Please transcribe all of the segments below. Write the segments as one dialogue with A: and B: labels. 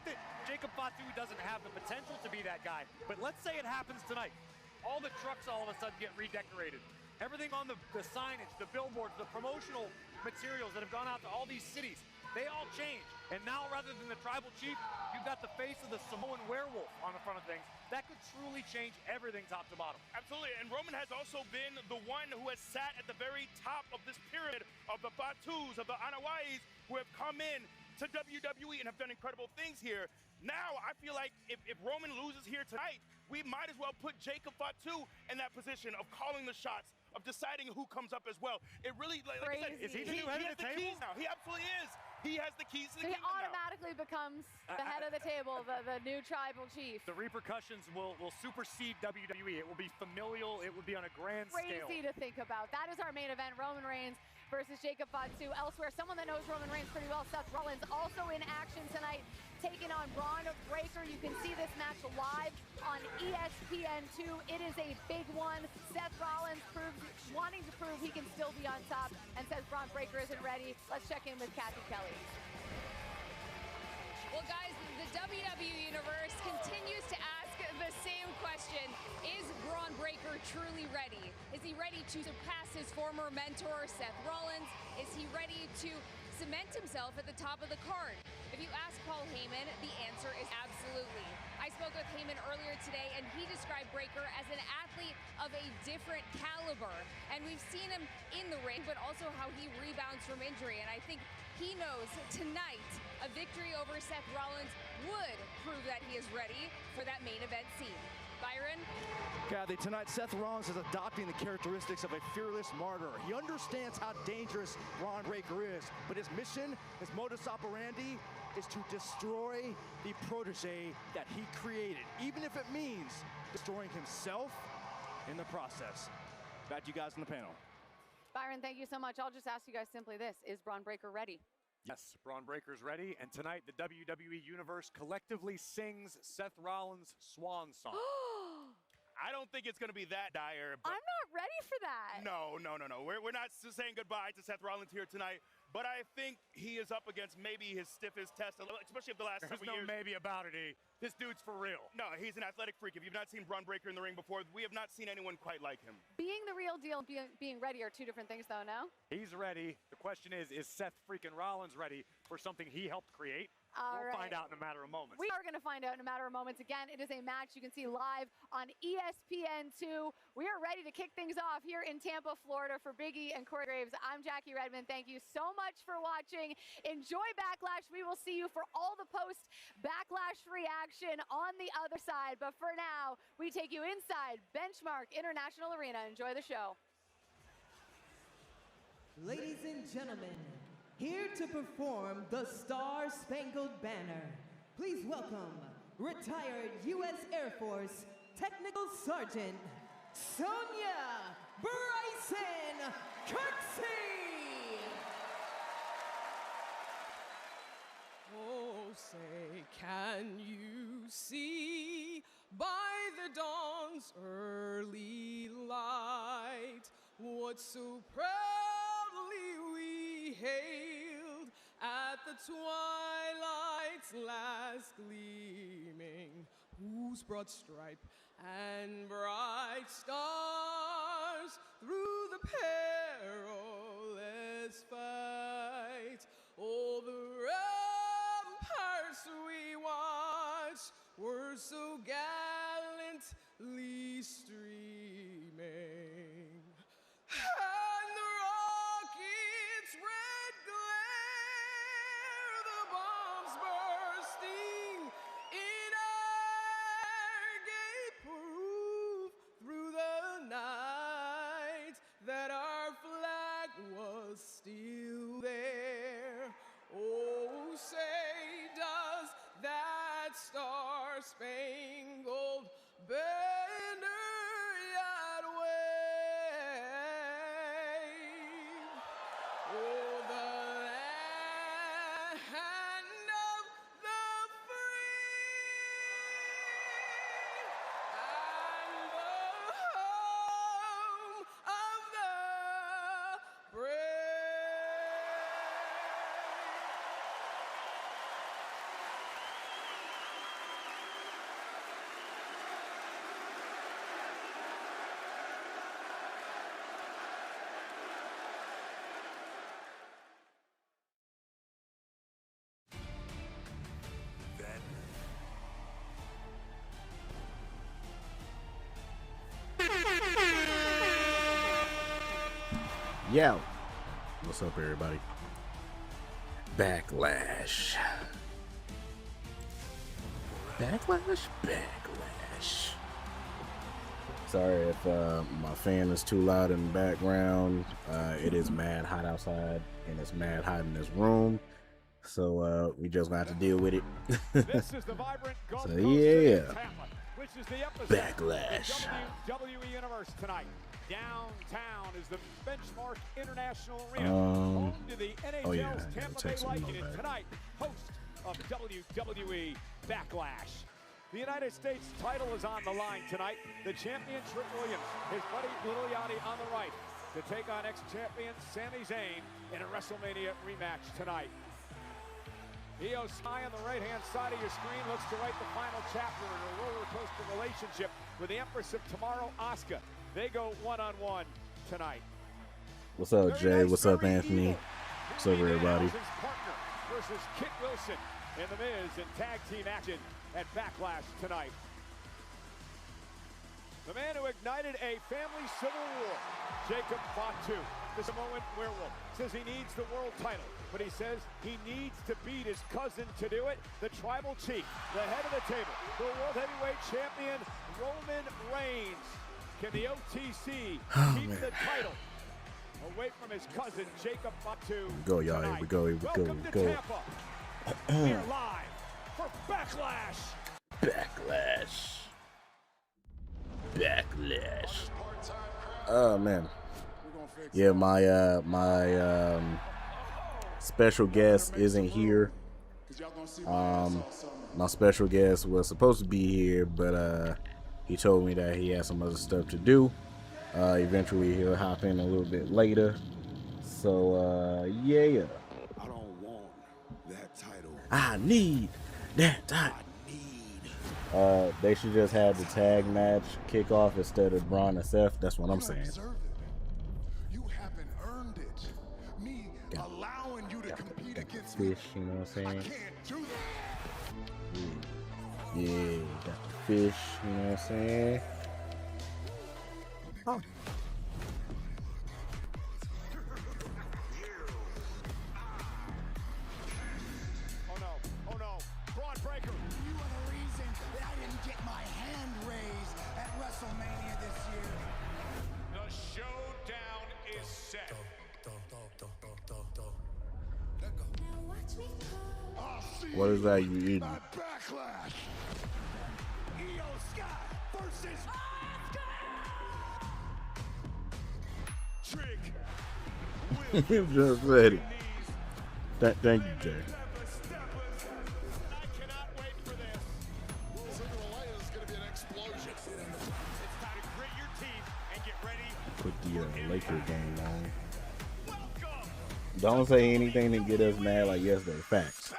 A: that Jacob Fatu doesn't have the potential to be that guy, but let's say it happens tonight. All the trucks all of a sudden get redecorated. Everything on the signage, the billboards, the promotional materials that have gone out to all these cities, they all change. And now rather than the tribal chief, you've got the face of the Samoan werewolf on the front of things. That could truly change everything top to bottom.
B: Absolutely, and Roman has also been the one who has sat at the very top of this pyramid of the Fatus, of the Anawais, who have come in to WWE and have done incredible things here. Now, I feel like if Roman loses here tonight, we might as well put Jacob Fatu in that position of calling the shots, of deciding who comes up as well. It really, like I said,
A: is he the new head of the table?
B: Keys now. He absolutely is. He has the keys to the kingdom now.
C: He automatically becomes the head of the table, the new tribal chief.
A: The repercussions will supersede WWE. It will be familial. It will be on a grand scale.
C: Crazy to think about. That is our main event, Roman Reigns versus Jacob Fatu. Elsewhere, someone that knows Roman Reigns pretty well, Seth Rollins, also in action tonight, taking on Braun Breaker. You can see this match live on ESPN2. It is a big one. Seth Rollins wanting to prove he can still be on top and says Braun Breaker isn't ready. Let's check in with Kathy Kelly.
D: Well, guys, the WWE Universe continues to ask the same question. Is Braun Breaker truly ready? Is he ready to surpass his former mentor, Seth Rollins? Is he ready to cement himself at the top of the card? If you ask Paul Heyman, the answer is absolutely. I spoke with Heyman earlier today, and he described Breaker as an athlete of a different caliber. And we've seen him in the ring, but also how he rebounds from injury. And I think he knows tonight a victory over Seth Rollins would prove that he is ready for that main event scene. Byron?
E: Kathy, tonight Seth Rollins is adopting the characteristics of a fearless martyr. He understands how dangerous Braun Breaker is, but his mission, his modus operandi, is to destroy the protege that he created, even if it means destroying himself in the process. Back to you guys on the panel.
C: Byron, thank you so much. I'll just ask you guys simply this. Is Braun Breaker ready?
A: Yes, Braun Breaker's ready, and tonight the WWE Universe collectively sings Seth Rollins' swan song.
B: I don't think it's going to be that dire. But
C: I'm not ready for that.
B: No. We're not saying goodbye to Seth Rollins here tonight, but I think he is up against maybe his stiffest test, especially of the last
A: There's
B: several
A: no
B: years.
A: maybe about it, E. This dude's for real.
B: No, he's an athletic freak. If you've not seen Braun Breaker in the ring before, we have not seen anyone quite like him.
C: Being the real deal and being ready are two different things, though, no?
A: He's ready. The question is Seth freaking Rollins ready for something he helped create?
C: All
A: we'll
C: right.
A: find out in a matter of moments.
C: We are going to find out in a matter of moments. Again, it is a match you can see live on ESPN2. We are ready to kick things off here in Tampa, Florida for Big E and Corey Graves. I'm Jackie Redmond. Thank you so much for watching. Enjoy Backlash. We will see you for all the post-Backlash reaction on the other side. But for now, we take you inside Benchmark International Arena. Enjoy the show.
F: Ladies and gentlemen, here to perform the Star-Spangled Banner, please welcome retired U.S. Air Force Technical Sergeant Sonia Bryson Kirksey.
G: Oh, say, can you see by the dawn's early light what so proudly we hailed at the twilight's last gleaming, whose broad stripe and bright stars through the perilous fight, all the ramparts we watched were so gallantly streaming, and the rocket's red glare, the bombs bursting in air, gave proof through the night that our flag was still there. Oh, say, does that star-spangled banner yet wave? Oh, the land of the free and the home of the brave.
H: Yo, what's up, everybody? Backlash. Sorry if my fan is too loud in the background. It is mad hot outside, and it's mad hot in this room. So we just gonna have to deal with it.
I: This is the vibrant Gulf
H: So
I: Coast
H: yeah,
I: Tampa, which is the
H: Backlash.
I: WWE Universe tonight. Downtown is the Benchmark International Arena, home to the NHL's Tampa Bay Lightning, and tonight, host of WWE Backlash. The United States title is on the line tonight. The champion Trick Williams, his buddy Little Yachty on the right, to take on ex-champion Sami Zayn in a WrestleMania rematch tonight. Io Sky on the right-hand side of your screen looks to write the final chapter in a roller coaster relationship with the Empress of Tomorrow, Asuka. They go one-on-one tonight.
H: What's up, Jay? What's up, Anthony? What's up, everybody?
I: Partner versus Kit Wilson and The Miz in tag team action at Backlash tonight. The man who ignited a family civil war, Jacob Fatu, the Samoan werewolf, says he needs the world title, but he says he needs to beat his cousin to do it. The tribal chief, the head of the table, the world heavyweight champion, Roman Reigns. Can the OTC keep the title away from his cousin, Jacob Fatu?
H: Go, y'all. Here we go. Here we go. Here we go.
I: We're live for Backlash.
H: Backlash. Oh man. Yeah, my special guest isn't here. My special guest was supposed to be here, but he told me that he had some other stuff to do. Eventually he'll hop in a little bit later. So yeah.
J: I don't want that title.
H: I need that title. They should just have the tag match kick off instead of Braun and Seth. That's what I'm saying.
J: You haven't earned it. Me allowing you to compete against
H: fish, you know what I'm saying?
J: I can't do that.
H: Yeah, got the fish, you know what I'm saying? Oh.
I: Oh no, Braun Breaker.
J: You are the reason that I didn't get my hand raised at WrestleMania this year.
I: The showdown is set.
H: What is that you eating?
J: Backlash. Io Sky versus Trick.
H: You just said it. Thank you, Jay. Put the Laker game on. Don't say anything to get us mad like yesterday. Facts.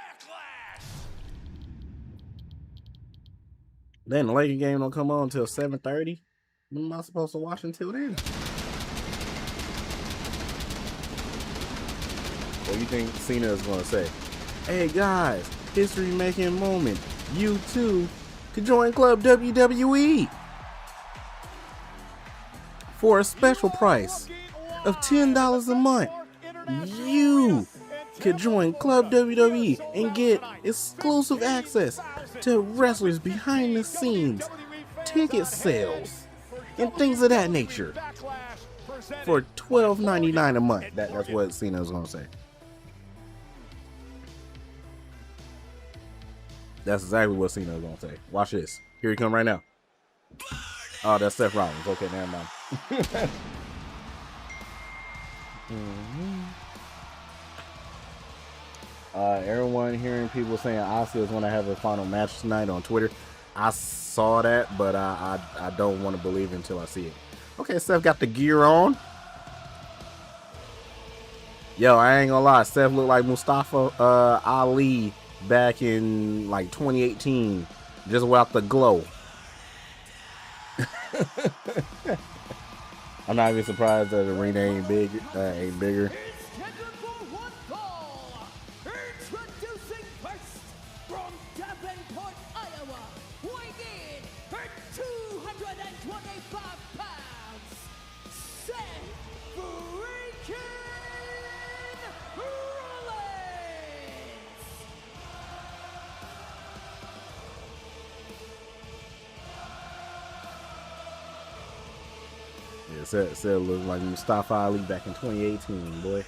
H: Then the Laker game don't come on until 7:30. When am I supposed to watch until then? What do you think Cena is going to say? Hey guys, history-making moment. You too could join Club WWE for a special price of $10 a month. You could join Club WWE and get exclusive access to wrestlers behind the scenes, ticket sales, and things of that nature for $12.99 a month. That's what Cena was going to say. That's exactly what Cena was going to say. Watch this. Here he come right now. Oh, that's Seth Rollins. Okay, never mind. Everyone hearing people saying Asuka is going to have a final match tonight on Twitter. I saw that, but I don't want to believe it until I see it. Okay, Seth got the gear on. Yo, I ain't gonna lie. Seth looked like Mustafa Ali back in like 2018, just without the glow. I'm not even surprised that the arena ain't bigger.
F: Scheduled for one fall. Introducing first from Davenport, Iowa, weighing in at 225 pounds, Seth freaking
H: Seth looks like Mustafa Ali back in 2018, boy.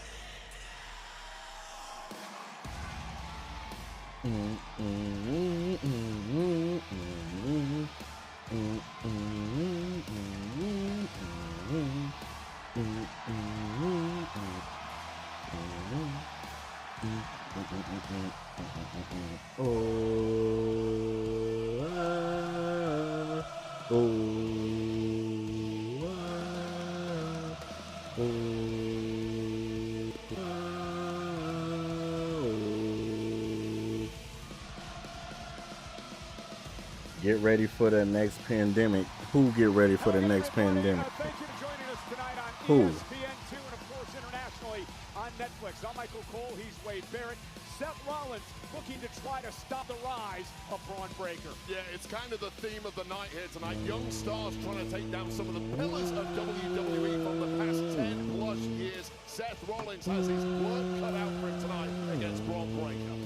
H: Get ready for the next pandemic. Who get ready for the next pandemic?
I: Thank you for joining us tonight on
H: Who?
I: ESPN2 and, of course, internationally on Netflix. I'm Michael Cole. He's Wade Barrett. Seth Rollins looking to try to stop the rise of Braun Breaker.
J: Yeah, it's kind of the theme of the night here tonight. Young stars trying to take down some of the pillars of WWE from the past 10 plus years. Seth Rollins has his work cut out for him tonight against Braun Breaker.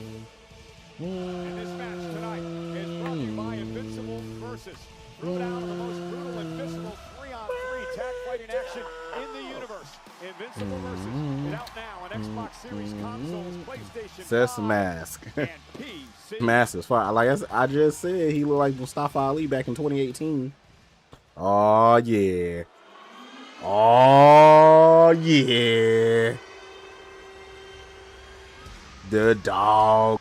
I: And this match tonight is brought to you by Invincible Versus. Throwdown of the most brutal and visceral 3-on-3 tag fighting action in the universe. Invincible Versus is out now on Xbox Series consoles, PlayStation
H: Seth's
I: 5,
H: mask.
I: and PC.
H: Mask is fire. Like I just said, he looked like Mustafa Ali back in 2018. Oh yeah. Oh yeah. The dog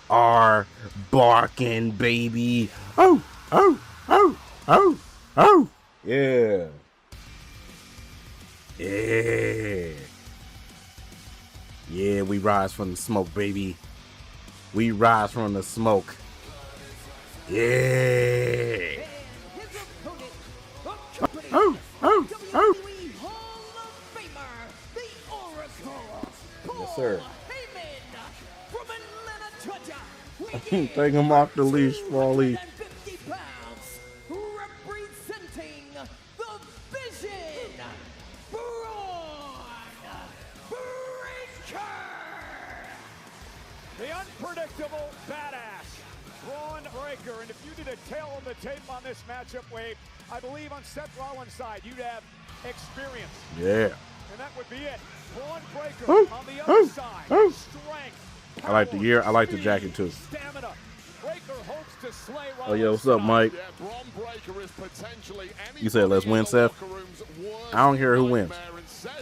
H: are barking, baby. Oh, oh, oh, oh, oh. Yeah. Yeah. Yeah, we rise from the smoke, baby. We rise from the smoke. Yeah. Oh, oh, oh. Yes, sir. Take him off the leash, Wally.
G: Representing the Vision, Braun Breaker.
I: The unpredictable badass, Braun Breaker. And if you did a tail on the tape on this matchup, Wade, I believe on Seth Rollins' side, you'd have experience.
H: Yeah.
I: And that would be it. Braun Breaker
H: Oh,
I: on the
H: oh,
I: other side.
H: oh.
I: Strength.
H: I like the gear. I like the jacket too.
I: Stamina. Breaker hopes to slay Rollins.
H: Oh, yo, what's up, Mike?
J: Yeah, Braun Breaker is potentially
H: You said let's win, Seth. I don't care who wins.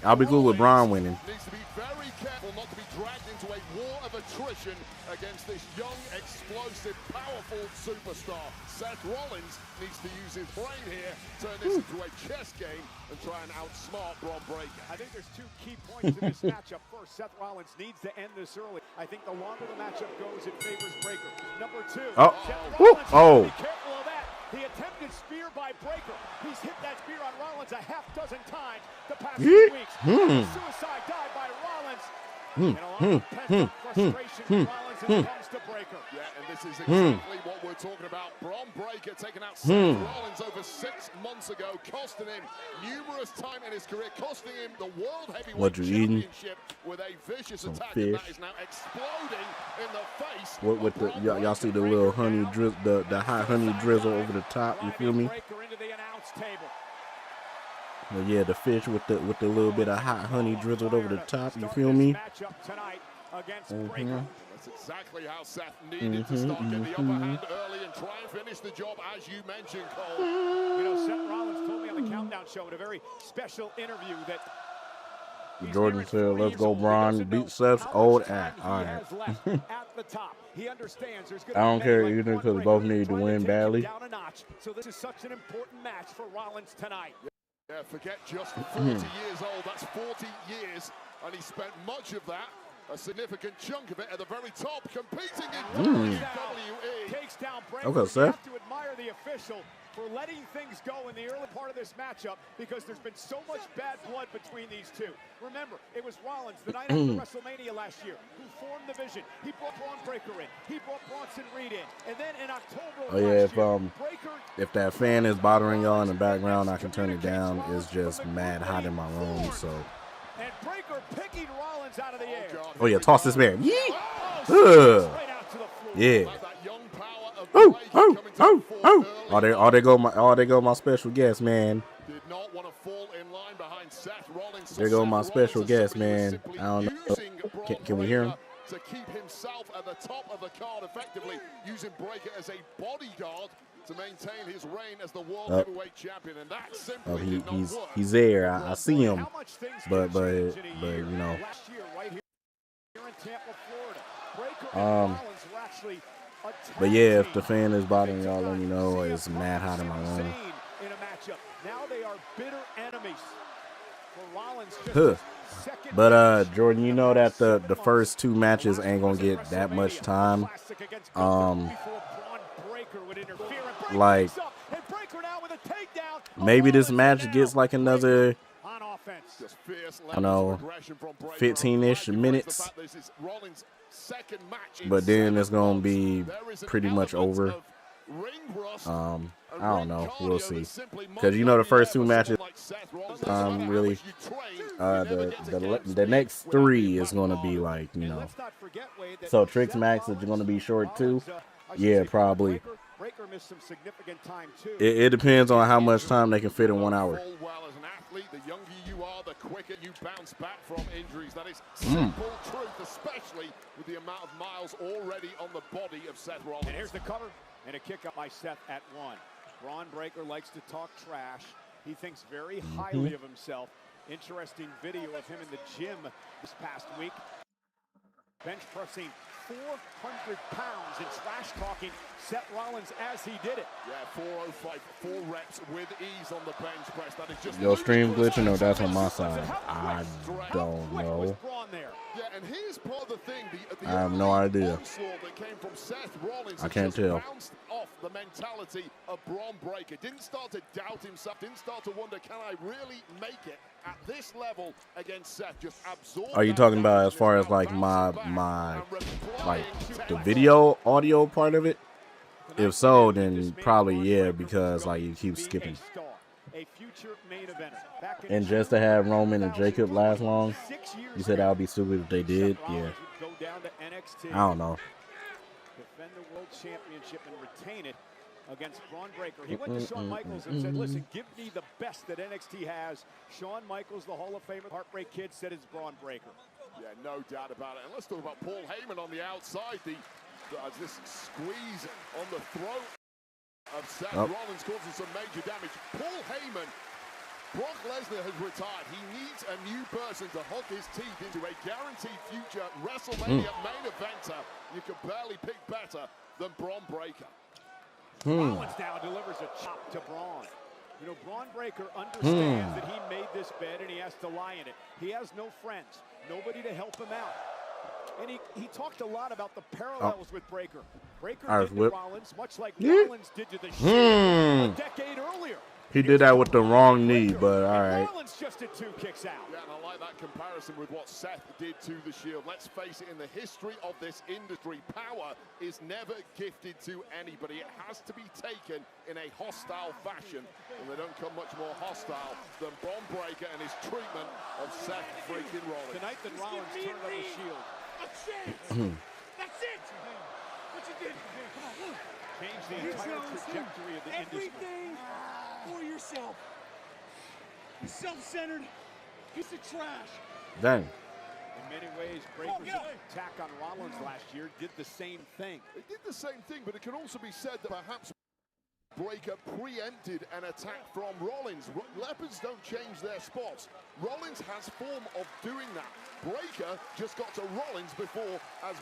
H: I'll be cool with Braun winning.
J: Needs to be very careful not to be dragged into a war of attrition against this young, explosive, powerful superstar. Seth Rollins needs to use his brain here, turn this into a chess game, and try and outsmart Braun Breaker.
I: I think there's two key points in this matchup. First, Seth Rollins needs to end this early. I think the longer the matchup goes, it favors Breaker. Number two,
H: Oh.
I: Seth
H: Woo.
I: Rollins
H: Oh.
I: be careful of that. The attempted spear by Breaker. He's hit that spear on Rollins a half dozen times the past few weeks. Suicide dive by Rollins. And a lot of pent-up frustration from Rollins as it comes to Breaker.
J: Yeah, and this is exactly what we're talking about. Braun Breaker taking out Seth Rollins over 6 months ago, costing him numerous times in his career, costing him the World Heavyweight
H: What you eating?
J: Championship with a vicious attack
H: fish.
J: that is now exploding in the face.
H: What with the y'all see the little honey drizzle, the hot honey drizzle over the top. You feel me?
I: Breaker into the announce table.
H: Well, yeah, the fish with the little bit of hot honey drizzled over the top. You feel me?
I: Matchup tonight against Breaker.
J: That's exactly how Seth needed to start, get the upper hand early and try and finish the job, as you mentioned, Cole.
I: You know, Seth Rollins told me on the Countdown Show in a very special interview that
H: Jordan said, "Let's go, Braun. Beat Seth's old act." All right.
I: At the top. He understands there's
H: I don't care either because both need to win badly.
I: Down a notch. So this is such an important match for Rollins tonight.
J: Yeah, forget just 40 years old. That's 40 years, and he spent much of that, a significant chunk of it, at the very top, competing in WWE.
I: Takes down Breaker.
H: Okay,
I: You
H: Seth.
I: have to admire the official for letting things go in the early part of this matchup because there's been so much bad blood between these two. Remember, it was Rollins the night after WrestleMania last year who formed the Vision. He brought Braun Breaker in. He brought Bronson Reed in. And then in October of
H: Oh yeah,
I: last year, Breaker
H: if that fan is bothering y'all in the background, I can turn it down. It's just mad hot in my room, so.
I: and Breaker picking Rollins out of the air.
H: Oh yeah, toss this man. Yeet.
I: Oh, straight out to the floor.
H: Yeah.
J: That young power of
H: Oh,
J: Breaker
H: oh,
J: coming to
H: oh,
J: the fore
H: oh.
J: early.
H: All they go my special guest, man.
J: Did not want to fall in line
H: There goes my special guest, man. I don't know. Can we hear him?
J: To keep himself at the top of the card, effectively using Breaker as a bodyguard to maintain his reign as the world heavyweight champion, and that simply
H: he's there. I see him, but you know. But yeah, if the fan is bothering y'all, let me know. It's mad hot in my room.
I: Now they are bitter enemies.
H: But Jordan, you know that the first two matches ain't gonna get that much time. Like maybe this match gets like another, I don't know, 15-ish minutes. But then it's gonna be pretty much over. I don't know. We'll see. Because you know the first two matches, really, the next three is gonna be like, you know. So Trix Max is gonna be short too. Yeah, probably. It depends on how much time they can fit in 1 hour.
J: The younger you are, the quicker you bounce back from injuries. That is simple truth, especially with the amount of miles already on the body of Seth Rollins.
I: And here's the cover and a kick up by Seth at 1. Braun Breaker likes to talk trash. He thinks very highly of himself. Interesting video of him in the gym this past week. Bench pressing 400 pounds and trash talking Seth Rollins as he did it.
J: Yeah, 405, 4 reps with ease on the bench press. That is just
H: yo, stream glitching, no, that's on my side. I don't know.
J: Yeah, and here's part of the thing.
H: I have no idea.
J: That came from Seth Rollins,
H: I can't tell.
J: Bounced off the mentality of Braun Breaker. Didn't start to doubt himself. Didn't start to wonder, can I really make it at this level against Seth? Just absorb.
H: Are you talking about as far as like my like the video audio part of it? If so, then probably yeah, because like you keep skipping. And just to have Roman and Jacob last long, you said that would be stupid if they did. Yeah. I don't know.
I: Defend the world championship and retain it against Braun Breaker. He went to Shawn Michaels and said, listen, give me the best that NXT has. Shawn Michaels, the Hall of Famer, Heartbreak Kid, said it's Braun Breaker.
J: Yeah, no doubt about it. And let's talk about Paul Heyman on the outside. This squeeze on the throat of Seth Rollins causing some major damage. Paul Heyman, Brock Lesnar has retired. He needs a new person to hook his teeth into a guaranteed future WrestleMania main eventer. You could barely pick better than Braun Breaker.
I: Rollins now delivers a chop to Braun. You know, Braun Breaker understands that he made this bed and he has to lie in it. He has no friends, nobody to help him out. And he talked a lot about the parallels with Breaker. Breaker did to Rollins, much like Rollins did to the Shield a decade earlier.
H: He did that with the wrong knee, but all right.
I: Rollins just did 2 kicks out.
J: Yeah, and I like that comparison with what Seth did to the Shield. Let's face it, in the history of this industry, power is never gifted to anybody. It has to be taken in a hostile fashion, and they don't come much more hostile than Braun Breaker and his treatment of Seth freaking Rollins.
I: Tonight, then Rollins turned on the Shield.
K: That's it! That's it! What you did? Come on, look.
I: Change the entire trajectory of the industry.
K: Everything for yourself. You self-centered piece of trash.
H: Dang.
I: In many ways, Breaker's attack on Rollins last year did the same thing.
J: It did the same thing, but it can also be said that perhaps Breaker preempted an attack from Rollins. Leopards don't change their spots. Rollins has form of doing that. Breaker just got to Rollins before, as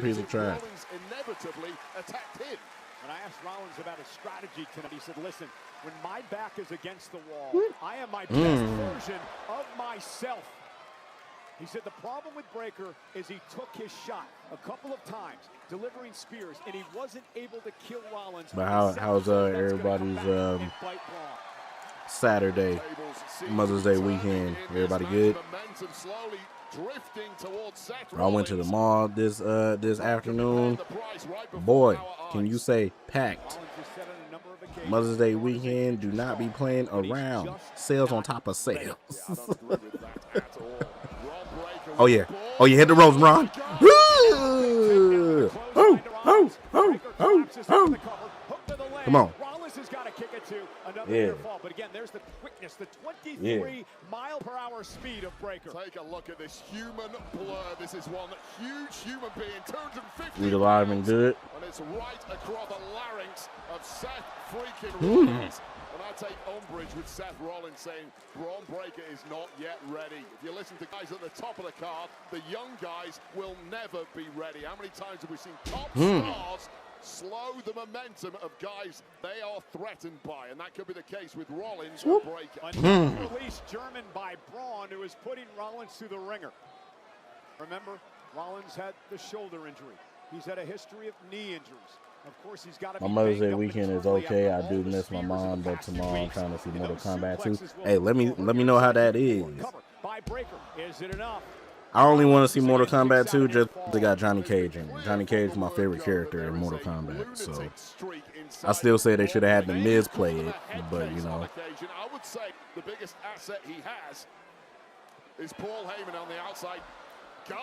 H: piece of trash.
J: Rollins inevitably attacked him.
I: When I asked Rollins about his strategy tonight, he said, listen, when my back is against the wall, I am my best version of myself. He said the problem with Breaker is he took his shot a couple of times, delivering spears, and he wasn't able to kill Rollins.
H: But how's everybody's Saturday, Mother's Day weekend? Everybody good? I went to the mall this afternoon. Boy, can you say packed? Mother's Day weekend, do not be playing around. Sales on top of sales. Oh yeah, hit the ropes, Ron. Woo! Oh. Come on.
I: kick it to another near fall. But again, there's the quickness, the 23-mile-per-hour speed of Breaker.
J: Take a look at this human blur. This is one huge human being, 250
H: We alive and good.
J: And it's right across the larynx of Seth freaking Rollins. And I take umbrage with Seth Rollins saying Braun Breaker is not yet ready. If you listen to guys at the top of the card, the young guys will never be ready. How many times have we seen top stars slow the momentum of guys they are threatened by? And that could be the case with Rollins or Breaker.
I: Release German by Braun, who is putting Rollins through the ringer. Remember, Rollins had the shoulder injury. He's had a history of knee injuries. Of course, he's got to
H: my Mother's Day weekend is okay. I do miss my mom, but tomorrow I'm trying to see Mortal Kombat 2. Hey, let me know how that is. I only want to see Mortal Kombat 2 just they got Johnny Cage in it. Johnny Cage is my favorite character in Mortal Kombat, so I still say they should have had The Miz play it, but you know.
J: I would say the biggest asset he has is Paul Heyman on the outside.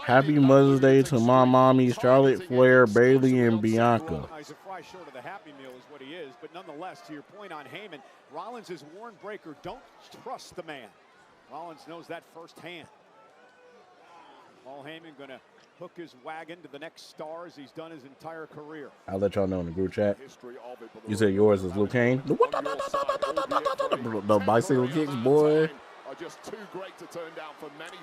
H: Happy Mother's Day to my mommies, Charlotte Flair, Bayley, and Bianca.
I: He's a fry short of the Happy Meal is what he is, but nonetheless, to your point on Heyman, Rollins has warned Breaker, don't trust the man. Rollins knows that firsthand. Paul Heyman going to hook his wagon to the next star as he's done his entire career.
H: I'll let y'all know in the group chat. You said yours is Luke Kane? The bicycle kicks, boy.
J: Just too great to turn down for many.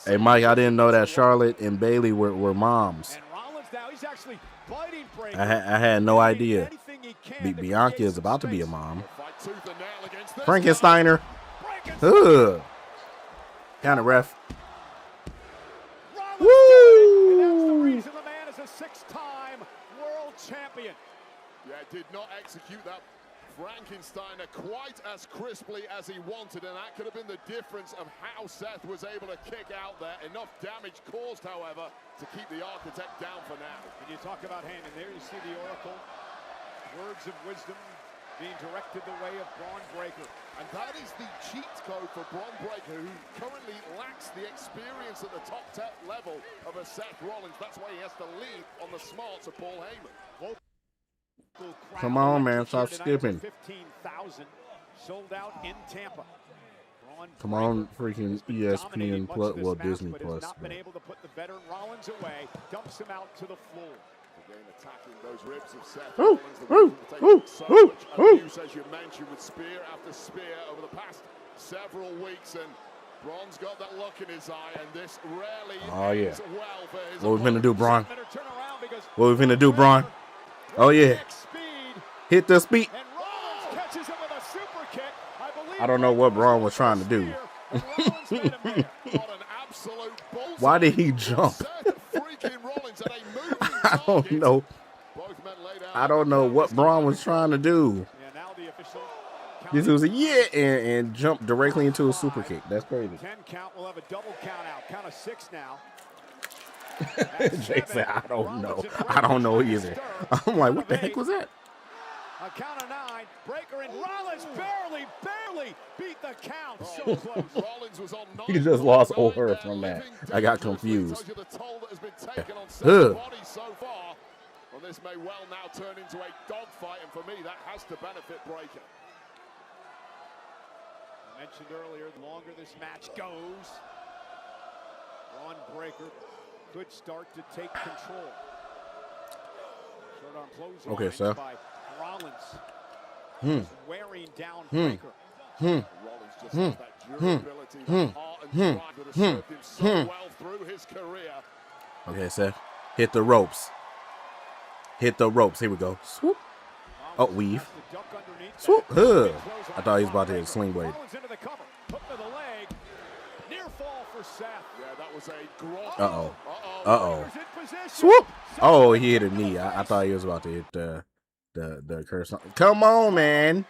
H: Hey, Mike, I didn't know that Charlotte and Bayley were moms. I had no idea. Bianca is about to be a mom. Frankensteiner. Ugh. Kind of ref.
I: Woo! And that's the reason the man is a 6-time world champion.
J: Yeah, did not execute that Frankensteiner quite as crisply as he wanted, and that could have been the difference of how Seth was able to kick out there. Enough damage caused, however, to keep the Architect down for now.
I: And you talk about Heyman, there you see the Oracle, words of wisdom being directed the way of Braun Breaker.
J: And that is the cheat code for Braun Breaker, who currently lacks the experience at the top level of a Seth Rollins. That's why he has to lean on the smarts of Paul Heyman.
H: Come on, man, stop skipping.
I: 15,000 sold out in Tampa.
H: Come on, freaking ESPN Plus, well, Disney Plus.
I: Not been able to put the veteran Rollins away, dumps him out to the floor.
J: Again, attacking those ribs of Seth Rollins. So much abuse, as you mentioned, with spear after spear over the past several weeks, and Braun's got that look in his eye, and this rarely ends well for his
H: What we finna do, Braun? What we finna do, Braun? Oh, yeah. Hit the speed. I don't know what Braun was trying to do. Why did he jump? I don't know. I don't know what Braun was trying to do. This was and jumped directly into a super kick. That's crazy.
I: 10 count, we'll have a double count out. Count of 6 now.
H: Jay said, I don't know. I don't know either. I'm like, what the heck was that?
I: A count of 9. Breaker and Rollins barely beat the count. So close.
J: Rollins was on 9.
H: He just lost over from that. I got confused.
J: Well, this may well now turn into a dogfight, and for me, that has to benefit Breaker.
I: I mentioned earlier, the longer this match goes, Braun Breaker could start to take control. Short arm close
H: okay, sir.
I: By Rollins. Wearing down Breaker.
J: Rollins just has that durability, that heart and drive that has served him so well through his career.
H: Okay, Seth. Hit the ropes. Hit the ropes. Here we go. Swoop. Oh, weave. Swoop. I thought he was about to hit a sling blade. Uh-oh. Uh-oh. Swoop. Oh, he hit a knee. I thought he was about to hit the curse. Come on, man.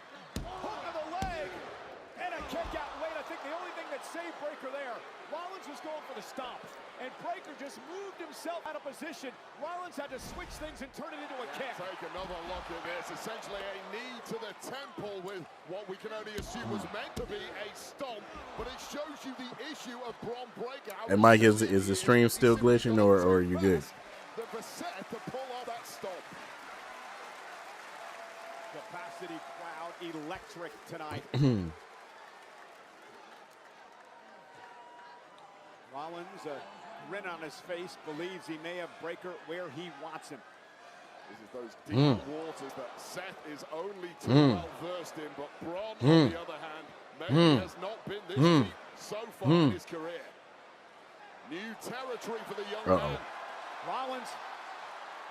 I: Out of position, Rollins had to switch things and turn it into a kick.
J: Take another look at this. Essentially a knee to the temple with what we can only assume was meant to be a stomp, but it shows you the issue of Braun Breaker.
H: And Mike, is the stream still glitching or are you good?
J: The facet to pull out that stomp.
I: Capacity crowd electric tonight. Rollins, a grin on his face, believes he may have Breaker where he wants him.
J: This is those deep waters that Seth is only too well versed in, but Braun, on the other hand, maybe has not been this deep so far in his career. New territory for the young man.
I: Rollins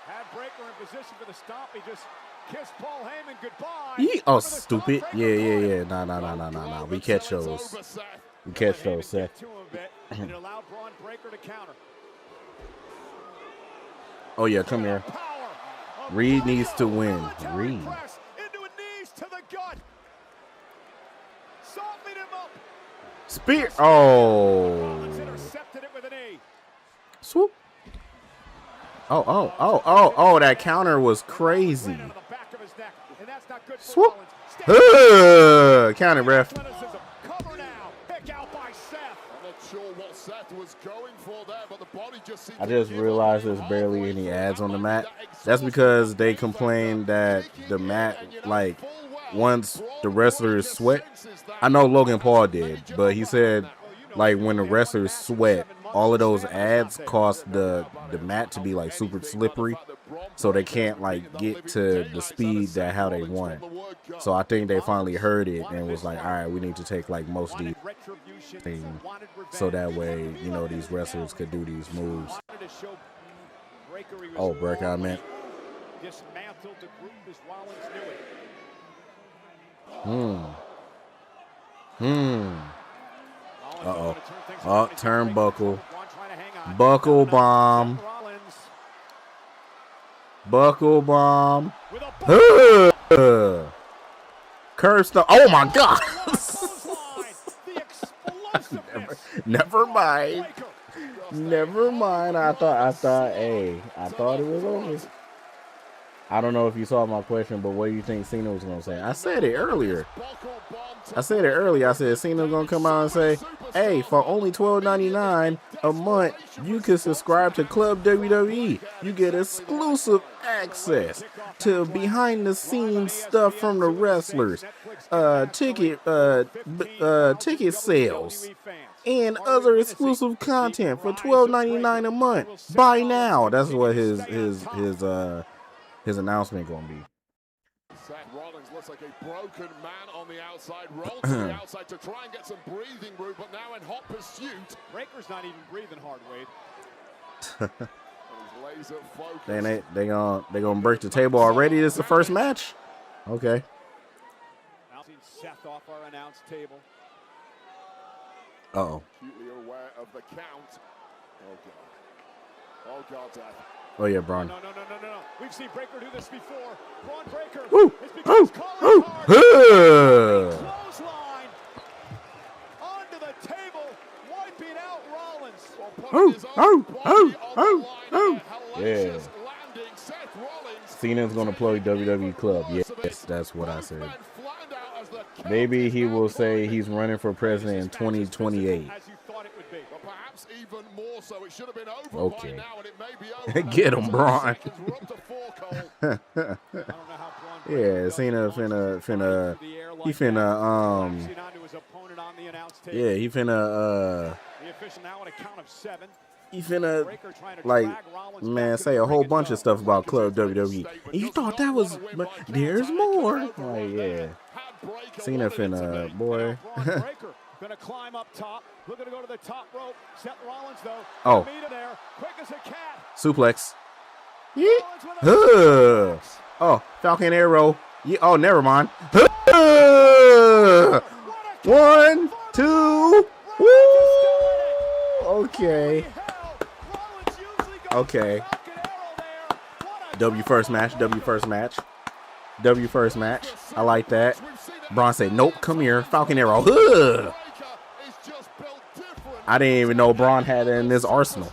I: had Breaker in position for the stomp. He just kissed Paul Heyman goodbye.
H: Oh, stupid. Yeah. Nah. We catch those. We catch those, Seth.
I: And it allowed Braun Breaker to counter.
H: Oh, yeah, come here. Reed needs to win. Reed.
I: Into a knees to the gut. Softening him up.
H: Spear. Oh.
I: Intercepted it with an knee.
H: Swoop. Oh, that counter was crazy. Swoop. Counter, ref.
I: Cover now. Pick out by Seth.
J: I'm not sure what Seth was going for there, but the body just seemed
H: I just realized there's barely any ads on the mat. That's because they complained that the mat, like, once the wrestlers sweat, I know Logan Paul did, but he said, like, when the wrestlers sweat, all of those ads cause the mat to be, like, super slippery, so they can't, like, get to the speed that how they want. So I think they finally heard it and was like, all right, we need to take, like, most of these things so that way, you know, these wrestlers could do these moves. Oh, breakout, man.
I: Dismantled the group as Rollins knew it.
H: Uh-oh. Oh, turnbuckle. Buckle bomb. Buckle bomb. Curve stone. Oh, my God. Never mind. Never mind. I thought it was over. I don't know if you saw my question, but what do you think Cena was going to say? I said it earlier. I said Cena's going to come out and say, hey, for only $12.99 a month, you can subscribe to Club WWE. You get exclusive access to behind-the-scenes stuff from the wrestlers, ticket sales, and other exclusive content for $12.99 a month. Buy now. That's what his announcement gonna be.
J: Seth Rollins looks like a broken man on the outside, rolls to the outside to try and get some breathing room, but now in hot pursuit.
I: Breaker's not even breathing hard, Wade.
J: Laser focus.
H: They gonna break the table already. This is the first match. Okay.
I: Bouncing Seth off our announce table.
H: Uh-oh.
J: Acutely aware of the count. Oh God. Oh God, Seth.
H: Oh yeah, Braun.
I: No. We've seen Breaker do this before. Braun Breaker.
H: Woo!
I: Clothesline onto the table, wiping out Rollins.
H: Yeah. Cena's gonna play WWE Club. Yes, that's what I said. Maybe he will say he's running for president in 2028.
J: Even more so, it should have been over
H: okay.
J: By now, and it may be over.
H: Get him, Braun. Yeah, Cena finna like, man, say a whole bunch of stuff about Club WWE. And you thought that was, but there's more. Like, yeah. Cena finna, boy.
I: Gonna climb up top. Looking to go to the top rope. Seth Rollins, though.
H: Oh.
I: There, quick as a cat.
H: Suplex. Oh, Falcon Arrow. Yeah. Oh, never mind. 1, 2. Woo. Okay. Okay. W first match. I like that. Braun said, nope, come here. Falcon Arrow. Ugh. I didn't even know Braun had that in his arsenal.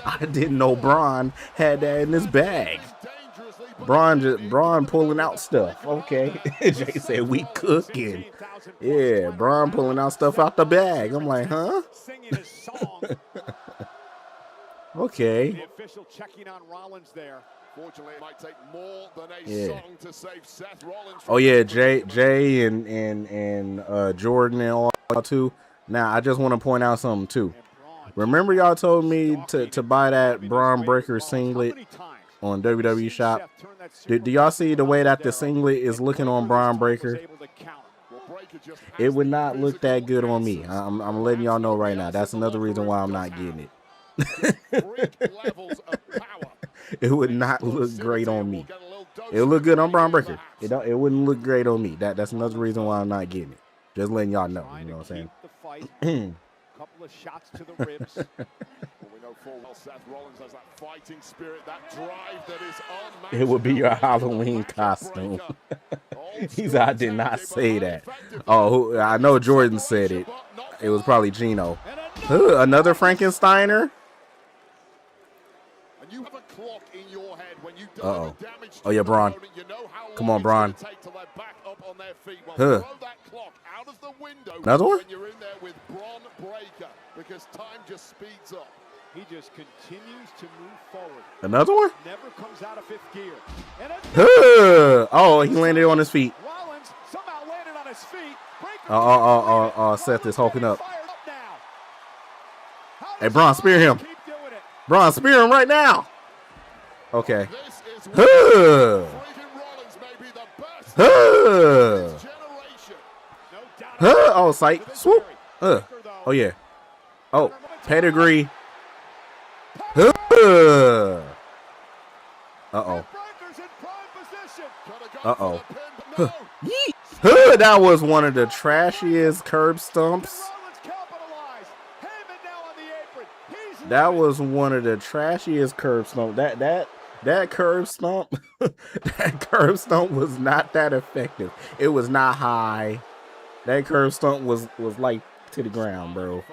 H: I didn't know Braun had that in his bag. Braun pulling out stuff. Okay. Jay said, we cooking. Yeah, Braun pulling out stuff out the bag. I'm like, huh?
I: Singing his song.
H: Okay.
I: The official checking on Rollins there.
J: Fortunately, it might take more than a song to save Seth Rollins.
H: Oh yeah, Jay and Jordan and all too. Now I just want to point out something too. Remember y'all told me to buy that Braun Breaker singlet on WWE Shop? Do y'all see the way that the singlet is looking on Braun Breaker? It would not look that good on me. I'm letting y'all know right now. That's another reason why I'm not getting it. It would not look great on me. It would look good on Braun Breaker. It wouldn't look great on me. That's another reason why I'm not getting it. Just letting y'all know. You know what I'm saying?
I: Couple of shots to the ribs.
J: We know full well Seth Rollins has that fighting spirit, that drive that is unmatched.
H: It would be your Halloween costume. He said, I did not say that. Oh, I know Jordan said it. It was probably Gino. Another Frankensteiner?
J: And you have a clock in your head when you
H: Uh-oh. Oh, yeah, Braun. Come on, Braun. Another one?
J: When you're in there with Braun Breaker, because time just speeds up.
I: He just continues to move forward.
H: Another one?
I: Never comes out of fifth gear.
H: Oh, he landed on his feet.
I: Rollins somehow landed on his feet.
H: Oh, Seth is hulking up. Hey, Braun, spear him. Braun, spear him right now. Okay. Oh, sight. Swoop. Oh, yeah. Oh, pedigree. Uh-oh. Uh-oh. That was one of the trashiest curb stumps. That was one of the trashiest curb stumps. That curb stump, that curb stump was not that effective. It was not high. That curb stump was like to the ground, bro.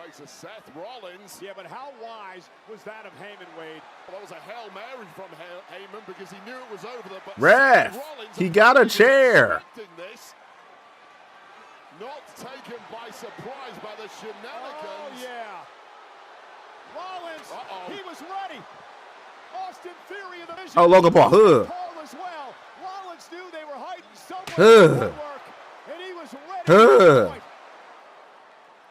I: Yeah, but how wise was that of Heyman, Wade?
J: Well, that was a Hail Mary from Heyman because he knew it was over there. But
H: Ref, he got a chair.
J: Not taken by surprise by the shenanigans.
I: Oh, yeah. Rollins, he was ready. Austin Theory in the vision.
H: Oh, Logan Paul.
I: As well. Rollins knew they were hiding somewhere. And he was ready.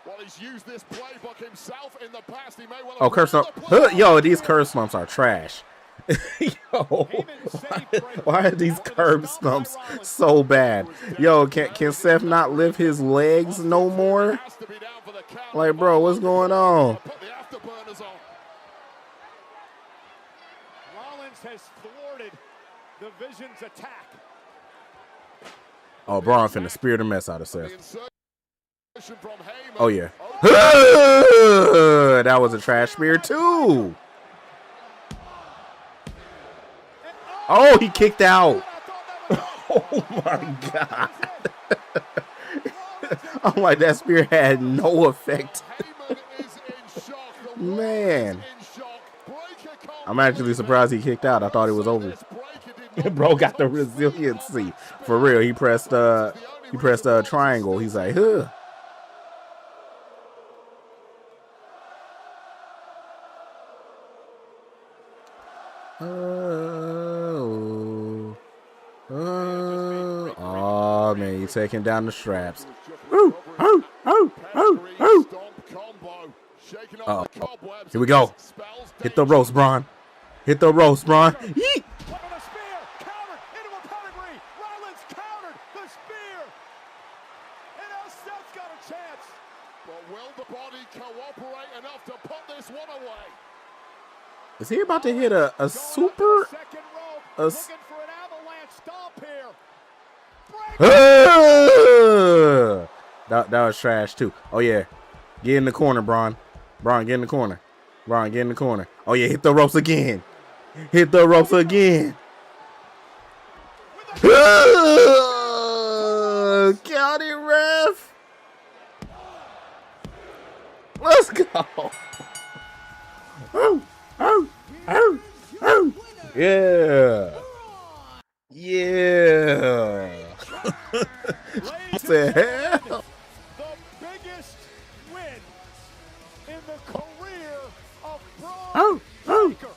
J: Well, he's used this playbook himself in the past. He may well
H: have curse stump. Yo, these curb stumps are trash. Yo, why are these curb stumps so bad? Yo, can Seth not lift his legs no more? Like, bro, what's going on?
I: Rollins has thwarted the Vision's attack.
H: Oh, Braun finna spear the mess out of Seth. Oh, yeah. That was a trash spear, too. Oh, he kicked out. Oh, my God. I'm like, that spear had no effect. Man. I'm actually surprised he kicked out. I thought it was over. Bro got the resiliency. For real, he pressed triangle. He's like, huh. Oh man, you're taking down the straps. Uh-oh. Here we go. Hit the roast, Braun. Hit the roast, Braun. Yeet. Is he about to hit a super? That was trash too. Oh yeah, get in the corner, Braun. Braun, get in the corner. Braun, get in the corner. Oh yeah, hit the ropes again. Hit the ropes again. Count it, ref. Let's go. Yeah. Yeah. What the hell?
I: The biggest win in the career of Braun Breaker.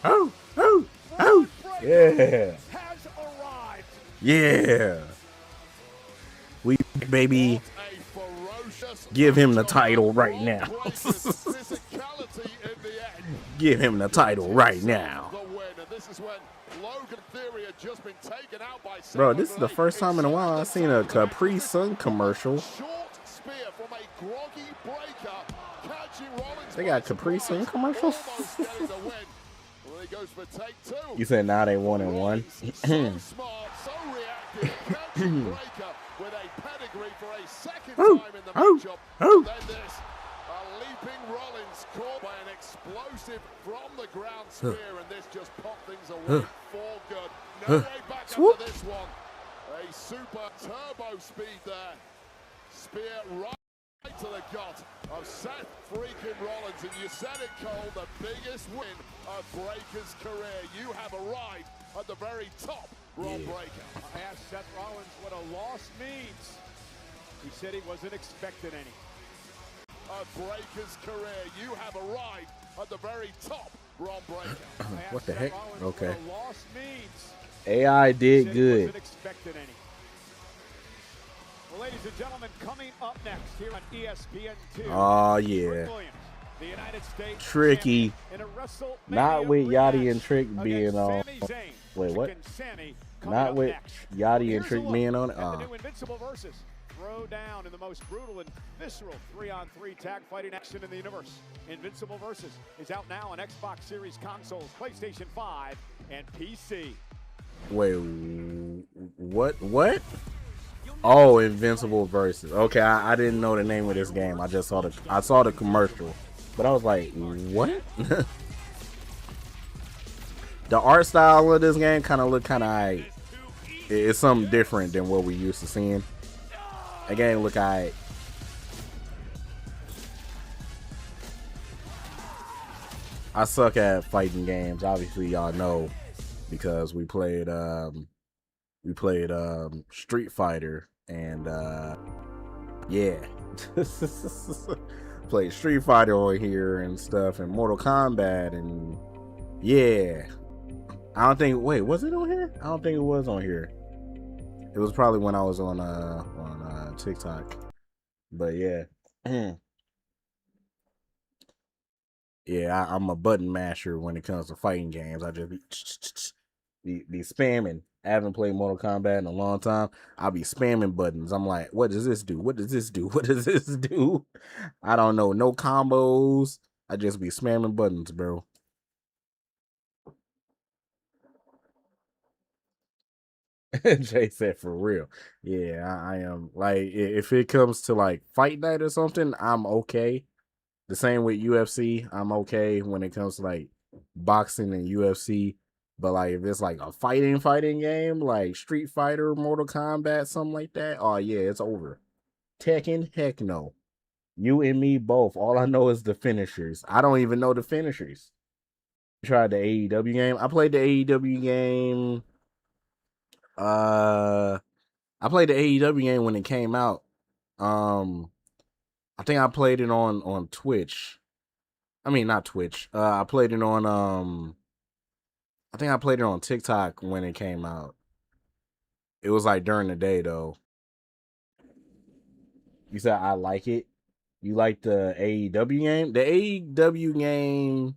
H: Yeah. Yeah.
I: has arrived.
H: Yeah. We, baby, give him the title right now. Give him the title right now. Bro, this is the first time in a while I've seen a Capri Sun commercial. They got Capri Sun commercials? You said now they 1-1.
J: With a pedigree for a second time in the matchup. Then this, a leaping Rollins caught by an explosive from the ground spear, and this just popped things away for good. No way back after this one. A super turbo speed there. Spear right to the gut of Seth freaking Rollins, and you said it, Cole, the biggest win of Breaker's career. You have arrived at the very top, Ron Breaker.
I: I asked Seth Rollins what a loss means. He said he wasn't expecting any.
J: Of Breaker's career, you have arrived at the very top, Ron Breaker.
H: What the heck? Okay.
I: What a loss means.
H: AI did
I: He
H: good.
I: wasn't expecting any. Well, ladies and gentlemen, coming up next here on ESPN2.
H: Oh, yeah.
I: The United States
H: Tricky. Not with Yachty and Trick being on. Wait, what? Not with Yachty and Trick being on it.
I: The new Invincible Versus. Throw down in the most brutal and visceral 3-on-3 tag fighting action in the universe. Invincible Versus is out now on Xbox Series consoles, PlayStation 5, and PC.
H: Wait, what? What? Oh, Invincible Versus. Okay, I didn't know the name of this game. I just saw the commercial, but I was like, what? The art style of this game kind of look kind of alright. It's something different than what we used to seeing. The game look alright. I suck at fighting games. Obviously, y'all know because we played Street Fighter and yeah. Played Street Fighter on here and stuff and Mortal Kombat and yeah. I don't think, wait, was it on here? I don't think it was on here. It was probably when I was on TikTok. But yeah. Yeah, I'm a button masher when it comes to fighting games. I just be spamming. I haven't played Mortal Kombat in a long time. I'll be spamming buttons. I'm like, what does this do? What does this do? What does this do? I don't know. No combos. I just be spamming buttons, bro. Jay said for real. Yeah, I am. Like, if it comes to like fight night or something, I'm okay. The same with UFC. I'm okay when it comes to like boxing and UFC. But like if it's like a fighting game, like Street Fighter, Mortal Kombat, something like that, oh yeah, it's over. Tekken, heck no. You and me both. All I know is the finishers. I don't even know the finishers. Tried the AEW game. I played the AEW game. I played the AEW game when it came out. I think I played it on Twitch. I mean, not Twitch. I played it on I think I played it on TikTok when it came out. It was like during the day though. You said I like it. You like the AEW game? The AEW game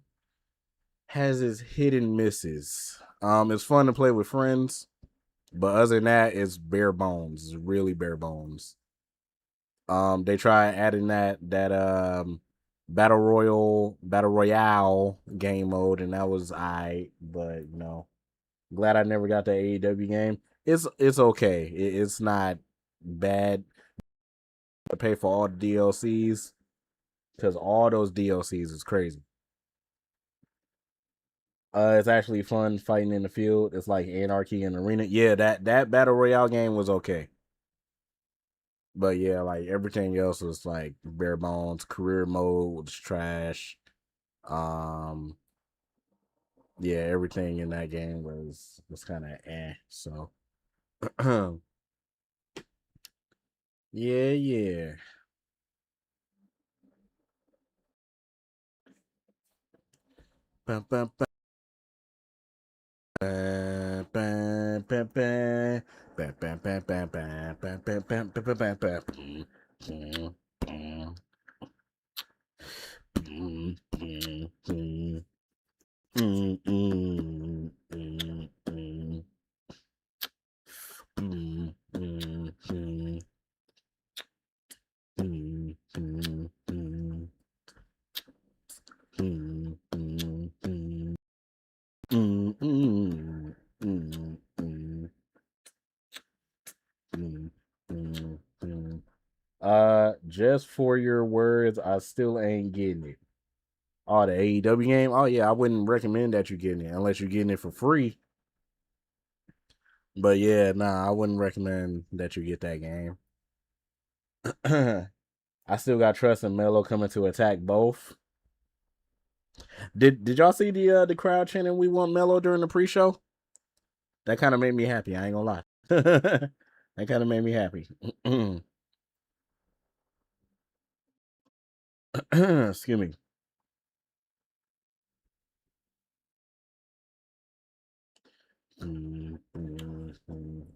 H: has its hit and misses. It's fun to play with friends, but other than that, it's bare bones. It's really bare bones. They tried adding that battle royale game mode, and that was alright, but you know, glad I never got the AEW game. It's okay. It's not bad. To pay for all the DLCs because all those DLCs is crazy. It's actually fun fighting in the field. It's like Anarchy and Arena. Yeah, that battle royale game was okay. But yeah, like everything else was like bare bones. Career mode was trash. Yeah, everything in that game was kind of So yeah. Bum, bum, bum. Just for your words, I still ain't getting it. Oh, the AEW game? Oh, yeah, I wouldn't recommend that you're getting it unless you're getting it for free. But yeah, nah, I wouldn't recommend that you get that game. I still got trust in Melo coming to attack both. Did y'all see the crowd chanting "We want Melo" during the pre-show? That kind of made me happy. I ain't gonna lie. That kind of made me happy. Excuse me.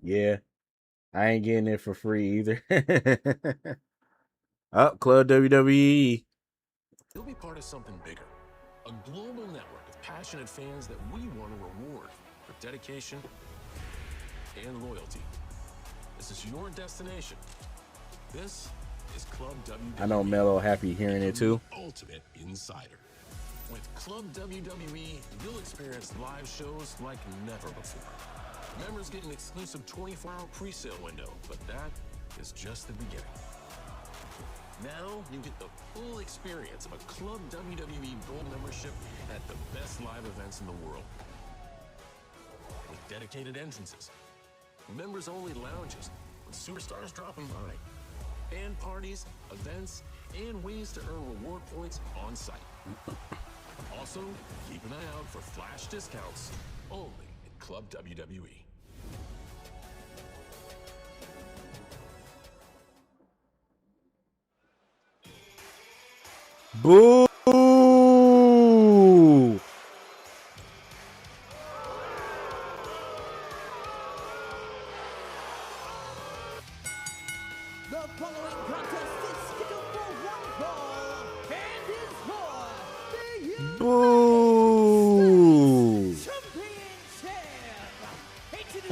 H: Yeah, I ain't getting it for free either. Club WWE.
L: You'll be part of something bigger. A global network of passionate fans that we want to reward for dedication and loyalty. This is your destination. This is Club WWE.
H: I know Melo happy hearing it too.
L: Ultimate Insider. With Club WWE, you'll experience live shows like never before. Members get an exclusive 24-hour pre-sale window, but that is just the beginning. Now you get the full experience of a Club WWE Gold membership at the best live events in the world. With dedicated entrances, members-only lounges, with superstars dropping by, fan parties, events, and ways to earn reward points on site. Also, keep an eye out for flash discounts only at Club WWE.
H: Boo!
G: The following contest is scheduled for one fall and is for the
H: Boo!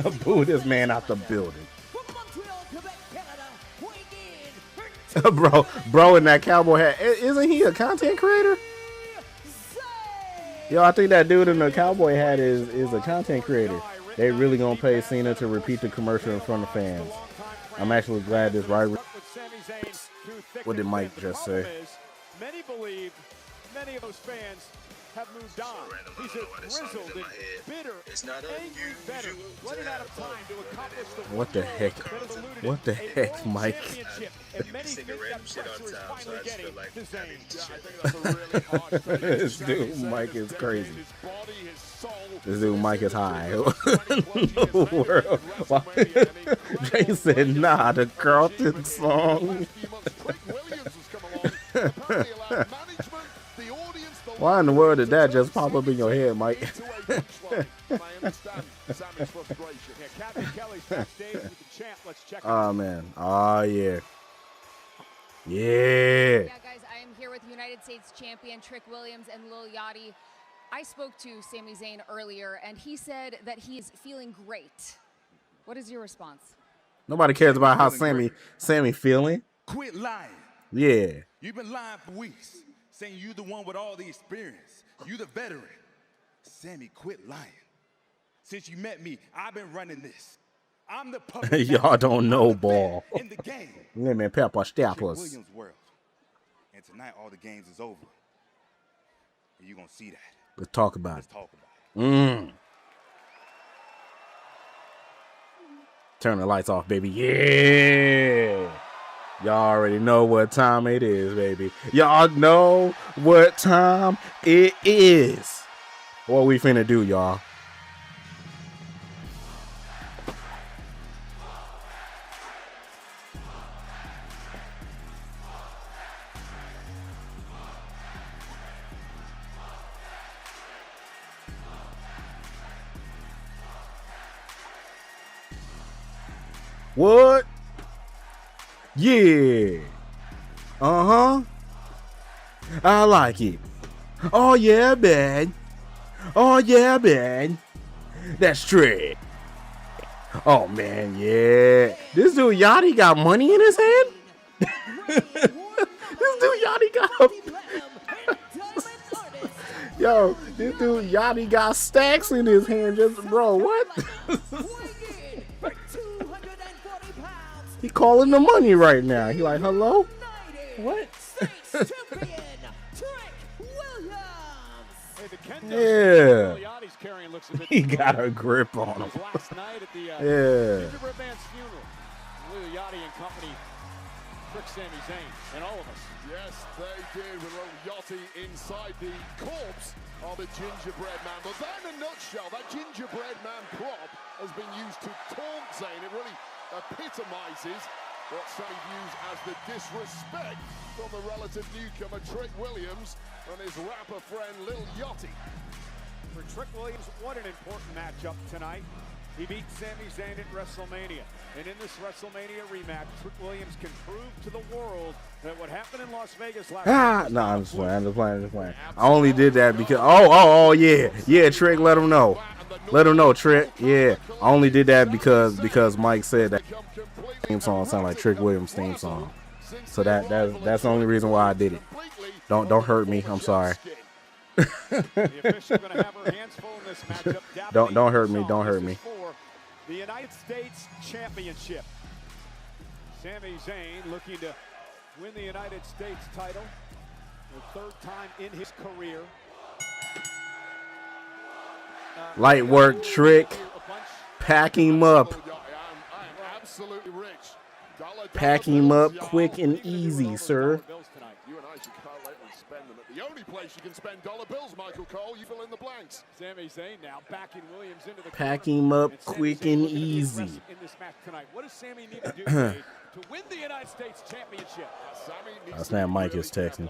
G: Championship.
H: Boo this man out the building.
G: From Montreal, Quebec, Canada, weighing in
H: Bro in that cowboy hat. Isn't he a content creator? Yo, I think that dude in the cowboy hat is a content creator. They really gonna pay Cena to repeat the commercial in front of fans. I'm actually glad this rivalry. What did Mike just say?
I: Many believe many of those fans have moved on. He's a grizzled and bitter, angry veteran running out of time to accomplish the
H: What the heck? What the heck, Mike?
I: And many think that pressure is finally getting to Zayn.
H: This dude Mike is crazy. This dude Mike is high. Jay said, nah, the Carlton song. Why in the world did that just pop up in your head, Mike? Oh, man. Oh, yeah. Yeah.
D: Yeah, guys, I am here with United States champion Trick Williams and Lil Yachty. I spoke to Sami Zayn earlier, and he said that he is feeling great. What is your response?
H: Nobody cares about how Sammy feeling.
M: Quit lying.
H: Yeah.
M: You've been lying for weeks, saying you the one with all the experience. You the veteran. Sammy, quit lying. Since you met me, I've been running this. I'm the public.
H: Y'all don't know ball.
M: In the game.
H: Lemon pepper
M: Trick
H: steppers.
M: Williams' world. And tonight all the games is over. And you're gonna see that.
H: Let's talk about
M: Let's
H: it.
M: talk about it.
H: Turn the lights off, baby. Yeah. Y'all already know what time it is, baby. Y'all know what time it is. What we finna do, y'all? What? Yeah. Uh-huh. I like it. Oh, yeah, man. Oh, yeah, man. That's true. Oh, man, yeah. This dude Yachty got money in his hand? This dude Yachty got... Yo, this dude Yachty got stacks in his hand. Just, bro, what? He calling the money right now. He like, hello? What? Yeah. He got a grip on him. Yeah.
I: Lil Yachty and company tricked Sami Zayn and all of us.
J: Yes, they did with Lil Yachty inside the corpse of the gingerbread man. But that in a nutshell, that gingerbread man prop has been used to taunt Zayn. It really epitomizes what Sami views as the disrespect from the relative newcomer Trick Williams and his rapper friend Lil Yachty.
I: For Trick Williams, what an important matchup tonight. He beat Sami Zayn at WrestleMania. And in this WrestleMania rematch, Trick Williams can prove to the world that what happened in Las Vegas last night.
H: No, I'm just playing. I only did that because yeah, Trick, let him know. Let him know, Trick. Yeah. I only did that because Mike said that theme song sounded like Trick Williams' theme song. So that's the only reason why I did it. Don't hurt me. I'm sorry. Don't hurt me. Don't hurt me.
I: The United States Championship. Sami Zayn looking to win the United States title, the third time in his career.
H: Light work, Trick. Pack him up. Pack him up quick and easy, sir.
J: You and I should collectively spend them at the only place you can spend dollar bills, Michael Cole. You fill in the blanks.
I: Sami Zayn now backing Williams into the
H: pack him up quick and easy.
I: In this match tonight, what does Sami need to do to win the United States Championship?
H: That's not Mike is texting.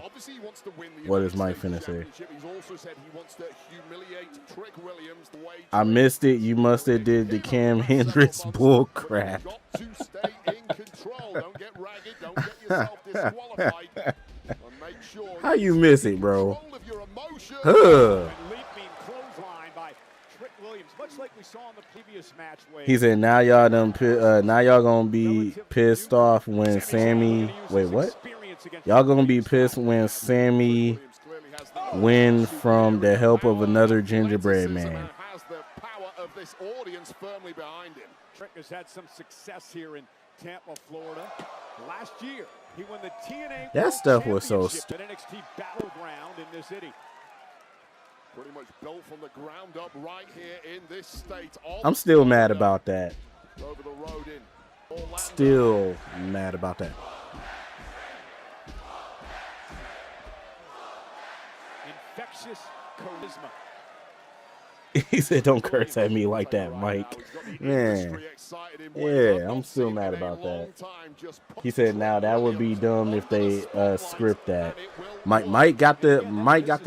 H: What is Mike finna say?
J: He's also said he wants to humiliate Trick Williams the way
H: I missed it. You must have did the Cam Hendricks bull crap.
J: got to stay in control. Don't get ragged. Don't get yourself disqualified. Make sure
H: how you miss it, bro? He said, "Now y'all done. Now y'all gonna be pissed off when Sami. Wait, what? Y'all gonna be pissed when Sami win from the help of another gingerbread man."
J: Has the power of this audience firmly behind him.
I: Trick has had some success here in Tampa, Florida. Last year, he won the TNA
H: that stuff was so
I: stupid. NXT Battleground in this city.
J: Pretty much built from the ground up right here in this state.
H: I'm still mad about that.
J: Over the road in Orlando.
H: Still mad about that.
I: Infectious charisma.
H: He said, "Don't curse at me like that, Mike." Man, yeah, I'm still mad about that. He said, "Now that would be dumb if they script that." Mike got the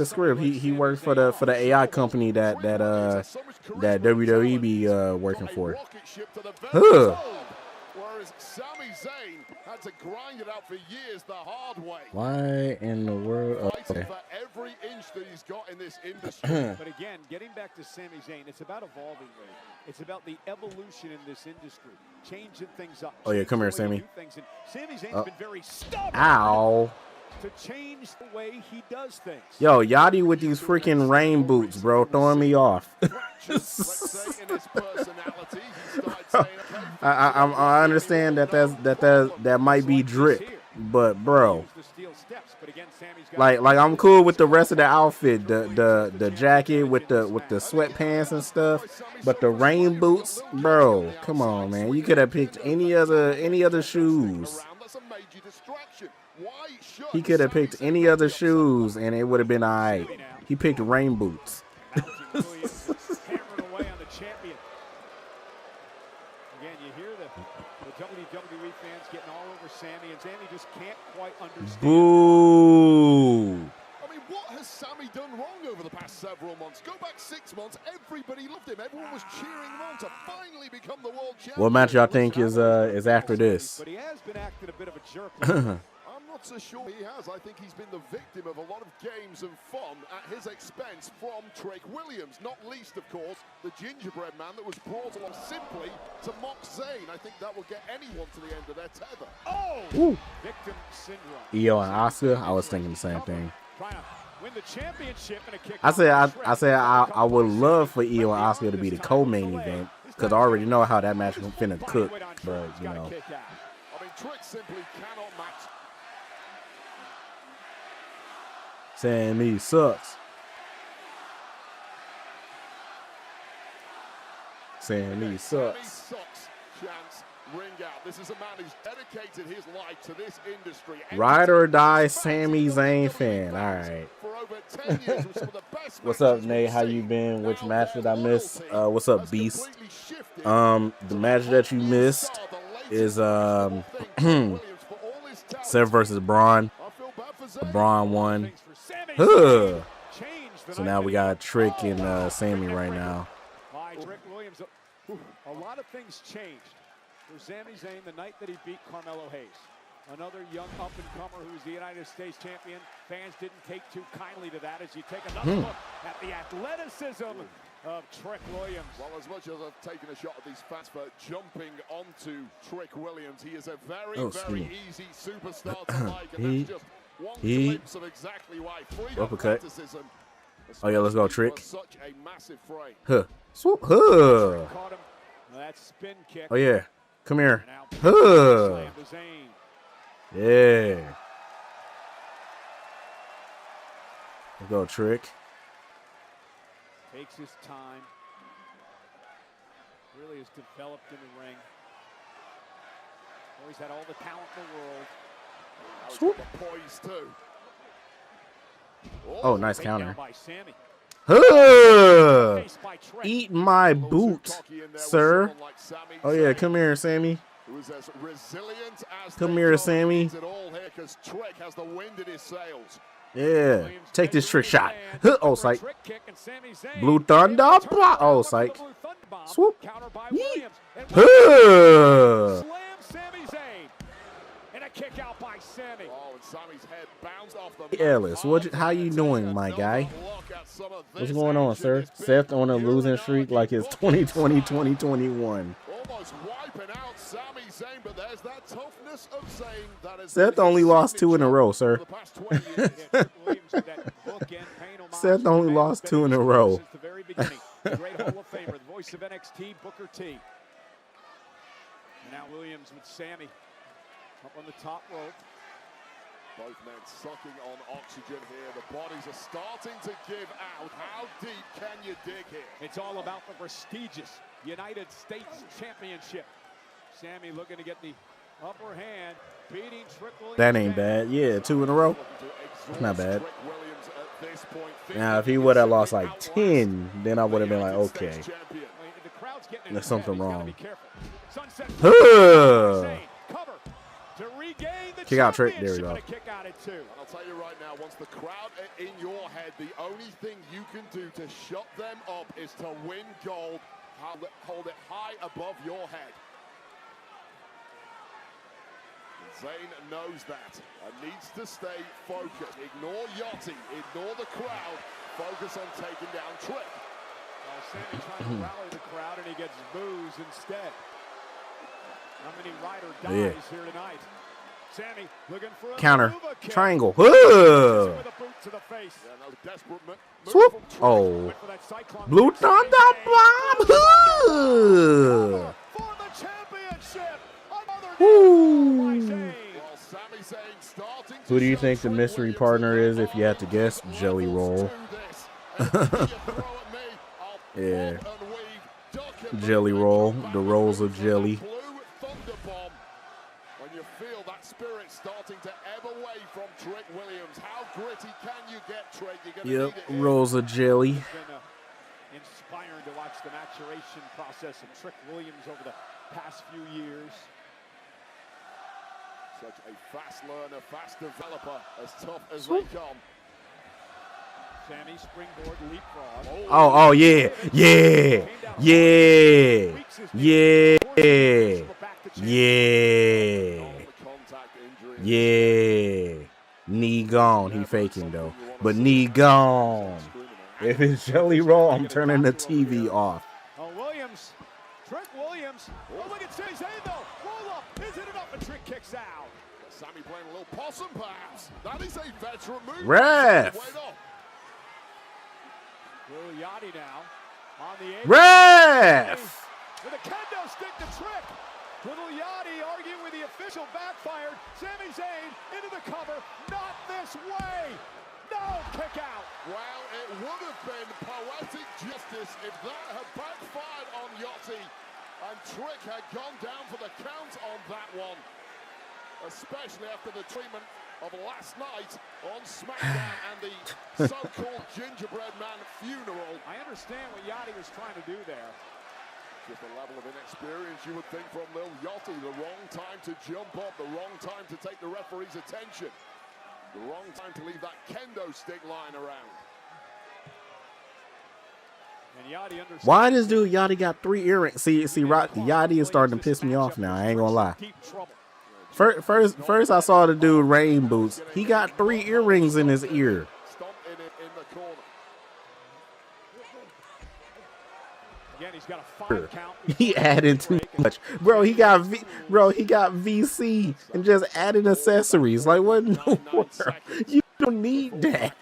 H: script. He works for the AI company that WWE be working for. Huh.
J: Whereas Sami Zayn had to grind it out for years the hard way.
H: Why in the world? Okay.
J: For every inch that he's got in this industry.
I: But again, getting back to Sami Zayn, it's about evolving, Ray. It's about the evolution in this industry, changing things up.
H: Oh yeah, come here, Sami.
I: Sami Zayn's been very stubborn.
H: Ow.
I: To change the way he does things.
H: Yo, Yachty with these freaking rain boots, bro, throwing me off. I understand that might be drip, but bro, like I'm cool with the rest of the outfit, the jacket with the sweatpants and stuff, but the rain boots, bro, come on, man, you could have picked any other shoes. He could have picked any other shoes and it would have been all right. He picked rain boots.
I: WWE fans getting all over Sami, and Sami just can't quite understand.
H: Boo!
J: What has Sammy done wrong over the past several months? Go back 6 months, everybody loved him. Everyone was cheering him on to finally become the world champion.
H: What match y'all think is after this?
I: But he has been acting a bit of a jerk.
J: I'm not so sure he has. I think he's been the victim of a lot of games and fun at his expense from Trick Williams. Not least, of course, the gingerbread man that was brought along simply to mock Zayn. I think that will get anyone to the end of their tether.
I: Oh!
H: Woo.
I: Victim syndrome.
H: Io and Asuka, I was thinking the same thing.
I: Trying to win the championship in a kick.
H: I said I would love for Io and Asuka to be the co-main event because I already know how that match is finna cook. But you know,
J: I mean, Trick simply cannot match.
H: Sammy sucks. Sammy sucks.
J: Chance, ring out. This is a man who's dedicated his life to this industry.
H: Ride or die Sami Zayn fan. All right.
J: For over 10 years with some of the best.
H: What's up, Nate? How you been? Which match did I miss? What's up, Beast? The match that you missed is Seth versus Braun. Braun won. Huh. So now we got Trick and Sammy right now.
I: Trick Williams. A lot of things changed for Sami Zayn the night that he beat Carmelo Hayes. Another young up-and-comer who's the United States champion. Fans didn't take too kindly to that as you take another look at the athleticism of Trick Williams.
J: Well, as much as I've taken a shot at these fans for jumping onto Trick Williams, he is a very, very easy superstar to like. And that's just one glimpse of exactly why freedom athleticism.
H: Oh, yeah, let's go, Trick.
J: Such a massive frame.
H: Huh. Swoop. Huh.
I: That spin kick.
H: Oh, yeah. Come here. Huh. Yeah. Let's go, Trick.
I: Takes his time. Really has developed in the ring. Always had all the talent in the world.
H: Swoop.
J: Poise too.
H: Oh, nice counter. Huh. Eat my boot, sir. Oh, yeah. Come here, Sammy. Come here, Sammy. Yeah. Take this trick shot. Oh, psych. Blue Thunder. Oh, psych. Swoop. Huh.
I: Kick out by Sammy.
J: Oh, and Sammy's head bounced off the
H: Ellis, how you doing, my guy? What's going on, sir? Seth on a losing streak like it's 2020, 2021.
J: Almost wiping out Sami Zayn, but there's that toughness of Zayn that is
H: Seth only lost 2 in a row, sir. Seth only lost 2 in a row.
I: The very beginning. The great Hall of Famer, the voice of NXT, Booker T. And now Williams with Sammy. Up on the top rope.
J: Both men sucking on oxygen here. The bodies are starting to give out. How deep can you dig here?
I: It's all about the prestigious United States Championship. Sammy looking to get the upper hand, beating Trick Williams.
H: That ain't bad. Yeah, 2 in a row. Not bad. Now, if he would have lost like 10, then I would have been like, okay. There's something wrong. Kick out Trick. There we go.
J: Kick out it too. And I'll tell you right now, once the crowd are in your head, the only thing you can do to shut them up is to win gold. Hold it high above your head. Zayn knows that and needs to stay focused. Ignore Yachty, ignore the crowd. Focus on taking down Trick.
I: Well, Sammy trying to rally the crowd and he gets boos instead. How many rider dies here tonight? Sammy looking for a
H: counter.
I: Kick.
H: Triangle.
I: With a boot to the face.
H: Swoop. Oh. Blue Thunder Bomb.
I: For the championship.
H: Woo. Who do you think the mystery partner is if you had to guess? Jelly Roll. Yeah. Jelly Roll. The rolls of jelly.
J: Feel that spirit starting to ebb away from Trick Williams. How gritty can you get, Trick? You're
H: Yep, rolls of jelly.
I: It's been inspiring to watch the maturation process of Trick Williams over the past few years.
J: Such a fast learner, fast developer, as tough as they come.
I: Sammy springboard leapfrog.
H: Oh, yeah. Yeah. Yeah. Yeah. Yeah. Yeah. Knee gone. He faking, though. But knee gone. If it's Jelly Roll, I'm turning the TV off.
I: Oh, Williams. Trick Williams. Oh, look at Sami Zayn, though. Roll up. Is it enough? And Trick kicks out.
J: Sammy playing a little possum, perhaps. That is a veteran move.
H: Ref.
I: Will Yachty now on the apron.
H: Ref.
I: With a kendo stick to Trick. Little Yachty arguing with the official, backfired. Sami Zayn into the cover. Not this way. No, kick out.
J: Well, it would have been poetic justice if that had backfired on Yachty and Trick had gone down for the count on that one. Especially after the treatment of last night on SmackDown and the so-called gingerbread man funeral.
I: I understand what Yachty was trying to do there.
J: Just a level of inexperience, you would think, from Lil Yachty. The wrong time to jump up, the wrong time to take the referee's attention. The wrong time to leave that kendo stick lying around.
I: And Yachty understands.
H: Why this dude Yachty got 3 earrings? See, Yachty is starting to piss me off now. I ain't gonna lie. First I saw the dude rain boots. He got 3 earrings in his ear.
J: In the corner.
I: Again, he's got a 5 count.
H: He added too much, bro. He got VC and just added accessories. Like what in the world? You don't need that.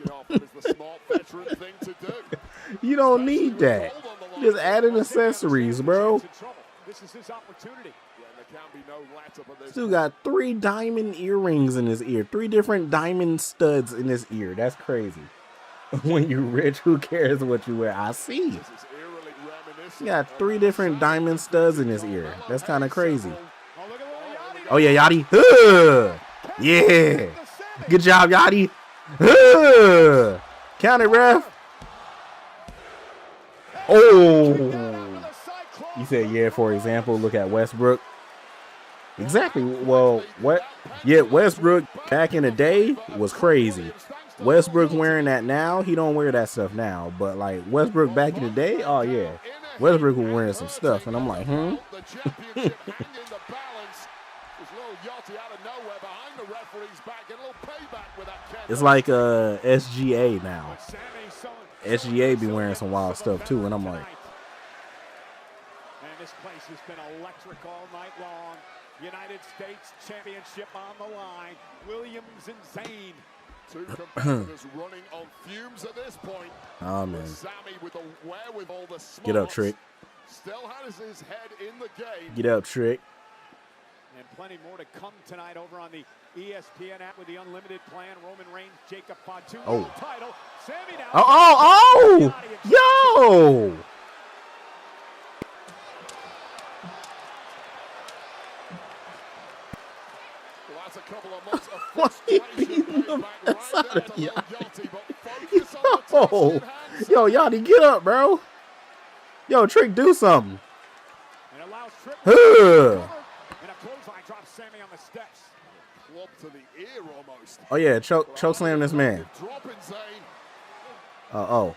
H: You don't need that. Just added accessories, bro.
I: This is his opportunity.
H: Dude got 3 diamond earrings in his ear. 3 different diamond studs in his ear. That's crazy. When you're rich, who cares what you wear? I see. He got 3 different diamond studs in his ear. That's kind of crazy. Oh, yeah, Yachty. Yeah. Good job, Yachty. Count it, ref. Oh. You said, yeah, for example, look at Westbrook. Exactly. Well, what? Yeah, Westbrook back in the day was crazy. Westbrook wearing that now, he don't wear that stuff now. But, like, Westbrook back in the day, oh, yeah. Westbrook was wearing some stuff, and I'm like, It's like SGA now. SGA be wearing some wild stuff, too, and I'm like.
I: And this place has been electric all night long. United States Championship on the line. Williams and Zayn.
J: 2 competitors running on fumes at this point.
H: Oh, man.
J: Sammy with the wherewithal, the smarts.
H: Get up, Trick.
J: Still has his head in the game.
H: Get up, Trick.
I: And plenty more to come tonight over on the ESPN app with the Unlimited plan. Roman Reigns, Jacob Fatu, title. Sammy now.
H: Oh! Yo!
J: That's a couple of months of
H: frustration Yo, Yachty, get up, bro. Yo, Trick, do something.
I: And allows Trick and a clothesline drops Sammy on the steps.
J: Club to the ear almost.
H: Oh yeah, choke slam this man. Oh.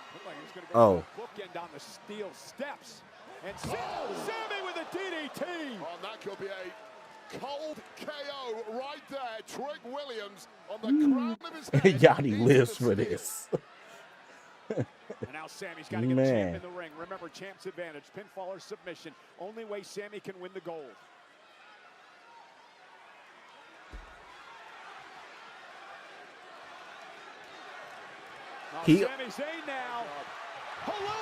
I: Bookend on the steel steps. And Sammy with a DDT.
J: Oh, that could be a cold KO right there. Trick Williams on the crown of his head.
H: Yachty lives for this.
I: And now Sammy's got to get a champ in the ring. Remember, champ's advantage, pinfall or submission. Only way Sammy can win the gold.
H: He.
I: Sami Zayn now.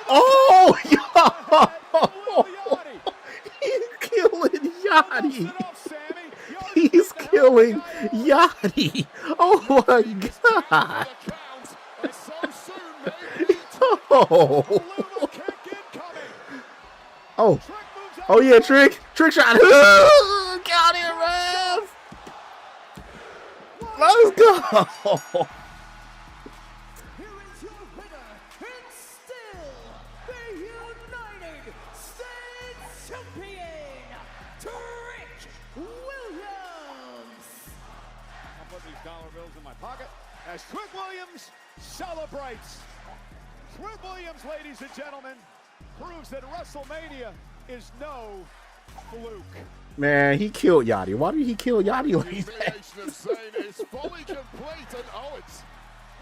H: Oh, he's killing Yachty. He's killing Yachty. Oh my God. Oh yeah, Trick shot. Count it, ref. Let's go.
I: As Trick Williams celebrates Trick Williams, ladies and gentlemen, proves that WrestleMania is no fluke.
H: Man, he killed Yachty. Why did he kill Yachty like that?
J: Is fully complete, and it's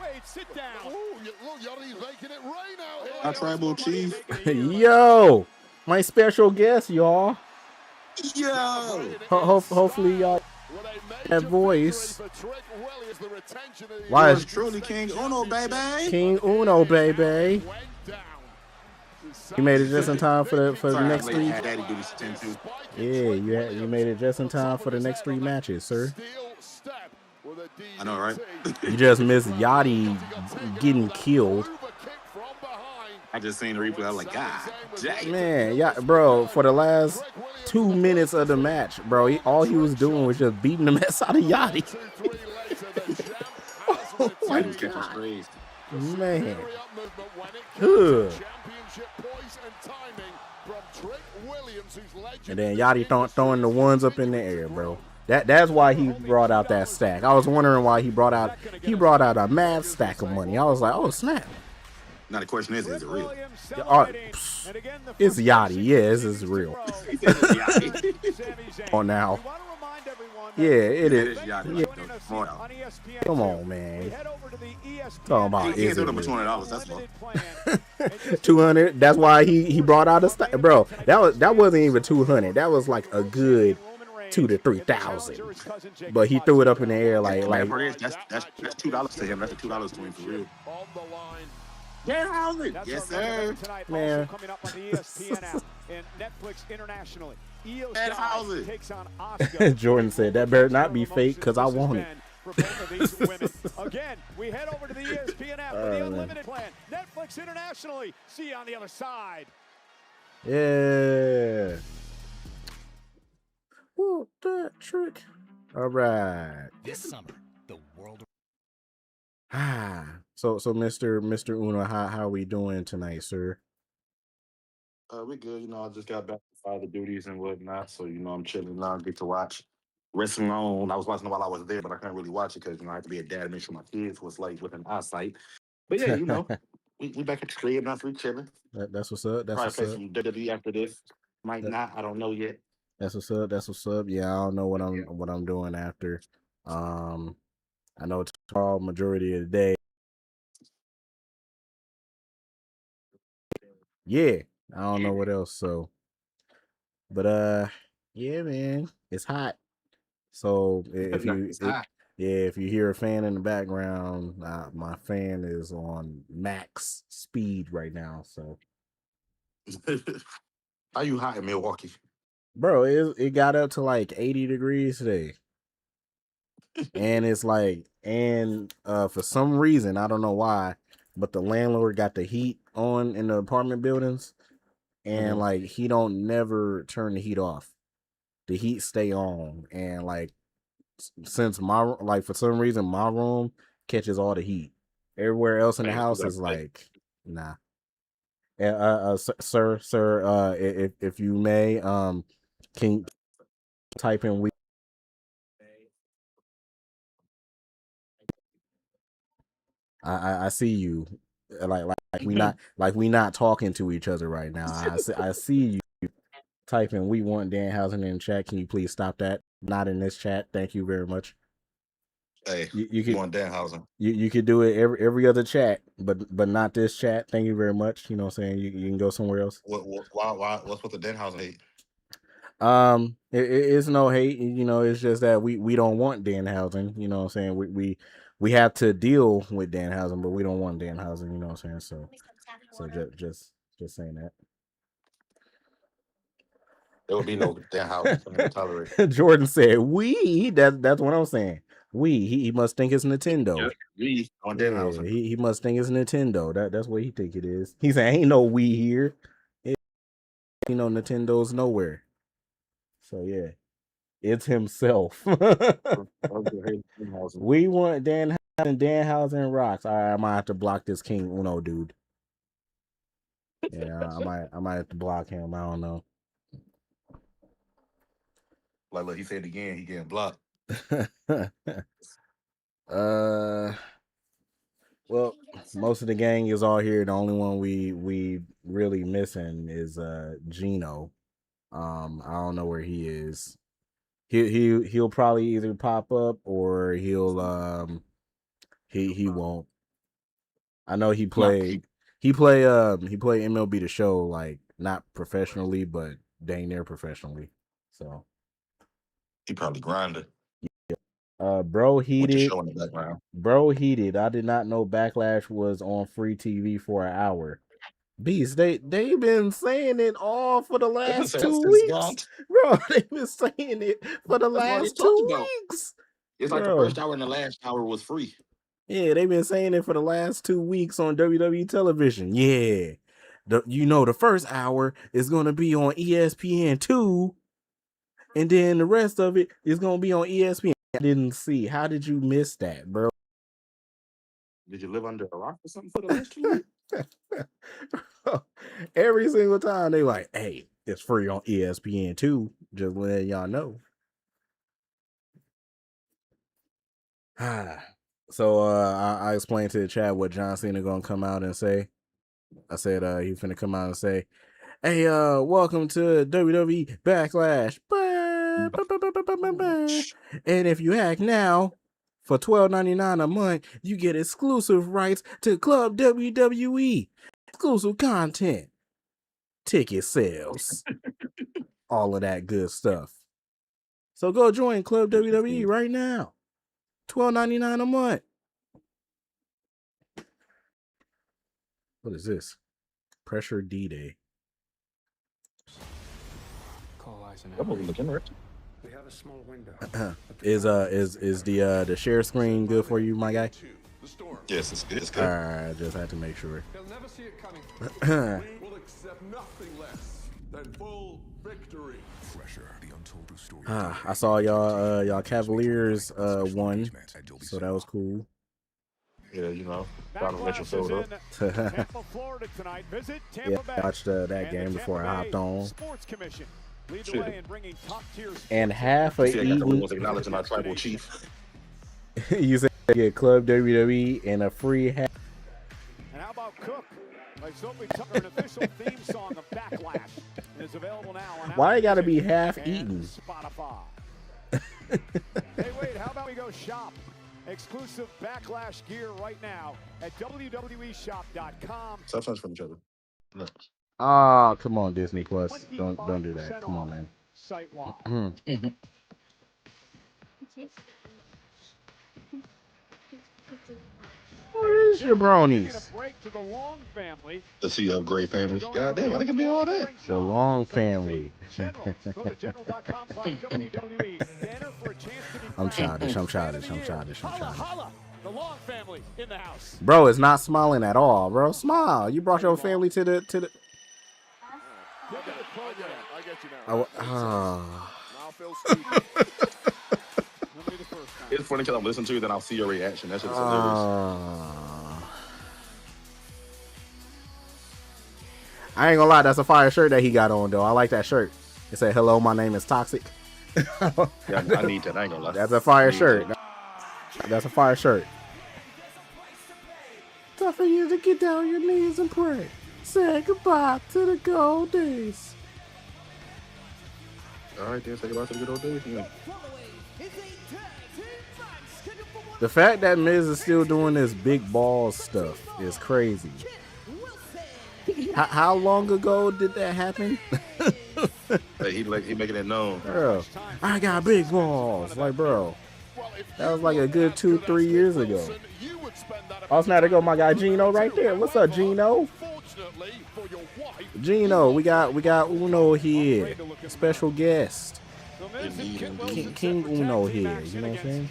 I: Wait, sit down.
J: oh, look, Yachty's making it rain out here.
F: Our tribal chief.
H: Yo, my special guest, y'all.
F: Yo.
H: Hopefully, y'all that voice. Why is
F: truly King Uno, baby?
H: King Uno, baby? You made it just in time for the next three. Yeah, you made it just in time for the next 3 matches, sir.
F: I know, right?
H: You just missed Yachty getting killed.
F: I just seen the replay. I was like, God dang.
H: Man, yeah, bro, for the last 2 minutes of the match, bro, all he was doing was just beating the mess out of Yachty. Oh my God. Man. Ugh. And then Yachty throwing the ones up in the air, bro. That's why he brought out that stack. I was wondering why he brought out a mad stack of money. I was like, oh snap.
F: Now the question is it real?
H: It's Yachty. Yeah, this is real. Oh, now. Yeah, it is. Yeah. Come on, man. Talking about
F: is it real? $200. That's all.
H: 200. That's why he brought out a stack, bro. That wasn't even 200. That was like a good 2,000 to 3,000. But he threw it up in the air like
F: that's $2 to him. That's $2 to him for real. Yes, sir.
H: Man.
I: Coming up on the ESPN app and Netflix internationally.
F: Takes on
H: Jordan said that better not be fake because I want it.
I: For both of these women. Again, we head over to the ESPN app for the unlimited plan. Netflix internationally. See you on the other side.
H: Yeah. Whoa, that trick. All right.
N: This summer, the world.
H: So Mr. Uno, how are we doing tonight, sir?
F: We good. You know, I just got back from father duties and whatnot, so you know I'm chilling now. Get to watch wrestling on. I was watching it while I was there, but I couldn't really watch it because I had to be a dad and make sure my kids was like within eyesight. But yeah, you know, we back at the crib now, so we chilling.
H: That's what's up. That's
F: probably
H: what's
F: play
H: up.
F: some WWE after this. Might not. I don't know yet.
H: That's what's up. That's what's up. Yeah, I don't know what I'm doing after. I know tomorrow majority of the day. Yeah, I don't know what else. So, but yeah, man, it's hot. So if you hear a fan in the background, my fan is on max speed right now. So,
F: are you hot in Milwaukee?
H: Bro, it got up to like 80 degrees today. And it's like, for some reason, I don't know why, but the landlord got the heat on in the apartment buildings, and like he don't never turn the heat off. The heat stay on, and like since for some reason my room catches all the heat. Everywhere else in the house is like, nah. Sir, if you may, can you type in we. I see you, like we not talking to each other right now. I see you typing "we want Danhausen" in chat. Can you please stop that? Not in this chat. Thank you very much.
F: Hey,
H: you could
F: want Danhausen.
H: You could do it every other chat, but not this chat. Thank you very much. You know what I'm saying? You can go somewhere else.
F: Why? What's with the Danhausen hate?
H: It's no hate. You know, it's just that we don't want Danhausen. You know what I'm saying? We have to deal with Danhausen, but we don't want Danhausen. You know what I'm saying? So just saying that.
F: There would be no Danhausen tolerate.
H: Jordan said, "We." That's what I'm saying. He must think it's Nintendo.
F: We on Danhausen.
H: He must think it's Nintendo. That's what he think it is. He said, "Ain't no we here." Nintendo's nowhere. So yeah, it's himself. We want Danhausen rocks. All right, I might have to block this King Uno dude. Yeah, I might have to block him. I don't know.
F: Like, look, he said it again. He getting blocked.
H: Well, most of the gang is all here. The only one we really missing is Gino. I don't know where he is. He'll probably either pop up or he won't. I know he played MLB The Show, like not professionally, but dang near professionally. So
F: he probably grinded.
H: Bro
F: With the
H: heated.
F: show in the background.
H: Bro heated. I did not know Backlash was on free TV for an hour. Beast, they've been saying it all for the last 2 weeks. Bro, they've been saying it for the last 2 weeks.
F: It's like the first hour and the last hour was free.
H: Yeah, they've been saying it for the last 2 weeks on WWE television. Yeah. The first hour is going to be on ESPN2, and then the rest of it is going to be on ESPN. I didn't see. How did you miss that, bro?
F: Did you live under a rock or something for the last 2 weeks?
H: Every single time they like, hey, it's free on ESPN2. Just letting y'all know. So I explained to the chat what John Cena gonna come out and say. I said he's finna come out and say, hey, welcome to WWE Backlash. And if you act now, for $12.99 a month, you get exclusive rights to Club WWE, exclusive content, ticket sales, all of that good stuff. So go join Club WWE right now. $12.99 a month. What is this? Pressure D-Day.
O: We have a small window.
H: Is the share screen good for you, my guy?
F: Yes, it's good. It's good.
H: All right, just had to make sure.
J: He'll never see it coming. We will accept nothing less than full victory.
N: Pressure, the untold story.
H: I saw y'all Cavaliers won, so that was cool.
F: Yeah, you know,
I: Backlash is in Tampa, Florida tonight. Visit Tampa
H: Yeah,
I: Bay.
H: I watched that game before I hopped on.
I: Sports Commission lead the way in bringing top-tier
H: And half of Eden.
F: Acknowledging our tribal chief.
H: You said you get Club WWE and a free half.
I: And how about Cook? By Sophie Tucker, an official theme song of Backlash. And is available now on
H: Why it gotta be
I: Apple
H: half
I: and
H: eaten?
I: Spotify. Hey, wait, how about we go shop? Exclusive Backlash gear right now at WWEshop.com.
F: Stop touching from each other. No.
H: Oh, come on, Disney Plus. Don't do that. Come on, man.
I: Site walk.
H: What is your bronies?
I: Break to the Long family.
F: The Sea of Great Family. God damn, I can be all that.
H: The Long family. I'm childish.
I: Holla, the Long family in the house.
H: Bro, it's not smiling at all, bro. Smile. You brought your family to the.
J: I get you now. Now Phil
F: It's funny because I'm listening to you, then I'll see your reaction. That's just hilarious.
H: I ain't gonna lie, that's a fire shirt that he got on, though. I like that shirt. It said, hello, my name is Toxic.
F: Yeah, I need that. I ain't gonna lie.
H: That's a fire shirt. That's a fire shirt. Time for you to get down your knees and pray. Say goodbye to the good old days.
F: All right, then say goodbye to the good old days. Yeah.
H: The fact that Miz is still doing this big balls stuff is crazy. How long ago did that happen?
F: He making it known.
H: Bro, I got big balls. Like, bro, that was like a good 2-3 years ago. Oh, snap, there go my guy Gino right there. What's up, Gino? Gino, we got Uno here. Special guest. King Uno here. You know what I'm saying?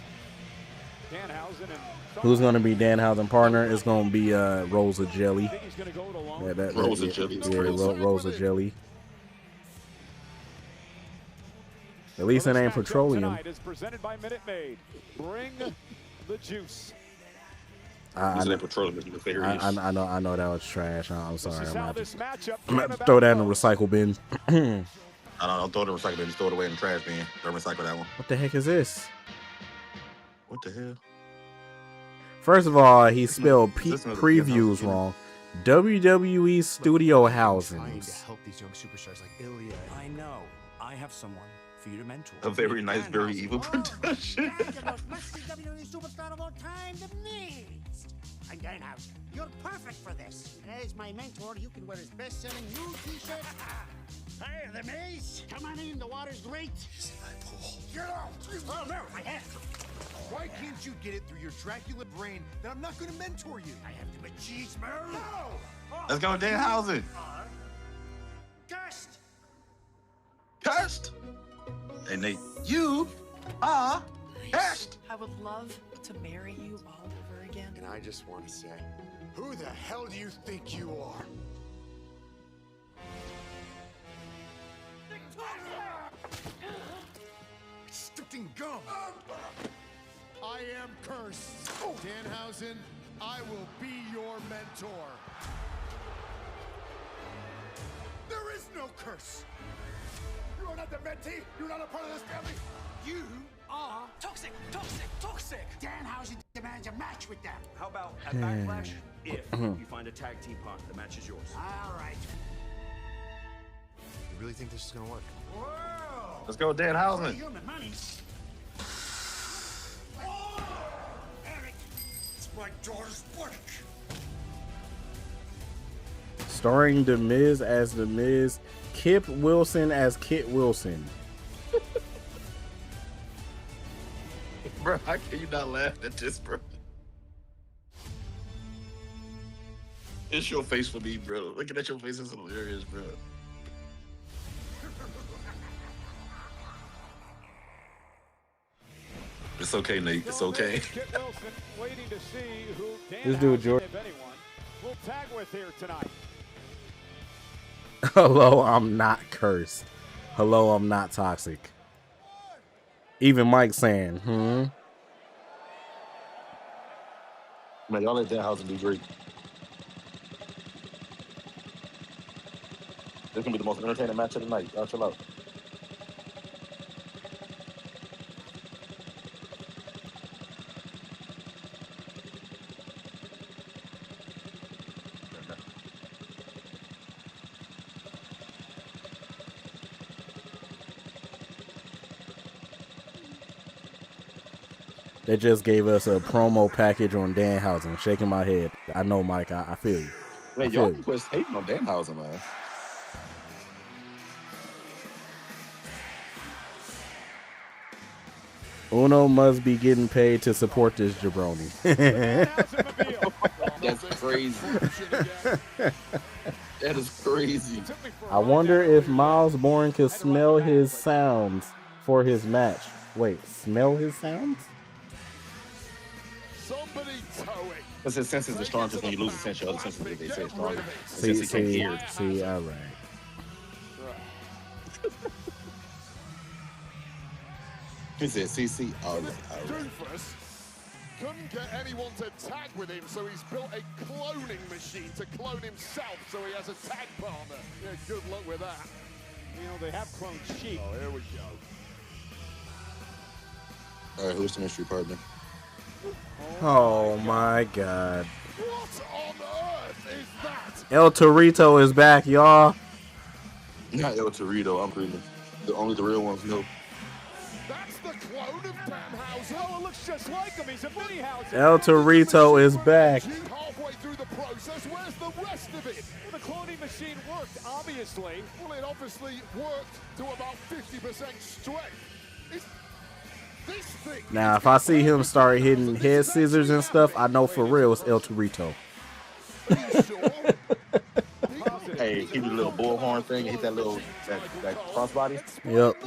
H: Who's gonna be Danhausen partner? It's gonna be Rosa Jelly.
F: Rosa Jelly.
H: Yeah, Rosa Jelly. At least it ain't petroleum.
I: Is presented by Minute Maid. Bring the juice.
H: I know that was trash. I'm sorry. I'm gonna throw that in the recycle bin.
F: I don't throw it in the recycle bin. Just throw it away in the trash bin. Don't recycle that one.
H: What the heck is this?
F: What the hell?
H: First of all, he spelled previews wrong. WWE Studio Housings.
P: Trying to help these young superstars like Ilya. I know. I have someone for you to mentor.
F: A very nice, very evil production.
G: The most musty WWE superstar of all time, The Miz. I'm Danhausen. You're perfect for this. As my mentor, you can wear his best-selling new T-shirt. Hey, The Miz. Come on in. The water's great. Get out! Oh no, I have to.
Q: Why can't you get it through your Dracula brain that I'm not going to mentor you?
G: I have the machismo. No!
F: Let's go, Danhausen.
G: Cursed.
F: Cursed. And Nate, you are cursed.
R: I would love to marry you all over again.
Q: And I just want to say, who the hell do you think you are? Sticking gum. I am cursed. Danhausen, I will be your mentor. There is no curse. You are not the mentee. You're not a part of this family. You are
G: Toxic. Danhausen demands a match with them.
P: How about at Backlash, if you find a tag team partner, the match is yours.
G: All right.
Q: You really think this is going to work?
G: Whoa!
F: Let's go, Danhausen.
G: Human money. Eric, it's my daughter's work.
H: Starring The Miz as The Miz, Kip Wilson as Kit Wilson.
F: Bro, how can you not laugh at this, bro? It's your face for me, bro. Looking at your face is hilarious, bro. It's okay, Nate. It's okay.
I: Kit Wilson waiting to see who
H: This dude, George.
I: if anyone, will tag with here tonight.
H: Hello, I'm not cursed. Hello, I'm not toxic. Even Mike saying,
F: Man, y'all let Danhausen do great. This is gonna be the most entertaining match of the night. Y'all chill out.
H: They just gave us a promo package on Danhausen. Shaking my head. I know, Mike. I feel you.
F: Man, y'all was hating on Danhausen, man.
H: Uno must be getting paid to support this jabroni.
F: That's crazy. That is crazy.
H: I wonder if Miles Bourne could smell his sounds for his match. Wait, smell his sounds?
J: Somebody tow it.
F: Because his senses are stronger when you lose a sense, your other senses, they say, stronger.
H: See,
F: Since he can't hear.
H: see, all right.
F: He said, CC, all right.
J: Doofus couldn't get anyone to tag with him, so he's built a cloning machine to clone himself, so he has a tag partner. Yeah, good luck with that.
I: You know, they have cloned sheep.
J: Oh, here we go.
F: All right, who's the mystery partner?
H: Oh my God.
J: What on earth is that?
H: El Torito is back, y'all.
F: Not El Torito, I'm pretty only the real ones know.
J: That's the clone of Danhausen.
I: Oh, it looks just like him. He's a mini house.
H: El Torito is back.
J: Halfway through the process, where's the rest of it?
I: Well, the cloning machine worked, obviously.
J: Well, it obviously worked to about 50% strength. This thing.
H: Now, if I see him start hitting head scissors and stuff, I know for real it's El Torito.
F: Hey, he do the little bullhorn thing and hit that little that crossbody.
H: Yep.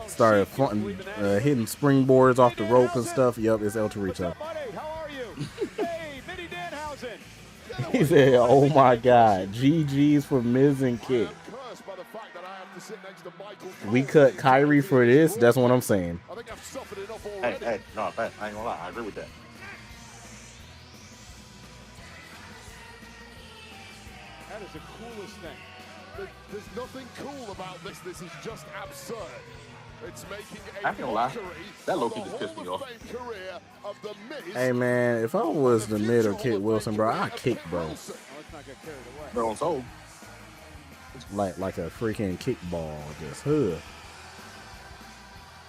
H: Started hitting springboards off the rope and stuff. Yep, it's El Torito.
I: How are you? Hey, Mini Danhausen.
H: He said, oh my God, GG's for Miz and Kit. We cut Kyrie for this. That's what I'm saying.
F: Hey, no, I ain't gonna lie. I agree with that.
I: That is the coolest thing.
J: There's nothing cool about this. This is just absurd.
F: I can't lie. That low-key just pissed me off.
H: Hey man, if I was the Mid or Kit Wilson, bro, I'd kick, bro.
F: Bro, so
H: Like a freaking kickball, just hood.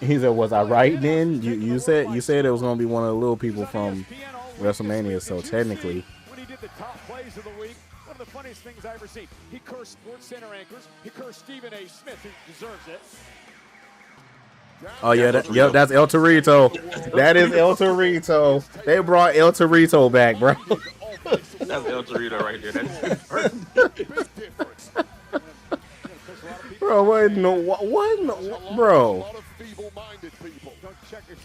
H: He said, "Was I right then? You said it was gonna be one of the little people from WrestleMania, so technically."
I: When he did the top plays of the week, one of the funniest things I ever seen. He cursed Sports Center anchors. He cursed Stephen A. Smith, who deserves it.
H: Oh yeah, that's El Torito. That is El Torito. They brought El Torito back, bro.
F: that's El Torito right there. That's
H: bro, what? Bro.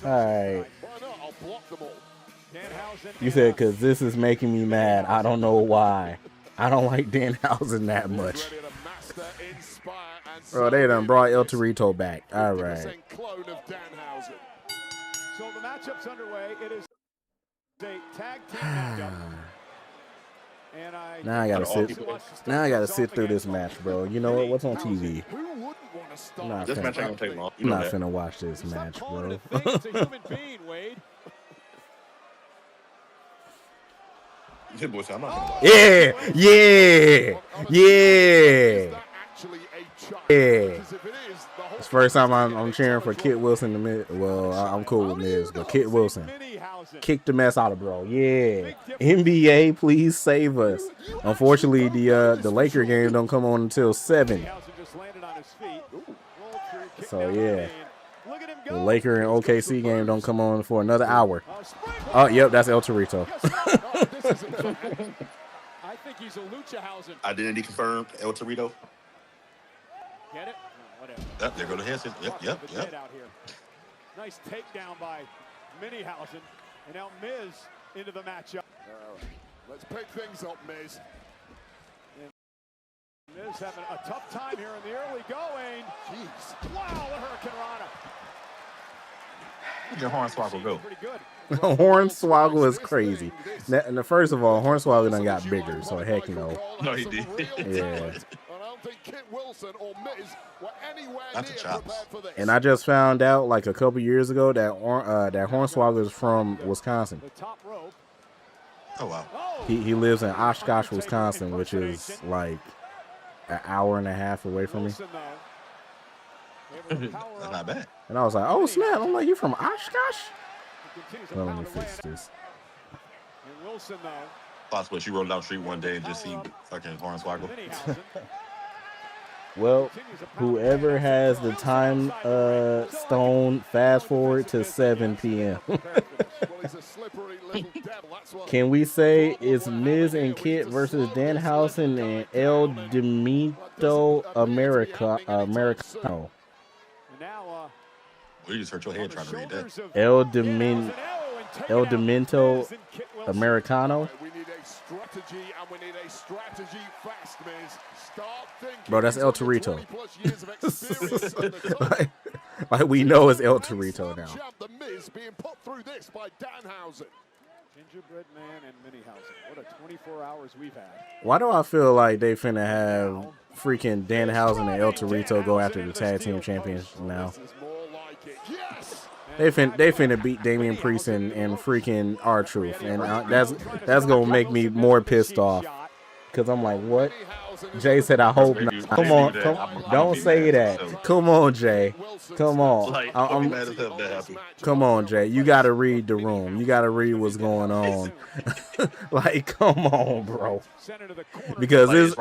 H: All right. You said because this is making me mad. I don't know why. I don't like Danhausen that much. Bro, they done brought El Torito back. All right.
I: So the matchup's underway. It is a tag team matchup. And
H: now I gotta sit through this match, bro. You know what? What's on TV?
F: This match ain't gonna take long.
H: I'm not finna watch this match, bro. Yeah. It's the first time I'm cheering for Kit Wilson to Miz. Well, I'm cool with Miz, but Kit Wilson kicked the mess out of bro. Yeah. NBA, please save us. Unfortunately, the Laker game don't come on until 7. So yeah. The Laker and OKC game don't come on for another hour. Oh, yep, that's El Torito.
I: I think he's a Luchahausen.
F: Identity confirmed, El Torito.
I: Get it? Whatever.
F: Yep, there go the headset. Yep.
I: Nice takedown by Minihausen. And now Miz into the matchup.
J: Let's pick things up, Miz.
I: And Miz having a tough time here in the early going. Jeez. Wow, the Hurricane Rana.
F: Where'd your Hornswoggle go?
H: Hornswoggle is crazy. Now, first of all, Hornswoggle done got bigger, so heck no.
F: No, he did.
H: Yeah.
F: That's a chops.
H: And I just found out like a couple years ago that Hornswoggle is from Wisconsin.
F: Oh wow.
H: He lives in Oshkosh, Wisconsin, which is like an hour and a half away from me.
F: That's not bad.
H: And I was like, oh snap! I'm like, you from Oshkosh? Well, let me fix this.
F: Possible she rolled down the street one day and just see fucking Hornswoggle.
H: Well, whoever has the time stone, fast forward to 7 p.m. Can we say it's Miz and Kit versus Danhausen and El Demito Americano?
F: You just hurt your head trying to read that.
H: El Demento Americano.
J: We need a strategy, and we need a strategy fast, Miz. Start thinking.
H: Bro, that's El Torito. like we know it's El Torito now.
J: The Miz being put through this by Danhausen.
I: Gingerbread Man and Minihausen. What a 24 hours we've had.
H: Why do I feel like they finna have freaking Danhausen and El Torito go after the tag team champions now? They finna beat Damian Priest and freaking R-Truth, and that's gonna make me more pissed off. Cause I'm like, what? Jay said, I hope not. Come on, don't say that. Come on, Jay. Come on. Come on, Jay. You gotta read the room. You gotta read what's going on. Like, come on, bro. Because this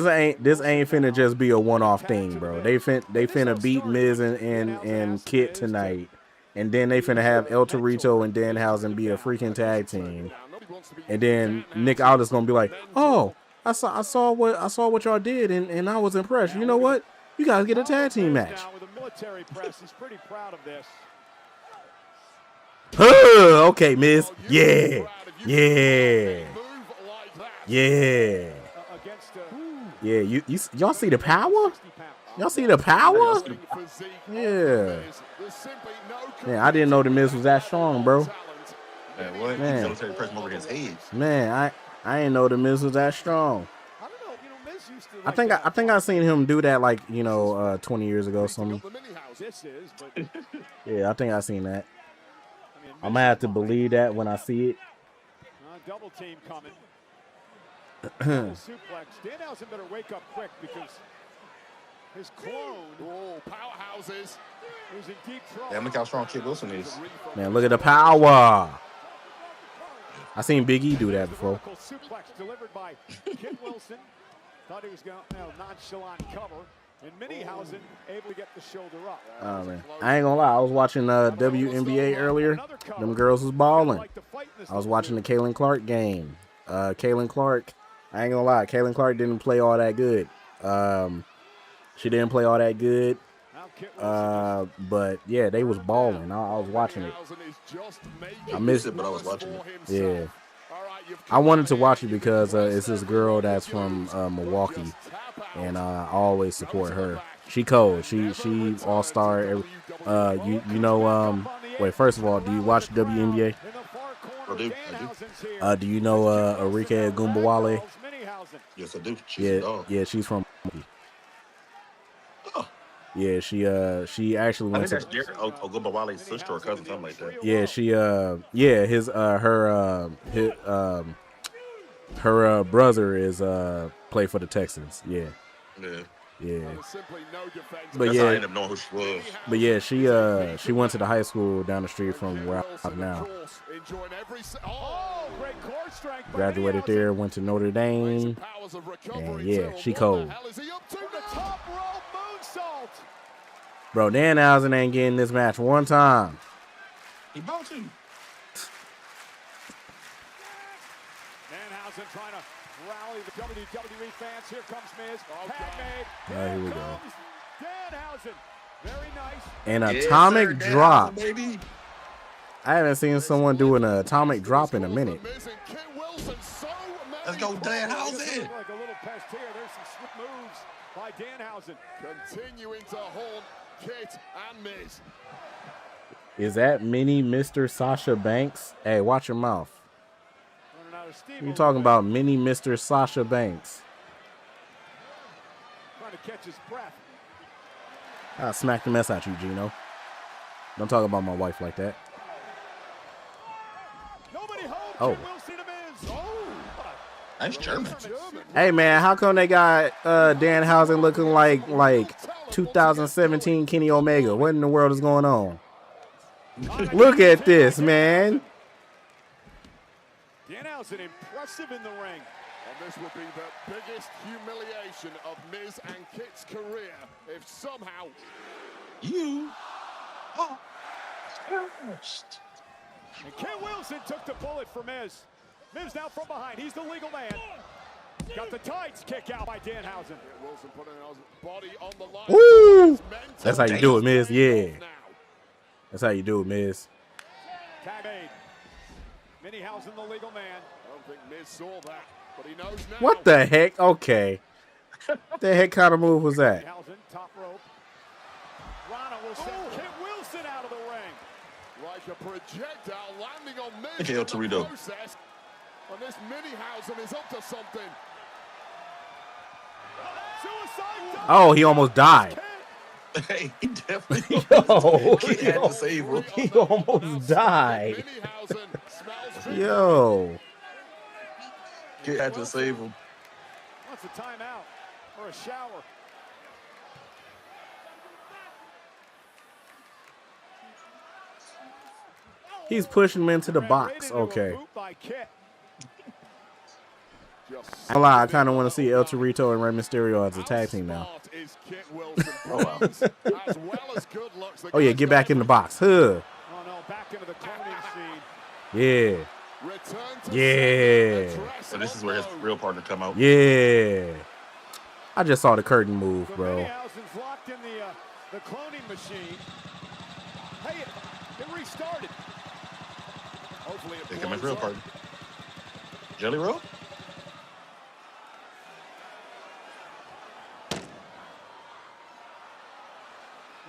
H: ain't finna just be a one-off thing, bro. They finna beat Miz and Kit tonight, and then they finna have El Torito and Danhausen be a freaking tag team. And then Nick Aldis gonna be like, "Oh, I saw what y'all did, and I was impressed. You know what? You guys get a tag team match." Okay, Miz. Yeah. Y'all see the power? Y'all see the power? Yeah. Man, I didn't know the Miz was that strong, bro.
F: Man, what?
H: Man.
F: Military press him over his head.
H: Man, I didn't know the Miz was that strong.
I: I don't know. Miz used to
H: I think I seen him do that like 20 years ago or something.
I: This is, but
H: Yeah, I think I seen that. I'm gonna have to believe that when I see it.
I: double team coming. Double suplex. Danhausen better wake up quick because his clone.
J: Oh, powerhouses.
I: Who's in deep trouble.
F: Damn, look how strong Kid Wilson is.
H: Man, look at the power. I seen Big E do that before.
I: Suplex delivered by Kid Wilson. Thought he was going nonchalant cover. And Minihausen able to get the shoulder up.
H: Oh man, I ain't gonna lie. I was watching WNBA earlier. Them girls was balling. I was watching the Kaylin Clark game. Kaylin Clark, I ain't gonna lie. Kaylin Clark didn't play all that good. She didn't play all that good. But yeah, they was balling. I was watching it. I missed it,
F: but I was watching it.
H: Yeah. I wanted to watch it because it's this girl that's from Milwaukee, and I always support her. She cold. She all-star. Wait, first of all, do you watch WNBA?
F: I do.
H: Do you know Arike Gumbawale?
F: Yes, I do.
H: Yeah, she's from Milwaukee. Yeah, she actually went to.
F: I think that's Ogunbowale's sister or cousin, something like that.
H: Yeah, her brother is play for the Texans. Yeah. But
F: yeah, I ended up knowing who she was.
H: But yeah, she went to the high school down the street from where I'm now. Graduated there, went to Notre Dame, and yeah, she cold. Bro, Danhausen ain't getting this match one time.
F: He about to.
I: Danhausen trying to rally the WWE fans. Here comes Miz.
H: Here we go.
I: Danhausen. Very nice.
H: An atomic drop. Baby. I haven't seen someone do an atomic drop in a minute.
F: Let's go, Danhausen.
I: Like a little pest here. There's some swift moves by Danhausen.
J: Continuing to haunt Kit and Miz.
H: Is that mini Mr. Sasha Banks? Hey, watch your mouth. You talking about mini Mr. Sasha Banks?
I: Trying to catch his breath.
H: I'll smack the mess out you, Gino. Don't talk about my wife like that. Oh.
F: That's German.
H: Hey man, how come they got Danhausen looking like 2017 Kenny Omega? What in the world is going on? Look at this, man.
I: Danhausen impressive in the ring.
J: And this would be the biggest humiliation of Miz and Kit's career if somehow
F: you are
I: first. And Kit Wilson took the bullet for Miz. Miz now from behind. He's the legal man. Got the tights kick out by Danhausen.
J: Wilson putting his body on the line.
H: Woo! That's how you do it, Miz. Yeah. That's how you do it, Miz.
I: Tag aid. Minihausen, the legal man.
J: I don't think Miz saw that, but he knows now.
H: What the heck? Okay. What the heck kind of move was that?
I: Minihausen, top rope. Rana will send Kit Wilson out of the ring.
J: Like a projectile landing on Miz.
F: Okay, El Torito.
J: And this Minihausen is up to something.
H: Oh, he almost died.
F: Hey, he definitely
H: he
F: had to save him.
H: He almost died. Yo.
F: He had to save him.
I: What's a timeout or a shower?
H: He's pushing him into the box. Okay. I lie. I kind of want to see El Torito and Rey Mysterio as a tag team now. Oh yeah, get back in the box. Huh. Yeah. Yeah.
F: So this is where his real partner come out.
H: Yeah. I just saw the curtain move, bro.
I: Locked in the cloning machine. Hey, it restarted. Hopefully it
F: come his real partner. Jelly Roll?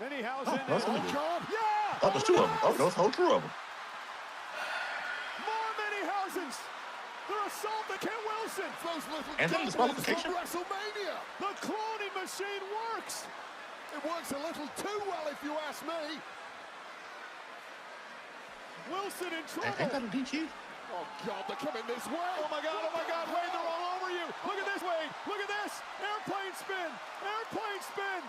I: Minihausen.
F: That's really good.
I: Yeah.
F: Oh, there's two of them. Oh, there's a whole crew of them.
I: More Minihausens. They're assaulting Kit Wilson.
J: Those little
F: And then disqualification.
J: from WrestleMania.
I: The cloning machine works.
J: It works a little too well, if you ask me.
I: Wilson in trouble.
F: Ain't that a DQ?
J: Oh, God, they're coming this way.
I: Oh, my God, Wade, they're all over you. Look at this, Wade. Look at this. Airplane spin. Airplane spin.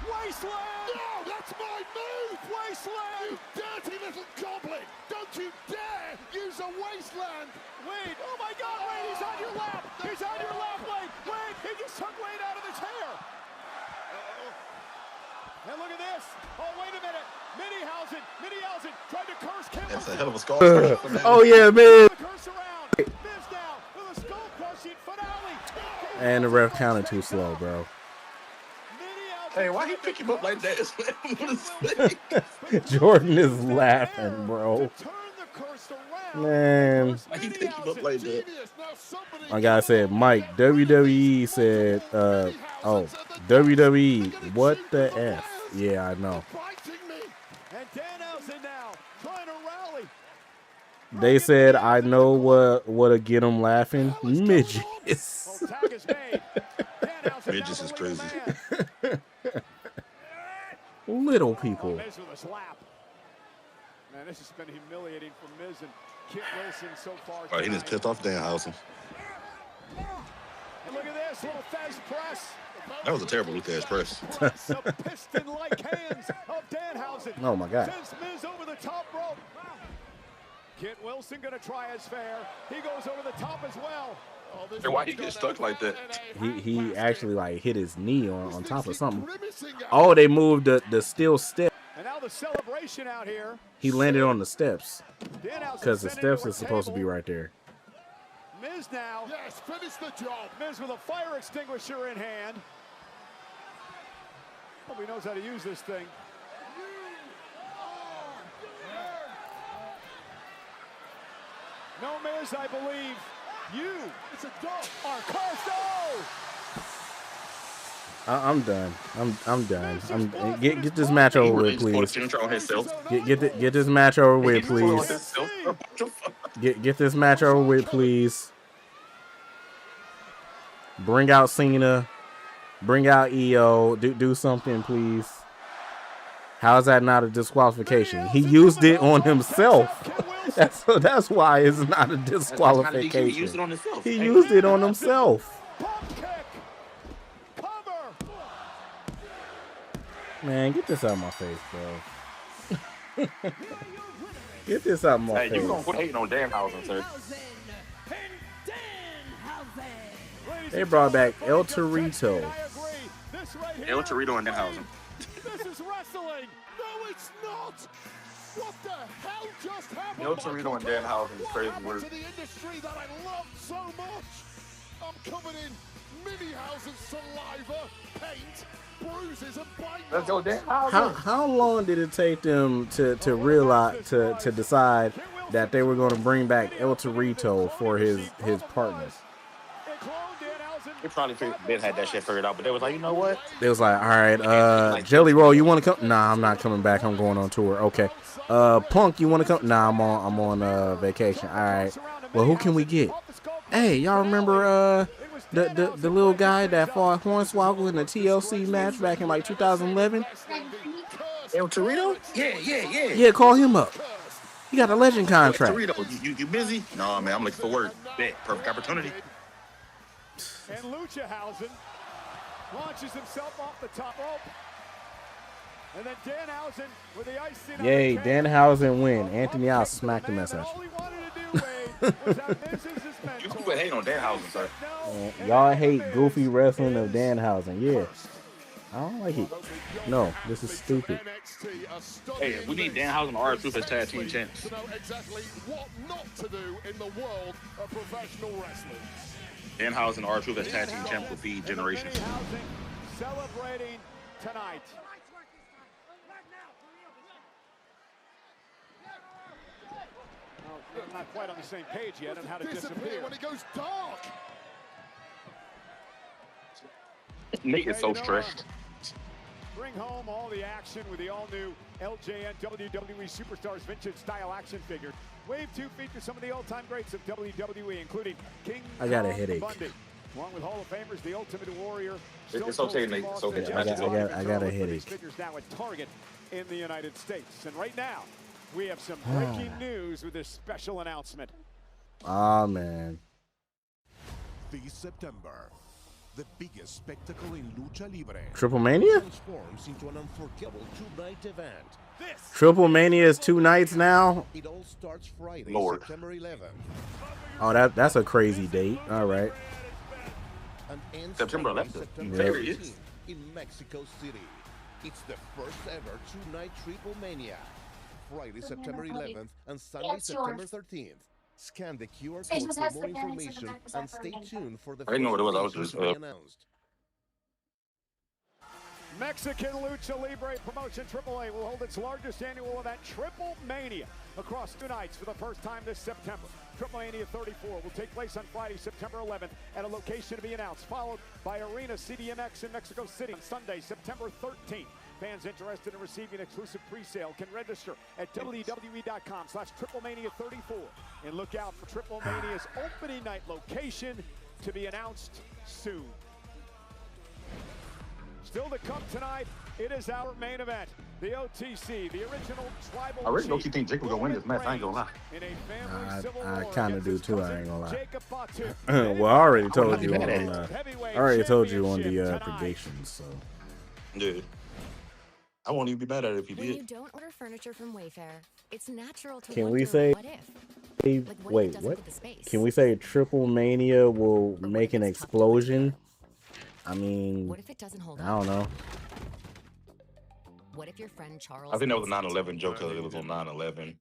I: Wasteland.
J: No, that's my move.
I: Wasteland.
J: You dirty little goblin. Don't you dare use a wasteland.
I: Wade, oh, my God, Wade, he's on your lap. He's on your lap, Wade. Wade, he just took Wade out of the chair. And look at this. Oh, wait a minute. Minihausen tried to curse Kit
F: That's a
I: Wilson.
F: hell of a skull.
H: Oh yeah, man.
I: Curse around. Miz now with a skull-crushing finale.
H: And the ref counted too slow, bro.
F: Hey, why he pick him up like that?
H: Jordan is laughing, bro. Man.
F: Why he pick him up like that?
H: My guy said, Mike, WWE said, oh, WWE, what the F? Yeah, I know.
I: And Danhausen now trying to rally.
H: They said, I know what'll get them laughing. Midgets.
F: Midgets is crazy.
H: Little people.
I: Miz with a slap. Man, this has been humiliating for Miz and Kit Wilson so far.
F: Oh, he just pissed off Danhausen.
I: And look at this little Fez press.
F: That was a terrible Lucas press.
I: The piston-like hands of Danhausen.
H: Oh my God.
I: Sends Miz over the top rope. Kit Wilson gonna try his fair. He goes over the top as well.
F: Hey, why he get stuck like that?
H: He actually like hit his knee on top of something. Oh, they moved the steel step.
I: And now the celebration out here.
H: He landed on the steps because the steps is supposed to be right there.
I: Miz now.
J: Yes, finish the job.
I: Miz with a fire extinguisher in hand. Hope he knows how to use this thing. No, Miz, I believe you. It's a dog. Are Carsto.
H: I'm done. I'm done. Get this match over with, please. Get this match over with, please. Get this match over with, please. Bring out Cena. Bring out EO. Do something, please. How is that not a disqualification? He used it on himself. That's why it's not a disqualification.
F: He used it on himself.
H: He used it on himself. Man, get this out of my face, bro. Get this out of my face.
F: Hey, you gonna quit hating on Danhausen, sir.
H: They brought back El Torito.
F: El Torito and Danhausen.
I: This is wrestling.
J: No, it's not. What the hell just happened?
F: El Torito and Danhausen is crazy work.
J: To the industry that I love so much. I'm covered in Minihausen saliva, paint, bruises, and bite marks.
F: Let's go, Danhausen.
H: How long did it take them to realize to decide that they were going to bring back El Torito for his partners?
F: They probably Ben had that shit figured out, but they was like, you know what?
H: They was like, all right, Jelly Roll, you want to come? Nah, I'm not coming back. I'm going on tour. Okay. Punk, you want to come? Nah, I'm on vacation. All right. Well, who can we get? Hey, y'all remember the little guy that fought Hornswoggle in the TLC match back in like 2011?
F: El Torito? Yeah.
H: Yeah, call him up. He got a legend contract.
F: El Torito, you busy? No, man, I'm looking for work. Bet, perfect opportunity.
I: And Luchahausen launches himself off the top rope. And then Danhausen with the icing.
H: Yay, Danhausen win. Anthony Oz smacked the mess out
F: You quit hating on Danhausen, sir.
H: Y'all hate goofy wrestling of Danhausen. Yeah. I don't like it. No, this is stupid.
F: Hey, we need Danhausen or R-Truth as tag team champs.
J: To know exactly what not to do in the world of professional wrestling.
F: Danhausen or R-Truth as tag team champs will feed generations.
I: Celebrating tonight. I'm not quite on the same page yet on how to disappear
J: when it goes dark.
F: Nate is so stressed.
I: Bring home all the action with the all-new LJN WWE Superstars Vintage Style action figure. Wave 2 features some of the all-time greats of WWE, including King
H: I got a
I: Kong
H: headache.
I: Bundy, along with Hall of Famers, the Ultimate Warrior.
F: It's okay, Nate. It's okay.
H: I got a headache.
I: These figures now at Target in the United States. And right now, we have some breaking news with this special announcement.
H: Ah, man.
S: This September, the biggest spectacle in Lucha Libre.
H: Triple Mania?
S: Transforms into an unforgettable two-night event.
H: Triple Mania is 2 nights now?
S: It all starts Friday,
F: Lord.
S: September 11th.
H: Oh, that's a crazy date. All right.
S: And ends
F: September
S: Friday,
F: 11th.
S: September
F: Yep.
S: 13th in Mexico City. It's the first ever two-night Triple Mania. Friday, September 11th and Sunday, September 13th. Scan the QR code for more information and stay tuned for the
F: I didn't know what it was. I was
S: first
F: just,
S: date to be announced.
I: Mexican Lucha Libre promotion AAA will hold its largest annual event, Triple Mania, across 2 nights for the first time this September. Triple Mania 34 will take place on Friday, September 11th at a location to be announced, followed by Arena CDMX in Mexico City on Sunday, September 13th. Fans interested in receiving exclusive pre-sale can register at WWE.com/TripleMania34 and look out for Triple Mania's opening night location to be announced soon. Still to come tonight, it is our main event. The OTC, the original tribal.
F: I really don't think Jake was gonna win this match. I ain't gonna lie.
H: I kind of do too. I ain't gonna lie. Well, I already told you on. I already told you on the predictions. So.
F: Yeah. I won't even be mad at it if you
T: When
F: did.
T: you don't order furniture from Wayfair, it's natural to
H: Can
T: wonder
H: we say?
T: what if? Like, what if it
H: Wait,
T: doesn't
H: what?
T: fit the space?
H: Can we say Triple Mania will make an explosion? I mean,
T: What if it doesn't hold
H: I don't know.
T: What if your friend Charles?
F: I think that was a 9/11 joke because it was on 9/11.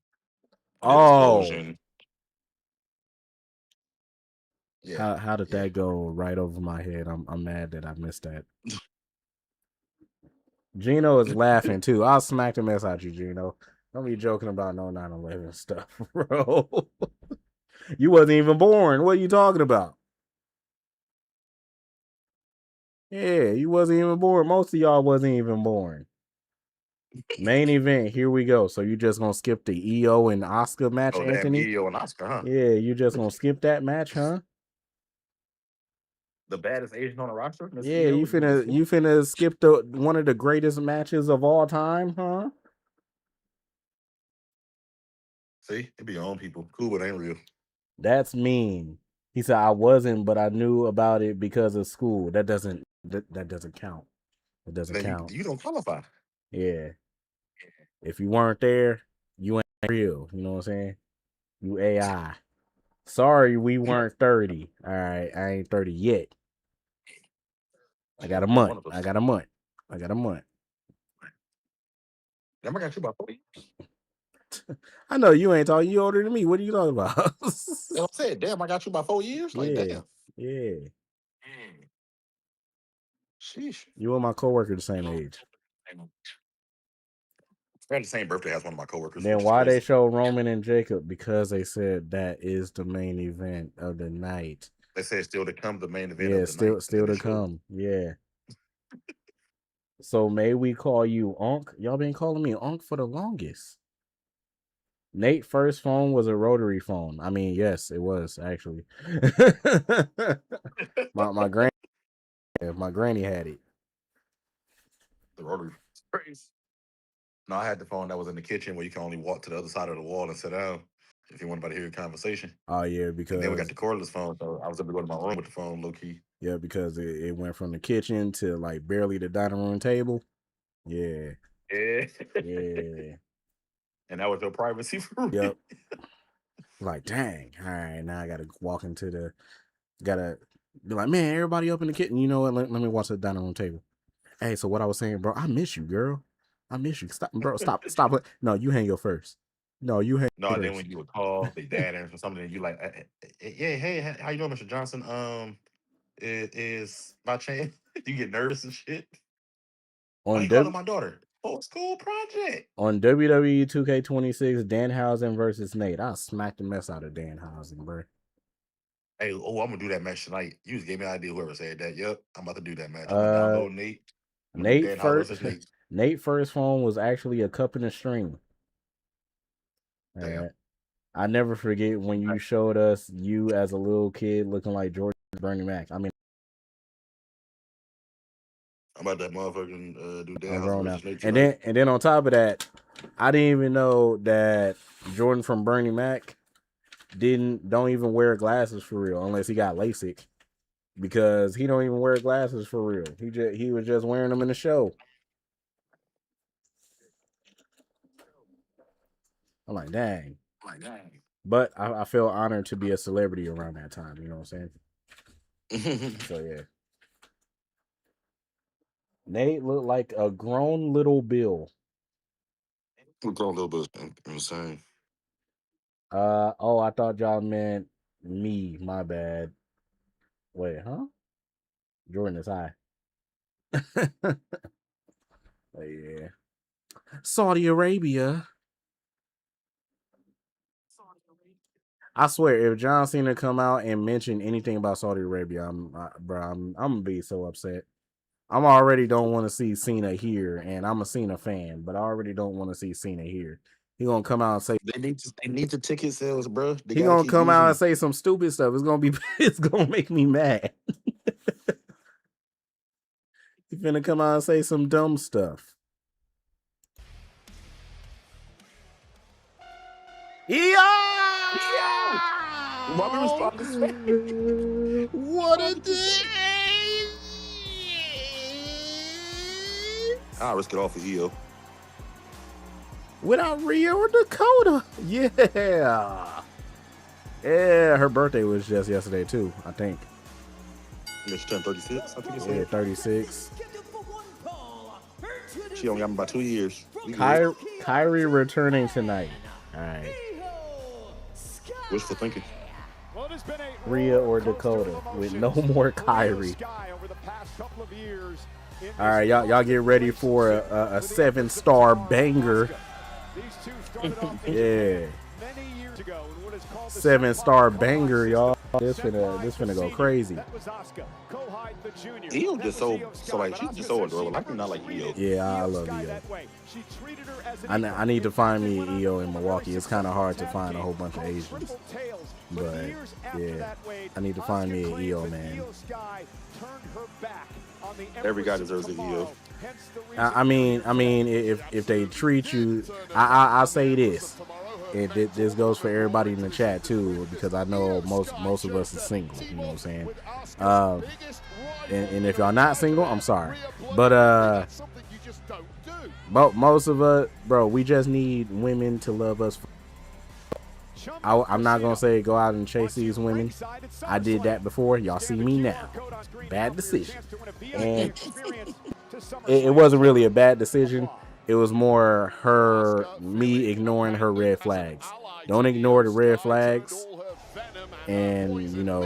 H: Oh.
F: Explosion. Yeah.
H: How did that go right over my head? I'm mad that I missed that. Gino is laughing too. I'll smack the mess out you, Gino. Don't be joking about no 9/11 stuff, bro. You wasn't even born. What are you talking about? Yeah, you wasn't even born. Most of y'all wasn't even born. Main event, here we go. So you just gonna skip the EO and Oscar match,
F: Oh, damn,
H: Anthony?
F: EO and Oscar, huh?
H: Yeah, you just gonna skip that match, huh?
F: The baddest Asian on the roster? Miss
H: Yeah,
F: EO?
H: you finna skip the one of the greatest matches of all time, huh?
F: See, it be your own people. Cool, but ain't real.
H: That's mean. He said I wasn't, but I knew about it because of school. That doesn't count. It doesn't
F: Then
H: count.
F: you don't qualify.
H: Yeah. If you weren't there, you ain't real. You know what I'm saying? You AI. Sorry, we weren't 30. All right, I ain't 30 yet. I got a month. I got a month.
F: Damn, I got you about 4 years.
H: I know you ain't talking. You older than me. What are you talking about?
F: I said, damn, I got you about 4 years? Like,
H: Yeah.
F: damn.
H: Yeah.
F: Sheesh.
H: You and my coworker the same age.
F: I had the same birthday as one of my coworkers.
H: Then
F: which is
H: why
F: crazy.
H: they show Roman and Jacob? Because they said that is the main event of the night.
F: They said still to come the main event
H: Yeah,
F: of the night.
H: still to come. Yeah. So may we call you Unc? Y'all been calling me Unc for the longest. Nate's first phone was a rotary phone. I mean, yes, it was actually. my granny had it.
F: The rotary. Crazy. No, I had the phone that was in the kitchen where you can only walk to the other side of the wall and sit down if you want anybody to hear a conversation.
H: Oh yeah, because
F: And then we got the cordless phone, so I was able to go to my room with the phone low key.
H: Yeah, because it went from the kitchen to like barely the dining room table. Yeah.
F: Yeah.
H: Yeah.
F: And that was your privacy for real.
H: Yep. Like, dang. All right, now I gotta walk into gotta be like, man, everybody up in the kitchen. You know what? Let me watch the dining room table. Hey, so what I was saying, bro, I miss you, girl. I miss you. Stop, bro. Stop. No, you hang your first. No, you hang.
F: No,
H: first.
F: then when you would call, they dad answer something, and you like, yeah, hey, how you doing, Mr. Johnson? It is by chance you get nervous and shit. Why you calling my daughter? Oh, school project.
H: On WWE 2K26, Danhausen versus Nate. I smacked the mess out of Danhausen, bro.
F: Hey, I'm gonna do that match tonight. You just gave me an idea. Whoever said that, yep, I'm about to do that match. I'm gonna download Nate.
H: Nate
F: Dan Harlow
H: first.
F: says Nate.
H: Nate first phone was actually a cup and a string. All
F: Damn.
H: right. I never forget when you showed us you as a little kid looking like George Bernie Mac. I mean,
F: I'm about that motherfucking do Dan
H: I'm
F: Harlow
H: grown
F: versus
H: now.
F: Nate
H: And
F: tonight.
H: then on top of that, I didn't even know that Jordan from Bernie Mac don't even wear glasses for real unless he got LASIK, because he don't even wear glasses for real. He was just wearing them in the show. I'm like, dang. But I feel honored to be a celebrity around that time. You know what I'm saying? So yeah. Nate looked like a grown little Bill.
F: Grown little bit insane.
H: Oh, I thought y'all meant me. My bad. Wait, huh? Jordan is high. Oh, yeah. Saudi Arabia. I swear, if John Cena come out and mention anything about Saudi Arabia, I'm gonna be so upset. I'm already don't want to see Cena here, and I'm a Cena fan, but I already don't want to see Cena here. He gonna come out and say
F: they need the ticket sales, bro. They
H: he
F: gotta
H: gonna
F: keep
H: come out
F: using
H: and say some stupid stuff. It's gonna make me mad. He's gonna come out and say some dumb stuff. What a day!
F: I'll risk it all for EO.
H: Without Rhea or Dakota. Yeah. Yeah, her birthday was just yesterday too, I think.
F: She turned 36, I think it's
H: 36.
F: She only got me about 2 years.
H: Kyrie returning tonight. All right.
F: Wishful thinking.
H: Rhea or Dakota with no more Kyrie. All right, y'all get ready for a 7-star banger. Yeah. 7-star banger, y'all. This finna go crazy.
F: EO just so like she's just so adorable. I do not like EO.
H: Yeah, I love EO. I need to find me an EO in Milwaukee. It's kind of hard to find a whole bunch of Asians, but yeah, I need to find me an EO, man.
F: Every guy deserves an EO.
H: I mean, if they treat you, I'll say this. This goes for everybody in the chat too, because I know most of us is single. You know what I'm saying? And if y'all not single, I'm sorry, but most of us, bro, we just need women to love us. I'm not gonna say go out and chase these women. I did that before. Y'all see me now. Bad decision. And it wasn't really a bad decision. It was more me ignoring her red flags. Don't ignore the red flags, and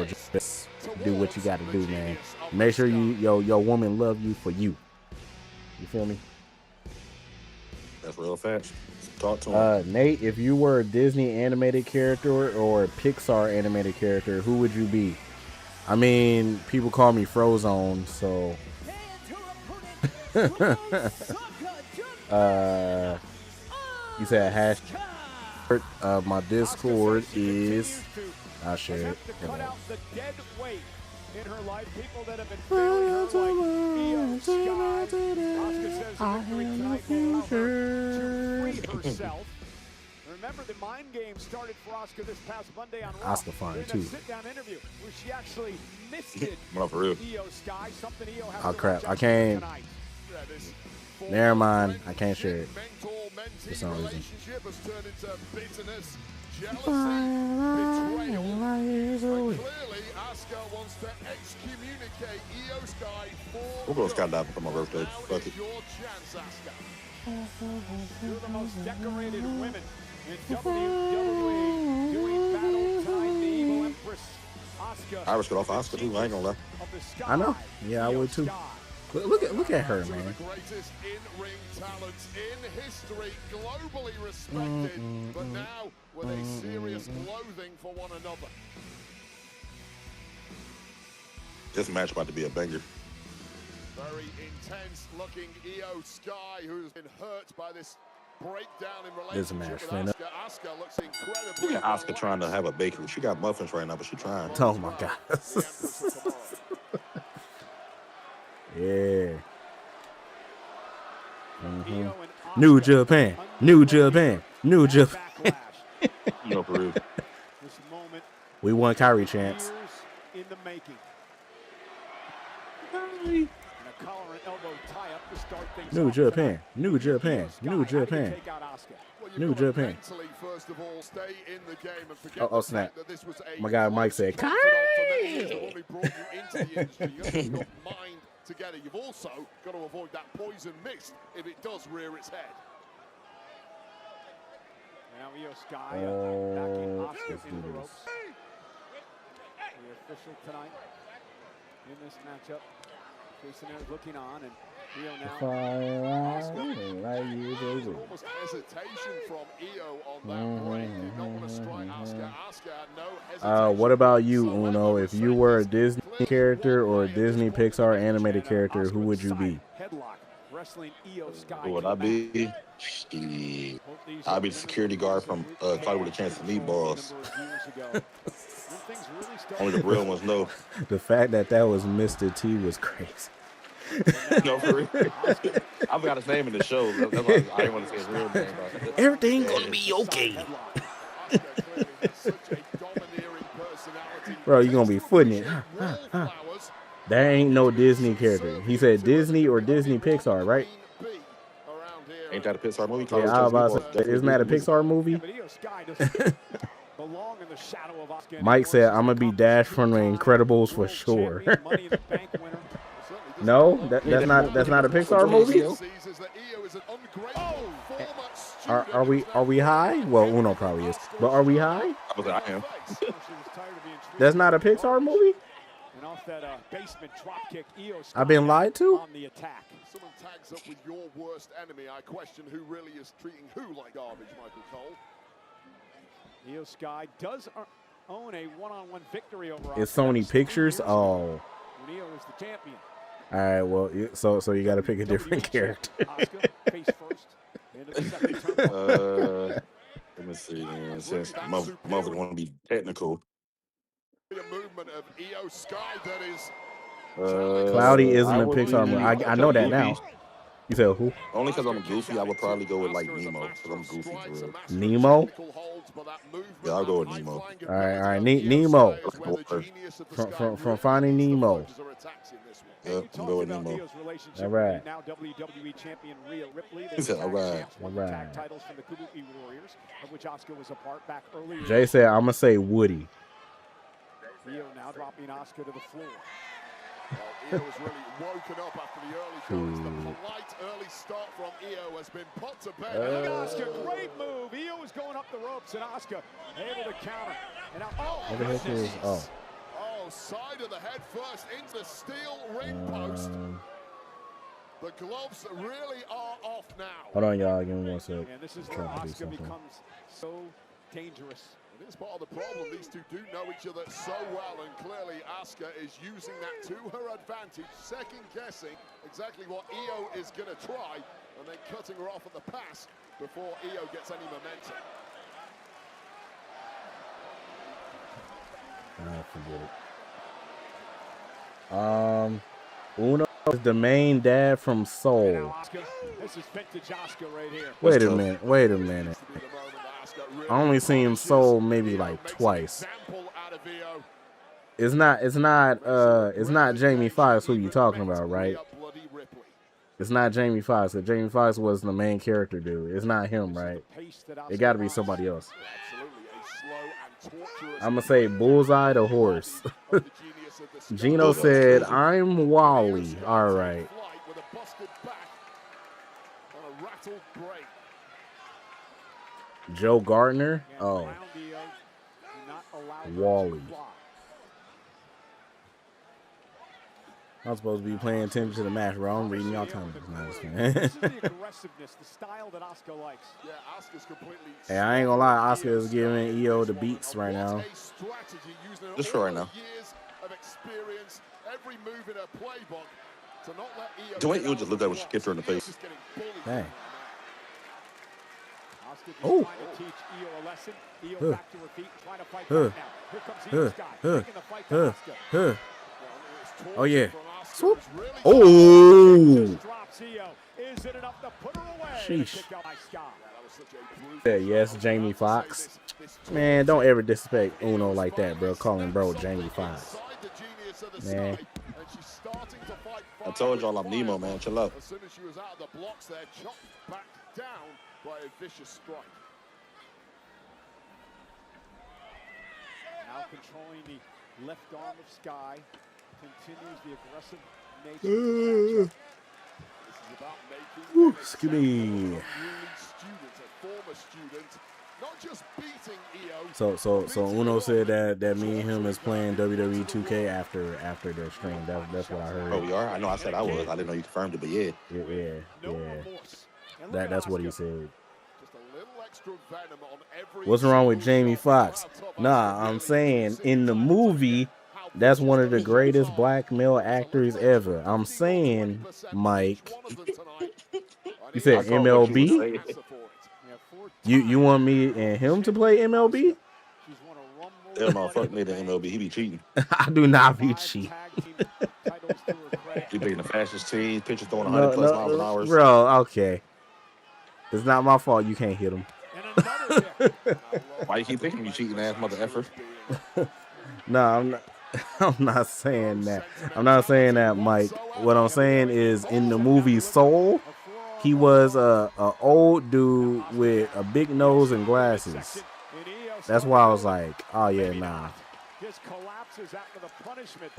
H: just do what you got to do, man. Make sure your woman love you for you. You feel me?
F: That's real fast. Talk to him.
H: Nate, if you were a Disney animated character or a Pixar animated character, who would you be? I mean, people call me Frozone, so. You said hashtag. My Discord is. I'll share it.
I: In her life, people that have been failing her, like Io Sky. Asuka says the victory tonight will allow her to free herself. Remember, the mind game started for Asuka this past Monday on Raw.
H: Asuka fine too.
I: In a sit-down interview where she actually misted
F: for real.
I: Io Sky, something Io has
H: Oh crap! I can't. Never mind. I can't share it for some reason.
J: Jealousy, betrayal, clearly Asuka wants to excommunicate Io Sky for
F: We'll go Skydive for my birthday. Fuck it.
I: your chance, Asuka. Two of the most decorated women in WWE doing battle tonight, the Evil Empress, Asuka.
F: I risk it off Asuka too, I ain't gonna lie.
H: I know. Yeah, I would too. Look at her, man.
J: The greatest in-ring talents in history, globally respected, but now with a serious loathing for one another.
F: This match about to be a banger.
J: Very intense looking Io Sky, who's been hurt by this breakdown in
H: This
J: relationship
H: match,
J: with Asuka. Asuka looks incredibly
F: Yeah, Asuka trying to have a bakery. She got muffins right now, but she trying.
H: Oh my god. Yeah. New Japan. New Japan. New Japan.
F: No, for real.
I: This moment
H: We won Kyrie chance.
I: in the making. And a collar and elbow tie-up to start things
H: New
I: off
H: Japan.
I: tonight.
H: New Japan. New Japan.
I: Take out Asuka.
H: New Japan.
J: Mentally, first of all, stay in the game and forget
H: Oh
J: the
H: snap.
J: fact that this was a
H: My guy Mike said,
J: close confidant for many years, the one
H: Kyrie.
J: who brought you into the industry. You've got to keep your mind together. You've also got to avoid that poison mist if it does rear its head.
I: Now Io Sky backing Asuka into the ropes. The official tonight in this matchup. Jason Ayers looking on, and Io now.
J: Almost hesitation from Io on that break. Did not want to strike Asuka. Asuka, no hesitation.
H: What about you, Uno? If you were a Disney character or a Disney Pixar animated character, who would you be?
I: Headlock, wrestling Io Sky.
F: Who would I be? Shit. I'd be the security guard from Caught with a Chance to Meatballs. Only the real ones know.
H: The fact that was Mr. T was crazy.
F: No, for real. I forgot his name in the show. That's why I didn't want to say his real name.
H: Everything gonna be okay. Bro, you gonna be footing it. That ain't no Disney character. He said Disney or Disney Pixar, right?
F: Ain't that a Pixar movie?
H: Yeah, I was about to say, isn't that a Pixar movie? Mike said, I'm gonna be Dash from The Incredibles for sure. No, that's not a Pixar movie. Are we high? Well, Uno probably is, but are we high?
F: I am.
H: That's not a Pixar movie.
I: And off that basement drop kick, Io Sky
H: I've been lied to.
I: on the attack.
J: Someone tags up with your worst enemy. I question who really is treating who like garbage, Michael Cole.
I: Io Sky does own a one-on-one victory over
H: It's Sony Pictures. Oh.
I: when Io is the champion.
H: All right. Well, so you got to pick a different character.
I: Asuka face first into the second turn.
F: Let me see. Man. Since mother want to be technical.
J: Movement of Io Sky that is
H: Cloudy isn't a Pixar movie. I know that now. You said who?
F: Only because I'm goofy, I would probably go with like Nemo. Because I'm goofy for real.
H: Nemo?
F: Yeah, I'll go with Nemo.
H: All right. Nemo. From Finding Nemo.
F: Yeah, I'm going with Nemo.
H: All right.
I: Now WWE champion Rhea Ripley.
F: He said, all right.
I: Tag titles from the Kabuki Warriors, of which Asuka was a part back earlier.
H: Jay said, I'm gonna say Woody.
I: Io now dropping Asuka to the floor.
J: Io has really woken up after the early goals. The polite early start from Io has been put to bed.
I: Look at Asuka, great move. Io is going up the ropes, and Asuka able to counter. And now,
J: Side of the head first into the steel ring post. The gloves really are off now.
H: Hold on, y'all. Give me 1 sec.
I: And this is where Asuka becomes so dangerous.
J: It is part of the problem. These two do know each other so well, and clearly Asuka is using that to her advantage, second guessing exactly what Io is going to try, and then cutting her off at the pass before Io gets any momentum.
H: Forget it. Uno is the main dad from Soul.
I: This is vintage Asuka right here.
H: Wait a minute. I only seen Soul maybe like twice. It's not Jamie Foxx who you talking about, right? It's not Jamie Foxx. If Jamie Foxx was the main character, dude, it's not him, right? It got to be somebody else. I'm gonna say Bullseye the horse. Gino said, I'm Wally. All right. Joe Gardner? Oh. Wally. I'm supposed to be paying attention to the match, bro. I'm reading y'all comments.
I: This is the aggressiveness, the style that Asuka likes.
J: Yeah, Asuka's completely.
H: Hey, I ain't gonna lie, Asuka is giving Io the beats right now.
F: Just for right now.
J: Years of experience, every move in her playbook
F: Dwayne, you'll just look at when she kicked her in the face.
H: Dang.
I: Oh.
H: Oh yeah. Swoop. Oh. Sheesh. Yes, Jamie Foxx. Man, don't ever disrespect Uno like that, bro. Calling bro Jamie Foxx. Man.
F: I told y'all I'm Nemo, man. Chill out.
J: As soon as she was out of the blocks there, chopped back down by a vicious strike.
I: Now controlling the left arm of Sky, continues the aggressive nature of the matchup. This is about making
H: Excuse me.
J: a former student, not just beating EO.
H: So Uno said that me and him is playing WWE 2K after their stream. That's what I heard.
F: Oh, we are? I know I said I was. I didn't know you confirmed it, but yeah.
H: Yeah. That's what he said.
J: Just a little extra venom on every.
H: What's wrong with Jamie Foxx? Nah, I'm saying in the movie, that's one of the greatest black male actors ever. I'm saying, Mike. You said MLB? You want me and him to play MLB?
F: Hell no, fuck me, the MLB. He be cheating.
H: I do not be cheating.
F: He being the fastest team, pitchers throwing 100 plus miles an hour.
H: Bro, okay. It's not my fault you can't hit him.
F: Why you keep picking you cheating ass mother effer?
H: No, I'm not. I'm not saying that. I'm not saying that, Mike. What I'm saying is, in the movie Soul, he was a old dude with a big nose and glasses. That's why I was like, oh yeah, nah.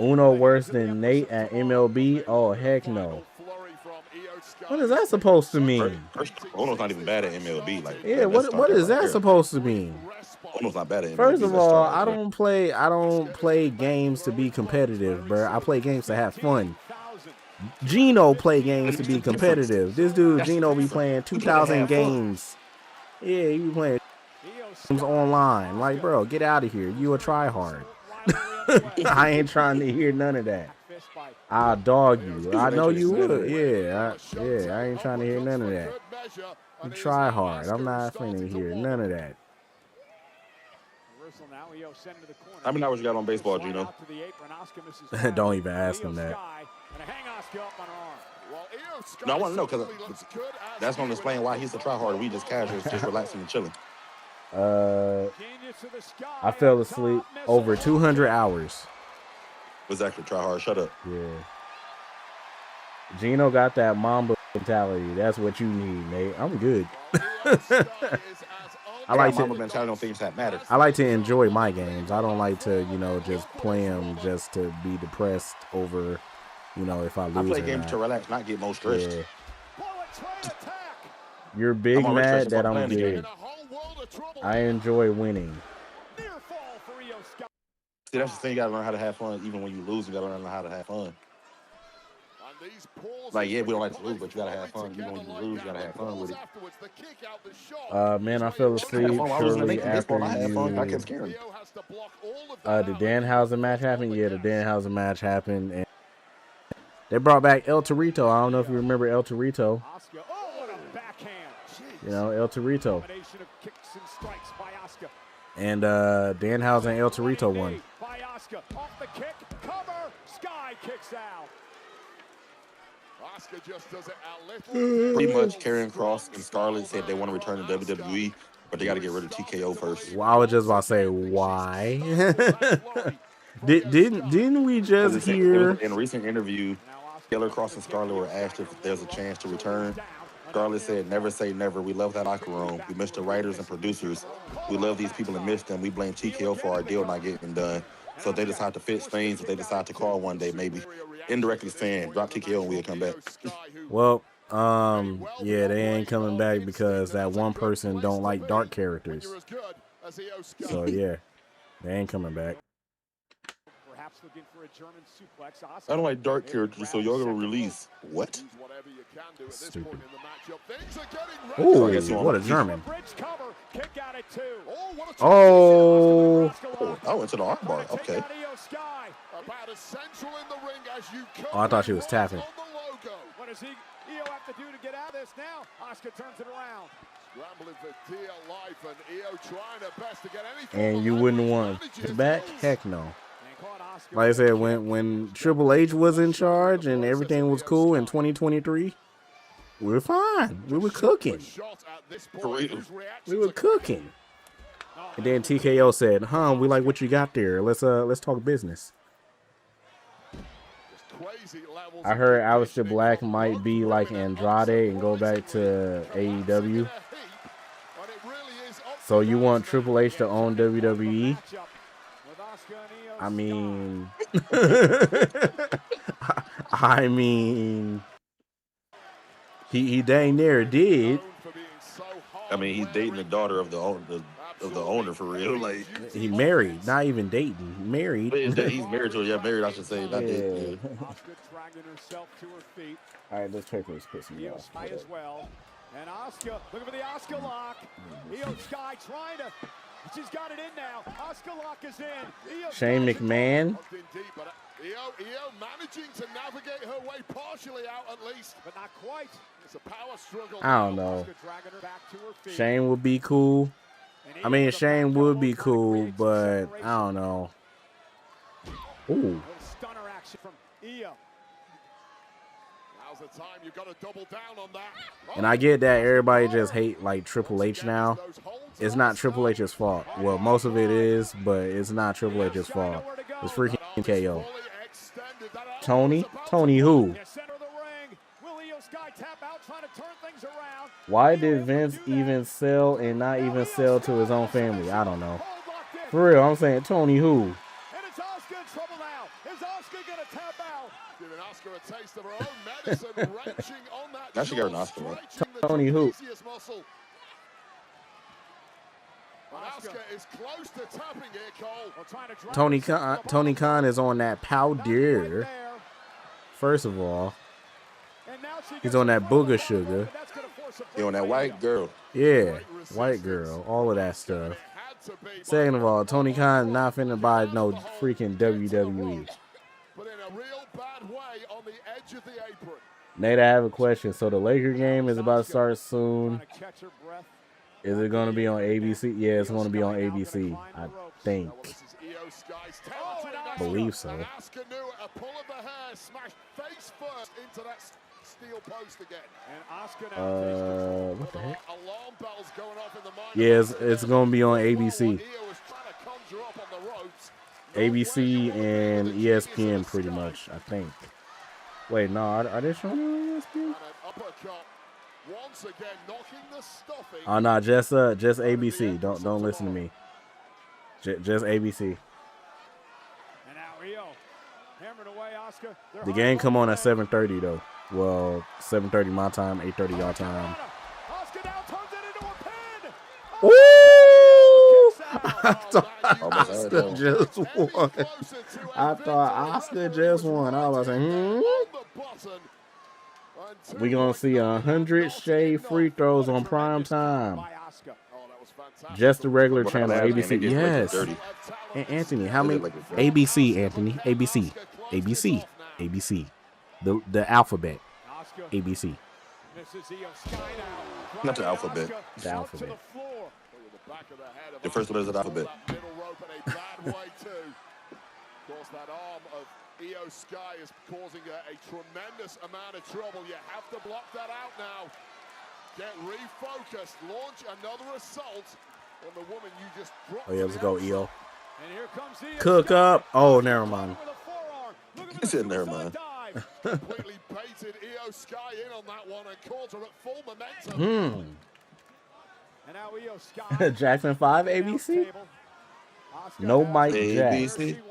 H: Uno worse than Nate at MLB? Oh heck no. What is that supposed to mean?
F: Uno's not even bad at MLB. Like,
H: yeah, what is that supposed to mean?
F: Uno's not bad at MLB.
H: First of all, I don't play games to be competitive, bro. I play games to have fun. Gino play games to be competitive. This dude Gino be playing 2,000 games. Yeah, he be playing games online. Like, bro, get out of here. You a tryhard. I ain't trying to hear none of that. I'll dog you. I know you would. Yeah, I ain't trying to hear none of that. You try hard. I'm not finna hear none of that.
F: How many hours you got on baseball, Gino?
H: Don't even ask him that.
F: No, I want to know because that's going to explain why he's a tryhard. We just casuals, just relaxing and chilling.
H: I fell asleep over 200 hours.
F: Exactly, tryhard. Shut up.
H: Yeah. Gino got that Mamba mentality. That's what you need, Nate. I'm good. I like to
F: mentality on things that matter.
H: I like to enjoy my games. I don't like to, just play them just to be depressed over, if I lose.
F: I play games to relax, not get more stressed.
H: Yeah. You're big mad that I'm big. I enjoy winning.
F: See, that's the thing. You gotta learn how to have fun. Even when you lose, you gotta learn how to have fun. Like, yeah, we don't like to lose, but you gotta have fun. Even when you lose, you gotta have fun with it.
H: Man, I fell asleep shortly after you.
F: I kept scaring.
H: The Danhausen match happened. Yeah, the Danhausen match happened, and they brought back El Torito. I don't know if you remember El Torito. El Torito. And Danhausen and El Torito won.
F: Pretty much, Karrion Kross and Scarlett said they want to return to WWE, but they got to get rid of TKO first.
H: Well, I was just about to say, why? Didn't we just hear?
F: In a recent interview, Taylor Kross and Scarlett were asked if there's a chance to return. Scarlett said, "Never say never. We love that locker room. We miss the writers and producers. We love these people and miss them. We blame TKO for our deal not getting done. So if they decide to fix things, if they decide to call one day, maybe." Indirectly saying, drop TKO and we'll come back.
H: Well, yeah, they ain't coming back because that one person don't like dark characters. So yeah, they ain't coming back.
F: I don't like dark characters, so y'all gonna release what?
H: Stupid. Ooh, what a German. Oh,
F: I went to the armbar. Okay.
H: Oh, I thought she was tapping.
I: What does Io have to do to get out of this now? Asuka turns it around.
J: Scrambling for dear life, and Io trying her best to get anything.
H: And you wouldn't want it back? Heck no. Like I said, when Triple H was in charge and everything was cool in 2023, we were fine. We were cooking. We were cooking. And then TKO said, "Huh, we like what you got there. Let's talk business." I heard Aleister Black might be like Andrade and go back to AEW. So you want Triple H to own WWE? I mean, he dang near did.
F: I mean, he's dating the daughter of the owner for real. Like
H: he married, not even dating, married.
F: He's married to her. Yeah, married. I should say. Not dating.
H: All right, let's quickly piss me off.
I: Might as well. And Asuka, looking for the Asuka lock. Io Sky trying to. She's got it in now. Asuka lock is in. Io
H: Shane McMahon.
J: Io managing to navigate her way partially out at least,
I: but not quite.
J: It's a power struggle.
H: I don't know. Shane would be cool. I mean, Shane would be cool, but I don't know. Ooh.
I: Stunner action from Io.
J: Now's the time. You've got to double down on that.
H: And I get that everybody just hate like Triple H now. It's not Triple H's fault. Well, most of it is, but it's not Triple H's fault. It's freaking KO. Tony who? Why did Vince even sell and not even sell to his own family? I don't know. For real, I'm saying Tony who?
I: And it's Asuka in trouble now. Is Asuka gonna tap out?
J: Giving Asuka a taste of her own medicine, wrenching on that.
F: Now she got an Oscar, man.
H: Tony who?
J: Asuka is close to tapping here, Cole.
H: Tony Khan is on that powder. First of all, he's on that booger sugar.
F: He on that white girl.
H: Yeah, white girl. All of that stuff. Second of all, Tony Khan not finna buy no freaking WWE.
J: But in a real bad way on the edge of the apron.
H: Nate, I have a question. So the Laker game is about to start soon. Is it going to be on ABC? Yeah, it's going to be on ABC, I think. Believe so. What the heck? Yeah, it's going to be on ABC. ABC and ESPN pretty much, I think. Wait, no, are they showing on ESPN? Oh no, just ABC. Don't listen to me. Just ABC. The game come on at 7:30 though. Well, 7:30 my time, 8:30 y'all time. Ooh! I thought Asuka just won. I thought Asuka just won. I was like, we gonna see 100 shade free throws on prime time. Just the regular channel, ABC. Yes. And Anthony, how many? ABC, Anthony. ABC. The alphabet. ABC.
F: Not the alphabet.
H: The alphabet.
F: The first letter of the alphabet.
J: That arm of Io Sky is causing a tremendous amount of trouble. You have to block that out now. Get refocused. Launch another assault on the woman you just dropped.
H: Oh yeah, let's go, Io. Cook up. Oh, never mind.
F: He said never mind.
J: Completely baited Io Sky in on that one and caught her at full momentum.
I: And now Io Sky.
H: Jackson 5 ABC? No Mike
F: ABC.
H: Jack.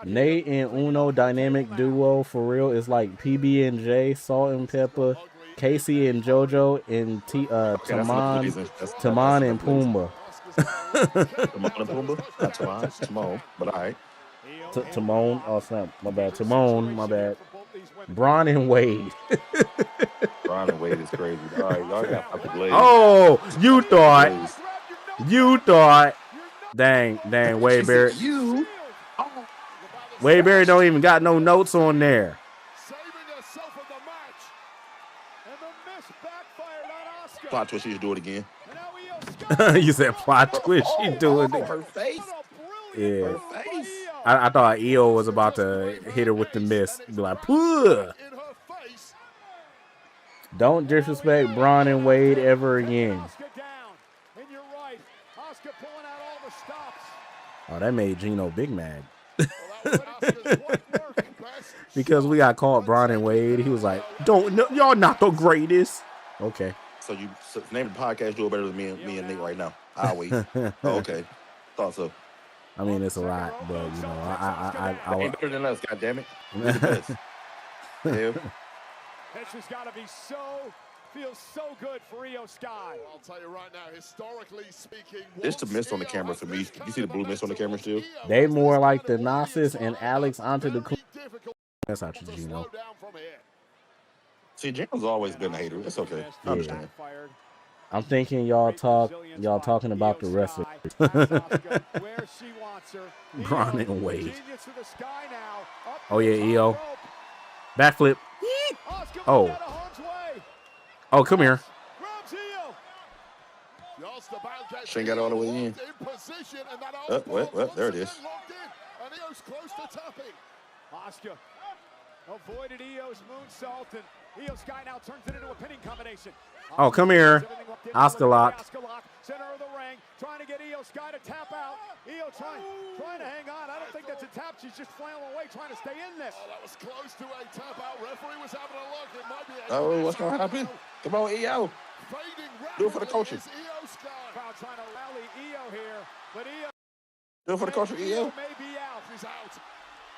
H: Nate and Uno dynamic duo for real is like PB&J, Salt and Pepper, Casey and JoJo, and Taman and Pumbaa.
F: Timon and Pumbaa? Not Timon, but all right.
H: Timon, oh snap, my bad. Timon, my bad. Braun and Wade.
F: Braun and Wade is crazy. All right, y'all got fucking blades.
H: Oh, you thought. Dang, Wade Barrett. Wade Barrett don't even got no notes on there.
F: Plot twist, she's do it again.
H: You said plot twist. She doing it.
F: Her face.
H: Yeah.
F: Her face.
H: I thought Io was about to hit her with the miss. Be like, Puh! Don't disrespect Braun and Wade ever again. Oh, that made Gino big mad. Because we got called Braun and Wade. He was like, y'all not the greatest. Okay.
F: So you name the podcast do it better than me and Nate right now. I'll wait. Oh, okay. Thought so.
H: I mean, it's a lot, but you know, I
F: ain't better than us, goddammit. Yeah.
I: This has got to be feels so good for Io Sky.
J: I'll tell you right now, historically speaking,
F: it's the mist on the camera for me. You see the blue mist on the camera still?
H: They more like the Gnosis and Alex onto the. That's not you, Gino.
F: See, Gino's always been a hater. It's okay. I understand.
H: I'm thinking y'all talking about the wrestler. Braun and Wade. Oh yeah, Io. Backflip. Oh. Oh, come here.
F: She ain't got all the way in. Well, there it is.
I: Asuka avoided Io's moonsault, and Io Sky now turns it into a pinning combination.
H: Oh, come here. Asuka lock.
I: Center of the ring, trying to get Io Sky to tap out. Io trying to hang on. I don't think that's a tap. She's just flailing away, trying to stay in this.
J: Oh, that was close to a tap out. Referee was having a look. It might be a
F: what's going to happen? Come on, Io. Do it for the culture.
I: Crowd trying to rally Io here, but Io.
F: Do it for the culture, Io.
I: May be out. She's out.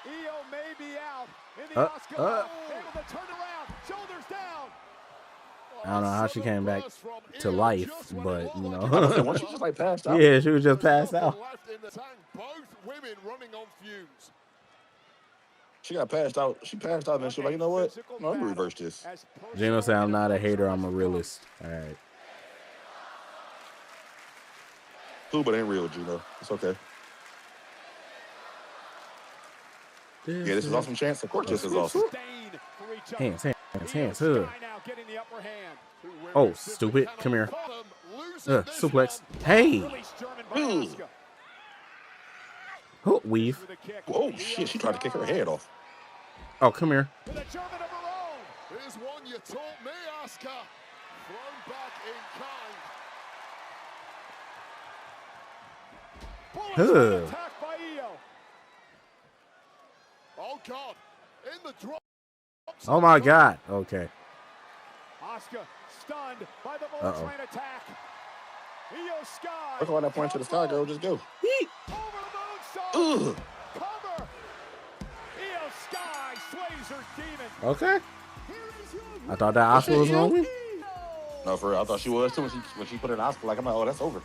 I: Io may be out in the Asuka. Able to turn around, shoulders down.
H: I don't know how she came back to life, but you know.
F: She just like passed out.
H: Yeah, she was just passed out.
J: Both women running on fumes.
F: She got passed out. She passed out and she was like, you know what? No, let me reverse this.
H: Gino said, I'm not a hater, I'm a realist. All right.
F: Cool, but ain't real, Gino. It's okay. Yeah, this is awesome chance. Of course, this is awesome.
H: Hands. Oh, stupid. Come here. Suplex. Hey. Oh, weave.
F: Oh, shit. She tried to kick her head off.
H: Oh, come here.
J: Here's one you taught me, Asuka. Thrown back in kind. Oh, God. In the drop.
H: Oh, my God. Okay.
I: Asuka stunned by the bullet train attack. Io Sky.
F: Look on that point to the sky, girl. Just go.
I: Over the moonsault. Cover. Io Sky slays her demon.
H: Okay. I thought that Asuka was going to win.
F: No, for real. I thought she was too when she put in Asuka. Like, I'm like, oh, that's over.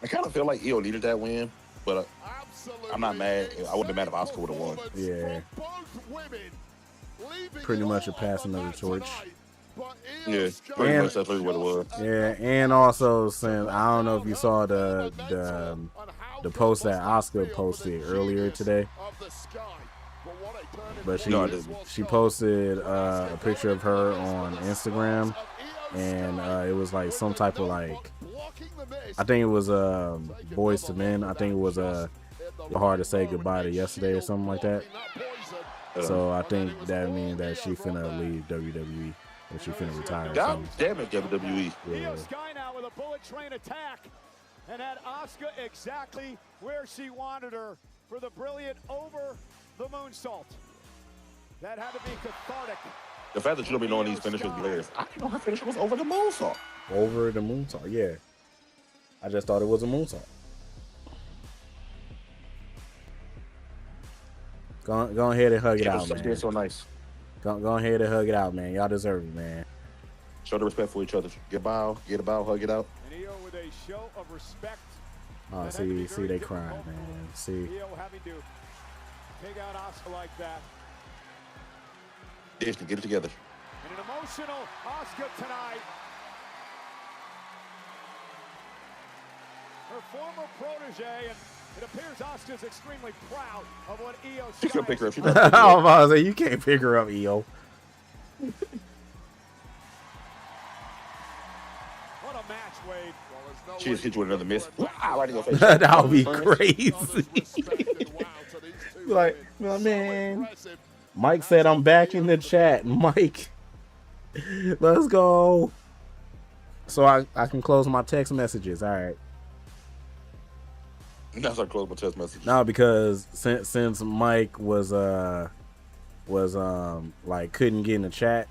F: I kind of feel like Io needed that win, but I'm not mad. I wouldn't be mad if Asuka would have won.
H: Yeah. Pretty much a passing of the torch.
F: Yeah, pretty much that's what it was.
H: Yeah, and also since I don't know if you saw the post that Asuka posted earlier today, but she posted a picture of her on Instagram, and it was like some type of like. I think it was Boys to Men. I think it was hard to say goodbye to yesterday or something like that. So I think that means that she finna leave WWE or she finna retire.
F: God damn it, WWE.
I: Io Sky now with a bullet train attack and had Asuka exactly where she wanted her for the brilliant over the moonsault. That had to be cathartic.
F: The fact that you don't be knowing these finishers is hilarious. I didn't know her finisher was over the moonsault.
H: Over the moonsault, yeah. I just thought it was a moonsault. Go ahead and hug it out, man.
F: So nice.
H: Go ahead and hug it out, man. Y'all deserve it, man.
F: Show the respect for each other. Get a bow, hug it out.
I: And Io with a show of respect.
H: Oh, see, they crying, man. See.
I: Io having to take out Asuka like that.
F: Disney, get it together.
I: And an emotional Asuka tonight. Her former protege and It appears Asuka's extremely proud of what Io
F: She can pick her up.
H: I was about to say, you can't pick her up, Io.
I: What a match, Wade.
F: She just hit you with another miss. Wow, right in your face.
H: That would be crazy. like, man. Mike said I'm back in the chat. Mike, let's go. So I can close my text messages. All right.
F: That's our close my text message.
H: No, because since Mike was like couldn't get in the chat,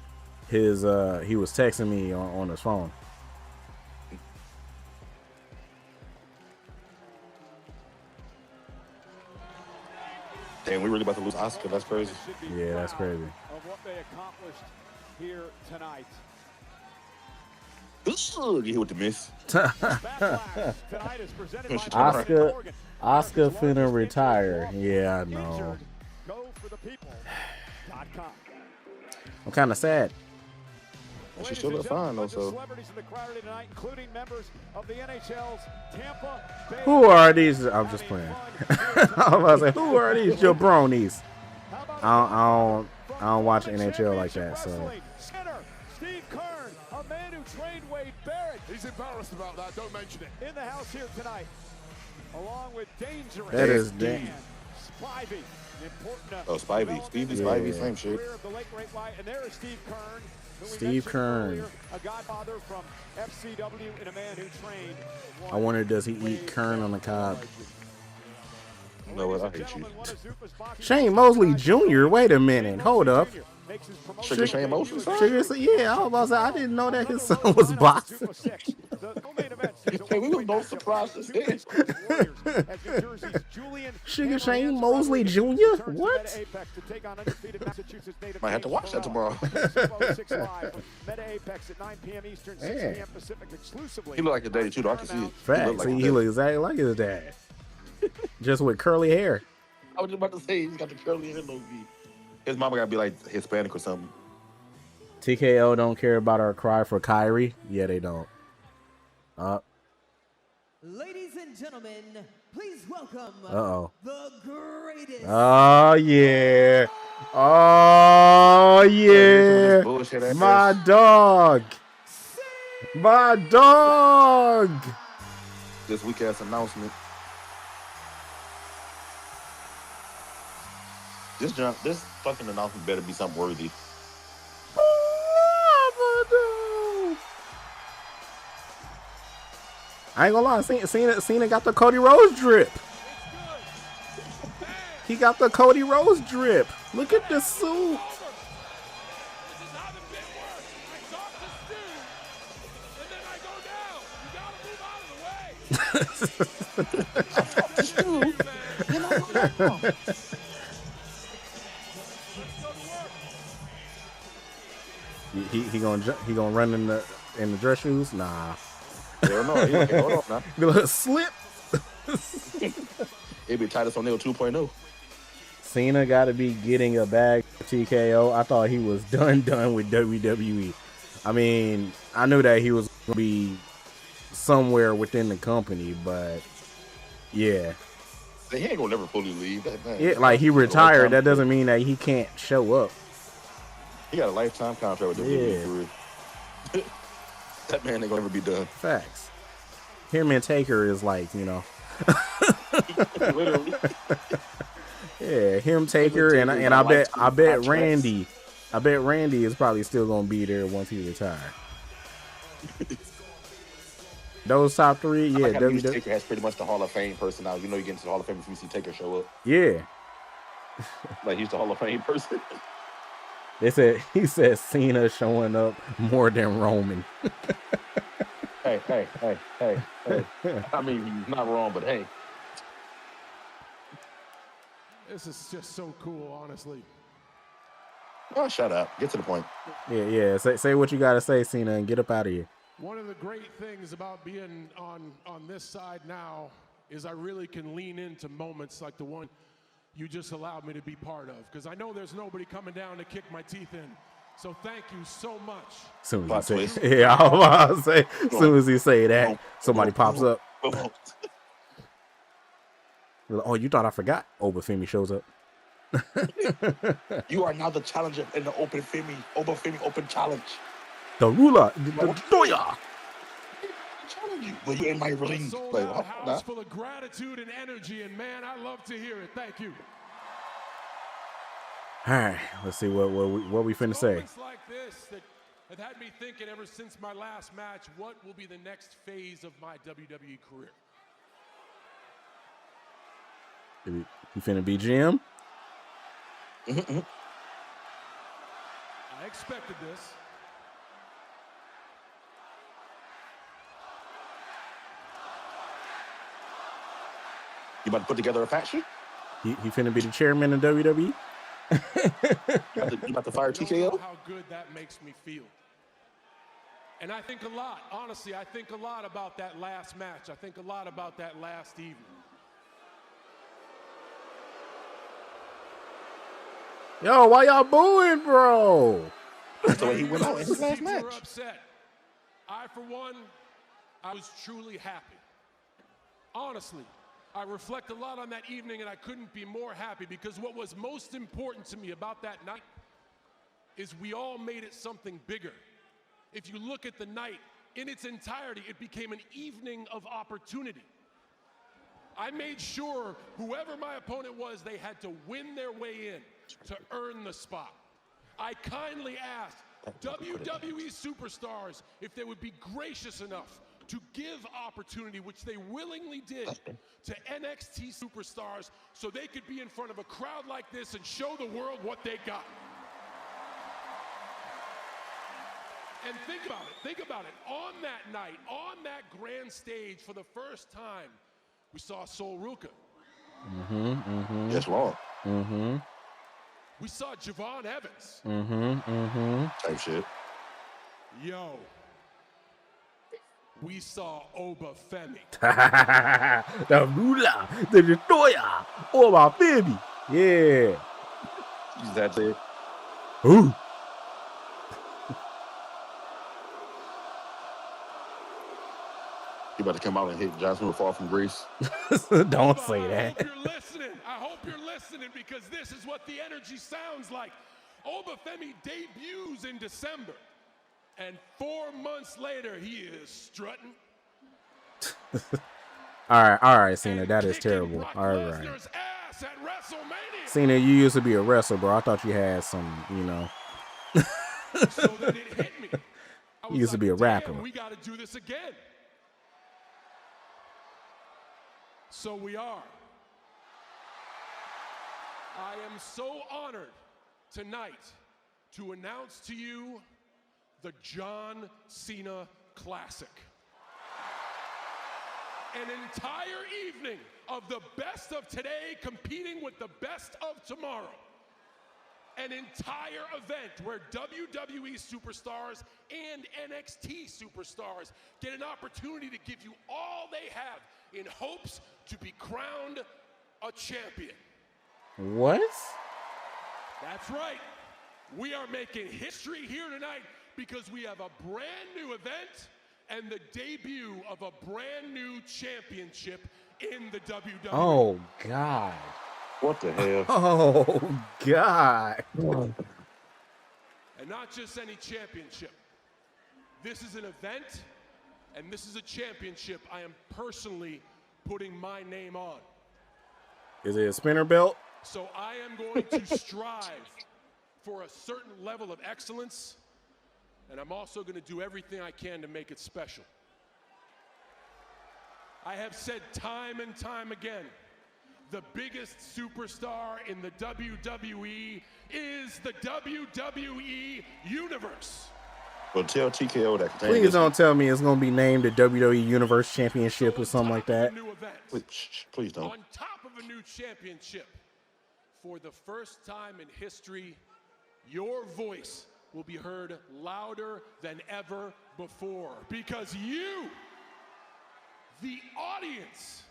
H: he was texting me on his phone.
F: Damn, we really about to lose Asuka. That's crazy.
H: Yeah, that's crazy.
I: Of what they accomplished here tonight.
F: Get hit with the miss.
H: Asuka finna retire. Yeah, I know. I'm kind of sad.
F: Well, she still look fine though. So.
H: Who are these? I'm just playing. I'm about to say, who are these jabronis? I don't watch NHL like that, so.
I: Steve Kern, a man who trained Wade Barrett.
J: He's embarrassed about that. Don't mention it.
I: In the house here tonight, along with Dangerous.
H: That is Dan.
I: Spivey.
F: Oh, Spivey, same shit.
I: And there is Steve Kern.
H: Steve Kern.
I: Earlier, a godfather from FCW and a man who trained.
H: I wonder, does he eat Kern on the cob?
F: You know what? I hate you.
H: Shane Mosley Jr. Wait a minute. Hold up.
F: Sugar Shane Mosley?
H: Yeah, I was about to say, I didn't know that his son was boxing.
F: Hey, we was both surprised as this.
H: Sugar Shane Mosley Jr.? What?
F: Might have to watch that tomorrow.
H: Yeah.
F: He look like his daddy too, though. I can see it.
H: Facts. He look exactly like his dad. Just with curly hair.
F: I was just about to say, he's got the curly hair, low V. His mama gotta be like Hispanic or something.
H: TKO don't care about our cry for Kyrie. Yeah, they don't.
U: Ladies and gentlemen, please welcome
H: the
U: greatest.
H: Oh yeah. Oh yeah. My dog. My dog.
F: This weak ass announcement. This fucking announcement better be something worthy.
H: I ain't gonna lie, Cena got the Cody Rhodes drip. He got the Cody Rhodes drip. Look at the suit. He gonna run in the dress shoes? Nah.
F: Hell no, he okay, hold on now.
H: Be like, slip.
F: It'd be Titus O'Neil 2.0.
H: Cena got to be getting a bag for TKO. I thought he was done with WWE. I mean, I knew that he was going to be somewhere within the company, but yeah.
F: He ain't going to never fully leave.
H: Yeah, like he retired. That doesn't mean that he can't show up.
F: He got a lifetime contract with WWE. Yeah. That man ain't gonna ever be done.
H: Facts. Him and Taker is like, you know.
F: Literally.
H: Yeah, him, Taker, and I bet Randy. I bet Randy is probably still gonna be there once he retires. Those top three, yeah.
F: WWE Taker has pretty much the Hall of Fame personality. You know, you get into the Hall of Fame if you see Taker show up.
H: Yeah.
F: Like he's the Hall of Fame person.
H: He said Cena showing up more than Roman.
F: Hey. I mean, he's not wrong, but hey.
J: This is just so cool, honestly.
F: Oh, shut up. Get to the point.
H: Yeah. Say what you gotta say, Cena, and get up out of here.
J: One of the great things about being on this side now is I really can lean into moments like the one you just allowed me to be part of, because I know there's nobody coming down to kick my teeth in. So thank you so much.
H: Soon as he say, yeah, I was about to say, as soon as he say that, somebody pops up. Oh, you thought I forgot? Obafemi shows up.
F: You are now the challenger in the Obafemi Open Challenge.
H: The ruler, the Doya.
F: Challenge you, but you in my ring.
L: Sold
F: Like,
L: out house full of gratitude and energy, and man, I love to hear it. Thank you.
H: All right, let's see what we finna say.
L: Moments like this that have had me thinking ever since my last match, what will be the next phase of my WWE career?
H: You finna be GM?
L: I expected this.
F: You about to put together a faction?
H: He finna be the chairman of WWE?
F: You about to fire TKO?
L: How good that makes me feel. And I think a lot, honestly, I think a lot about that last match. I think a lot about that last evening.
H: Yo, why y'all booing, bro?
F: That's the way he went out in his last
L: People
F: match.
L: were upset. I, for one, I was truly happy. Honestly, I reflect a lot on that evening, and I couldn't be more happy because what was most important to me about that night is we all made it something bigger. If you look at the night in its entirety, it became an evening of opportunity. I made sure whoever my opponent was, they had to win their way in to earn the spot. I kindly asked WWE superstars if they would be gracious enough to give opportunity, which they willingly did, to NXT superstars so they could be in front of a crowd like this and show the world what they got. And think about it. On that night, on that grand stage, for the first time, we saw Sol Ruka.
F: Yes, Lord.
L: We saw Javon Evans.
F: Type shit.
L: Yo. We saw Obafemi.
H: The ruler, the destroyer, Obafemi. Yeah.
F: That's it.
H: Ooh.
F: You about to come out and hit Johnson with Fall from Greece?
H: Don't say that.
L: I hope you're listening because this is what the energy sounds like. Obafemi debuts in December, and 4 months later, he is strutting.
H: All right, Cena, that is terrible. All right. Cena, you used to be a wrestler, bro. I thought you had some, you know.
L: So then it hit me.
H: You used to be a rapper.
L: We got to do this again. So we are. I am so honored tonight to announce to you the John Cena Classic. An entire evening of the best of today competing with the best of tomorrow. An entire event where WWE superstars and NXT superstars get an opportunity to give you all they have in hopes to be crowned a champion.
H: What?
L: That's right. We are making history here tonight because we have a brand new event and the debut of a brand new championship in the WWE.
H: Oh, God.
F: What the hell?
H: Oh, God.
L: And not just any championship. This is an event, and this is a championship I am personally putting my name on.
H: Is it a spinner belt?
L: So I am going to strive for a certain level of excellence, and I'm also going to do everything I can to make it special. I have said time and time again, the biggest superstar in the WWE is the WWE Universe.
F: Well, tell TKO that.
H: Please don't tell me it's going to be named the WWE Universe Championship or something like that.
F: Please don't.
L: On top of a new championship, for the first time in history, your voice will be heard louder than ever before because you, the audience,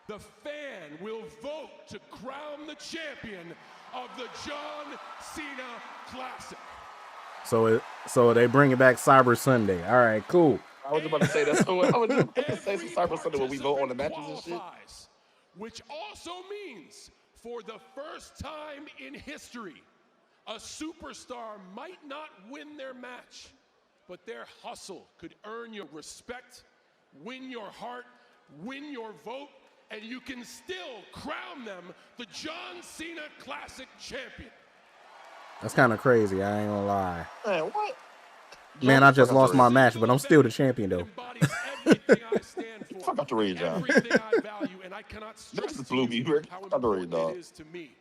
L: the fan, will vote to crown the champion of the John Cena Classic.
H: So they bring it back Cyber Sunday. All right, cool.
F: I was about to say that. I was just about to say some Cyber Sunday when we vote on the matches and shit.
L: which also means for the first time in history, a superstar might not win their match, but their hustle could earn your respect, win your heart, win your vote, and you can still crown them the John Cena Classic Champion.
H: That's kind of crazy. I ain't gonna lie.
F: Man, what?
H: Man, I just lost my match, but I'm still the champion though.
F: Fuck out the ring, John.
L: Everything I value, and I cannot stress to you how important it is to me.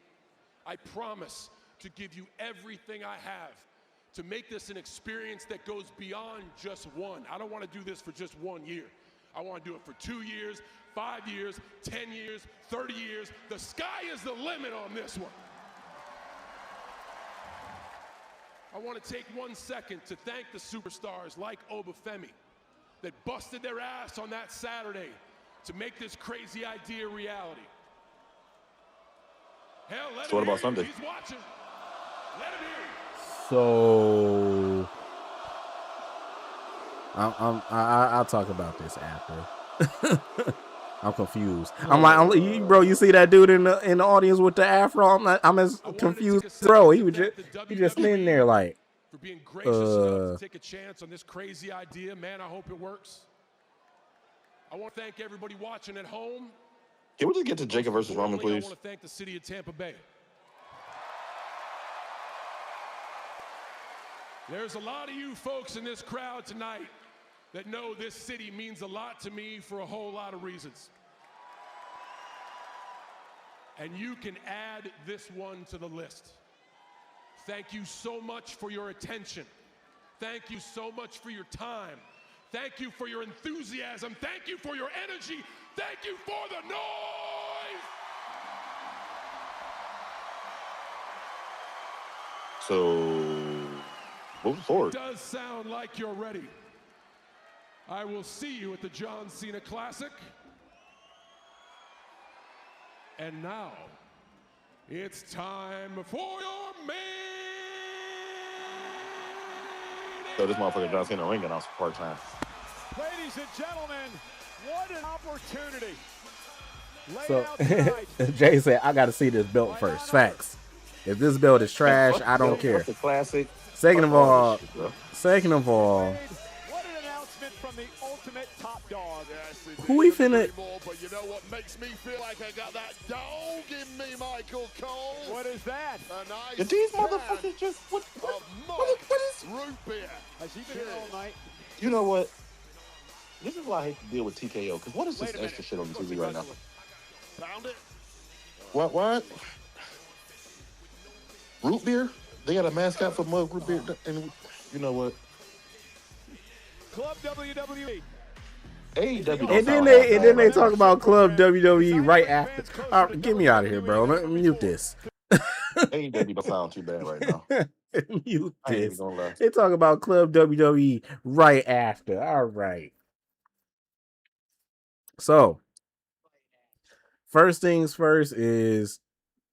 L: I promise to give you everything I have to make this an experience that goes beyond just one. I don't want to do this for just 1 year. I want to do it for 2 years, 5 years, 10 years, 30 years. The sky is the limit on this one. I want to take 1 second to thank the superstars like Obafemi that busted their ass on that Saturday to make this crazy idea reality. Hell, let
F: So what about Sunday?
L: He's watching. Let him hear you.
H: So I'll talk about this after. I'm confused. Bro, you see that dude in the audience with the afro? I'm as confused, bro. He just sitting there like,
L: for being gracious enough to take a chance on this crazy idea. Man, I hope it works. I want to thank everybody watching at home.
F: Can we just get to Jacob versus Roman, please?
L: I want to thank the city of Tampa Bay. There's a lot of you folks in this crowd tonight that know this city means a lot to me for a whole lot of reasons. And you can add this one to the list. Thank you so much for your attention. Thank you so much for your time. Thank you for your enthusiasm. Thank you for your energy. Thank you for the noise.
F: So, moving forward.
L: It does sound like you're ready. I will see you at the John Cena Classic. And now, it's time for your main.
F: So this motherfucker John Cena ring announced part-time.
I: Ladies and gentlemen, what an opportunity.
H: So Jay said, I got to see this belt first. Facts. If this belt is trash, I don't care.
F: It's a classic.
H: Second of all,
I: What an announcement from the ultimate top dog.
H: who we finna?
J: But you know what makes me feel like I got that dog in me, Michael Cole?
I: What is that?
J: A nice
F: Did these motherfuckers just what is
J: root beer.
I: Has he been here all night?
F: You know what? This is why I hate to deal with TKO, because what is this extra shit on the TV right now?
J: Found it?
F: What? Root beer? They got a mascot for mug root beer, and you know what?
I: Club WWE.
F: AEW.
H: And then they talk about Club WWE right after. Get me out of here, bro. Let me mute this.
F: AEW don't sound too bad right now.
H: Mute
F: I ain't
H: this.
F: even gonna lie.
H: They talk about Club WWE right after. All right. So, first things first is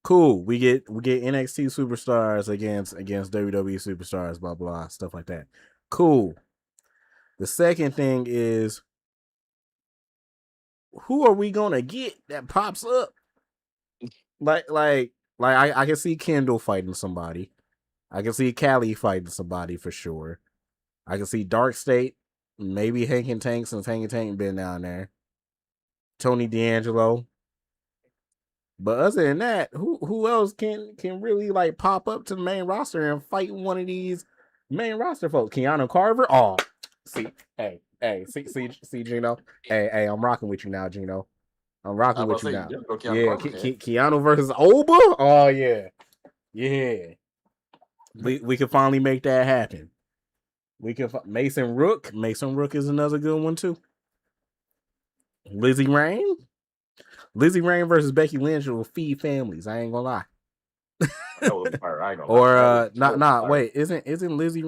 H: cool. We get NXT superstars against WWE superstars, blah blah, stuff like that. Cool. The second thing is, who are we gonna get that pops up? Like I can see Kendall fighting somebody. I can see Callie fighting somebody for sure. I can see Dark State, maybe Hank and Tank, since Hank and Tank been down there. Tony D'Angelo. But other than that, who else can really like pop up to the main roster and fight one of these main roster folks? Keanu Carver? Oh, see, Gino. Hey, I'm rocking with you now, Gino. I'm rocking with you now. Yeah, Keanu versus Oba? Oh yeah. We can finally make that happen. We can Mason Rook. Mason Rook is another good one too. Lizzie Rain versus Becky Lynch will feed families. I ain't gonna lie. Wait, isn't Lizzie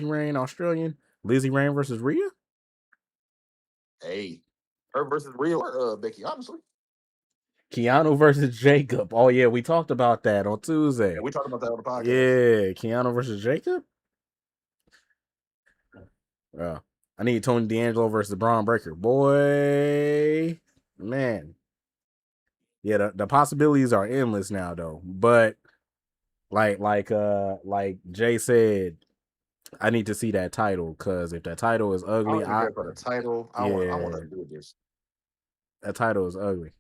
H: Rain Australian? Lizzie Rain versus Rhea?
F: Hey, her versus Rhea or Becky, honestly.
H: Keanu versus Jacob. Oh yeah, we talked about that on Tuesday.
F: Yeah, we talked about that on the podcast.
H: Yeah, Keanu versus Jacob. I need Tony D'Angelo versus Braun Breaker. Boy, man. Yeah, the possibilities are endless now though. But like Jay said, I need to see that title because if that title is
F: I
H: ugly,
F: don't even care for the title. I want to do this.
H: That title is ugly.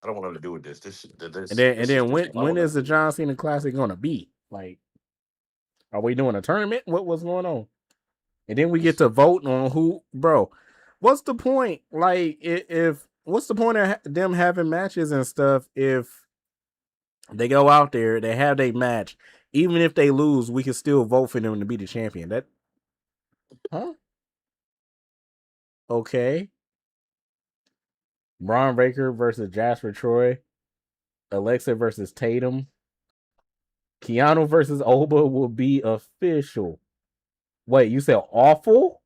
F: I don't want nothing to do with this.
H: And then when is the John Cena Classic gonna be? Like, are we doing a tournament? What's going on? And then we get to vote on who, bro. What's the point? Like, if what's the point of them having matches and stuff if they go out there, they have their match, even if they lose, we can still vote for them to be the champion. That, huh? Okay. Braun Breaker versus Jasper Troy. Alexa versus Tatum. Keanu versus Oba will be official. Wait, you said awful?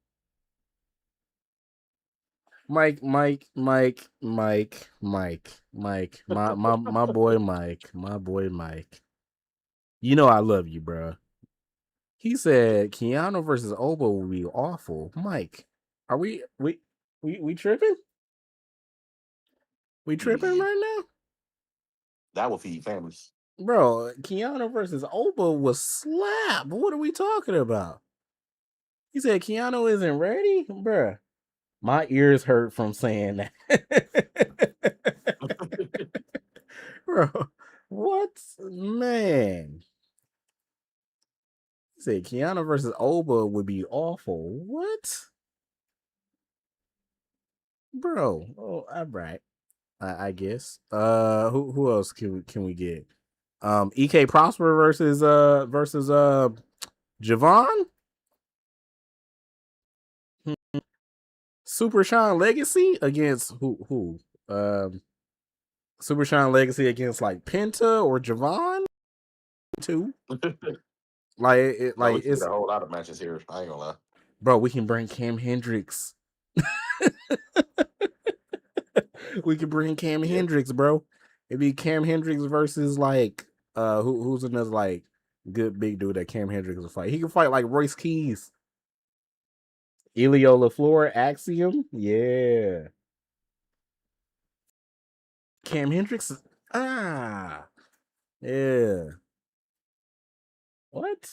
H: Mike, my boy Mike. You know I love you, bro. He said Keanu versus Oba will be awful. Mike, are we tripping? We tripping right now?
F: That will feed families.
H: Bro, Keanu versus Oba was slap. What are we talking about? He said Keanu isn't ready? Bruh. My ears hurt from saying that. Bro, what? Man. He said Keanu versus Oba would be awful. What? Bro. Oh, all right. I guess. Who else can we get? EK Prosper versus Javon? Super Sean Legacy against who? Super Sean Legacy against like Penta or Javon? Too.
F: It's a whole lot of matches here. I ain't gonna lie.
H: Bro, we can bring Cam Hendricks. We can bring Cam Hendricks, bro. It'd be Cam Hendricks versus like who's another like good big dude that Cam Hendricks will fight. He can fight like Royce Keys. Elio LaFleur, Axiom. Yeah. Cam Hendricks. Yeah. What?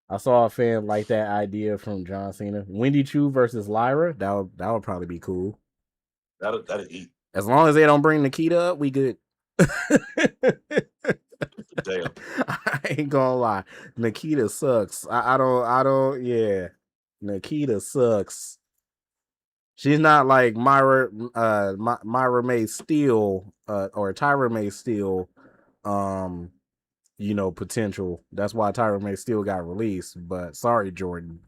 H: I saw a fan like that idea from John Cena. Wendy Chu versus Lyra. That would probably be cool.
F: That'll eat.
H: As long as they don't bring Nikita up, we good.
F: Damn.
H: I ain't gonna lie. Nikita sucks. I don't yeah. Nikita sucks. She's not like Myra May Steele or Tyra May Steele potential. That's why Tyra May Steele got released. But sorry, Jordan.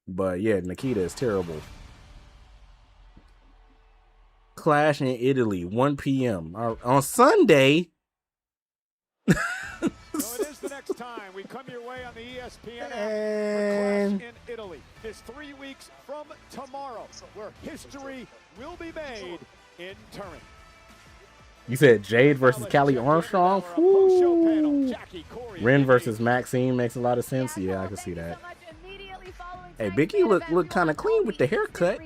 H: But yeah, Nikita is terrible. Clash in Italy, 1 p.m. on Sunday.
I: So it is the next time we come your way on the ESPN app for Clash in Italy. It's 3 weeks from tomorrow, where history will be made in Turin.
H: You said Jade versus Callie Armstrong? Ren versus Maxine makes a lot of sense. Yeah, I can see that. Hey, Big E look kind of clean with the haircut.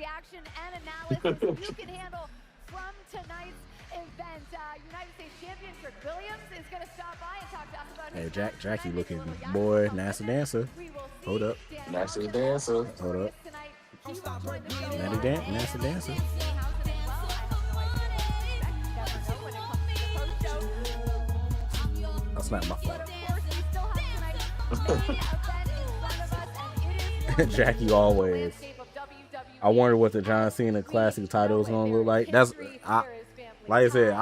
H: Hey, Jackie looking, boy, NASA dancer. Hold up.
F: NASA dancer.
H: Hold up. NASA dancer. That's not my fault. Jackie always. I wonder what the John Cena Classic title is gonna look like. Like I said,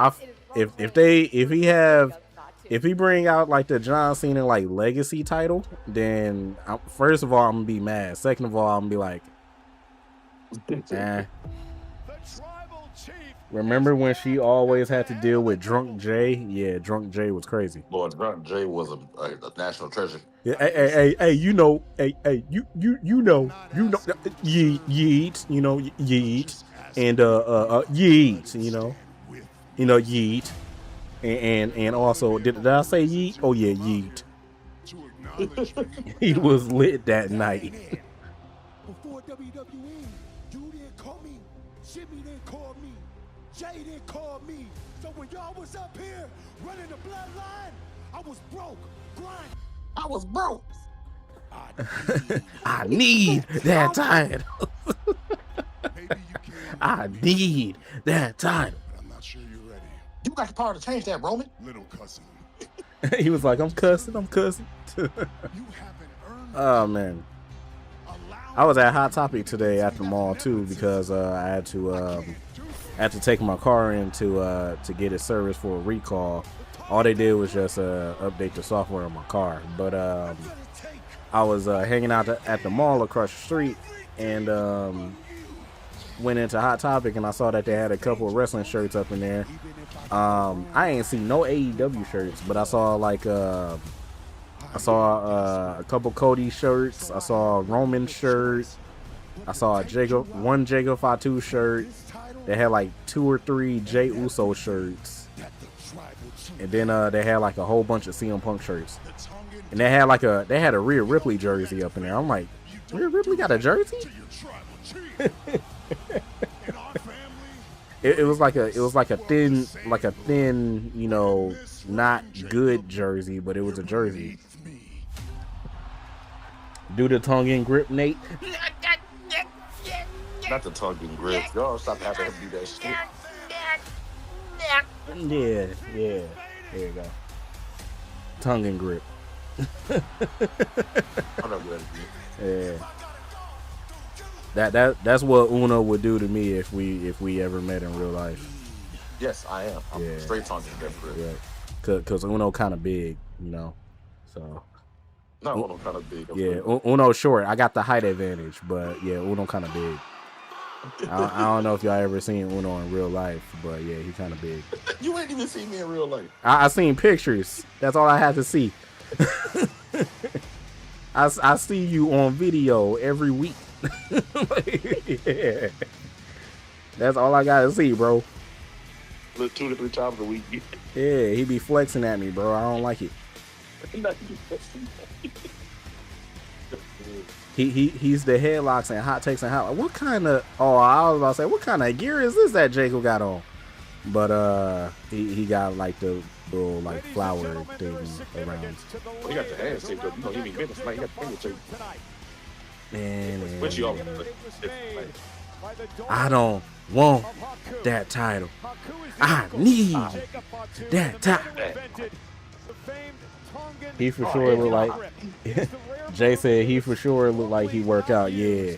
H: if he bring out like the John Cena like Legacy title, then first of all I'm gonna be mad. Second of all, I'm gonna be like, Remember when she always had to deal with Drunk Jay? Yeah, Drunk Jay was crazy.
F: Boy, Drunk Jay was a national treasure.
H: Yeah, hey, you know, you know, yeet, you know, yeet, and yeet, you know, yeet, and also did I say yeet? Oh yeah, yeet. He was lit that night.
Q: Before WWE, you didn't call me. Jimmy didn't call me. Jay didn't call me. So when y'all was up here running the bloodline, I was broke, grind.
F: I was broke.
H: I need that title. I need that title.
J: I'm not sure you're ready.
F: You got the power to change that, Roman.
J: Little cousin.
H: He was like, I'm cussing. Oh, man. I was at Hot Topic today at the mall, too, because I had to take my car in to get it serviced for a recall. All they did was just update the software on my car. But I was hanging out at the mall across the street and went into Hot Topic, and I saw that they had a couple of wrestling shirts up in there. I ain't seen no AEW shirts, but I saw like a couple Cody shirts. I saw a Roman shirt. I saw one Jacob Fatu shirt. They had like 2 or 3 Jey Uso shirts, and then they had like a whole bunch of CM Punk shirts, and they had a Rhea Ripley jersey up in there. I'm like, Rhea Ripley got a jersey? It was like a thin, you know, not good jersey, but it was a jersey. Do the tongue and grip, Nate.
F: Not the tongue and grip. Y'all stop having him do that shit.
H: Yeah. There you go. Tongue and grip.
F: I'm not good at it.
H: Yeah. That's what Uno would do to me if we ever met in real life.
F: Yes, I am. I'm straight tongue and grip.
H: Right. Cause Uno kind of big, you know. So.
F: Not Uno kind of big.
H: Yeah, Uno short. I got the height advantage, but yeah, Uno kind of big. I don't know if y'all ever seen Uno in real life, but yeah, he kind of big.
F: You ain't even seen me in real life.
H: I seen pictures. That's all I had to see. I see you on video every week. Yeah. That's all I gotta see, bro.
F: 2 to 3 times a week.
H: Yeah, he be flexing at me, bro. I don't like it. He's the headlocks and hot takes and hot. What kind of? Oh, I was about to say, what kind of gear is this that Jacob got on? But he got like the little like flower thing around.
F: Well, he got the hands taped up. You know, he ain't business. Like he got the finger taped.
H: Man,
F: I
H: don't want that title. I need that title. He for sure look like. Jay said he for sure look like he work out. Yeah,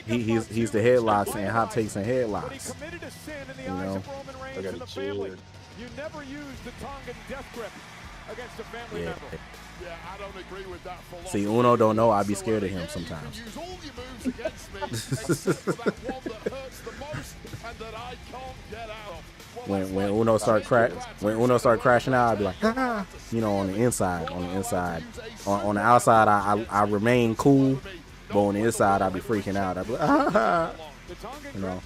H: he's the headlocks and hot takes and headlocks. You know.
I: I got to chill. You never use the tongue and death grip against a family member.
J: Yeah, I don't agree with that philosophy.
H: See, Uno don't know I be scared of him sometimes.
J: Use all your moves against me, except for that one that hurts the most and that I can't get out of.
H: When Uno start crashing out, I'd be like, ah, you know, on the inside. On the outside, I remain cool, but on the inside, I'd be freaking out. I'd be like, ah, you know.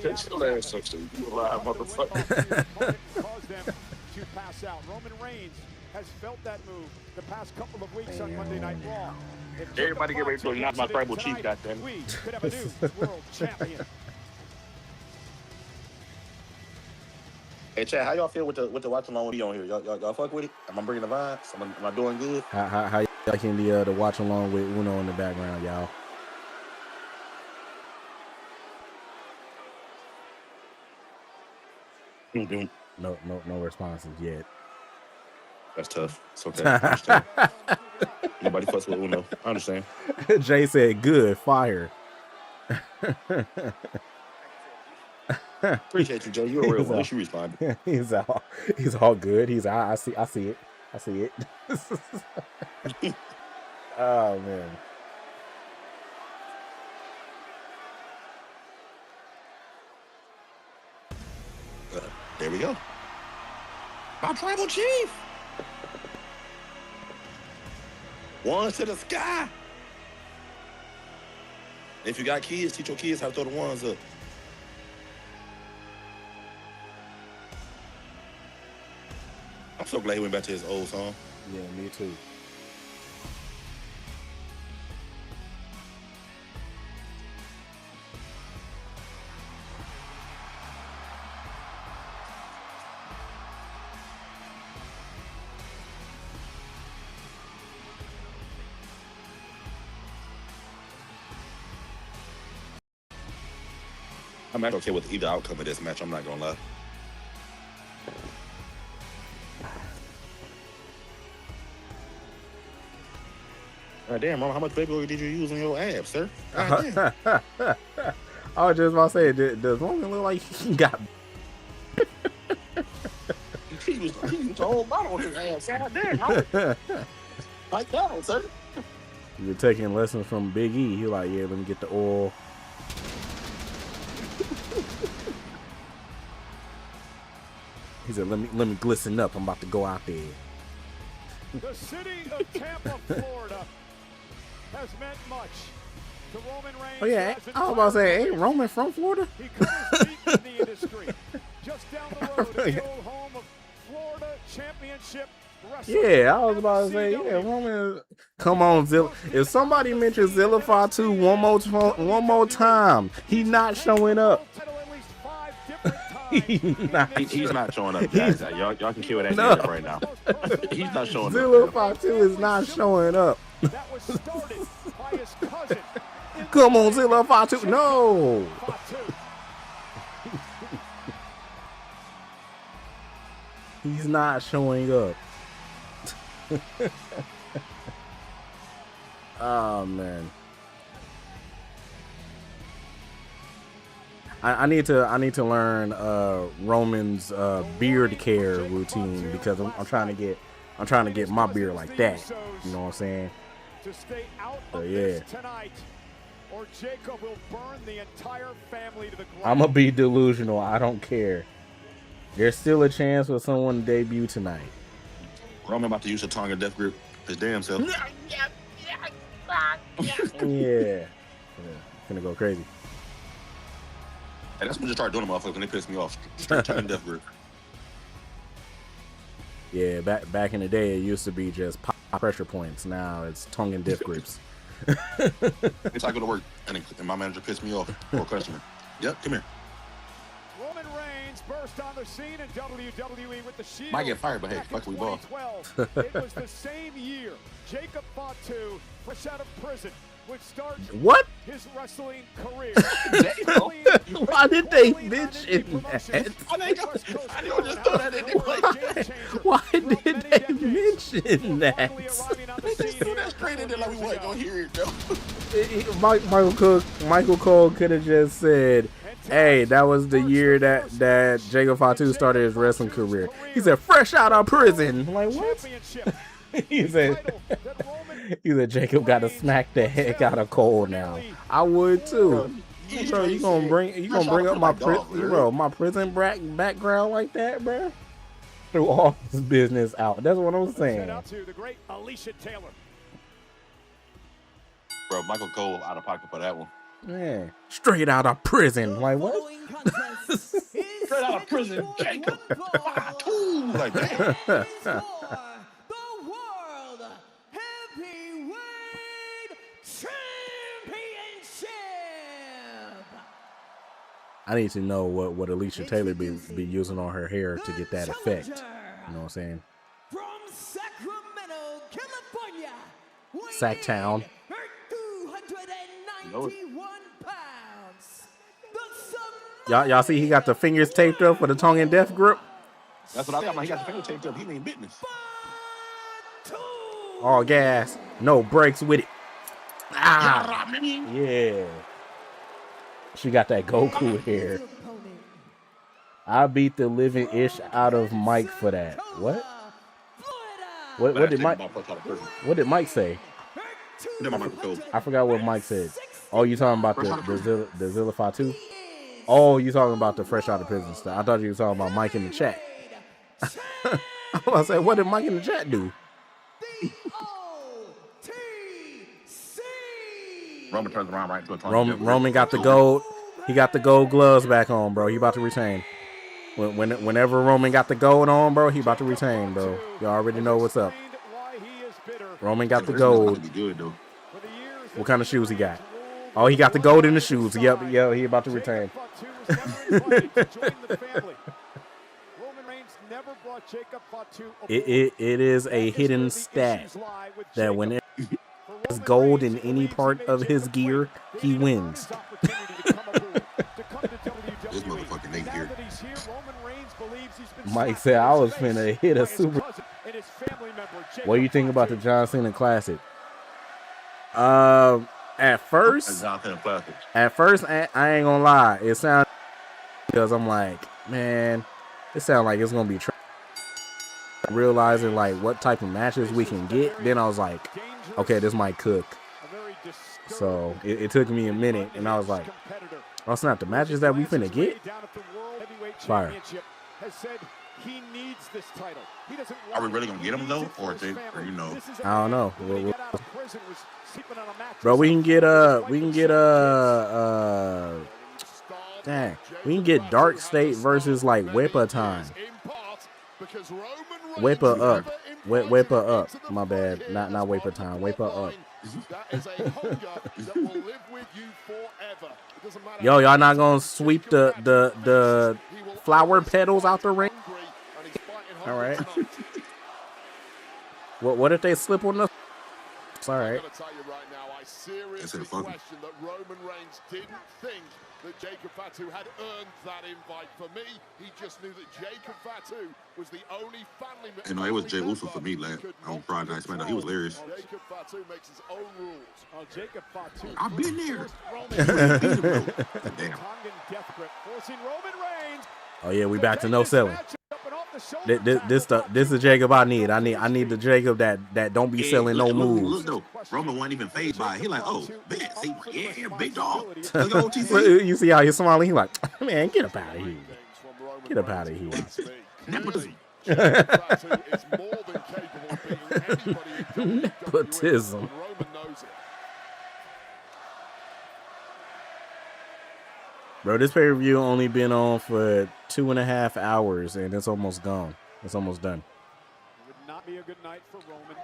F: That's your last section. You alive, motherfucker.
I: To pass out. Roman Reigns has felt that move the past couple of weeks on Monday Night Raw.
F: Everybody get ready to knock my tribal chief, goddamn.
I: We could have a new world champion.
F: Hey, Chad, how y'all feel with the watch along with me on here? Y'all fuck with it? Am I bringing the vibes? Am I doing good?
H: How you liking the watch along with Uno in the background, y'all? No responses yet.
F: That's tough. It's okay. I understand. Nobody fucks with Uno. I understand.
H: Jay said, "Good fire."
F: Appreciate you, Joe. You're a real one. You responded.
H: He's all good. I see it. Oh man.
F: There we go. My tribal chief. Ones to the sky. If you got kids, teach your kids how to throw the ones up. I'm so glad he went back to his old song.
H: Yeah, me too.
F: I'm not okay with either outcome of this match. I'm not gonna lie. Damn, Roman, how much baby oil did you use on your abs, sir?
H: I was just about to say, does Roman look like he got?
F: He was the whole bottle on his ass. God damn, like that, sir.
H: You were taking lessons from Big E. He like, yeah, let me get the oil. He said, let me glisten up. I'm about to go out there.
I: The city of Tampa, Florida, has meant much to Roman Reigns.
H: Oh yeah, I was about to say, ain't Roman from Florida?
I: He cut his feet in the industry. Just down the road, the old home of Florida Championship Wrestling.
H: Yeah, I was about to say, yeah, Roman. Come on, Zilla. If somebody mentions Zilla Fatu one more time, he's not showing up.
F: He's not showing up, guys. Y'all can kill that name right now. He's not showing up.
H: Zilla Fatu is not showing up.
I: That was started by his cousin.
H: Come on, Zilla Fatu. No. He's not showing up. Oh man. I need to learn Roman's beard care routine because I'm trying to get my beard like that. You know what I'm saying?
I: To stay out of
H: yeah.
I: this tonight, or Jacob will burn the entire family to the ground.
H: I'm gonna be delusional. I don't care. There's still a chance for someone to debut tonight.
F: Roman about to use a Tonga death grip his damn self.
H: Yeah. Gonna go crazy.
F: Hey, that's when you start doing them motherfuckers when they piss me off. Straight Tonga death grip.
H: Yeah, back in the day, it used to be just pop pressure points. Now it's tongue and diff grips.
F: It's I go to work and my manager pissed me off for a customer. Yep, come here.
I: Roman Reigns burst on the scene in WWE with the Shield.
F: Might get fired, but hey, fuck we ball.
I: It was the same year Jacob Fatu, fresh out of prison, would start his wrestling career.
H: Why did they mention that? Why did they mention that?
F: That's crazy. Like we wasn't gonna hear it,
H: though. Michael Cole could have just said, "Hey, that was the year that Jacob Fatu started his wrestling career." He said, "Fresh out of prison." I'm like, what? He said Jacob got to smack the heck out of Cole now. I would too. Bro, you gonna bring up my prison background like that, bro? Threw all his business out. That's what I'm saying.
I: The great Alicia Taylor.
F: Bro, Michael Cole out of pocket for that one.
H: Yeah, straight out of prison. Like what?
F: Straight out of prison, Jacob. Like that. I need to know what Alicia Taylor be using on her hair to get that effect. You know what I'm saying?
U: From Sacramento, California.
H: Sacktown.
U: 291 pounds.
H: Y'all see he got the fingers taped up for the tongue and death grip?
F: That's what I got. He got the fingers taped up. He ain't business.
H: All gas, no brakes with it. Ah, yeah. She got that Goku hair. I beat the living ish out of Mike for that. What? What did Mike say? I forgot what Mike said. Oh, you talking about the Zilla Fatu? Oh, you talking about the fresh out of prison stuff. I thought you were talking about Mike in the chat. I was gonna say, what did Mike in the chat do?
F: Roman turns around right into a
H: Roman got the gold. He got the gold gloves back on, bro. He about to retain. Whenever Roman got the gold on, bro, he about to retain, bro. You already know what's up. Roman got the gold. What kind of shoes he got? Oh, he got the gold in the shoes. Yep, he about to retain. It is a hidden stat that when there's gold in any part of his gear, he wins.
F: fucking Nate here.
H: Mike said I was finna hit a super. What do you think about the John Cena Classic? At first, I ain't gonna lie. It sounded because I'm like, man, it sounds like it's gonna be realizing like what type of matches we can get. Then I was like, okay, this might cook. So it took me a minute, and I was like, oh snap, the matches that we finna get, fire.
F: Are we really gonna get him though, or you know?
H: I don't know. Bro, we can get dang, we can get Dark State versus like Whipper time. Whipper up, Whipper up. My bad, not Whipper time. Whipper up. Yo, y'all not gonna sweep the flower petals out the ring? All right. What if they slip on the? It's all right.
J: I seriously question that Roman Reigns didn't think that Jacob Fatu had earned that invite. For me, he just knew that Jacob Fatu was the only family member.
F: You know, it was Jey Uso for me on Friday Night SmackDown. He was hilarious.
J: Jacob Fatu makes his own rules.
I: Jacob Fatu.
F: I've been there. Damn.
H: Oh yeah, we back to no selling. This is Jacob I need. I need the Jacob that don't be selling no moves.
F: Look, Roman wasn't even phased by it. He like, oh, bet. Yeah, big dog.
H: You see how he's smiling? He like, man, get up out of here. Get up out of here. Nepotism. Bro, this pay-per-view only been on for 2.5 hours, and it's almost gone. It's almost done.
I: It would not be a good night for Roman.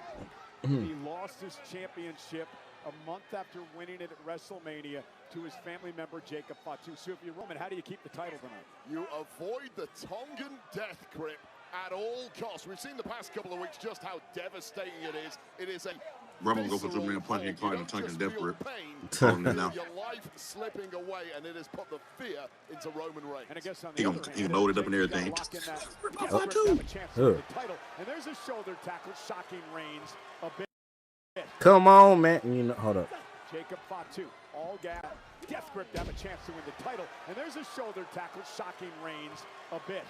I: He lost his championship a month after winning it at WrestleMania to his family member, Jacob Fatu. So if you're Roman, how do you keep the title tonight?
J: You avoid the Tongan death grip at all costs. We've seen the past couple of weeks just how devastating it is. It is a
F: Roman go for Superman punch and caught in a Tongan death grip.
J: Your life slipping away, and it has put the fear into Roman Reigns.
I: And I guess on
F: he gonna load it up and everything.
I: And there's a shoulder tackle, shocking Reigns a bit.
H: Come on, man. You know, hold up.
I: Jacob Fatu, all gas, death grip to have a chance to win the title. And there's a shoulder tackle, shocking Reigns a bit.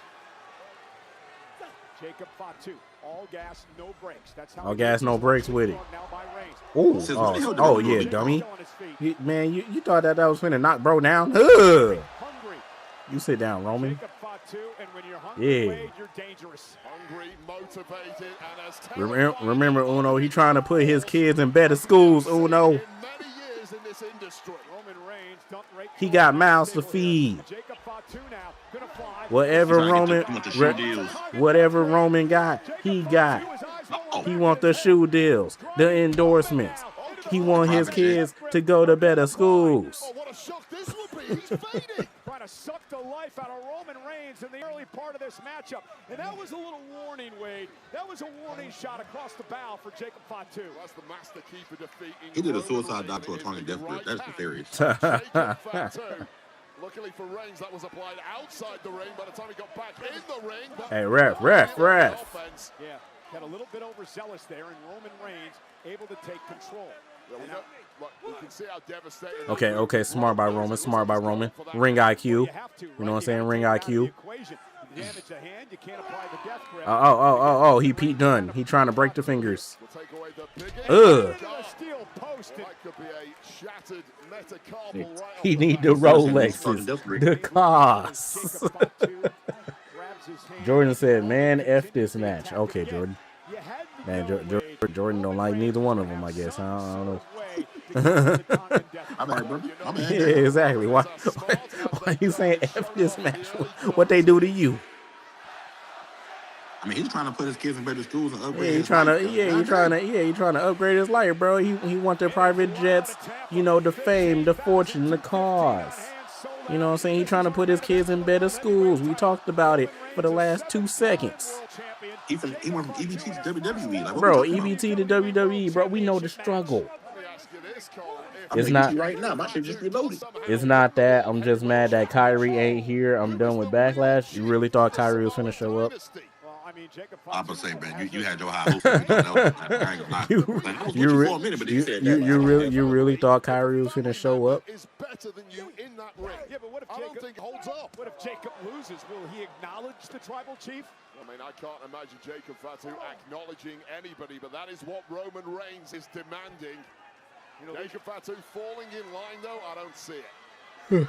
I: Jacob Fatu, all gas, no brakes. That's how
H: all gas, no brakes with it. Oh yeah, dummy. Man, you thought that was finna knock bro down? Ugh. You sit down, Roman. Yeah. Remember, Uno, he trying to put his kids in better schools, Uno. He got mouths to feed. Whatever Roman got, he got. He want the shoe deals, the endorsements. He want his kids to go to better schools.
J: Oh, what a shock this would be. He's fading.
I: Trying to suck the life out of Roman Reigns in the early part of this matchup. And that was a little warning, Wade. That was a warning shot across the bow for Jacob Fatu.
J: That's the master keeper defeating.
F: He did a suicide dive to a Tongan death grip. That's hilarious.
J: Luckily for Reigns, that was applied outside the ring by the time he got back in the ring.
H: Hey, ref.
I: Yeah, got a little bit overzealous there, and Roman Reigns able to take control.
J: Yeah, we can see how devastating.
H: Okay, smart by Roman. Ring IQ. You know what I'm saying? Ring IQ. Oh, he Pete Dunne. He trying to break the fingers. Ugh. He need the Rolexes, the cars. Jordan said, man, F this match. Okay, Jordan. Man, Jordan don't like neither one of them, I guess. I don't know. Yeah, exactly. Why you saying F this match? What they do to you?
F: I mean, he's trying to put his kids in better schools and upgrade.
H: Yeah, he's trying to upgrade his life, bro. He want the private jets, you know, the fame, the fortune, the cars. You know what I'm saying? He trying to put his kids in better schools. We talked about it for the last 2 seconds.
F: He went from EBT to WWE.
H: Bro, EBT to WWE, bro. We know the struggle.
J: Let me ask you this, Cole.
H: It's not.
F: right now. My shit just reloaded.
H: It's not that. I'm just mad that Kyrie ain't here. I'm done with Backlash. You really thought Kyrie was finna show up?
F: I'm gonna say, man, you had your high hopes. I ain't gonna lie. Like, I was with you for a minute, but then you said that.
H: You really thought Kyrie was finna show up?
J: Is better than you in that ring.
I: Yeah, but what if
J: I don't think it holds up.
I: What if Jacob loses? Will he acknowledge the tribal chief?
J: I mean, I can't imagine Jacob Fatu acknowledging anybody, but that is what Roman Reigns is demanding. Jacob Fatu falling in line, though, I don't see it.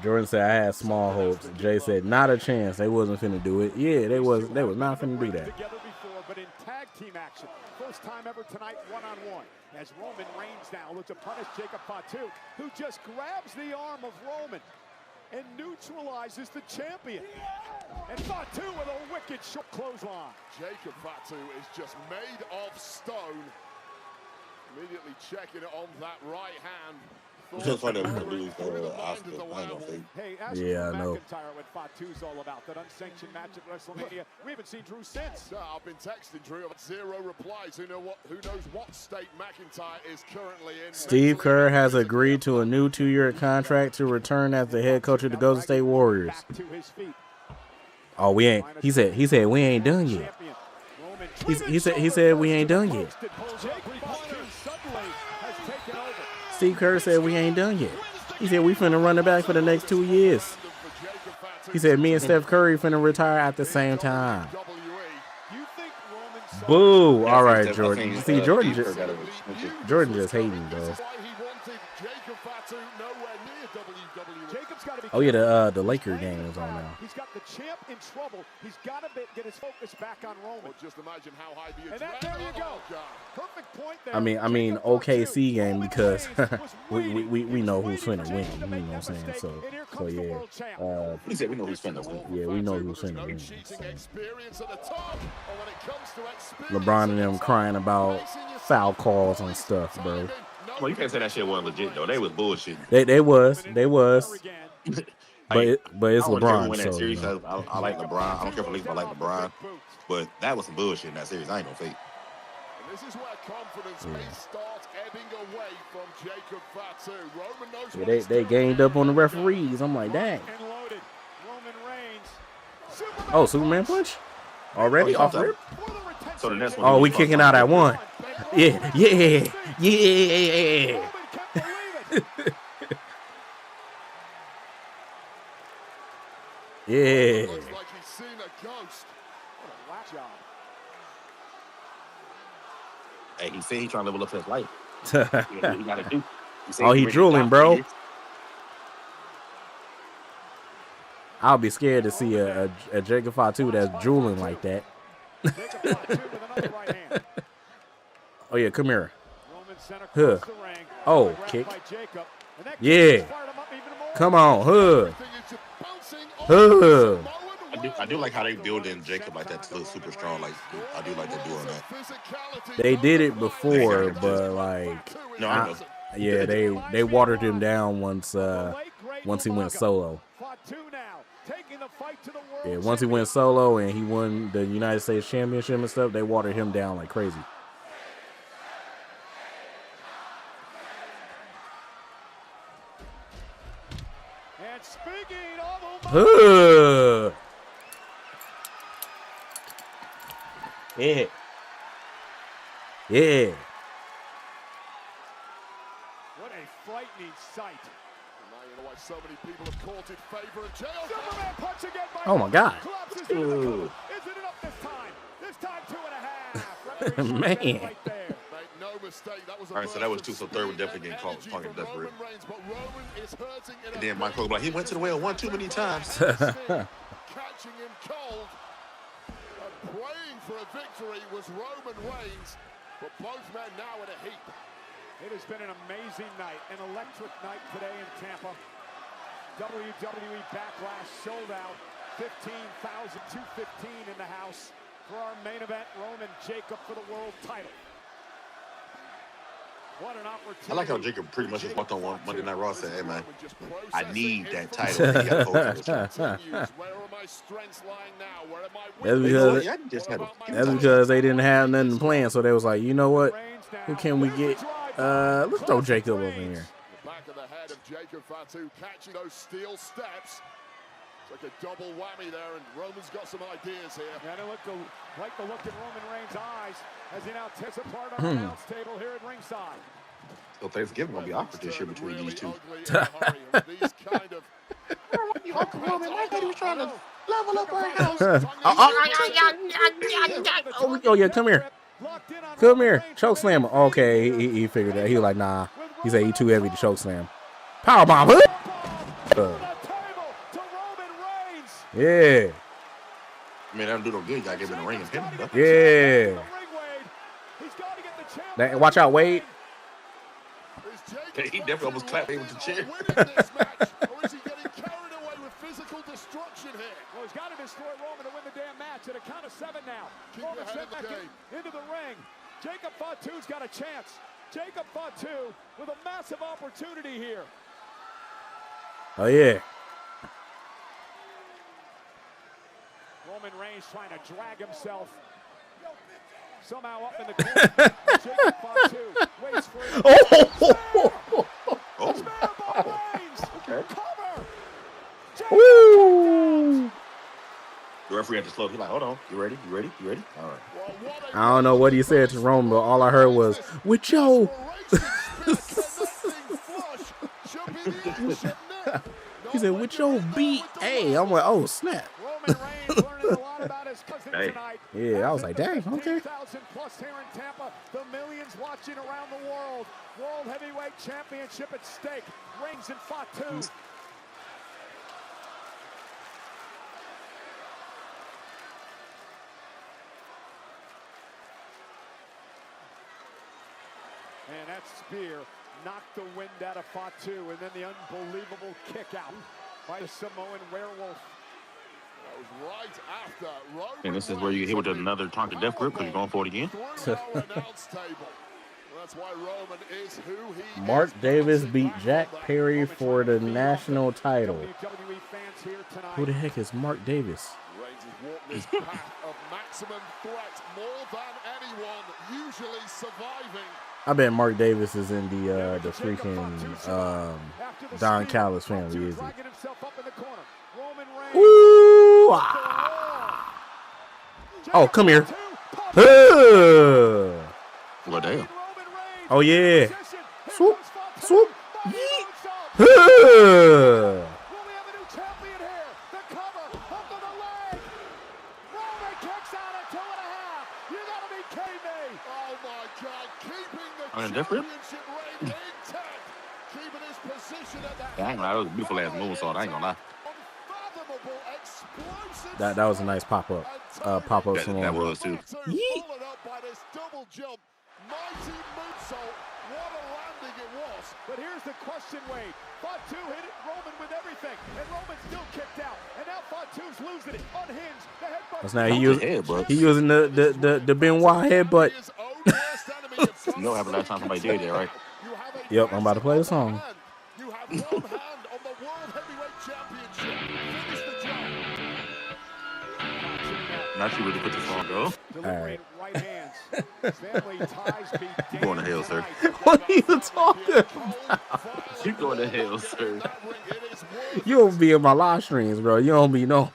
H: Jordan said I had small hopes. Jay said not a chance. They wasn't finna do it. Yeah, they was not finna do that.
I: Together before, but in tag team action, first time ever tonight, one-on-one. As Roman Reigns now looks to punish Jacob Fatu, who just grabs the arm of Roman and neutralizes the champion. And Fatu with a wicked short clothesline.
J: Jacob Fatu is just made of stone. Immediately checking it on that right hand.
F: Just like that we lose Oscar.
I: Hey, ask McIntyre what Fatu's all about. That unsanctioned match at WrestleMania. We haven't seen Drew since.
J: I've been texting Drew. Zero replies. Who knows what state McIntyre is currently in.
H: Steve Kerr has agreed to a new 2-year contract to return as the head coach of the Golden State Warriors. Oh, we ain't. He said we ain't done yet. He said we ain't done yet. Steve Kerr said we ain't done yet. He said we finna run it back for the next 2 years. He said me and Steph Curry finna retire at the same time. Boo! All right, Jordan. See, Jordan just hating, bro. Oh yeah, the Laker game is on now.
I: He's got the champ in trouble. He's got to get his focus back on Roman.
J: Well, just imagine how high the
I: there you go. Perfect point there.
H: I mean OKC game because we know who's finna win. You know what I'm saying? So yeah.
F: He said we know who's finna win.
H: Yeah, we know who's finna win. LeBron and them crying about foul calls and stuff, bro.
F: Well, you can't say that shit wasn't legit though. They was bullshitting.
H: They was. But it's LeBron.
F: So,
H: series,
F: you know. I like LeBron. I don't care if I like LeBron, but that was some bullshit in that series. I ain't gonna fake.
J: And this is where confidence may start ebbing away from Jacob Fatu. Roman knows
H: yeah, they gained up on the referees. I'm like, dang. Oh, Superman punch? Already off rip?
F: So the next one.
H: Oh, we kicking out at one. Yeah. Yeah.
J: Like he's seen a ghost.
I: What a whack job.
F: Hey, he said he's trying to level up his life. He gotta do.
H: He drooling, bro. I'll be scared to see a Jacob Fatu that's drooling like that. Oh yeah, come here. Huh. Oh, kick. Yeah. Come on, huh.
F: I do like how they build in Jacob like that to look super strong. Like I do like they doing that.
H: They did it before, but like yeah, they watered him down once he went solo. Yeah, once he went solo and he won the United States Championship and stuff, they watered him down like crazy.
I: And speaking of
H: yeah. Yeah.
I: What a frightening sight.
J: Now you know why so many people have courted favor and jail.
I: Superman punch again by
H: oh my God.
I: Is it enough this time? This time 2.5.
H: Man.
I: Right there.
J: No mistake. That was
F: all right, so that was 2, so third would definitely get called fucking desperate. And then Michael like he went to the well one too many times.
J: Catching him cold and praying for a victory was Roman Reigns, but both men now in a heap.
I: It has been an amazing night, an electric night today in Tampa. WWE Backlash sold out, 15,215 in the house for our main event, Roman Jacob for the world title.
F: I like how Jacob pretty much just walked on one Monday Night Raw and said, "Hey man, I need that title." He got
H: That's because they didn't have nothing planned, so they was like, you know what? Who can we get? Let's throw Jacob over here.
J: The back of the head of Jacob Fatu catching those steel steps. It's like a double whammy there, and Roman's got some ideas here.
I: Yeah, I like the look in Roman Reigns' eyes as he now tears apart on the announce table here at ringside.
F: So Thanksgiving gonna be awkward this year between these two.
J: Uncle Roman, my lady was trying to
F: level up our house.
H: Oh yeah, come here. Come here. Choke slam. Okay, he figured that. He was like, nah. He said he too heavy to choke slam. Powerbomb. Yeah.
F: I mean, that don't do no good. You gotta give him the ring and pin him.
H: Yeah. Watch out, Wade.
F: Yeah, he definitely almost clapped him with the chair.
J: Or is he getting carried away with physical destruction here?
I: Well, he's got to destroy Roman to win the damn match at a count of 7 now. Roman sent back into the ring. Jacob Fatu's got a chance. Jacob Fatu with a massive opportunity here.
H: Oh, yeah.
I: Roman Reigns trying to drag himself somehow up in the corner. Jacob Fatu waits for it.
F: Okay.
H: Woo!
F: The referee had to slow. He's like, hold on. You ready? You ready? You ready? All right.
H: I don't know what he said to Roman, but all I heard was, with Joe. He said, with your B.A. I'm like, oh, snap.
F: Hey.
H: Yeah, I was like, dang, okay.
I: Plus here in Tampa, the millions watching around the world. World Heavyweight Championship at stake. Reigns and Fatu. And that spear knocked the wind out of Fatu, and then the unbelievable kick out by the Samoan werewolf.
J: That was right after Roman.
F: And this is where you get hit with another Tonka Death Grip because you're going for it again.
J: That's why Roman is who he
H: Mark Davis beat Jack Perry for the national title. Who the heck is Mark Davis?
J: Reigns has walked this path of maximum threat more than anyone, usually surviving.
H: I bet Mark Davis is in the freaking Don Callis family, is he? Ooh, ah. Oh, come here.
F: Well, damn.
H: Oh, yeah. Swoop, swoop.
F: On a different? Dang, that was a beautiful ass moonsault. I ain't gonna lie.
H: That was a nice pop up. Pop up.
F: That was too.
J: Mighty moonsault. What a landing it was.
I: But here's the question, Wade. Fatu hit it, Roman with everything, and Roman still kicked out. And now Fatu's losing it. Unhinged. The headbutt.
H: That's now he using the Benoit headbutt.
F: You know, having that time somebody did that, right?
H: Yep, I'm about to play the song.
J: You have one hand on the World Heavyweight Championship. Finish the job.
F: Not you really put the song go.
H: All right.
F: You going to hell, sir.
H: What are you talking about?
F: You going to hell, sir.
H: You don't be in my live streams, bro. You don't be knowing.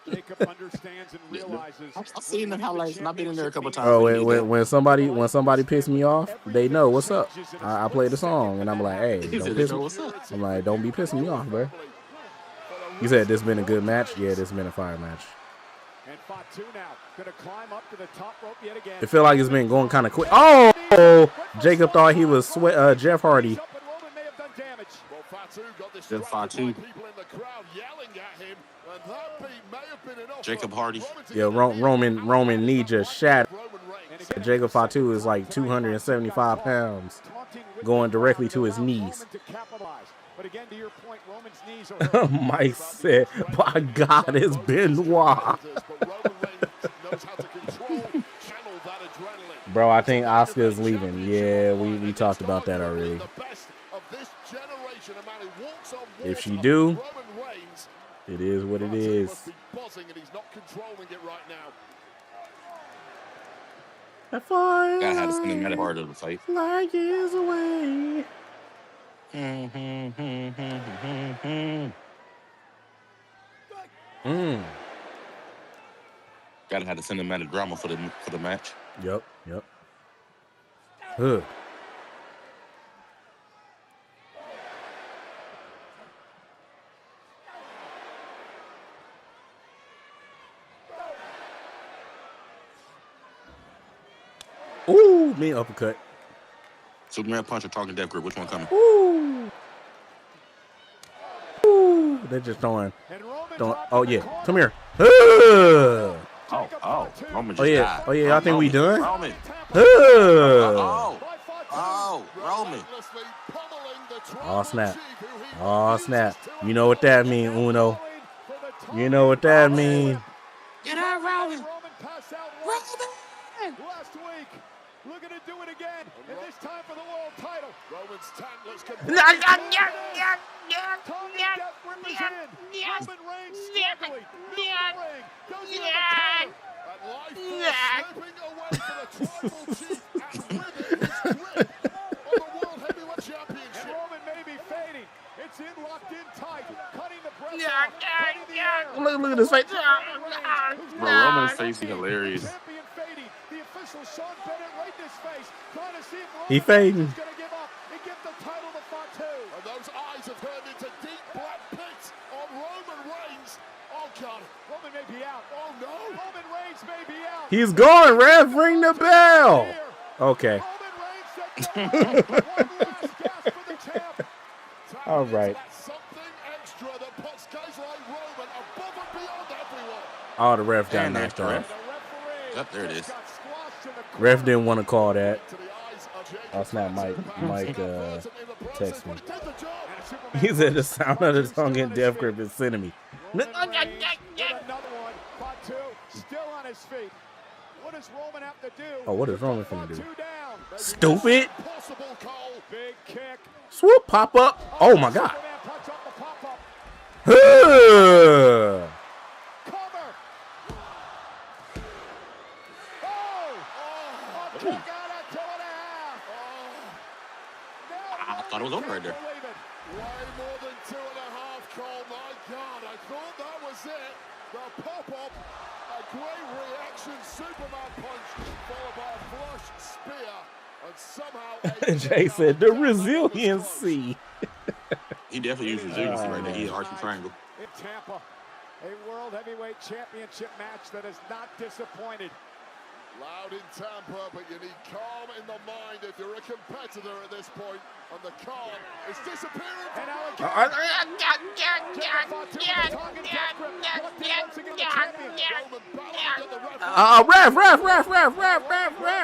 I: Jacob understands and realizes.
F: I've seen the highlights and I've been in there a couple times.
H: Oh, when somebody pisses me off, they know what's up. I play the song and I'm like, hey, don't piss me. I'm like, don't be pissing me off, bro. You said this been a good match? Yeah, this been a fire match.
I: And Fatu now gonna climb up to the top rope yet again.
H: It feel like it's been going kind of quick. Oh, Jacob thought he was Jeff Hardy.
F: Then Fatu. Jacob Hardy.
H: Yeah, Roman knee just shattered. Jacob Fatu is like 275 pounds, going directly to his knees.
I: But again, to your point, Roman's knees are
H: Mike said, by God, it's Benoit. Bro, I think Asuka is leaving. Yeah, we talked about that already. If she do, it is what it is. That fire
F: Gotta have the cinematic part of the fight.
H: light years away.
F: Gotta have the cinematic drama for the match.
H: Yep. Huh. Ooh, me uppercut.
F: Superman punch or talking death grip? Which one coming?
H: Ooh. They're just throwing. Oh yeah, come here.
F: Oh, Roman just died.
H: Oh yeah, I think we done.
F: Roman. Roman.
H: Oh snap. You know what that mean, Uno. You know what that mean.
F: Get out, Roman.
I: Last week, looking to do it again, and this time for the world title.
J: Roman's tankless
I: Roman Reigns struggling. Ring. Does he have a counter?
J: And life slipping away for the tribal chief, and with it his grip on the World Heavyweight Championship.
I: And Roman may be fading. It's in, locked in tight, cutting the breath off, cutting the air.
H: Look at this face.
F: Bro, Roman's face is hilarious.
I: Champion fading. The official Sean Bennett right in his face, trying to see if Roman
H: He fading.
I: is going to give up and give the title to Fatu.
J: And those eyes have turned into deep black pits on Roman Reigns. Oh, God.
I: Roman may be out. Oh, no. Roman Reigns may be out.
H: He's gone, ref. Ring the bell. Okay. All right. Oh, the ref got knocked off.
F: Yep, there it is.
H: Ref didn't want to call that. Oh snap, Mike text me. He said the sound of the tongue in death grip is sending me.
I: Another one. Fatu still on his feet. What does Roman have to do?
H: Oh, what is Roman finna do? Stupid.
I: Big kick.
H: Swoop, pop up. Oh my God.
F: I thought it was over right there.
J: Way more than 2.5, Cole. My God, I thought that was it. The pop-up, a great reaction, Superman punch, followed by a flush spear, and somehow...
H: Jay said the resiliency.
F: He definitely used resiliency right there. He hit Archie Triangle.
I: In Tampa, a World Heavyweight Championship match that has not disappointed.
J: Loud in Tampa, but you need calm in the mind if you're a competitor at this point. And the calm is disappearing. And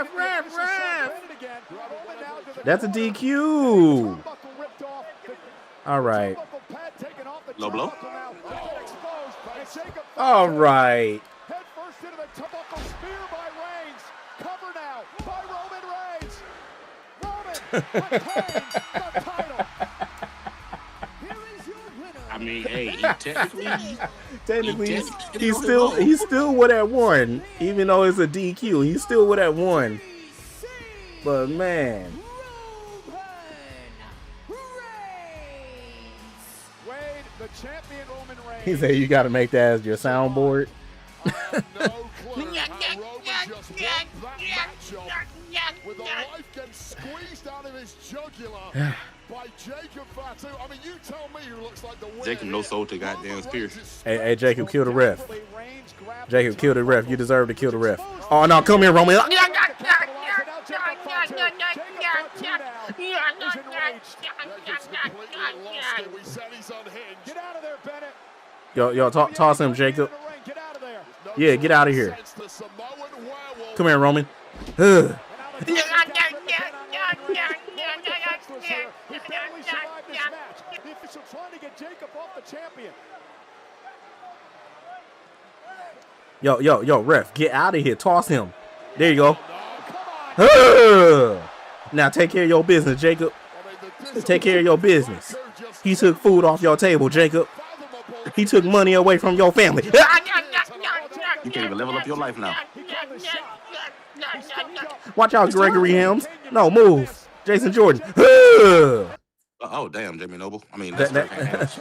H: ref. That's a DQ. All right.
F: Low blow.
H: All right.
I: Head first into the turnbuckle spear by Reigns. Cover now by Roman Reigns. Roman retains the title. Here is your winner.
F: I mean, hey,
H: technically, he's still with that one, even though it's a DQ. He's still with that one. But man,
I: Wade, the champion Roman Reigns.
H: he said you got to make that as your soundboard.
J: With the life getting squeezed out of his jugular by Jacob Fatu. I mean, you tell me who looks like the winner.
F: Jacob no soul to goddamn Spears.
H: Hey, Jacob, kill the ref. Jacob, kill the ref. You deserve to kill the ref. Oh no, come here, Roman. Yo, toss him, Jacob. Yeah, get out of here. Come here, Roman. Yo, ref, get out of here. Toss him. There you go. Now take care of your business, Jacob. Take care of your business. He took food off your table, Jacob. He took money away from your family.
F: You can't even level up your life now.
H: Watch out, Gregory Helms. No, move. Jason Jordan.
F: Oh, damn, Jamie Noble. I mean, that's Helms.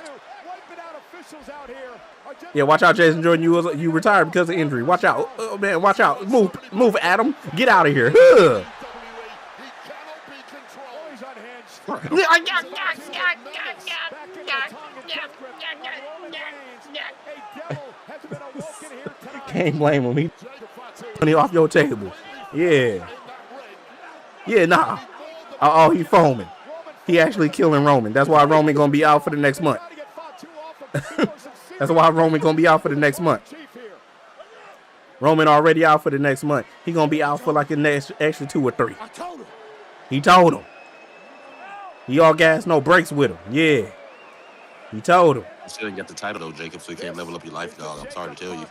H: Yeah, watch out, Jason Jordan. You retired because of injury. Watch out. Oh, man, watch out. Move, Adam. Get out of here. Can't blame him. He money off your table. Yeah. Yeah, nah. Oh, he foaming. He actually killing Roman. That's why Roman gonna be out for the next month. That's why Roman gonna be out for the next month. Roman already out for the next month. He gonna be out for like the next extra 2 or 3. He told him. He all gas, no brakes with him. Yeah. He told him.
F: You still got the title though, Jacob, so you can't level up your life, dog. I'm sorry to tell you.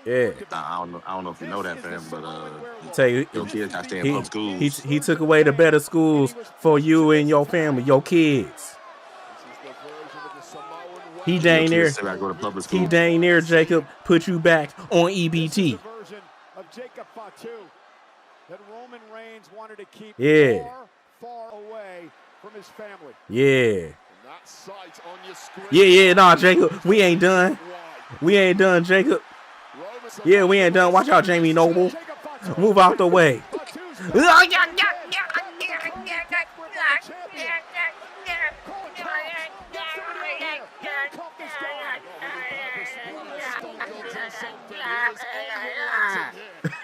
H: Yeah.
F: I don't know if you know that, fam, but
H: tell you,
F: your kids got to stay in public schools.
H: He took away the better schools for you and your family, your kids. He dang near. He dang near, Jacob, put you back on EBT. Yeah.
I: Far away from his family.
H: Yeah. Yeah, nah, Jacob. We ain't done. We ain't done, Jacob. Yeah, we ain't done. Watch out, Jamie Noble. Move out the way.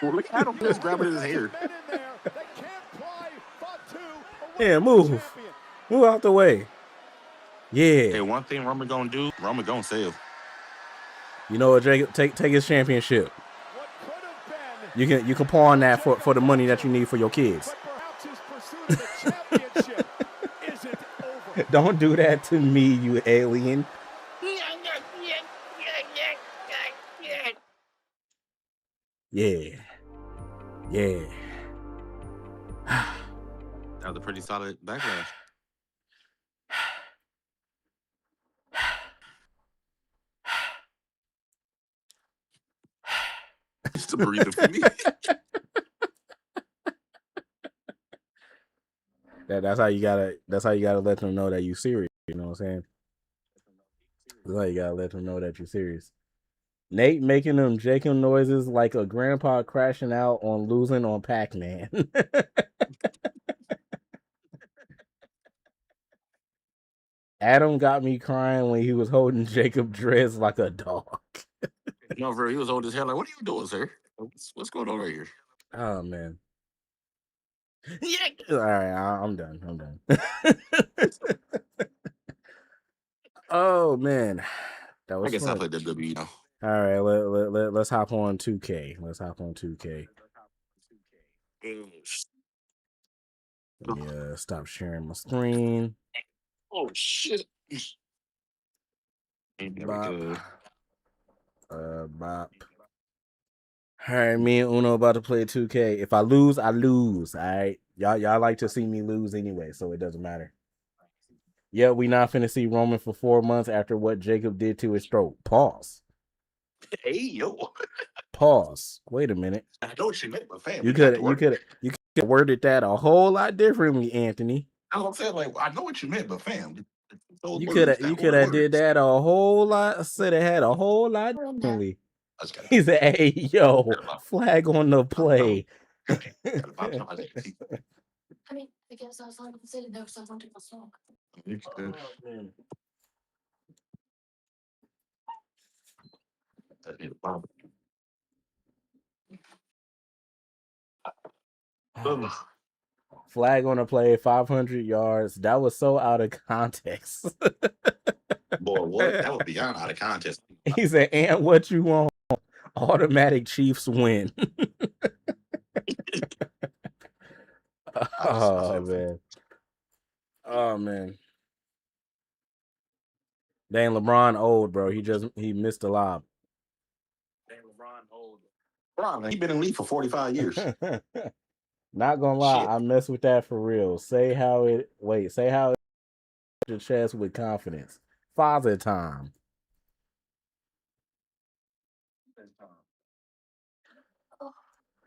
F: Well, look at him just grabbing his hair.
H: Yeah, move. Move out the way. Yeah.
F: Hey, one thing Roman gonna do, Roman gonna sell.
H: You know what, Jacob? Take his championship. You can pawn that for the money that you need for your kids. Don't do that to me, you alien. Yeah. Yeah.
F: That was a pretty solid backlash. It's a breather for me.
H: That's how you gotta let them know that you serious. You know what I'm saying? That's how you gotta let them know that you're serious. Nate making them Jacob noises like a grandpa crashing out on losing on Pac-Man. Adam got me crying when he was holding Jacob dreads like a dog.
F: No, bro, he was old as hell. Like, what are you doing, sir? What's going on right here?
H: Oh man. Yeah. All right, I'm done. Oh man, that was.
F: I guess
H: fun.
F: I play WWE now.
H: All right, let's hop on 2K. Let's hop on 2K. Yeah, stop sharing my screen.
F: Oh shit.
H: Bop. Bop. All right, me and Uno about to play 2K. If I lose, I lose. All right, y'all like to see me lose anyway, so it doesn't matter. Yeah, we not finna see Roman for 4 months after what Jacob did to his throat. Pause.
F: Hey yo.
H: Pause. Wait a minute.
F: I know what you meant, but fam,
H: you could have worded that a whole lot differently, Anthony.
F: I'm saying, like, I know what you meant, but fam,
H: you could have did that a whole lot. Said it had a whole lot differently. He said, "Hey yo, flag on the play."
E: I mean, I guess I was like sitting there because I wanted my song.
H: Flag on the play, 500 yards. That was so out of context.
F: Boy, what? That was beyond out of context.
H: He said, "And what you want? Automatic Chiefs win." Oh man. Oh man. Dang, LeBron old, bro. He missed a lob. Dang, LeBron old.
F: He been in the league for 45 years.
H: Not gonna lie, I mess with that for real. Say how it your chest with confidence. Father time.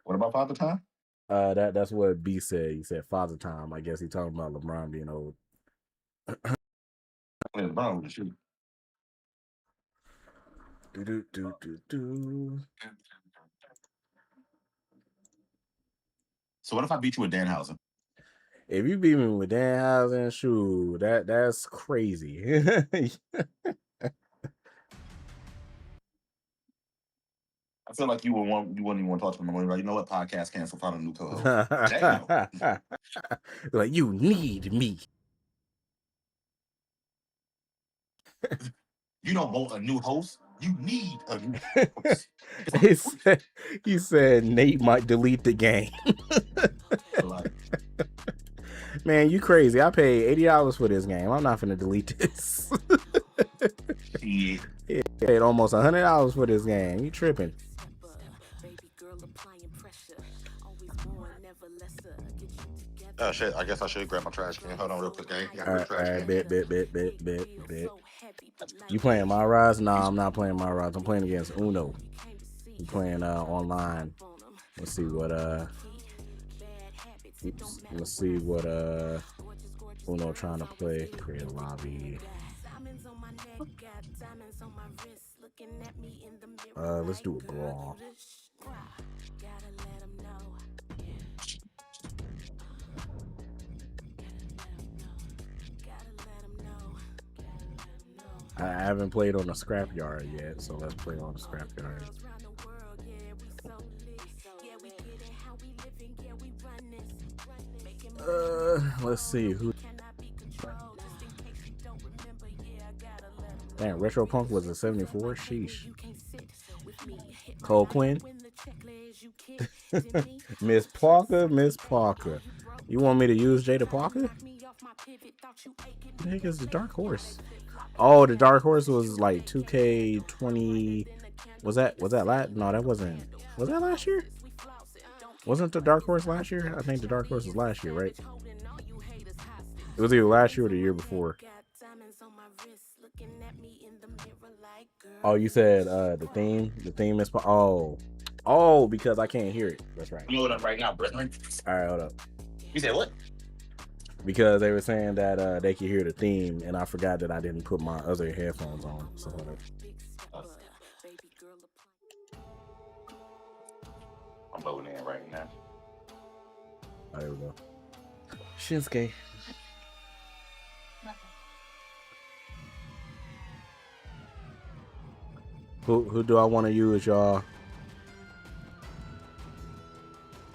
F: What about Father Time?
H: That's what B said. He said father time. I guess he talking about LeBron being old.
F: LeBron would shoot. So what if I beat you with Danhausen?
H: If you beat me with Danhausen, shoot, that's crazy.
F: I feel like you wouldn't even want to talk to me. Like, you know what? Podcast cancel. Find a new co-host. Damn.
H: Like, you need me.
F: You don't want a new host. You need a new host.
H: he said Nate might delete the game. Man, you crazy. I paid $80 for this game. I'm not finna delete this. Yeah, paid almost $100 for this game. You tripping.
F: Oh shit, I guess I should grab my trash can. Hold on real quick, gang.
H: All right, bet. You playing my Rise? Nah, I'm not playing my Rise. I'm playing against Uno. I'm playing online. Let's see what Uno trying to play. Create a lobby. Let's do a brawl. I haven't played on the scrapyard yet, so let's play on the scrapyard. Let's see who. Damn, Retro Punk was a 74. Sheesh. Cole Quinn. Miss Parker. You want me to use Jada Parker? What the heck is the Dark Horse? Oh, the Dark Horse was like 2K20. Was that last? No, that wasn't. Was that last year? Wasn't the Dark Horse last year? I think the Dark Horse was last year, right? It was either last year or the year before. Oh, you said the theme is oh, because I can't hear it. That's right.
F: I'm loading up right now, brethren.
H: All right, hold up.
F: You said what?
H: Because they were saying that they could hear the theme, and I forgot that I didn't put my other headphones on. So hold up.
F: I'm loading in right now.
H: Oh, there we go. Shinsuke. Who do I want to use, y'all?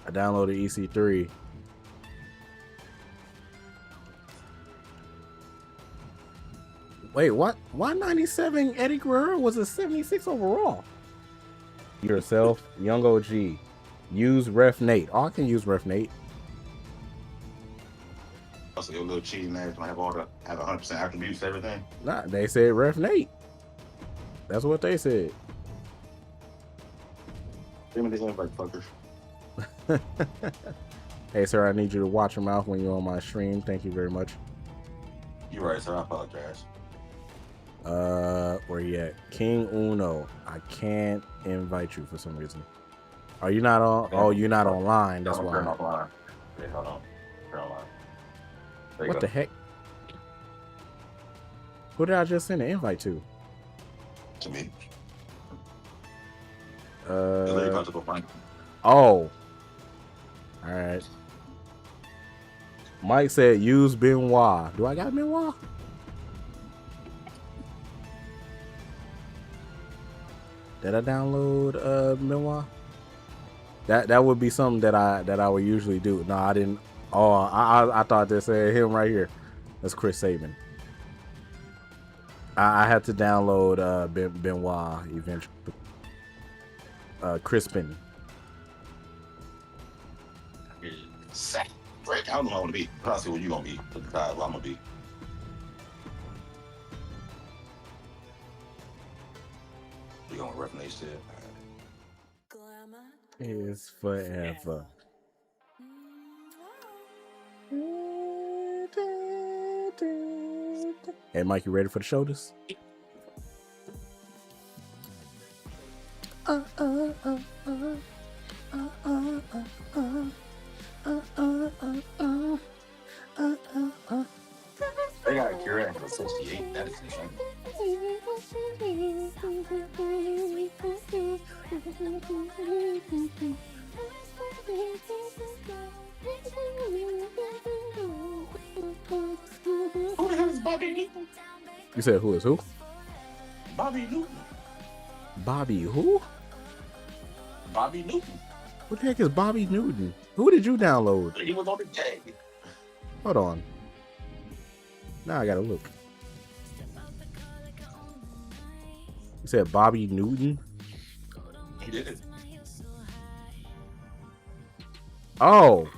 H: I downloaded EC3. Wait, what? 197 Eddie Guerrero was a 76 overall. Yourself, Young OG. Use Ref Nate. Oh, I can use Ref Nate.
F: Also, your little cheating ass don't have 100% attributes, everything.
H: Nah, they said Ref Nate. That's what they said.
F: Give me the invite, fuckers.
H: Hey, sir, I need you to watch your mouth when you're on my stream. Thank you very much.
F: You're right, sir. I apologize.
H: Where you at? King Uno. I can't invite you for some reason. Are you not on? Oh, you're not online. That's why.
F: Offline. Yeah, hold on. Turn online.
H: What the heck? Who did I just send an invite to?
F: To me.
H: Oh. All right. Mike said use Benoit. Do I got Benoit? Did I download Benoit? That would be something that I would usually do. No, I didn't. Oh, I thought they said him right here. That's Chris Sabin. I had to download Benoit eventually. Crispin.
F: Break. I don't know what I want to be. I'll see what you gonna be. What I'm gonna be. You gonna reference it?
H: is forever. Hey, Mike, you ready for the shoulders?
F: They got a cure until 68. That is insane. Who the hell is Bobby Newton?
H: You said who is who?
F: Bobby Newton.
H: Bobby who?
F: Bobby Newton.
H: What the heck is Bobby Newton? Who did you download?
F: He was on the tag.
H: Hold on. Now I gotta look. You said Bobby Newton?
F: He did it.
H: Oh.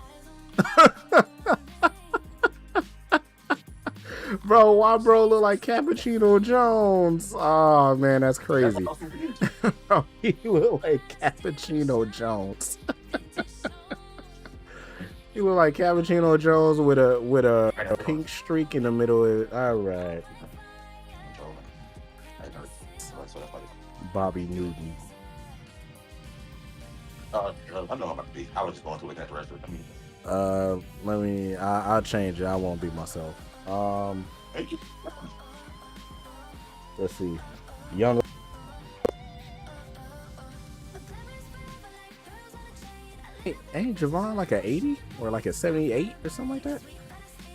H: Bro, why bro look like Cappuccino Jones? Oh man, that's crazy. Bro, he look like Cappuccino Jones. He look like Cappuccino Jones with a pink streak in the middle of it. All right. Bobby Newton.
F: I know I'm about to be. I was just going to it that restaurant.
H: I'll change it. I won't be myself. Let's see. Young. Ain't Javon like a 80 or like a 78 or something like that?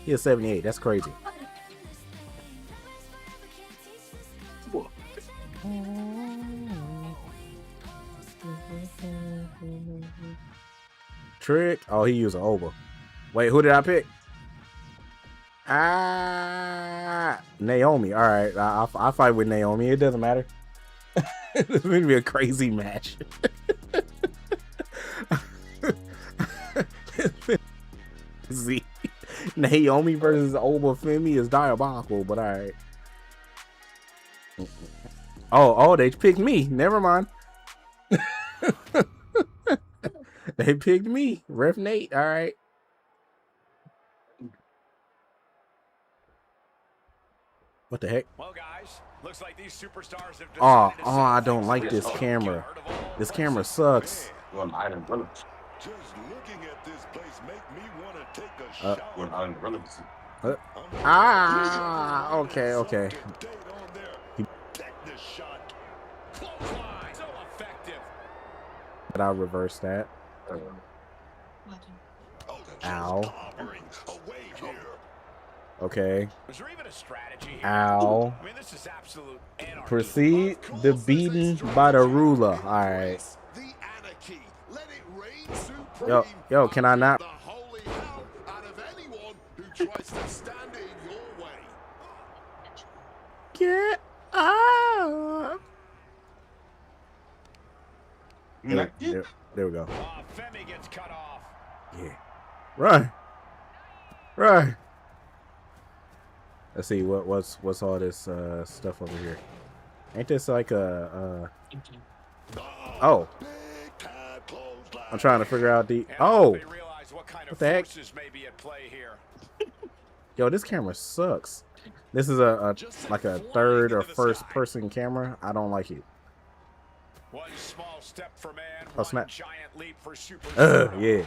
H: He is 78. That's crazy. Trick. Oh, he used an over. Wait, who did I pick? Naomi. All right, I'll fight with Naomi. It doesn't matter. It's going to be a crazy match. See, Naomi versus Oba Femi is diabolical, but all right. Oh, they picked me. Never mind. They picked me. Ref Nate. All right. What the heck?
I: Well, guys, looks like these superstars have
H: I don't like this camera. This camera sucks.
J: Just looking at this place make me want to take a shot.
H: Okay. But I'll reverse that. Ow. Okay. Ow. Proceed the beating by the ruler. Alright. Yo, can I not? Get up. There we go.
I: Femi gets cut off.
H: Yeah. Right. Let's see what's all this stuff over here. Ain't this like a oh. I'm trying to figure out the what the heck? Yo, this camera sucks. This is like a third or first person camera. I don't like it.
I: One small step for man,
H: one snap.
I: Giant leap for super.
H: Yeah.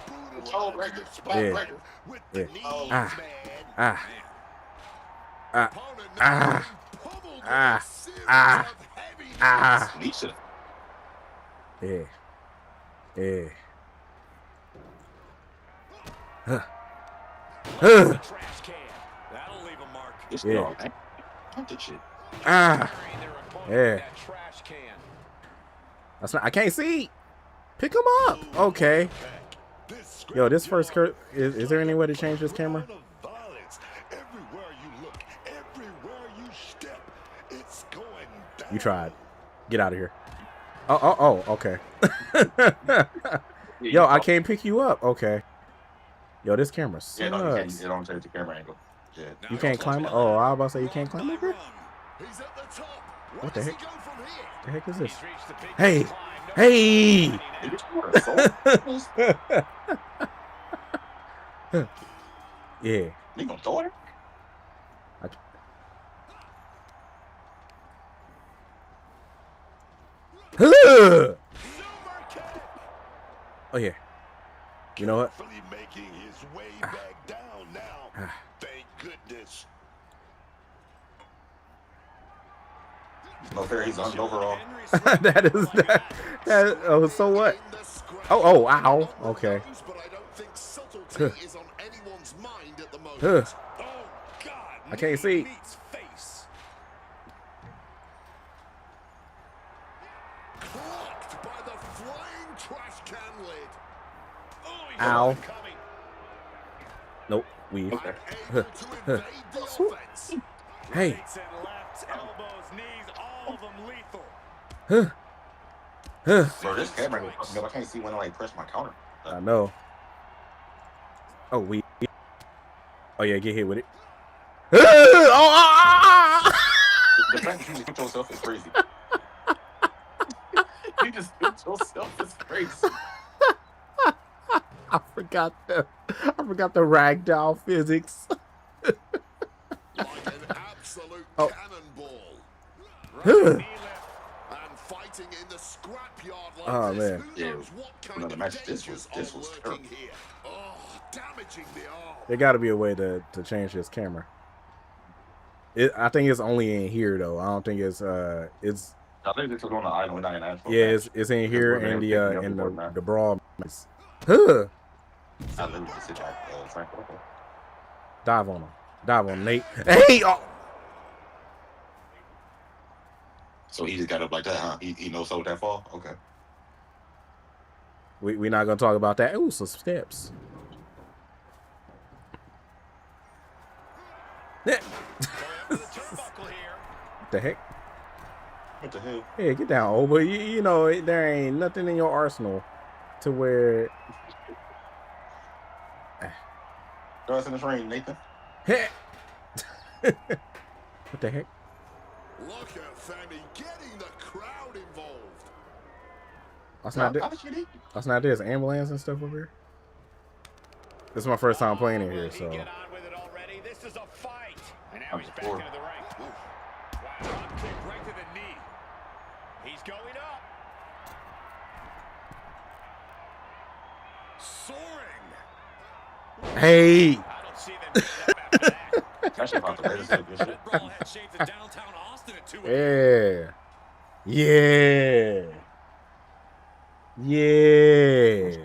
I: That'll leave a mark.
H: That's not. I can't see. Pick him up. Okay. Yo, this first curse. Is there any way to change this camera? You tried. Get out of here. Oh, okay. Yo, I can't pick you up. Okay. Yo, this camera sucks.
F: Yeah, no, it don't change the camera angle. Yeah.
H: You can't climb up? Oh, I was about to say you can't climb up here? What the heck? The heck is this? Hey!
F: Yeah. They gonna throw it? Oh yeah. You know what?
J: Making his way back down now. Thank goodness.
F: No fair, he's on overall.
H: that is that. Oh, so what? Oh, ow. Okay.
J: But I don't think subtlety is on anyone's mind at the moment. Oh God!
H: I can't see.
J: Face. Clocked by the flying trash can lid. Oh,
H: ow. Nope. Weave. Hey.
F: Bro, this camera, I can't see when I press my counter.
H: I know. Oh, we. Oh yeah, get hit with it.
F: The fact that you hit yourself is crazy. You just hit yourself is crazy.
H: I forgot the ragdoll physics.
J: Like an absolute cannonball.
H: Right
J: and fighting in the scrapyard like
H: oh
J: this.
H: man.
J: Who knows what kind of dangers are lurking here. Oh, damaging the arm.
H: There got to be a way to change his camera. I think it's only in here though. I don't think it's it's.
F: I think it's on the island.
H: Yeah, it's in here in the brawl.
F: I literally sit back, Frank.
H: Dive on him, Nate. Hey! Oh.
F: So he just got up like that, huh? He knows so that fall? Okay.
H: We're not gonna talk about that. Ooh, some steps. Yeah. What the heck?
F: What the hell?
H: Yeah, get down, Oba. You know there ain't nothing in your arsenal to where.
F: Throw us in the train, Nathan.
H: What the heck?
J: Look at Femi getting the crowd involved.
H: That's not there's ambulance and stuff over here. This is my first time playing in here, so.
I: This is a fight. And now he's back into the ring. Wow, drop kick right to the knee. He's going up.
J: Soaring.
H: Hey.
I: I don't see them after that.
F: Actually, about the latest
I: That brawl had shades of downtown Austin at 2
H: Yeah. Yeah. Yeah.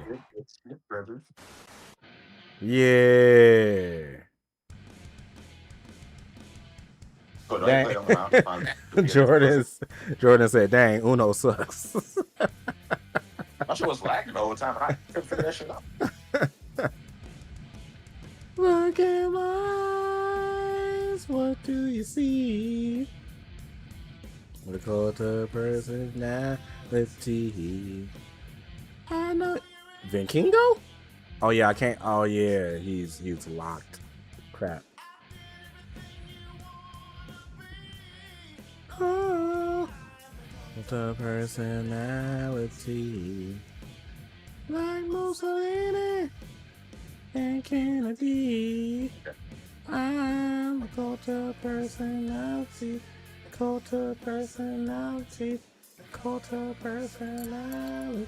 H: Yeah. Jordan said, dang, Uno sucks.
F: I sure was lagging the whole time, and I couldn't figure that shit out.
H: Look at my eyes, what do you see? The call to personality. I know. Vinkingo? Oh yeah, I can't. Oh yeah, he's locked. Crap. Oh, the personality. Like Mussolini and Kennedy. I'm a cult of personality. Cult of personality. Cult of personality.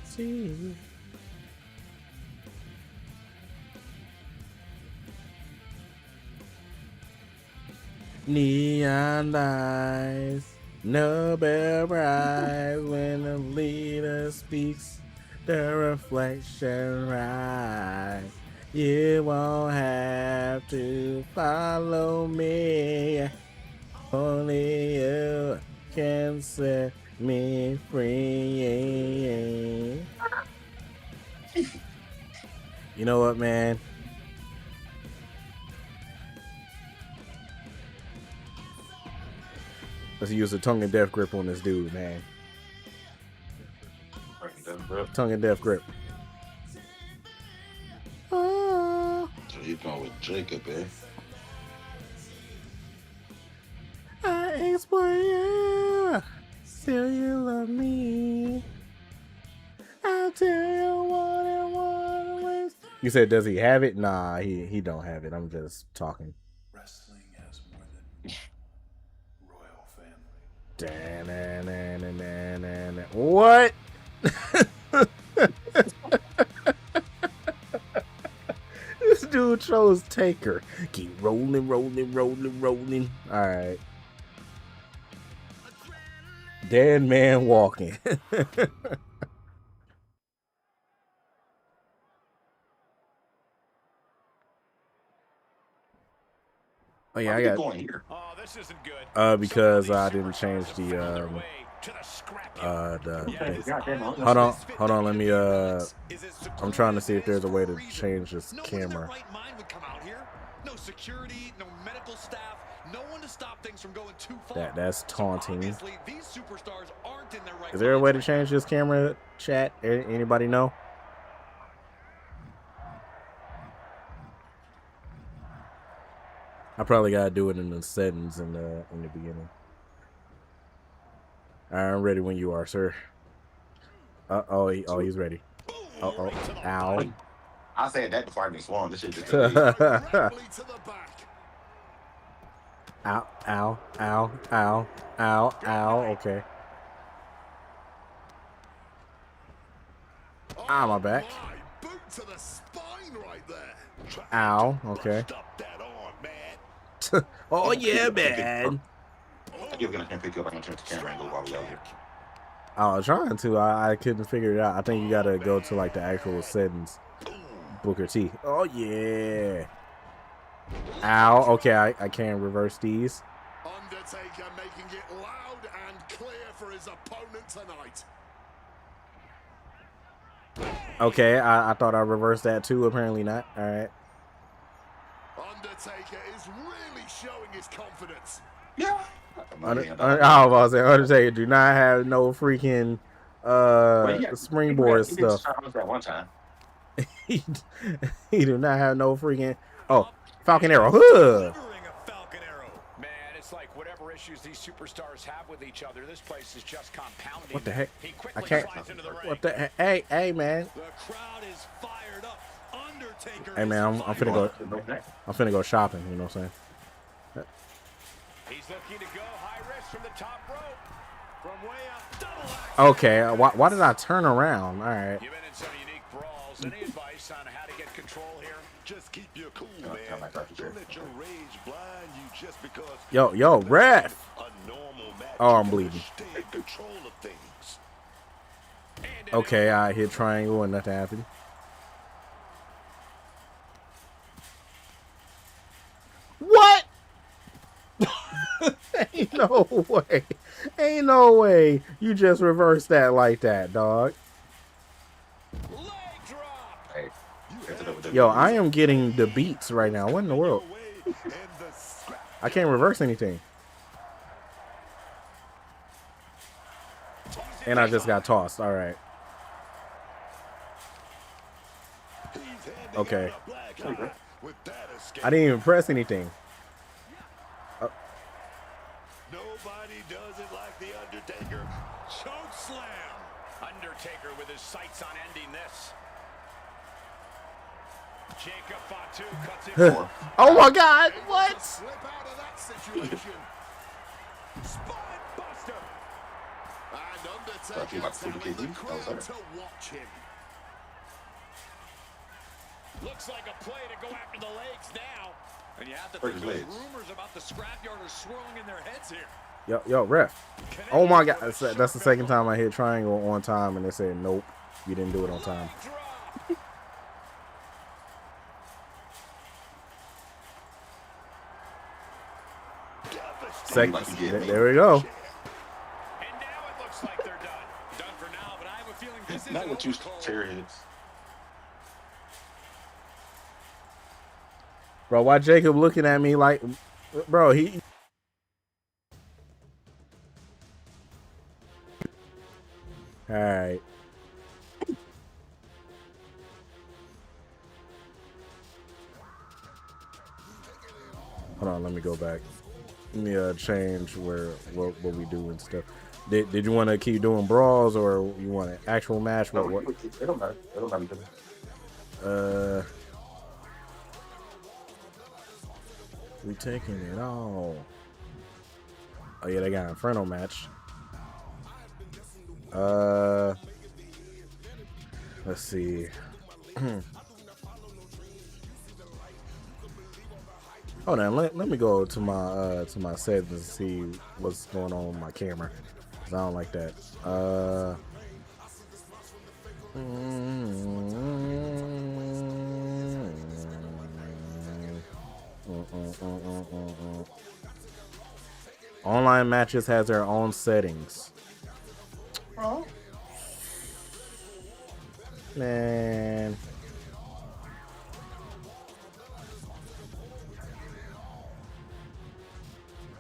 H: Neon lights, Nobel Prize when the leader speaks, the reflection rise. You won't have to follow me, only you can set me free. You know what, man? Let's use a tongue and death grip on this dude, man. Tongue and death grip.
F: So you going with Jacob, eh?
H: I exploit you, still you love me. I tell you what it was. You said, does he have it? Nah, he don't have it. I'm just talking.
N: Wrestling has more than royal family.
H: What? This dude chose Taker. Keep rolling. All right. Dead man walking. Oh yeah, I got
F: going here.
I: Oh, this isn't good.
H: because I didn't change the hold on, let me I'm trying to see if there's a way to change this camera.
Q: No security, no medical staff, no one to stop things from going too far.
H: That's taunting.
Q: These superstars aren't in their right.
H: Is there a way to change this camera, chat? Anybody know? I probably gotta do it in the settings in the beginning. I'm ready when you are, sir. He's ready. Ow.
F: I said that before I get swung. This shit just
H: Ow. Okay. Ah, my back.
J: Boot to the spine right there.
H: Ow. Okay. Oh yeah, man.
F: You're gonna pick you up. I'm gonna turn the camera and go while we out here.
H: I was trying to. I couldn't figure it out. I think you gotta go to like the actual settings. Booker T. Oh yeah. Ow. Okay, I can reverse these.
J: Undertaker making it loud and clear for his opponent tonight.
H: Okay, I thought I reversed that too. Apparently not. All right.
J: Undertaker is really showing his confidence.
F: Yeah.
H: I was about to say, Undertaker do not have no freaking springboard stuff.
F: That one time.
H: he do not have no freaking Falcon Arrow. Huh.
I: Man, it's like whatever issues these superstars have with each other, this place is just compounding.
H: What the heck?
I: I
H: can't. What the heck? Hey, man.
Q: The crowd is fired up. Undertaker.
H: Hey, man, I'm finna go shopping. You know what I'm saying?
I: He's looking to go high risk from the top rope. From way up, double axe.
H: Okay, why did I turn around? All right.
I: You've been in some unique brawls. Any advice on how to get control here?
J: Just keep your cool, man. Don't let your rage blind you just because.
H: Yo, ref.
J: A normal match.
H: Oh, I'm bleeding.
J: Stay in control of things.
H: Okay, I hit triangle and nothing happened. What? Ain't no way. Ain't no way you just reversed that like that, dog. Yo, I am getting the beats right now. What in the world? I can't reverse anything. And I just got tossed. All right. Okay. I didn't even press anything.
J: Nobody does it like the Undertaker. Choke slam.
I: Undertaker with his sights on ending this. Jacob Fatu cuts it.
H: Oh my God! What?
J: Slip out of that situation. Spine buster. And Undertaker telling the crowd to watch him.
A: Looks like a play to go after the legs now. And you have to think those rumors about the scrapyard are swirling in their heads here.
H: Yo, ref. Oh my God. That's the second time I hit triangle on time and they said, nope, you didn't do it on time. There we go.
A: And now it looks like they're done. Done for now, but I have a feeling this
F: Not what you serious.
H: Bro, why Jacob looking at me like, bro, he. All right. Hold on, let me go back. Let me change what we do and stuff. Did you want to keep doing brawls or you want an actual match?
F: No, it don't matter. It don't matter to me.
H: We taking it all. Oh yeah, they got an Inferno match. Let's see. Hold on, let me go to my settings and see what's going on with my camera. 'Cause I don't like that. Online matches has their own settings.
F: Oh.
H: Man.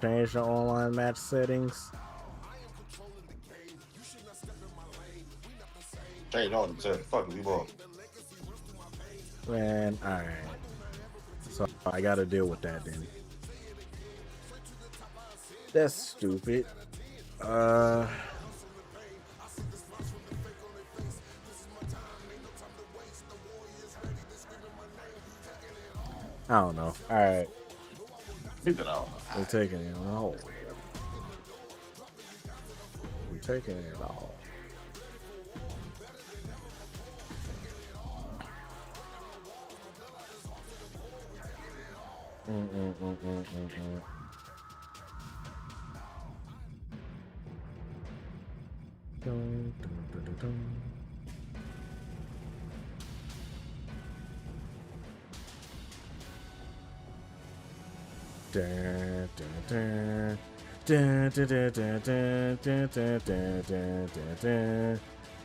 H: Change the online match settings.
F: Change all the settings. Fuck it, we both.
H: Man, alright. So I gotta deal with that then. That's stupid. I don't know. Alright. We're taking it all. We're taking it all. Dun, dun, dun, dun, dun. Dun, dun, dun. Dun, dun, dun, dun, dun, dun, dun, dun, dun, dun.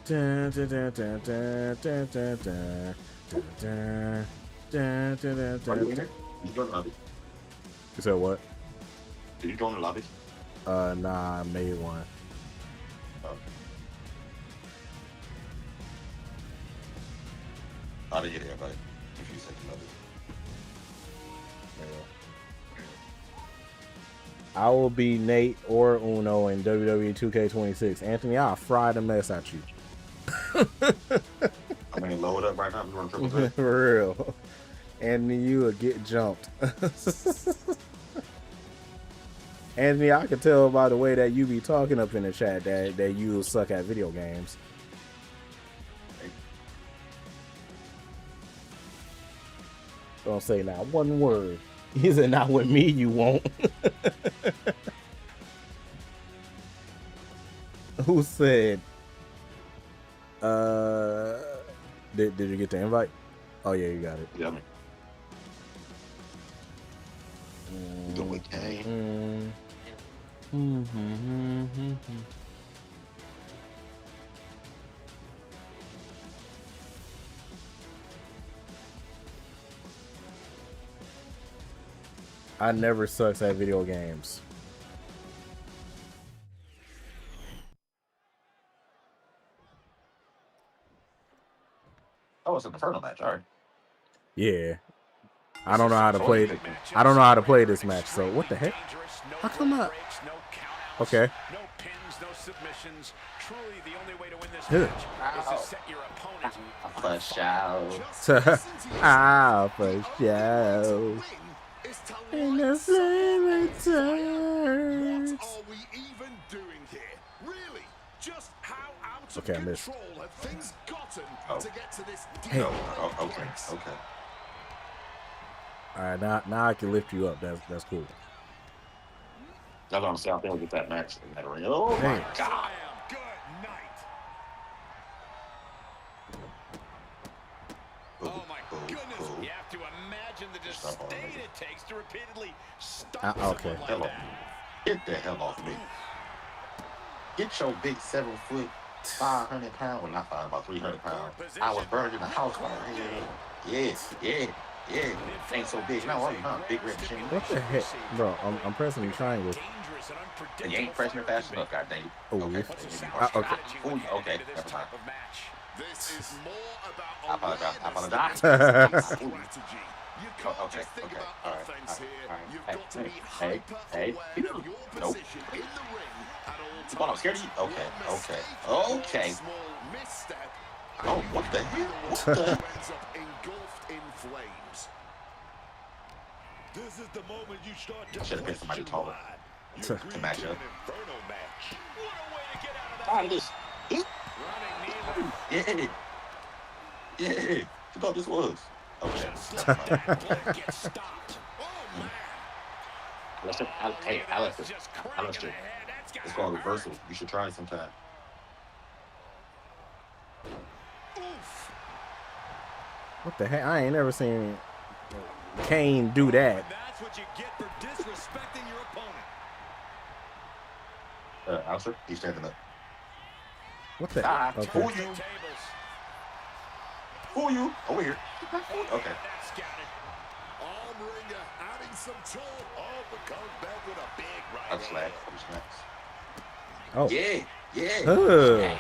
H: Dun, dun, dun, dun, dun, dun, dun, dun. Dun, dun, dun, dun, dun, dun.
F: You join the lobby?
H: You said what?
F: Did you join the lobby?
H: Nah, I made one.
F: Oh. I didn't get it, but if you said the lobby.
H: I will be Nate or Uno in WWE 2K26. Anthony, I'll fry the mess out you.
F: I mean, load up right now. You want to triple that?
H: For real. Anthony, you will get jumped. Anthony, I can tell by the way that you be talking up in the chat that you suck at video games. Don't say not one word. He said, not with me, you won't. Who said, did you get the invite? Oh, yeah, you got it.
F: Yeah, man. Doing game.
H: I never sucks at video games.
F: Oh, it's an Inferno match, all right.
H: Yeah. I don't know how to play it. I don't know how to play this match, so what the heck? How come not? Okay.
I: No pins, no submissions. Truly the only way to win this match is to set your opponent
F: for show.
H: For show. And the flame returns.
J: What are we even doing here? Really? Just how out of
H: Okay, I missed.
J: control have things gotten to get to this
H: Hey.
F: Okay.
H: All right, now I can lift you up. That's cool.
F: That's what I'm saying. I think we'll get that match in that ring. Oh, my
H: Dang.
F: God.
J: Good night.
I: Oh my goodness. You have to imagine the disdain it takes to repeatedly stop
H: Okay.
I: someone like that.
F: Get the hell off me. Get your big 7 foot, 500 pound, well, not 5, about 300 pounds. I was burned in the house fire. Yeah. Ain't so big. Now, big red machine.
H: What the heck, bro? I'm pressing the triangle.
F: You ain't pressing it fast enough, goddamn.
H: Oh,
F: Okay. Okay. Never mind.
J: This is more
F: I
J: about
F: apologize.
J: strategy. You can't
F: Okay.
J: just think about
F: All
J: offense here.
F: right.
J: You've got to be
F: Hey.
J: hyper aware of your
F: Nope.
J: position in the ring at all
F: Oh, I'm scared of you. Okay, okay, okay. Oh, what the hell? What the?
J: Ends up engulfed in flames.
Q: This is the moment you start to
F: Should have been somebody taller
Q: to
F: match up.
Q: inferno match.
J: What a way to get out of that.
F: Find this.
J: Running
F: Yeah. Yeah. I thought this was. Okay.
J: Gets stopped. Oh, man.
F: Hey, Alistair. It's called reversal. You should try it sometime.
H: What the heck? I ain't never seen Kane do that.
Q: That's what you get for disrespecting your opponent.
F: Alistair, he's standing up.
H: What the?
F: Okay.
H: Okay.
F: Who you? Over here. Okay.
J: That's got it. Armringer adding some tone. Oh, but comes back with a big right.
F: I'm slack. I'm slacks.
H: Oh.
F: Yeah. Yeah.
H: Oh.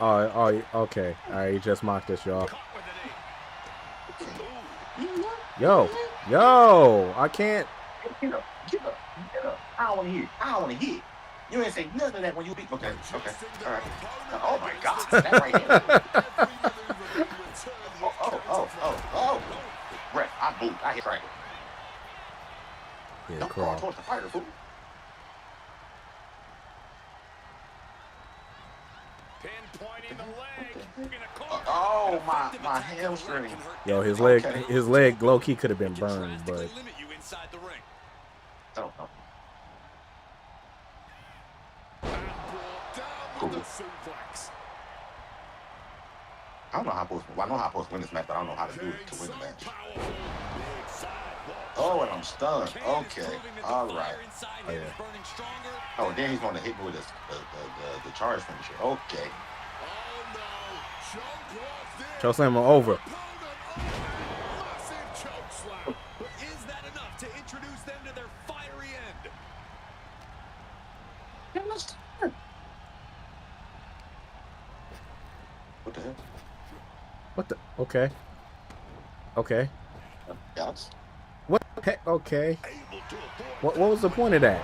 H: Oh, okay. All right, he just mocked us, y'all. Yo, I can't.
F: Get up. I don't want to hear. You ain't say none of that when you beat. Okay. All right. Oh my God, that right here. Oh. Brett, I moved. I hit right.
H: Yeah,
F: Don't
H: crawl.
F: crawl towards the fighter, fool.
J: Pinpointing the leg.
F: Oh my hamstring.
H: Yo, his leg low key could have been burned, but
J: Limit you inside the ring.
F: Oh. Cool. I don't know how I'm supposed to. Well, I know how I'm supposed to win this match, but I don't know how to do it to win the match. Oh, and I'm stunned. Okay. All right.
H: oh, yeah.
F: Oh, then he's going to hit me with the charge finisher. Okay.
H: Chokeslam over.
Q: But is that enough to introduce them to their fiery end?
F: What the hell?
H: What the? Okay.
F: Yes.
H: What the heck? Okay. What was the point of that?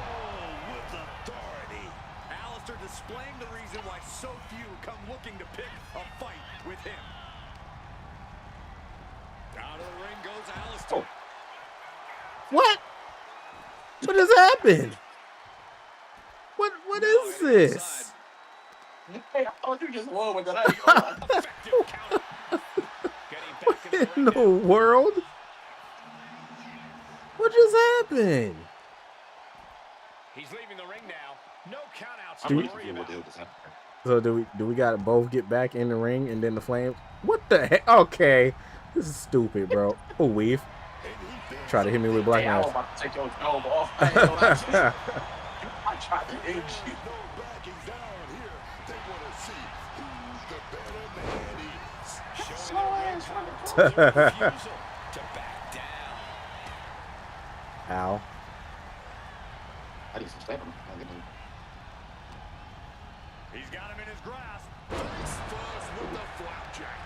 Q: Alistair displaying the reason why so few come looking to pick a fight with him. Out of the ring goes Alistair.
F: Oh.
H: What? What just happened? What is this?
F: Hey, I thought you just won with that.
H: What in the world? What just happened?
J: He's leaving the ring now. No countouts.
H: So do we gotta both get back in the ring and then the flames? What the heck? Okay, this is stupid, bro. Oh, weave. Try to hit me with black
F: I was
H: knives.
F: about to take your dome off. I tried to end you.
H: Ow.
F: I need some stamina.
Q: He's got him in his grasp.
J: First with the flapjack.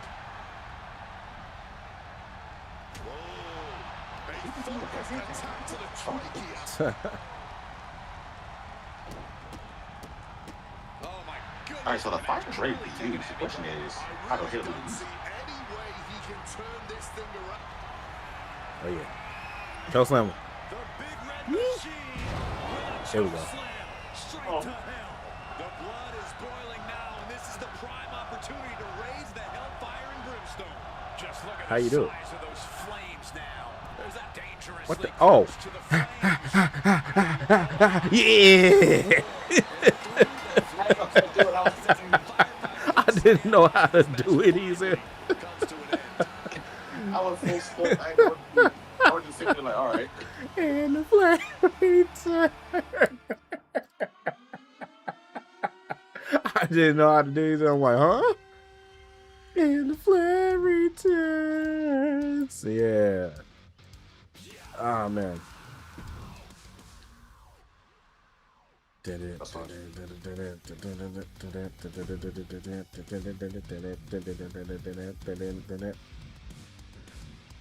J: Whoa. A focused attack to the trachea.
Q: Oh my goodness.
F: All right, so the fighter's ready to use. The question is, how the hell do we use it?
J: Any way he can turn this thing around.
H: Oh yeah. Chokeslam.
Q: The big red machine.
H: There we go.
Q: Straight to hell. The blood is boiling now, and this is the prime opportunity to raise the hellfire and brimstone. Just look at
H: How you
Q: the
H: do it?
Q: size of those flames now. There's that dangerous.
H: What the? Oh. Yeah. I didn't know how to do it either.
F: I was so stuck. I was just sitting there like, all right.
H: And the flame return. I didn't know how to do it. I'm like, huh? And the flame returns. Yeah. Oh, man.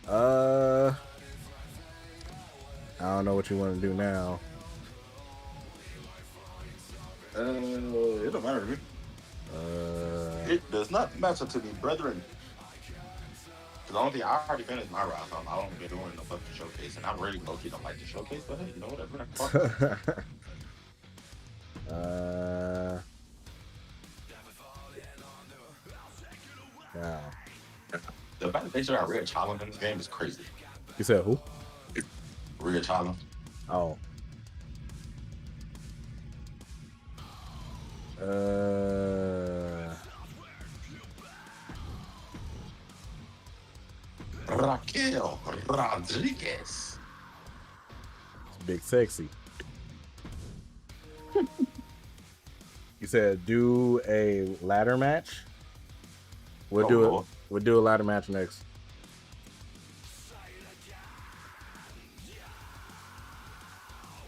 H: I don't know what you want to do now.
F: It don't matter to me. It does not matter to me, brethren. The only thing, I already finished my route. So I don't be doing no fucking showcase, and I really low-key don't like the showcase, but hey, you know, whatever.
H: Yeah.
F: The fact that they still got Rhea Challenge in this game is crazy.
H: You said who?
F: Rhea Challenge.
H: Oh.
F: Raquel Rodriguez.
H: Big sexy. You said do a ladder match? We'll do a ladder match next.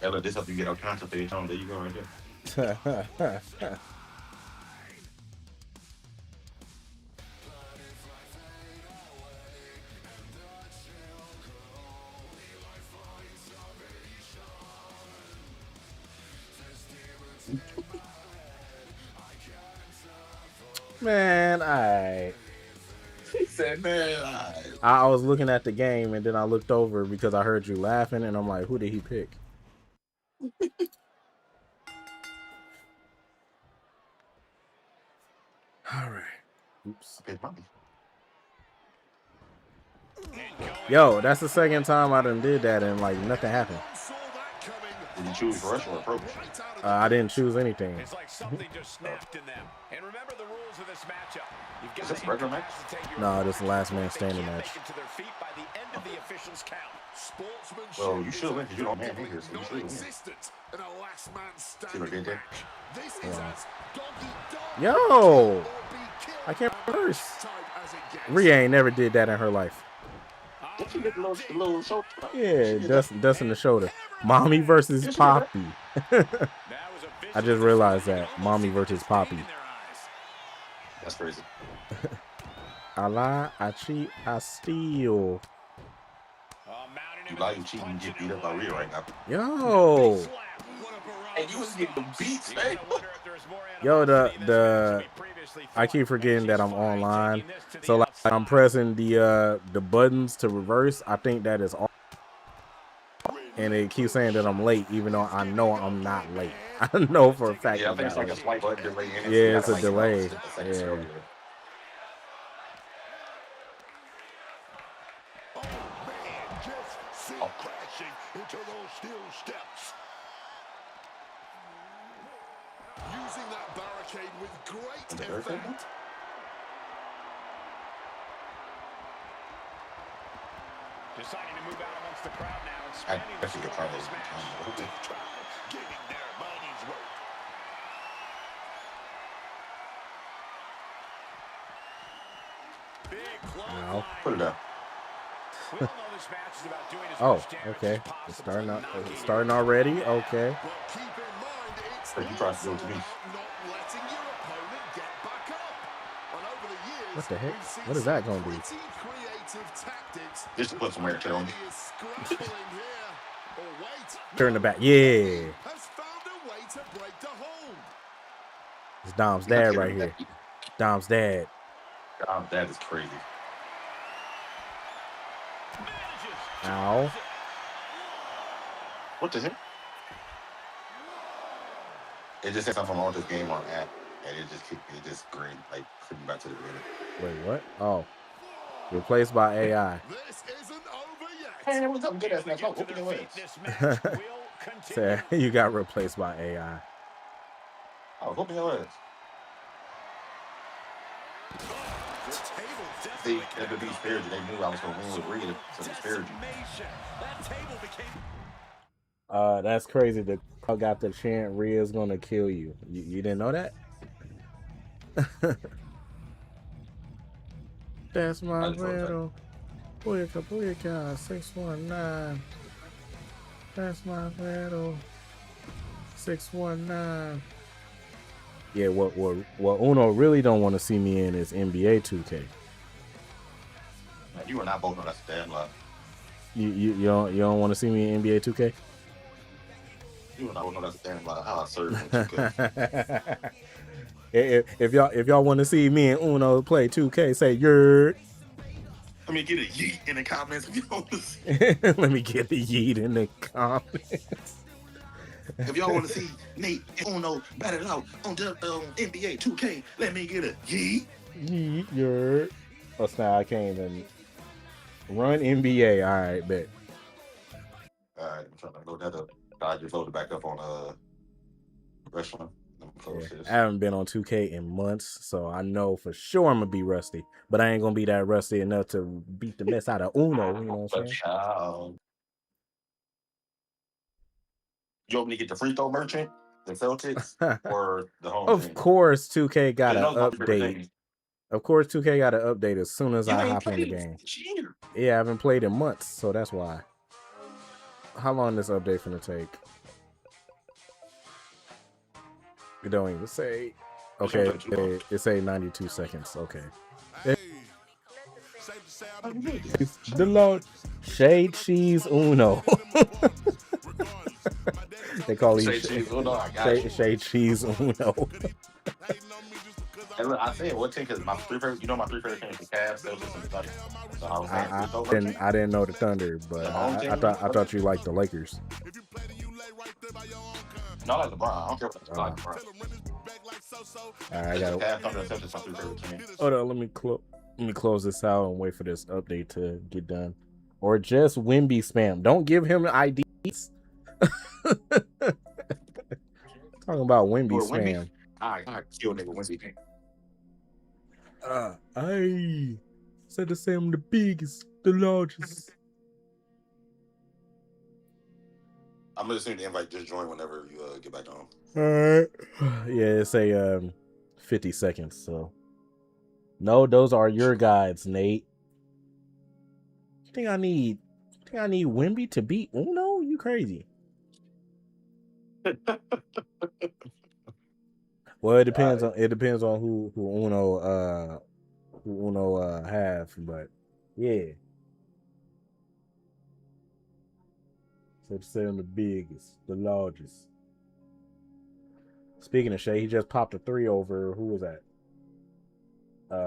F: Ella, this help you get our content page on. There you go, right there.
H: Man, alright.
F: He said, man,
H: I was looking at the game and then I looked over because I heard you laughing and I'm like, who did he pick? Alright. Oops. Yo, that's the second time I done did that and like nothing happened.
F: Did you choose rush or approach?
H: I didn't choose anything.
Q: It's like something just snapped in them. And remember the rules of this matchup. You've got
F: Is this regular match?
H: No, this is the last man standing match.
Q: to their feet by the end of the official's count.
F: Well, you should win because you don't man in here, so you should win. See what I did there?
H: Yo! I can't reverse. Rhea ain't never did that in her life.
F: Did you get the little shoulder?
H: Yeah, dust in the shoulder. Mommy versus Poppy. I just realized that. Mommy versus Poppy.
F: That's crazy.
H: I lie, I cheat, I steal.
F: You lie, you cheat, and you get beat up by Rhea right now.
H: Yo!
F: And you was getting the beats, man.
H: Yo, I keep forgetting that I'm online. So like I'm pressing the buttons to reverse. I think that is all. And it keeps saying that I'm late, even though I know I'm not late. I know for a fact.
F: Yeah, I think it's like a slight button delay.
H: Yeah, it's a delay. Yeah.
J: Crashing into those steel steps. Using that barricade with great effect.
Q: Deciding to move out amongst the crowd now and
F: I
Q: spending the
F: think
Q: score of this match.
J: Getting their money's worth.
Q: Big club
H: No.
F: Put it up.
Q: We all know this match is about doing as
H: Oh,
Q: much damage
H: okay.
Q: as possible
H: It's
Q: to
H: starting already. Okay.
J: Keep in mind, it's
F: But you tried to do it to me.
J: not letting your opponent get back up. And over the years,
H: What the heck?
J: we've seen
H: What is that gonna be?
J: pretty creative tactics.
F: Just to put some wear on me.
J: He is scrambling here. Or wait.
H: Turn the back. Yeah.
J: Has found a way to break the hold.
H: It's Dom's dad right here. Dom's dad.
F: That is crazy.
H: Ow.
F: What the heck? It just said something wrong with this game on app, and it just green, like clicking back to the beginning.
H: Wait, what? Oh. Replaced by AI.
J: This isn't over yet.
F: Hey, what's up? Good ass match. Oh, open your legs.
H: So you got replaced by AI.
F: Oh, open your legs. They never be spared you. They knew I was going to win with Rhea, so they spared you.
H: That's crazy. The crowd got the chant, Rhea's gonna kill you. You didn't know that? That's my little Wicca 619. That's my little 619. Yeah, what Uno really don't want to see me in is NBA 2K.
F: You are not both on. That's a damn lie.
H: You don't want to see me in NBA 2K?
F: You and I know that's a damn lie. How I serve in 2K.
H: If y'all want to see me and Uno play 2K, say you're.
F: Let me get a yeet in the comments if you want to see.
H: Let me get the yeet in the comments.
F: If y'all want to see Nate and Uno battle it out on NBA 2K, let me get a yeet.
H: Yeet, you're. Oh, snap, I can't even run NBA. All right, bet.
F: All right, I'm trying to load that up. I just loaded back up on restaurant.
H: Yeah, I haven't been on 2K in months, so I know for sure I'm gonna be rusty. But I ain't gonna be that rusty enough to beat the mess out of Uno. You know what I'm saying?
F: You want me to get the free throw merchant, the Celtics, or the home
H: Of
F: team?
H: course, 2K got an
F: Yeah,
H: update. Of course, 2K got an update as soon as I hop in the game. Yeah, I haven't played in months, so that's why. How long this update finna take? It don't even say. Okay, it say 92 seconds. Okay. The Lord Shade Cheese Uno. They call these Shade Cheese Uno.
F: Hey, look, I said what team because my three favorite, my three favorite teams, the Cavs, Celtics, and the Thunder. So I was saying,
H: I didn't know the Thunder, but I thought you liked the Lakers.
F: No, I like LeBron. I don't care what I like LeBron.
H: All right, I got it. Hold on, let me close this out and wait for this update to get done, or just Wimby spam. Don't give him IDs. Talking about Wimby spam.
F: I kill nigga Wimby.
H: I said to say I'm the biggest, the largest.
F: I'm gonna send the invite. Just join whenever you get back on.
H: All right. Yeah, it's a 50 seconds. So no, those are your guides, Nate. I think I need Wimby to beat Uno. You crazy? Well, it depends on who Uno have, but yeah. So to say I'm the biggest, the largest. Speaking of Shay, he just popped a 3 over, who was that?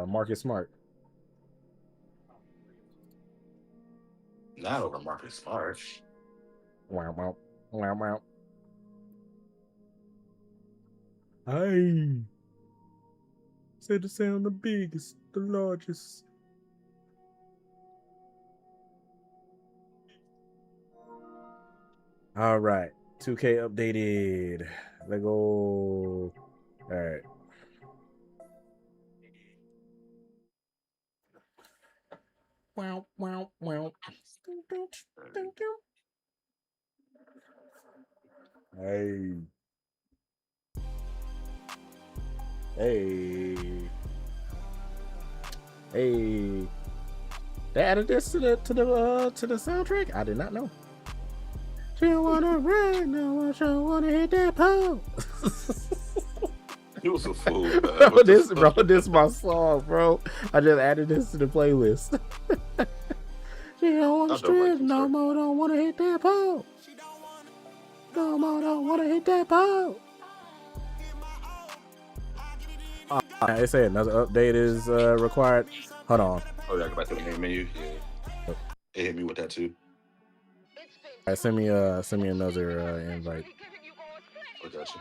H: Marcus Smart.
F: Not over Marcus Smart.
H: Wow, wow, wow, wow. I said to say I'm the biggest, the largest. All right, 2K updated. Let's go. All right. Wow, wow, wow. Hey. Hey. Hey. They added this to the soundtrack? I did not know. She wanna run, no, she wanna hit that pole.
F: You was a fool, man.
H: Bro, this is my song, bro. I just added this to the playlist. She don't wanna strip, no more don't wanna hit that pole. No more don't wanna hit that pole. They say another update is required. Hold on.
F: Oh yeah, go back to the main menu. Yeah. It hit me with that too.
H: All right, send me another invite.
F: I got you.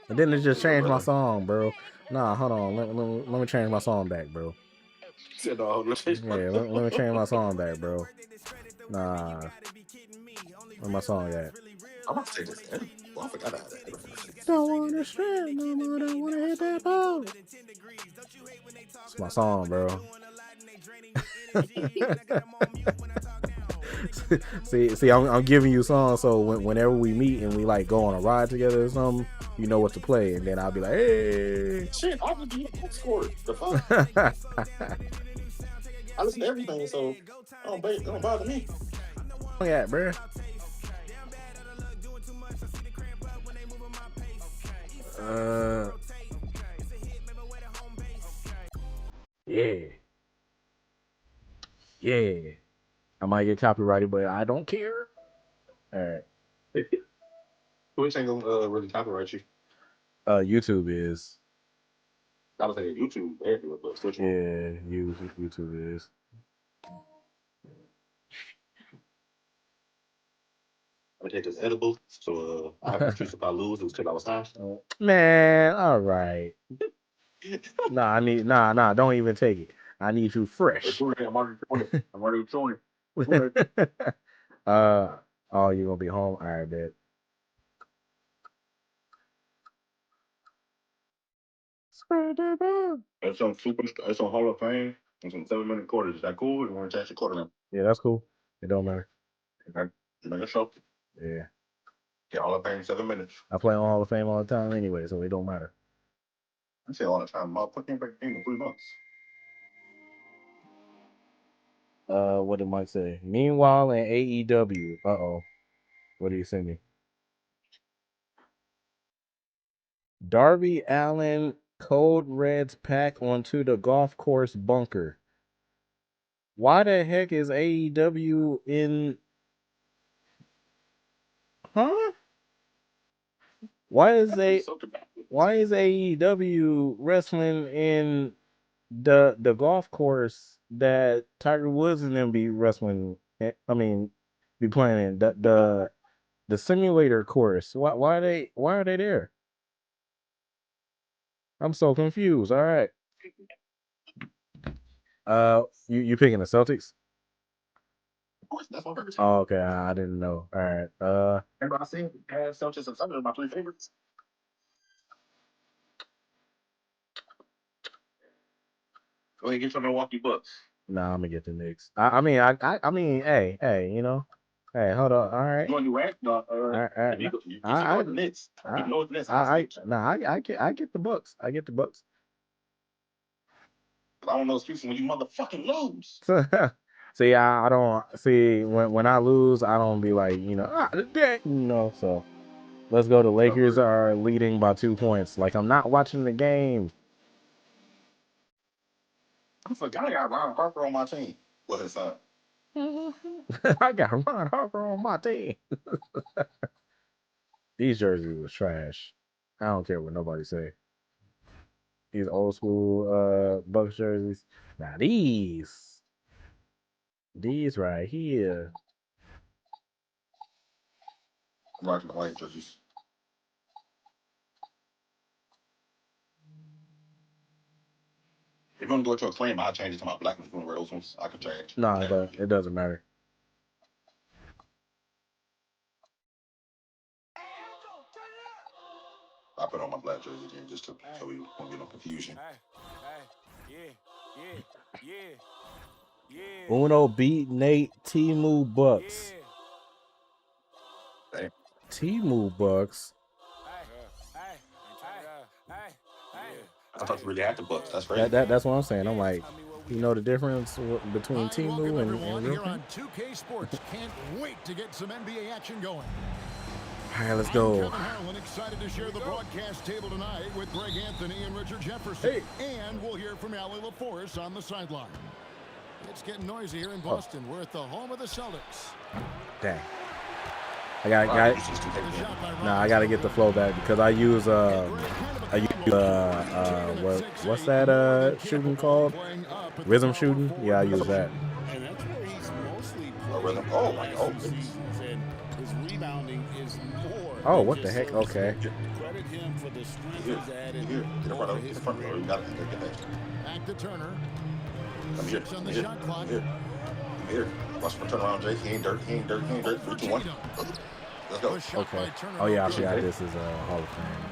H: And then it just changed my song, bro. Nah, hold on. Let me change my song back, bro.
F: Yeah, let me change
H: my song back, bro. Nah. Where my song at?
F: I'm about to take this in. Well, I forgot that.
H: Don't wanna strip, no more don't wanna hit that ball. It's my song, bro. see, I'm giving you songs so whenever we meet and we like go on a ride together or something, you know what to play, and then I'll be like, hey.
F: Shit, I'll just be a score. The fuck? I listen to everything, so don't bother me.
H: Yeah, bro. Yeah. Yeah. I might get copyrighted, but I don't care. All right.
F: Twitch ain't gonna really copyright you.
H: YouTube is.
F: I was saying YouTube everywhere, but Twitch.
H: Yeah, YouTube is.
F: I take this edible, so I have an excuse if I lose. It was because I was high.
H: Man, all right. Nah, don't even take it. I need you fresh.
F: I'm already showing.
H: Oh, you gonna be home? All right, bet.
F: It's on Hall of Fame. It's on 7-minute quarters. Is that cool? You want to change the quarter now?
H: Yeah, that's cool. It don't matter.
F: Make a show.
H: Yeah.
F: Yeah, Hall of Fame 7 minutes.
H: I play on Hall of Fame all the time anyway, so it don't matter.
F: I say all the time. I'll put him back in 3 months.
H: What did Mike say? Meanwhile, in AEW. What do you send me? Darby Allin Code Reds pack onto the golf course bunker. Why the heck is AEW in? Huh? Why is AEW wrestling in the golf course that Tiger Woods and them be wrestling? I mean, be playing in the simulator course. Why are they there? I'm so confused. All right. You picking the Celtics?
F: That's my favorite.
H: Oh, okay. I didn't know. All right.
F: Remember I said Celtics and Thunder are my 3 favorites. Go ahead and get your Milwaukee Bucks.
H: Nah, I'm gonna get the Knicks. I mean, hey, you know, hey, hold on. All right.
F: You want to do rank? No,
H: right.
F: You go the Knicks. You know the Knicks.
H: I get the Bucks. I get the Bucks.
F: I don't know excuses when you motherfucking lose.
H: See, I don't see when I lose, I don't be like, so let's go. The Lakers are leading by 2 points. Like, I'm not watching the game.
F: I forgot I got Ron Harper on my team. What his son?
H: I got Ron Harper on my team. These jerseys was trash. I don't care what nobody say. These old school Bucks jerseys. Now these right here.
F: I'm rocking the white jerseys. If you want to go to a claim, I'll change it to my black ones. If you want to wear those ones, I can change.
H: No, it doesn't matter.
F: I put on my black jersey again just so we won't get no confusion.
H: Uno beat Nate Timu Bucks.
F: Hey.
H: Timu Bucks.
F: I thought you really had the Bucks. That's crazy.
H: That's what I'm saying. I'm like, you know the difference between Timu and
B: here on 2K Sports. Can't wait to get some NBA action going.
H: All right, let's go.
B: I'm Kevin Harlan, excited to share the broadcast table tonight with Greg Anthony and Richard Jefferson. And we'll hear from Allie LaForce on the sideline. It's getting noisy here in Boston. We're at the home of the Celtics.
H: Dang. I gotta get the flow back because I use what's that shooting called? Rhythm shooting? Yeah, I use that.
B: And that's where he's mostly
F: rhythm. Oh my god.
B: His rebounding is more.
H: Oh, what the heck? Okay.
B: Credit him for the strength he's added.
F: Get in front of you. Got it.
B: Back to Turner.
F: Come here.
B: On the shot clock.
F: Here. Watch my turn around, Jake. He ain't dirt. 3, 2, 1. Let's go.
H: Okay. Oh yeah, I forgot this is Hall of Fame.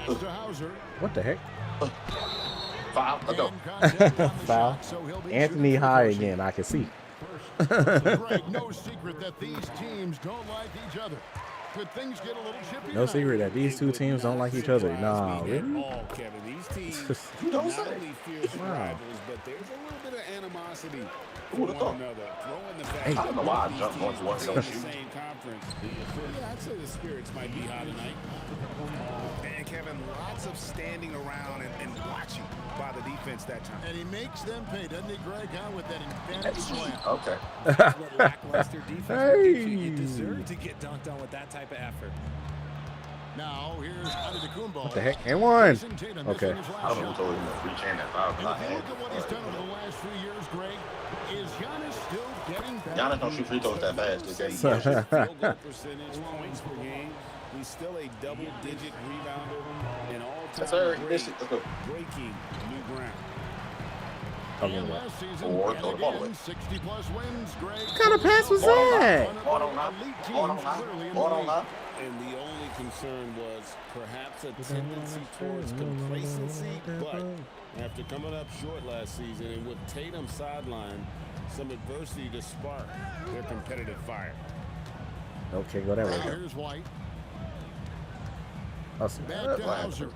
H: So. What the heck?
F: Foul. Let's go.
H: Foul. Anthony high again. I can see.
B: No secret that these teams don't like each other. Could things get a little chippy?
H: No secret that these two teams don't like each other. Nah, really?
C: Kevin, these teams not only fierce rivals, but there's a little bit of animosity for one another. Throwing the fact
F: I don't know why I jumped once once
C: in the same conference. Yeah, I'd say the spirits might be high tonight. And Kevin, lots of standing around and watching by the defense that time.
B: And he makes them pay, doesn't he, Greg? Out with that emphatic slam.
F: Okay.
P: That's what lackluster defense will get you. You
H: Hey.
P: deserve to get dunked on with that type of effort.
B: Now here's Antetokounmpo.
H: What the heck? And one.
B: Jason Tatum
H: Okay.
B: missing his last
F: I don't know
B: shot.
F: who told him to reach in that foul.
B: And if you look at what he's done over the last 3 years, Greg, is Giannis still getting better?
F: Giannis don't shoot free throws that fast. This game.
C: Field goal percentage, points per game. He's still a double-digit rebounder and
F: Yes, sir.
C: all-time
F: Yes,
C: great,
F: let's go.
C: breaking new ground.
B: And last season,
F: Or
B: and
F: throw the ball
B: again,
F: away.
B: 60-plus wins, Greg.
H: What kind of pass was that?
F: Ball don't lie. Ball don't lie. Ball don't lie.
C: And the only concern was perhaps a tendency towards complacency, but after coming up short last season and with Tatum sidelined, some adversity to spark their competitive fire.
H: Okay, go that way.
B: Now here's White.
H: I'll see.
B: Back to Hauser.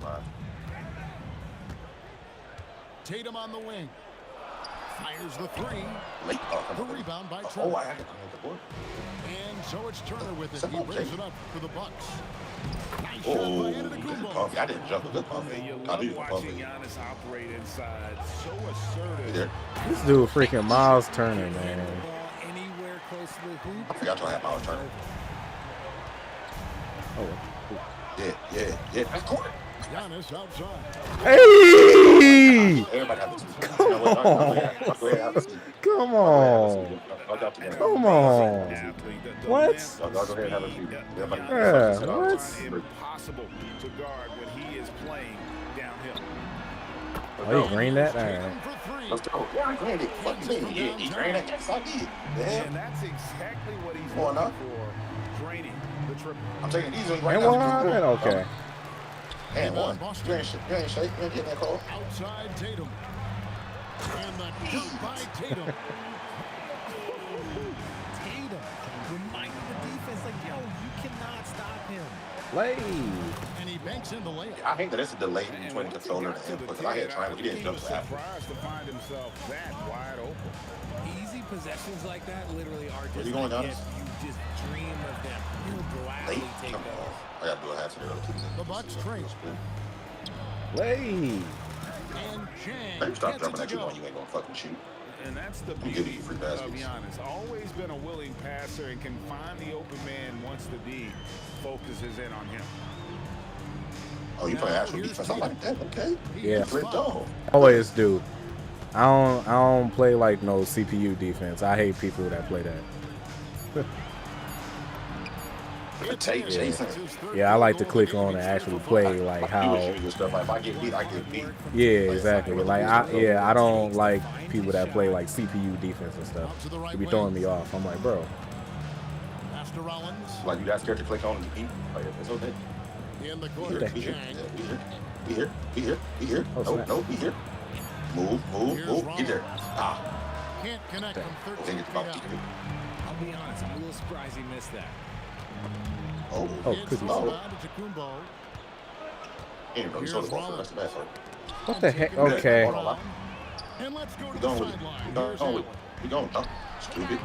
B: Tatum on the wing. Fires the three. The rebound by Turner.
F: Oh, I had to come the board.
B: And so it's Turner with it. He brings it up for the Bucks. Nice
F: Oh,
B: shot by Antetokounmpo.
F: I didn't jump a good pump.
C: You
F: I
C: love
F: did
C: watching Giannis operate inside, so assertive.
F: there.
H: This dude freaking Miles Turner, man.
P: Anywhere close to the hoop.
F: I forgot to have my turn.
H: Oh.
F: Yeah. That's court.
B: Giannis outside.
H: Hey!
F: Everybody have to.
H: Come on. Come on. What?
F: Go ahead and have a seat. Everybody.
H: Yeah, what?
C: Impossible to guard when he is playing downhill.
H: Oh, you green that? All right.
F: Let's go. Yeah, I greened it. Fuck me. Yeah, he greened it. Yes, I did. Yeah.
C: And that's exactly what he's
F: Going
C: looking
F: up.
C: for, draining the triple.
F: I'm taking these ones right
H: And
F: now.
H: one. Okay.
F: And one. You ain't shake. You ain't get that call.
B: Outside Tatum. And the dunk by Tatum.
P: Tatum reminding the defense, like, yo, you cannot stop him.
H: Lay.
B: And he banks in the layup.
F: I hate that it's a delay between the controller and the input. Because I had tried, he didn't jump after.
C: Surprised to find himself that wide open.
P: Easy possessions like that literally are
F: Where
P: just
F: you going,
P: like,
F: Giannis?
P: you just dream of them. You gladly
F: Late.
P: take
F: Come
P: those.
F: on. I got to do a half to the other two.
B: The Bucks train.
H: Lay.
B: And Chang
F: Hey, stop
B: gets
F: jumping
B: it
F: at
B: to
F: you
B: go.
F: when you ain't going to fucking shoot.
C: And that's the
F: I'm giving
C: beauty
F: you free
C: of
F: baskets.
C: Giannis. Always been a willing passer and can find the open man once the D focuses in on him.
F: Oh, you play actual defense? I like that. Okay.
H: Yeah.
F: Great dog.
H: Always do. I don't play like no CPU defense. I hate people that play that. Yeah, I like to click on and actually play like how.
F: If I get beat, I get beat.
H: Yeah, exactly. Like I don't like people that play like CPU defense and stuff. They be throwing me off. I'm like, bro.
B: Master Rollins.
F: Like you got scared to click on and beat. Like, it's okay.
B: In the
F: Be
B: corner,
F: here.
B: Chang.
F: Be here. Be here.
H: Oh, snap.
F: No, be here. Move. Get there. Ah.
B: Can't connect from 13
F: Think it's
B: feet
F: about
B: out.
F: to
P: I'll be honest, I'm a little surprised he missed that.
F: Oh,
B: It's
H: cookies.
B: Antetokounmpo.
F: Anyway, you saw the ball for the rest of the match.
H: What the heck? Okay.
B: And let's go to
F: We
B: the
F: going with it.
B: sideline.
F: We going with it. We going. Stupid.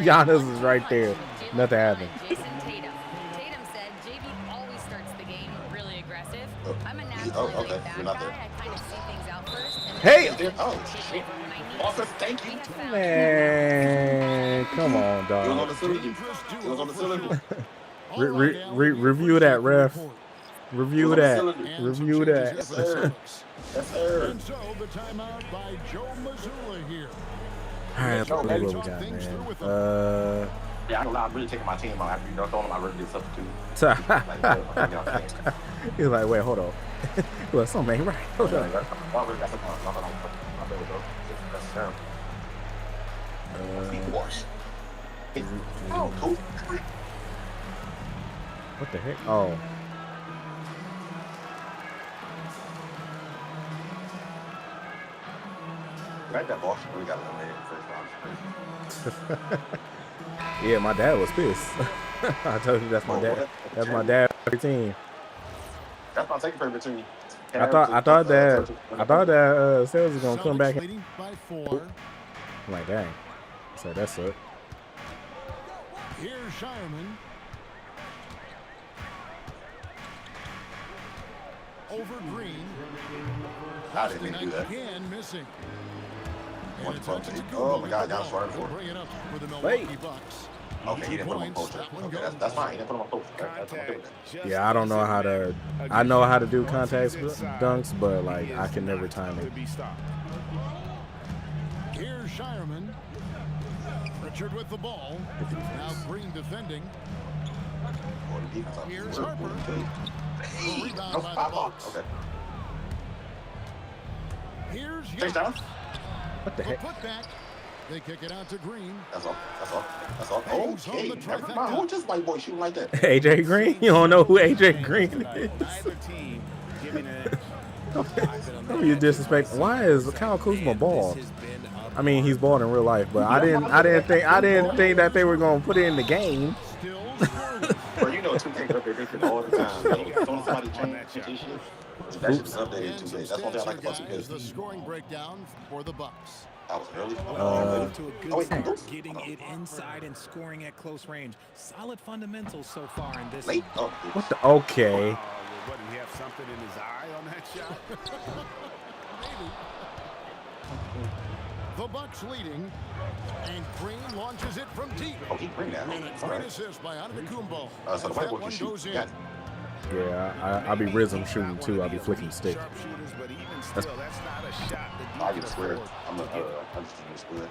H: Giannis is right there. Nothing happened.
D: Jason Tatum. Tatum said JV always starts the game really aggressive. I'm a naturally
F: Oh, okay.
D: laid back
F: You're not
D: guy.
F: there.
D: I kind of see things out first. And
H: Hey!
F: Oh, shit. Officer, thank you.
H: Man, come on,
F: It was on
H: dog.
F: the cylinder. It was on the cylinder.
H: Review that, ref. Review that. Review that.
F: Yes, sir. Yes, sir.
B: And so the timeout by Joe Mazzulla here.
H: All right, let's see what we got, man.
F: Yeah, I don't know. I'm really taking my team out after you done throwing them. I really did substitute.
H: He's like, wait, hold on. Well, something ain't right. Hold on.
F: Oh, cool.
H: What the heck? Oh.
F: Right, that Boston really got eliminated in the first round.
H: Yeah, my dad was pissed. I told you that's my dad. That's my dad's favorite team.
F: That's my second favorite team.
H: I thought that Sales was gonna come back.
B: Leading by 4.
H: I'm like, dang. So that's it.
B: Here's Shireman. Over Green.
F: I didn't mean to do that.
B: Again missing.
F: Oh my God, y'all started
B: We'll
F: for
B: bring it up for the
H: Wait.
B: Milwaukee Bucks.
F: Okay, he didn't put him on poster. Okay, that's fine. He didn't put him on poster. That's okay with that.
H: Yeah, I don't know how to. I know how to do contact dunks, but like I can never time it.
B: Here's Shireman. Richard with the ball. Now Green defending. Here's Harper. Rebound by the Bucks.
F: Okay.
B: Here's
F: Touchdown.
H: What the heck?
B: Put back. They kick it out to Green.
F: That's all. That's all. That's all. Okay. Never mind. Who's this white boy shooting like that?
H: AJ Green? You don't know who AJ Green is?
C: Neither team giving it.
H: You disrespect. Why is Kyle Kuzma bald? I mean, he's bald in real life, but I didn't think that they were gonna put it in the game.
F: Bro, you know 2K up there different all the time. Don't somebody change shit. That shit is updated 2K. That's one thing I like about 2K.
B: The scoring breakdown for the Bucks.
F: That was early.
Q: To a good start, getting it inside and scoring at close range. Solid fundamentals so far in this.
F: Late. Oh,
H: What the? Okay.
C: What, did he have something in his eye on that shot?
B: Maybe. The Bucks leading, and Green launches it from deep.
F: Oh, he bring that.
B: And a great assist by Antetokounmpo.
F: So the white boy can shoot.
B: In.
F: Got it.
H: Yeah, I'll be rhythm shooting too. I'll be flicking the stick.
C: Sharpshooters, but even still, that's not a shot that you
F: I
C: can
F: get squared.
C: afford
F: I'm
C: to
F: just
C: give
F: gonna
C: up.
F: square.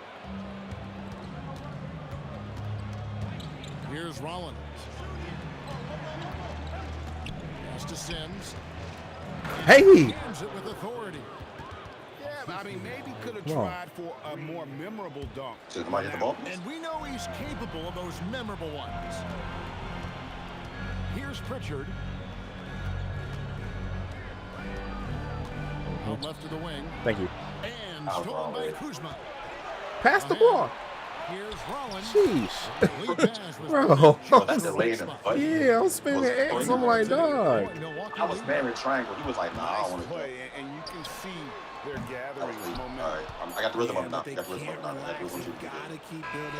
B: Here's Rollins. Pass to Sims.
H: Hey!
B: Jams it with authority.
C: Yeah, I mean, maybe could have tried for a more memorable dunk.
F: So somebody hit the ball?
B: And we know he's capable of those memorable ones. Here's Pritchard. Out left to the wing.
H: Thank you.
B: And stolen by Kuzma.
H: Pass the ball.
B: Here's Rollins.
H: Sheesh. Bro.
F: That's delaying him.
H: Yeah, I'm spinning X. I'm like, dog.
F: I was married triangle. He was like, nah, I don't want to play.
C: And you can see they're gathering momentum.
F: All right, I got the rhythm up now. I got the rhythm up now. I got the rhythm shooting. Got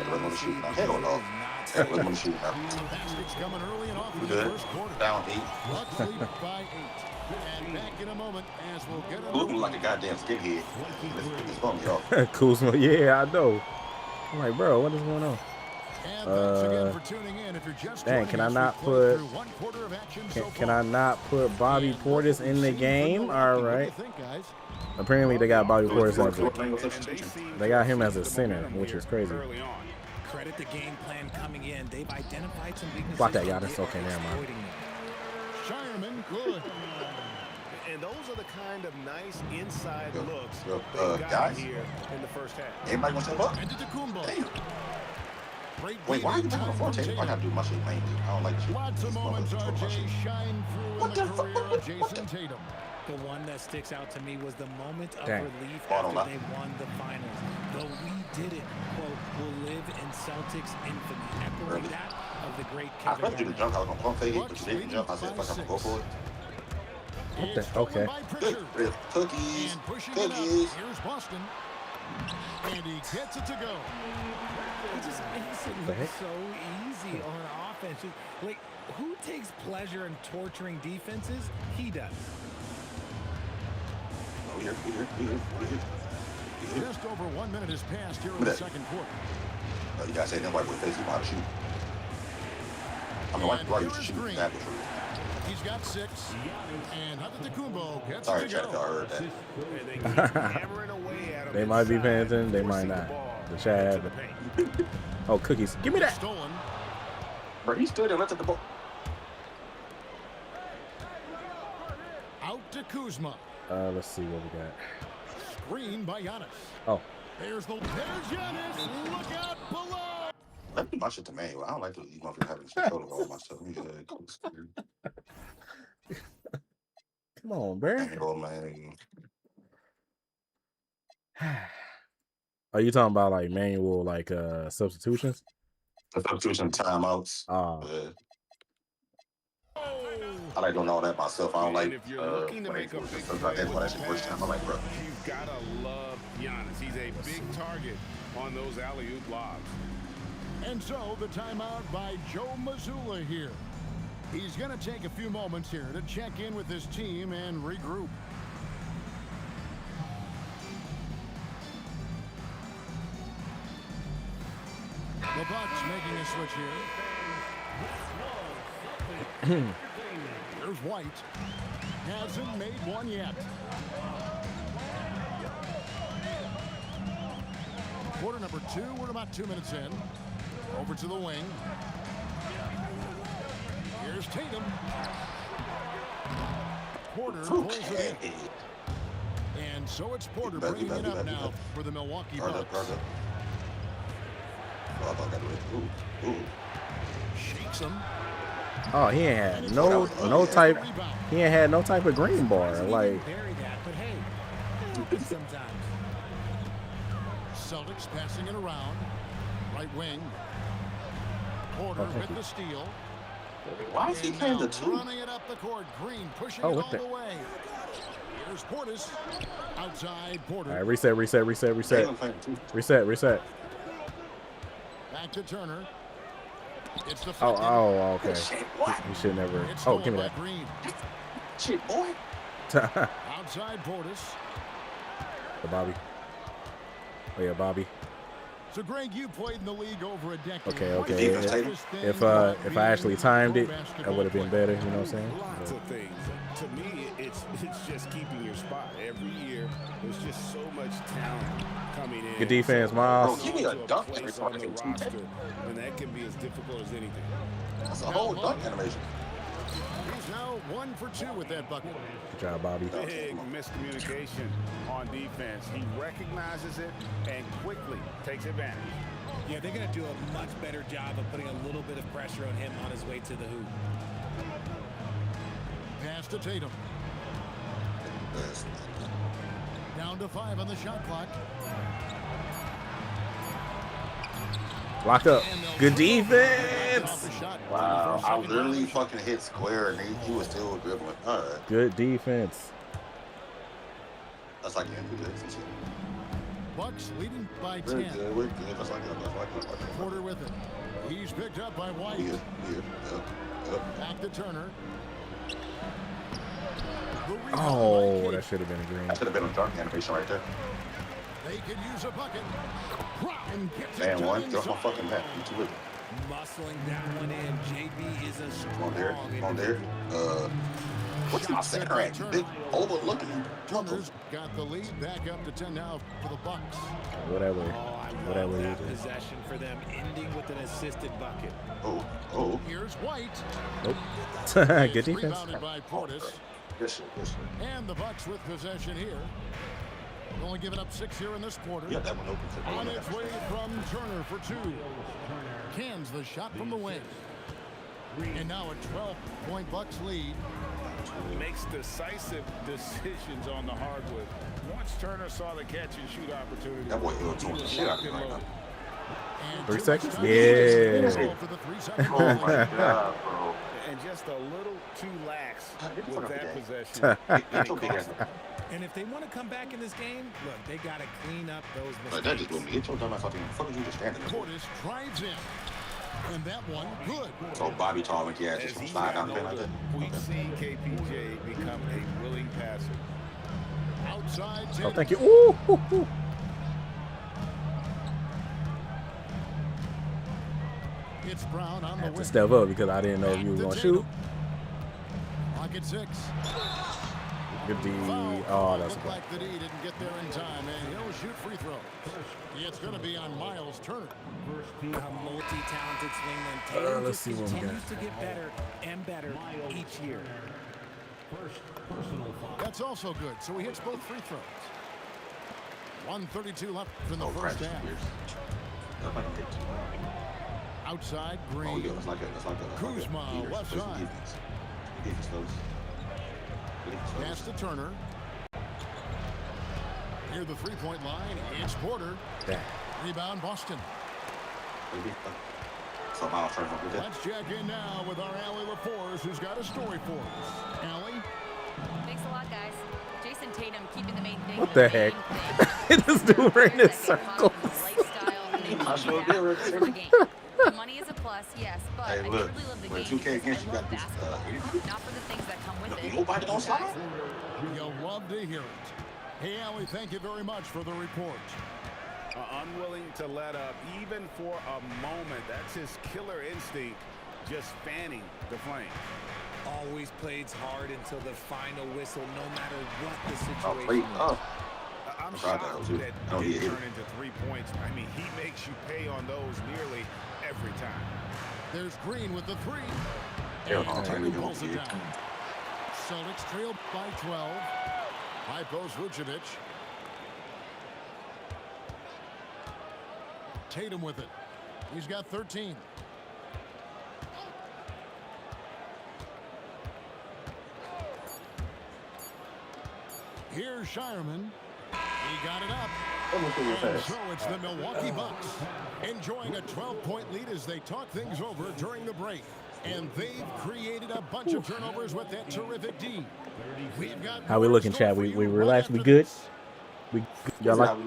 F: the rhythm shooting now. Hell no. Got the rhythm shooting now.
B: Basket's coming early and often
F: We
B: in the
F: good.
B: first quarter.
F: Down 8.
B: Bucks lead by 8. And back in a moment as we'll get it.
F: Looking like a goddamn skinhead. It's bumming y'all.
H: Kuzma, yeah, I know. I'm like, bro, what is going on?
B: And thanks again for tuning in. If you're just
H: Dang, can I not put? Can I not put Bobby Portis in the game? All right. Apparently, they got Bobby Portis as a. They got him as a center, which is crazy.
Q: Credit the game plan coming in. They've identified some weaknesses.
H: Block that, y'all. That's okay, never mind.
B: Shireman, good.
C: And those are the kind of nice inside looks they got
F: guys,
C: here in the first half.
F: Everybody want to step up? Damn. Wait, why are you taking a 14? I gotta do my shit mainly. I don't like shit.
B: Lots of moments, RJ, shine through in the career of Jason Tatum.
Q: The one that sticks out to me was the moment of
H: Dang.
Q: relief after they won the finals. The "we did it" quote will live in Celtics infamy, echoing that of the great
F: I
Q: Kevin
F: tried to do the jump. I was gonna pump fake it, but you didn't jump. I said, fuck, I'm gonna go for it.
H: What the? Okay.
F: Good. Cookies. Cookies.
B: Here's Boston. And he gets it to go.
Q: It just makes it look so easy on offense. Like, who takes pleasure in torturing defenses? He does.
F: We here.
B: Just over 1 minute has passed here in the second quarter.
F: You guys say that white boy face, he know how to shoot. I'm the white boy used to shoot that before.
B: He's got 6. And Antetokounmpo gets
F: Sorry,
B: it to
F: Chad, if
B: go.
F: y'all heard that.
H: They might be paying attention. They might not. The Chad. Oh, cookies. Give me that.
B: Stolen.
F: Bro, he stood and lifted the ball.
B: Out to Kuzma.
H: Let's see what we got.
B: Screen by Giannis.
H: Oh.
B: There's Giannis. Look out below.
F: Let me do my shit to manual. I don't like to eat motherfuckers having this control of all my stuff.
H: Come on, bro.
F: Manual, man.
H: Are you talking about like manual, like substitutions?
F: The substitution timeouts. I like doing all that myself. I don't like
C: if you're looking to make a big
F: play
C: play
F: when that first time. I'm like, bro.
C: You've got to love Giannis. He's a big target on those alley-oop lobs.
B: And so the timeout by Joe Mazzulla here. He's going to take a few moments here to check in with his team and regroup. The Bucks making a switch here. There's White. Hasn't made one yet. Quarter number 2. We're about 2 minutes in. Over to the wing. Here's Tatum. Porter pulls it in. And so it's Porter bringing it up now for the Milwaukee Bucks. Shakes him.
H: Oh, he ain't had no type. He ain't had no type of green bar. Like.
G: Bury that, but hey, it happens sometimes.
B: Celtics passing it around. Right wing. Porter with the steal.
F: Why is he playing the 2?
B: Running it up the court. Green pushing it all the way. Here's Portis. Outside Porter.
H: All right, reset.
B: Back to Turner. It's the
H: okay. You should never. Oh, give me that.
F: Shit, boy.
B: Outside Portis.
H: The Bobby. Oh yeah, Bobby.
B: So Greg, you played in the league over a decade.
H: Okay. If I actually timed it, that would have been better. You know what I'm saying?
C: Lots of things. To me, it's just keeping your spot. Every year, there's just so much talent coming in.
H: Good defense, Miles.
F: Bro, give me a dunk every
C: on the roster, and that can be as difficult as anything.
F: That's a whole dunk animation.
B: He's now 1 for 2 with that bucket.
H: Good job, Bobby.
C: Big miscommunication on defense. He recognizes it and quickly takes advantage.
P: Yeah, they're going to do a much better job of putting a little bit of pressure on him on his way to the hoop.
B: Pass to Tatum. Down to 5 on the shot clock.
H: Locked up. Good defense.
F: Wow, I literally fucking hit square and he was still dribbling. All right.
H: Good defense.
F: That's like good.
B: Bucks leading by 10.
F: We're good. That's like that.
B: Porter with it. He's picked up by White. Back to Turner.
H: Oh, that should have been a green.
F: That should have been a dunk animation right there.
B: They could use a bucket.
F: Man, one. Get off my fucking back. You too late.
P: Muscling that one in. JB is a strong.
F: On there. What's my center at? Big overlooking.
B: Turner's got the lead. Back up to 10 now for the Bucks.
H: Whatever.
P: I love that possession for them, ending with an assisted bucket.
F: Oh.
B: Here's White.
H: Nope. Good defense.
B: Rebounded by Portis.
F: Yes, sir.
B: And the Bucks with possession here. Only giving up 6 here in this quarter.
F: Yeah, that one open.
B: On its way from Turner for 2. Cans the shot from the wing. And now a 12-point Bucks lead.
C: Makes decisive decisions on the hardwood. Once Turner saw the catch and shoot opportunity,
F: that boy was doing the shit out of right now.
H: 3 seconds? Yeah.
F: Oh my God, bro.
C: And just a little too lax with that possession.
P: And if they want to come back in this game, look, they got to clean up those mistakes.
F: Like, that just blew me. Get your dumb ass out there. Fuck you just standing there.
B: Portis drives in. And that one, good.
F: So Bobby Tall when he had just slide down there like that.
C: We see KPJ become a willing passer.
B: Outside.
H: Oh, thank you. Ooh.
B: It's Brown on the
H: had to step up because I didn't know if you were going to shoot.
B: Pocket 6.
H: Good D. Oh, that's
B: Looked like the D didn't get there in time, and he'll shoot free throws. It's going to be on Miles Turner.
P: A multi-talented swingman. Tatum
H: let's see what we
P: continues
H: got.
P: to get better and better each year.
B: That's also good. So he hits both free throws. 1:32 left in the first half. Outside, Green. Kuzma, left side. Pass to Turner. Near the three-point line, it's Porter.
H: Damn.
B: Rebound, Boston.
F: So Miles Turner will do that.
B: Let's check in now with our Allie LaForce, who's got a story for us. Allie?
K: Thanks a lot, guys. Jason Tatum keeping the main thing.
H: What the heck? This dude ran in circles.
K: The money is a plus, yes, but
F: Hey,
K: I
F: look,
K: truly love the
F: when
K: game.
F: 2K against you, got this.
K: Not for the things that come with it.
F: Nobody don't slide.
B: You'll love to hear it. Hey, Allie, thank you very much for the report.
C: Unwilling to let up even for a moment. That's his killer instinct, just fanning the flame.
Q: Always plays hard until the final whistle, no matter what the
F: Oh,
Q: situation is.
C: I'm shocked that
F: don't
C: didn't
F: get
C: turn into 3 points. I mean, he makes you pay on those nearly every time.
B: There's Green with the three.
F: Hell
B: And
F: no,
B: Tatum
F: Tatum
B: pulls it
F: won't
B: down. Celtics trail by 12. High post Vucevic. Tatum with it. He's got 13. Here's Shireman. He got it up. And so it's the Milwaukee Bucks enjoying a 12-point lead as they talk things over during the break. And they've created a bunch of turnovers with that terrific D. We've got
H: How we looking, Chad? We relaxed? We good? Y'all like?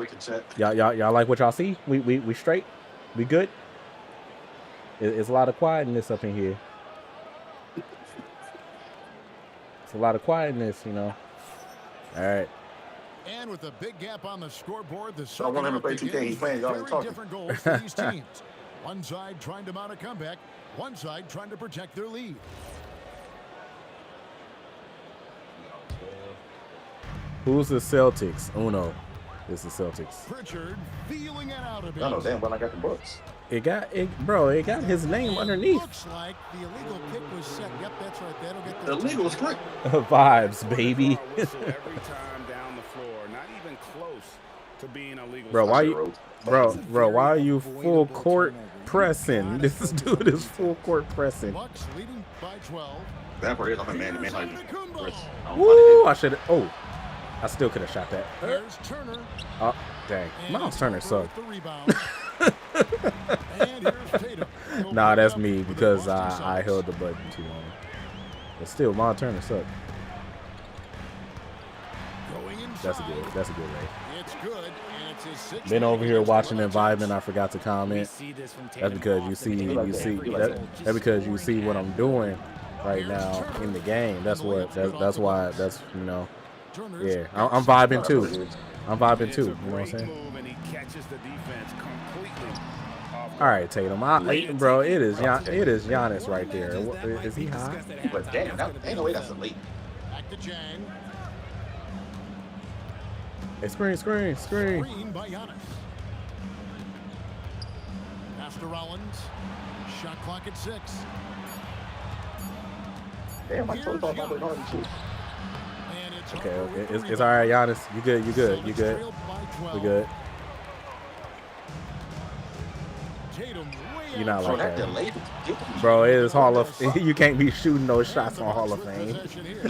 H: Y'all like what y'all see? We straight? We good? It's a lot of quietness up in here. It's a lot of quietness, you know. All right.
B: And with a big gap on the scoreboard, the
F: I want him to play 2K. He's playing. Y'all ain't
B: very
F: talking.
B: different goals for these teams. One side trying to mount a comeback, one side trying to protect their lead.
H: Who's the Celtics? Uno. It's the Celtics.
B: Pritchard feeling it out a bit.
F: I know damn well I got the Bucks.
H: It got his name underneath.
B: Looks like the illegal kick was set. Yep, that's right. That'll get
F: the illegal script.
H: Vibes, baby.
C: Every time down the floor, not even close to being illegal.
H: Bro, why are you full court pressing? This dude is full court pressing.
B: Bucks leading by 12.
F: That part is I'm a man-to-man like
H: Woo! I should have. Oh, I still could have shot that.
B: There's Turner.
H: Oh, dang. Miles Turner sucked. Nah, that's me because I held the button too long. But still, Miles Turner sucked. That's a good way.
B: It's good, and it's his sixth.
H: Been over here watching and vibing. I forgot to comment. That's because you see because you see what I'm doing right now in the game. That's why. That's you know. Yeah, I'm vibing too. I'm vibing too. You know what I'm saying? All right, Tatum. Bro, it is Giannis right there. Is he high?
F: But damn, ain't no way that's a late.
B: Back to Jang.
H: Hey, screen.
B: Screen by Giannis. Pass to Rollins. Shot clock at 6.
F: Damn, I told you about the Harden too.
H: Okay. It's all right, Giannis. You good. We good. You're not like that. Bro, it is Hall of you can't be shooting those shots on Hall of Fame.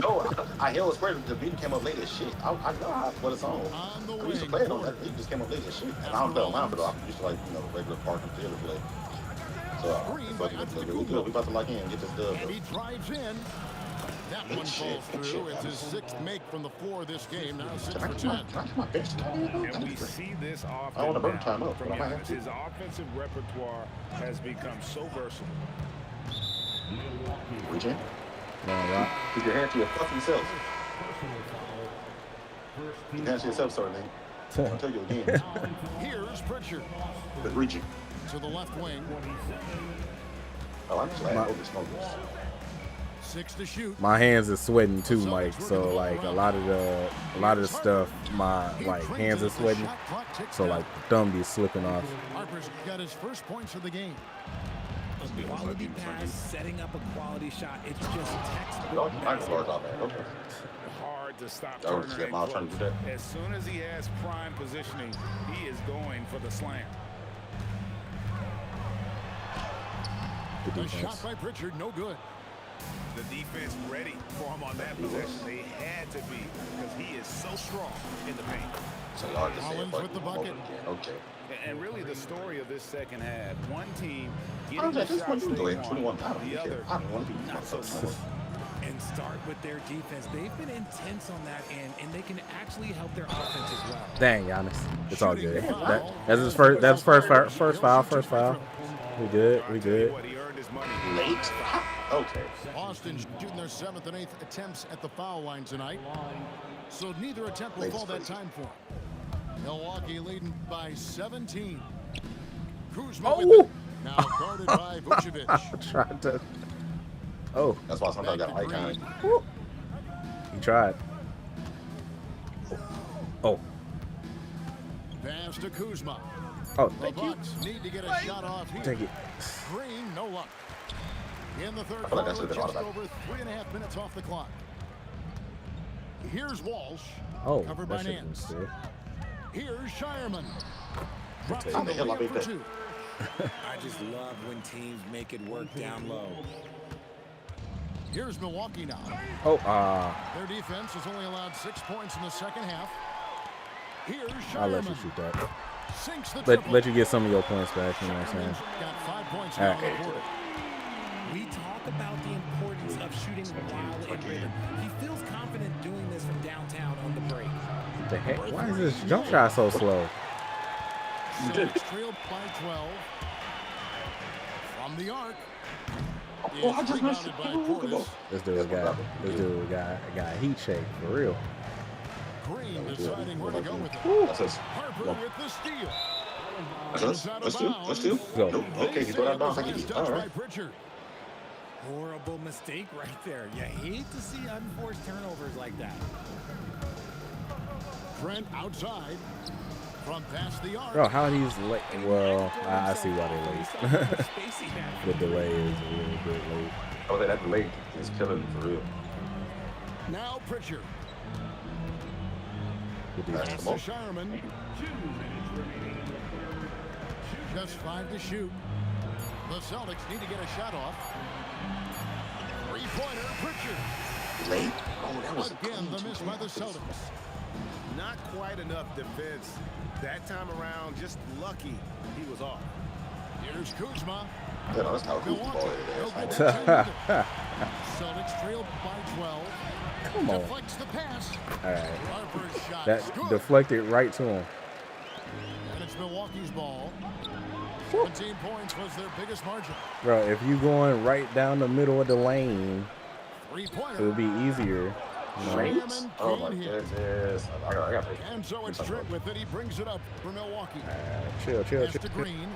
F: No, I held square. The beat came up late as shit. I know what it's on. I used to play it on that. It just came up late as shit. And I don't play online, but I'm used to like, regular park and field play. So we about to lock in and get this dub.
B: And he drives in. That one falls through. It's his 6th make from the floor this game. Now 6 for 10.
C: And we see this often now from Giannis. His offensive repertoire has become so versatile.
F: Regent? Keep your hand to your fucking self. Keep your hand to yourself, sorry, man. I'll tell you again.
B: Here's Pritchard.
F: But Regent.
B: To the left wing.
F: Oh, I'm just glad over smokers.
B: 6 to shoot.
H: My hands are sweating too, Mike. So like a lot of the stuff, my hands are sweating. So like thumb be slipping off.
B: Harper's got his first points of the game.
Q: A quality pass, setting up a quality shot. It's just textbook.
C: Hard to stop Turner. As soon as he has prime positioning, he is going for the slam.
B: A shot by Pritchard, no good.
C: The defense ready for him on that possession. They had to be because he is so strong in the paint.
F: So y'all just saying,
B: Rollins with the bucket.
F: Okay.
Q: And really the story of this second half, one team
F: I
Q: getting
F: was
Q: the
F: like, this one
Q: shots
F: you
Q: they
F: doing
Q: want,
F: 21 pounds.
Q: the other
F: I don't want to be
Q: not so
F: so
Q: much.
M: And start with their defense. They've been intense on that end, and they can actually help their offense as well.
H: Dang, Giannis. It's all good. That's his first. That's first foul. First foul. We good. We good.
F: Late? Okay.
B: Boston shooting their 7th and 8th attempts at the foul line tonight. So neither attempt will fall that time for them. Milwaukee leading by 17. Kuzma with it. Now guarded by Vucevic.
H: Tried to. Oh.
F: That's why sometimes I got like kind
H: He tried. Oh.
B: Pass to Kuzma.
H: Oh,
B: The
H: thank you.
B: Bucks need to get a shot off here.
H: Take it.
B: Green, no luck. In the third
F: I feel like
B: quarter,
F: that's a bit
B: just
F: automatic.
B: over 3.5 minutes off the clock. Here's Walsh.
H: Oh,
B: Covered
H: that
B: by
H: shit was
B: Nance.
H: good.
B: Here's Shireman. Drops
H: Take
B: in
H: it.
B: the layup for 2.
P: I just love when teams make it work down low.
B: Here's Milwaukee now.
H: Oh,
B: Their defense has only allowed 6 points in the second half. Here's
H: I'll let you
B: Shireman.
H: shoot that.
B: Sinks the triple.
H: Let you get some of your points back. You know what I'm saying?
B: Got 5 points
H: All
B: now
H: right.
B: on the quarter.
M: We talk about the importance of shooting while in rhythm. He feels confident doing this from downtown on the break.
H: What the heck? Why is this jump shot so slow?
B: Celtics trailed by 12. From the arc.
F: Oh, I just missed
B: Rebounded
F: it.
B: by Portis.
H: This dude got a heat shake for real.
B: Green deciding where to go with it.
F: That's us.
B: Harper
F: No.
B: with the steal.
F: That's us. Let's do. Let's do.
H: Go.
F: Nope. Okay, he threw that bounce. I get it. All right.
M: Horrible mistake right there. You hate to see unforced turnovers like that.
B: Trent outside. From past the arc.
H: Bro, how he's late? Well, I see why they're late. The delay is a little bit late.
F: Oh, that late is killing me for real.
B: Now Pritchard.
H: Good
B: Pass
H: defense.
B: to Shireman. Just 5 to shoot. The Celtics need to get a shot off. 3-pointer, Pritchard.
F: Late? Oh, that was
B: Again, the miss by the Celtics.
C: Not quite enough defense. That time around, just lucky he was off.
B: Here's Kuzma.
F: Yeah, no, that's how cool the ball is.
B: Celtics trailed by 12.
H: Come on.
B: Deflects the pass.
H: All right.
B: Harper's shot.
H: That
B: Good.
H: deflected right to him.
B: And it's Milwaukee's ball. 17 points was their biggest margin.
H: Bro, if you going right down the middle of the lane,
B: 3-pointer.
H: it would be easier. You know?
B: Shireman
F: Oh my
B: can't hit.
F: goodness. I got it.
B: And so it's Trent with it. He brings it up for Milwaukee.
H: Chill.
B: Pass to Green.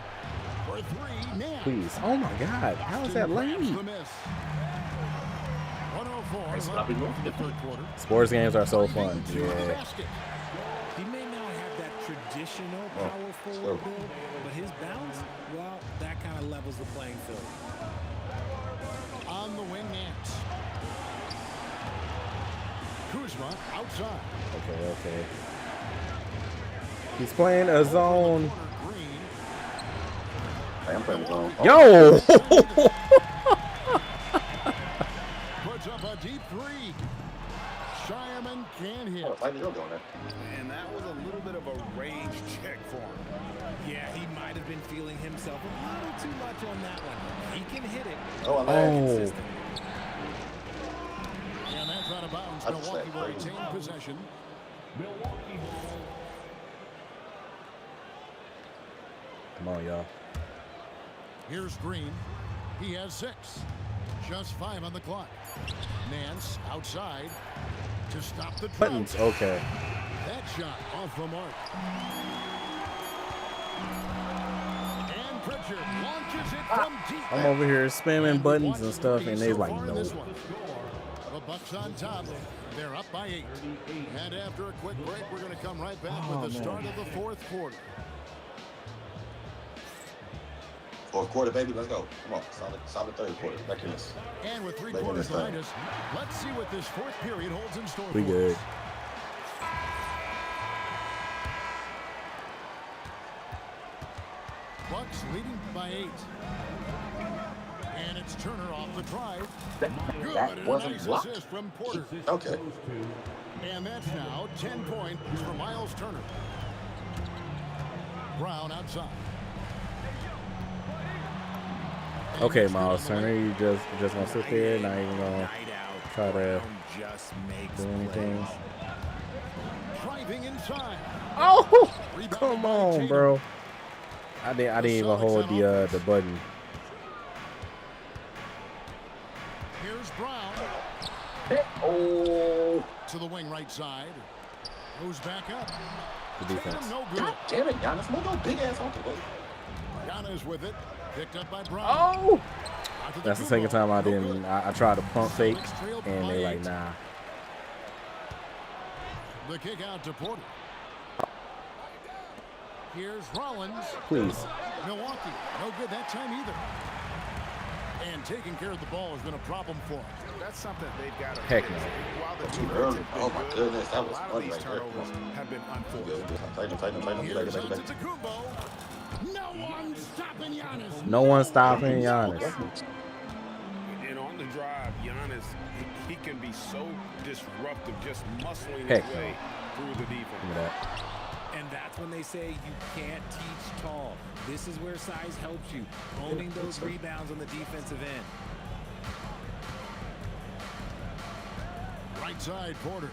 B: For 3, Nance.
H: Please. Oh my God. How is that late?
B: The miss. 104 left in the third quarter.
H: Sports games are so fun.
B: To the
H: Yeah.
B: basket.
M: He may not have that traditional power forward build, but his bounce, well, that kind of levels the playing field.
B: On the wing, Nance. Kuzma outside.
H: Okay. He's playing a zone.
F: I'm playing the zone.
H: Yo!
B: Puts up a deep 3. Shireman can hit.
C: And that was a little bit of a range check for him.
M: Yeah, he might have been feeling himself a little too much on that one. He can hit it.
F: Oh, I like
H: Oh.
B: And that's out of bounds.
F: I just
B: Milwaukee
F: said
B: will
F: crazy.
B: retain possession.
H: Come on, y'all.
B: Here's Green. He has 6. Just 5 on the clock. Nance outside to stop the drought.
H: Buttons. Okay.
B: That shot off the mark. And Pritchard launches it from deep.
H: I'm over here spamming buttons and stuff, and they like, no.
B: The Bucks on top. They're up by 8. And after a quick break, we're going to come right back with the start of the fourth quarter.
F: Fourth quarter, baby. Let's go. Come on. Solid third quarter. Back in this.
B: And with 3 quarters behind us, let's see what this fourth period holds in store
H: We
B: for
H: good.
B: us. Bucks leading by 8. And it's Turner off the drive. Good, and a
F: wasn't
B: nice
F: blocked.
B: assist from Porter.
F: Okay.
B: And that's now 10 points for Miles Turner. Brown outside.
H: Okay, Miles Turner, you just gonna sit there, not even gonna try to do anything.
B: Driving inside.
H: Oh, come on, bro. I didn't even hold the button.
B: Here's Brown.
F: Oh.
B: To the wing right side. Goes back up.
H: The defense.
B: No good.
F: God damn it, Giannis. Move your big ass off the way.
B: Giannis with it. Picked up by Brown.
H: Oh! That's the second time I didn't. I tried to pump fake, and they like, nah.
B: The kick out to Porter. Here's Rollins.
H: Please.
B: Milwaukee. No good that time either. And taking care of the ball has been a problem for them.
C: That's something they've got to
H: Heck
C: fix.
H: no.
C: While the
F: Too
C: defense
F: early.
C: has been
F: Oh my
C: good,
F: goodness, that
C: a
F: was
C: lot of
F: funny
C: these
F: right there.
C: turnovers have been unfortunate.
F: Tighten.
B: Here's Antetokounmpo. No one stopping Giannis.
H: No one stopping Giannis.
C: And on the drive, Giannis, he can be so disruptive, just muscling
H: Heck
C: his
H: no.
C: way through the defense.
H: Look at that.
M: And that's when they say you can't teach tall. This is where size helps you, owning those rebounds on the defensive end.
B: Right side, Porter.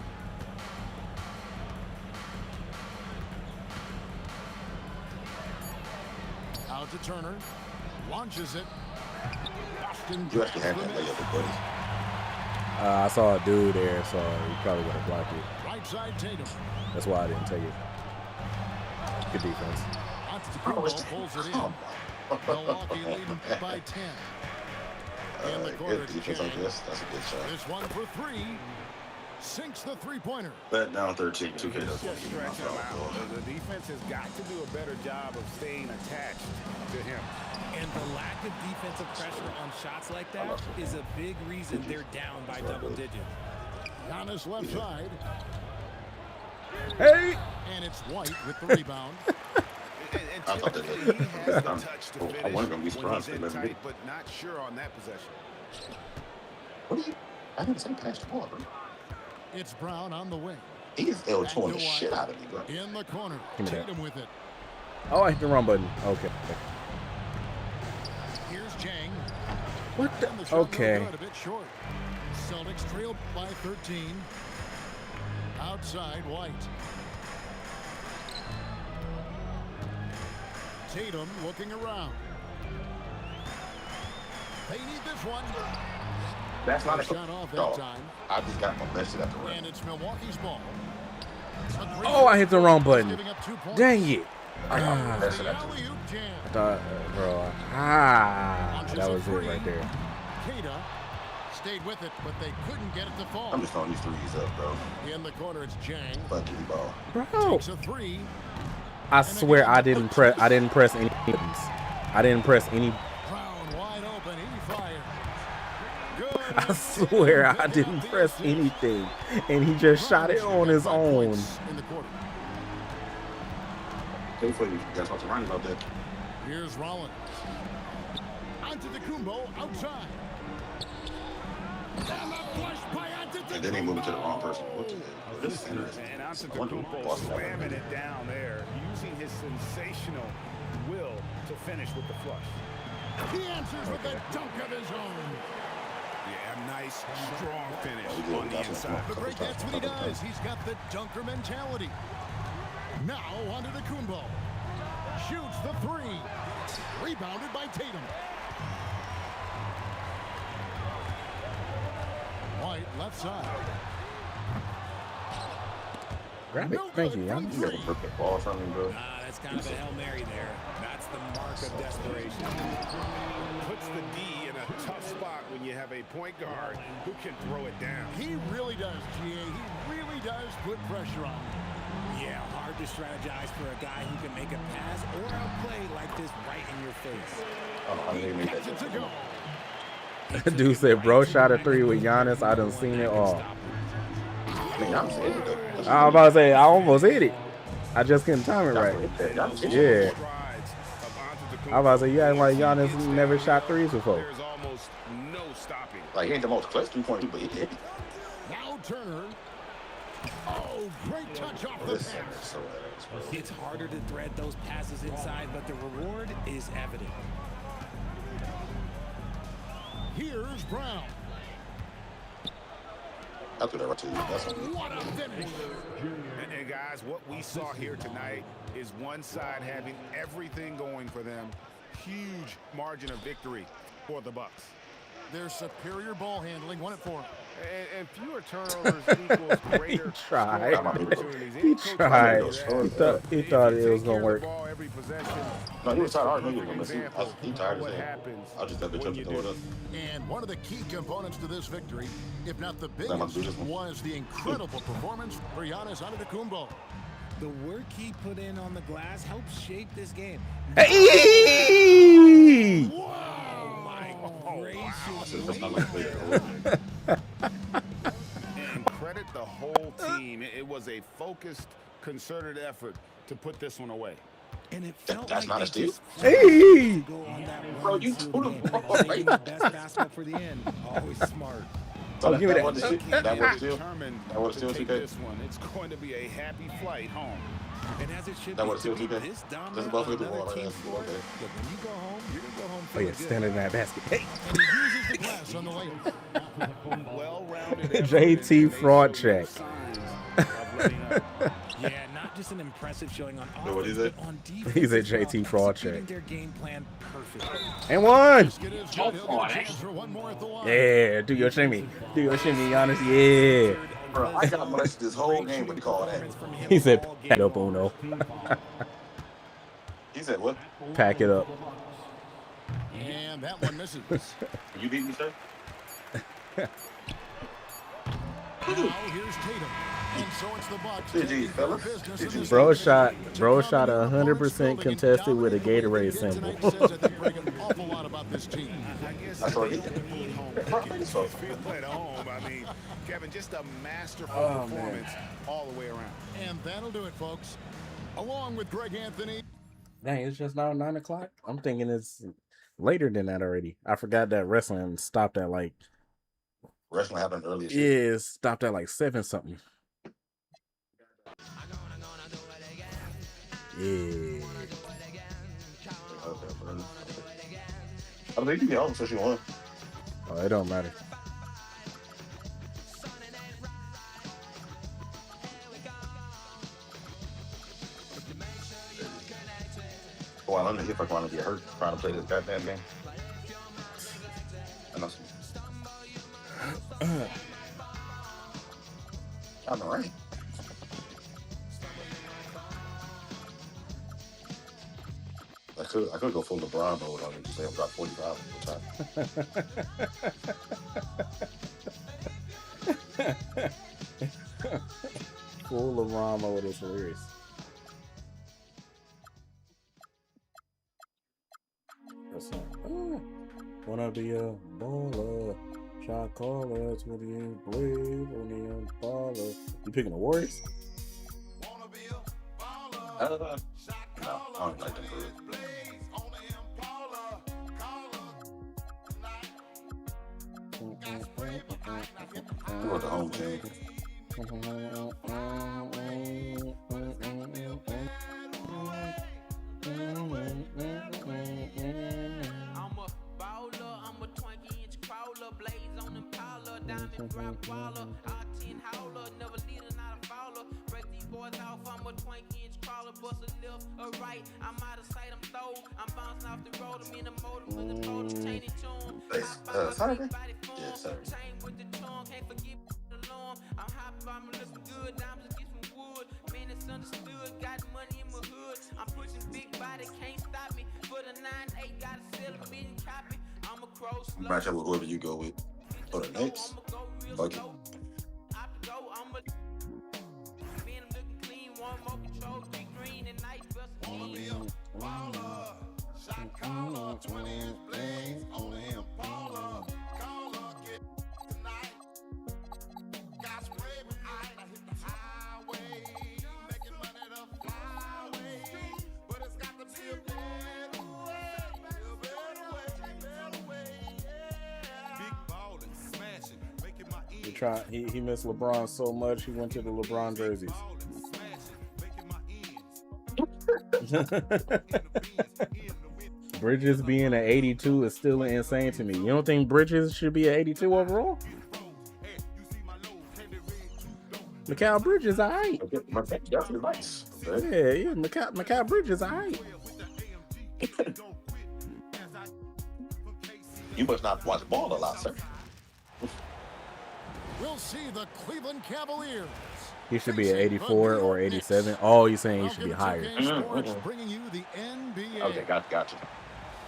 B: Out to Turner. Launches it. Boston.
F: You actually had that layup with buddies.
H: I saw a dude there, so he probably would have blocked it.
B: Right side, Tatum.
H: That's why I didn't take it. Good defense.
B: Antetokounmpo pulls it in. Milwaukee leading by 10. In the corner,
F: Good defense like this. That's a good shot.
B: this one for three. Sinks the three-pointer.
F: Bet down 13. 2K doesn't
C: Just
F: want to give me my
C: stretch him
F: foul.
C: out. The defense has got to do a better job of staying attached to him.
M: And the lack of defensive pressure on shots like that is a big reason they're down by double digits.
B: Giannis left side.
H: Hey!
B: And it's White with the rebound.
C: And
F: I thought that
C: typically he has the touch to
F: I
C: finish
F: wasn't gonna be
C: when
F: surprised
C: he's
F: if
C: in
F: they let him
C: tight, but not sure on that possession.
F: What do you? I didn't say pass the ball, bro.
B: It's Brown on the wing.
F: He's L-towing the shit out of me, bro.
B: In the corner.
H: Give me that.
B: Tatum with it.
H: Oh, I hit the wrong button. Okay.
B: Here's Jang.
H: What
B: And the
H: the?
B: shot no
H: Okay.
B: good, a bit short. Celtics trailed by 13. Outside, White. Tatum looking around. They need this one.
F: That's not a
B: shot off that
F: no.
B: time.
F: I just got my best shit at the rim.
B: And it's Milwaukee's ball.
H: Oh, I hit the wrong button.
B: Giving up 2 points.
H: Dang it. Ah.
F: Best shit at the rim.
B: Alley-oop jam.
H: I thought, bro. Ah. That was it right there.
B: Kata stayed with it, but they couldn't get it to fall.
F: I'm just throwing these threes up, bro.
B: In the corner, it's Jang.
F: Bucket ball.
H: Bro.
B: Takes a three.
H: I swear I didn't press any buttons. I didn't press any.
B: Brown wide open. He fires. Good.
H: I swear I didn't press anything. And he just shot it on his own.
B: In the quarter.
F: Hopefully, you guys talk to Ryan about that.
B: Here's Rollins. Antetokounmpo outside.
F: And then they move it to the wrong person. What the hell? This is interesting.
C: And Antetokounmpo slamming it down there, using his sensational will to finish with the flush.
B: He answers with a dunk of his own.
C: Yeah, nice, strong finish on the inside.
B: But Greg, that's what he does. He's got the dunker mentality. Now Antetokounmpo shoots the three. Rebounded by Tatum. White left side.
H: Grab it. Thank you.
F: You got a perfect ball from me, bro.
M: That's kind of a Hail Mary there. That's the mark of desperation.
C: Puts the D in a tough spot when you have a point guard who can throw it down.
B: He really does, GA. He really does put pressure on him.
M: Yeah, hard to strategize for a guy who can make a pass or a play like this right in your face.
F: Oh, I didn't make that.
B: To go.
H: Dude said, bro, shot a three with Giannis. I done seen it all.
F: I mean, I'm saying it, though.
H: I was about to say, I almost hit it. I just couldn't time it right. Yeah. I was about to say, you acting like Giannis never shot threes before.
C: There's almost no stopping.
F: Like, he ain't the most clutch 3-point, but he hit it.
B: Now Turner. Oh, great touch off the pass.
M: It's harder to thread those passes inside, but the reward is evident.
B: Here's Brown.
F: I'll do that right to you. That's
B: What a finish.
O: And guys, what we saw here tonight is one side having everything going for them. Huge margin of victory for the Bucks.
B: Their superior ball handling won it for them.
O: And fewer turnovers equals greater
H: tried.
O: opportunities.
H: He tried. He thought it was going to work.
F: No, he was tired. I already knew he was going to miss. He tired as hell. I'll just have to jump and throw it up.
B: And one of the key components to this victory, if not the biggest, was the incredible performance for Giannis Antetokounmpo.
M: The work he put in on the glass helped shape this game.
H: Hey!
O: And credit the whole team. It was a focused, concerted effort to put this one away.
M: And it felt
F: That's
M: like
F: not a steal.
H: Hey!
F: Bro, you threw the ball.
M: Saving the best basketball for the end. Always smart.
H: Oh, give me that.
F: That was still.
O: That was still this one. It's going to be a happy flight home.
M: And as it should
F: That
M: be,
F: was still
M: to be
F: 2K.
M: this dominant
F: That's about
M: on
F: 50 ball
M: another
F: right
M: team
F: there.
M: sport,
F: Okay.
M: but when you go home, you're going to go home
H: Oh,
M: feeling
H: yeah,
M: good.
H: standing in that basket. Hey!
B: And he uses the glass on the layup.
O: Well-rounded
H: JT fraud check.
M: Yeah, not just an impressive showing on offense,
F: what is it?
M: but on defense.
H: He's a
M: as well,
H: JT fraud
M: executing
H: check.
M: their game plan perfectly.
H: And one!
B: He'll get a chance for one more at the line.
H: Yeah, do your shimmy. Do your shimmy, Giannis. Yeah.
F: Bro, I got much this whole game when you call that.
H: He said, pack it up, Uno.
F: He said what?
H: Pack it up.
B: And that one misses.
F: You beat me, sir?
B: Now here's Tatum. And so it's the Bucks.
F: GG, fellas.
H: Bro shot 100% contested with a Gatorade symbol.
B: Awful lot about this team.
F: That's what he did.
O: Feel at home. I mean, Kevin, just a masterful performance all the way around.
B: And that'll do it, folks. Along with Greg Anthony.
H: Dang, it's just now 9 o'clock? I'm thinking it's later than that already. I forgot that wrestling stopped at like...
F: Wrestling happened earlier.
H: Yeah, it stopped at like 7 something. Yeah.
F: I think you can help so she won.
H: Oh, it don't matter.
F: Well, I'm if I want to get hurt trying to play this goddamn game. I know some. I'm all right. I could go full LeBron mode on it. Just say I've got 45 all the time.
H: Full LeBron mode is hilarious. Wanna be a baller, shot caller, that's what you believe, only a baller. You picking the Warriors?
F: No, I don't like them for real. You want the home team.
V: diamond drop waller, R10 howler, never leader, not a fouler. Break these boys off, I'm a 20-inch crawler, bust a left, a right, I'm out of sight, I'm throw. I'm bouncing off the road, I'm in the motor, with the motor, chain and tune.
F: Saturday? Yeah, Saturday.
V: Chain with the tune, can't forget the alarm. I'm hopping, I'm looking good, diamonds get some wood. Man, it's understood, got money in my hood. I'm pushing big body, can't stop me. For the 9-8, gotta sell a million copy. I'm a crow slow.
F: Match up with whoever you go with. For the Knicks, fuck it.
H: He missed LeBron so much he went to the LeBron jerseys. Bridges being an 82 is still insane to me. You don't think Bridges should be an 82 overall? Mikal Bridges, alright.
F: Definitely nice.
H: Yeah, Mikal Bridges, alright.
F: You must not watch ball a lot, sir.
B: We'll see the Cleveland Cavaliers.
H: He should be an 84 or 87. Oh, you're saying he should be higher.
B: Bringing you the NBA.
F: Okay, gotcha.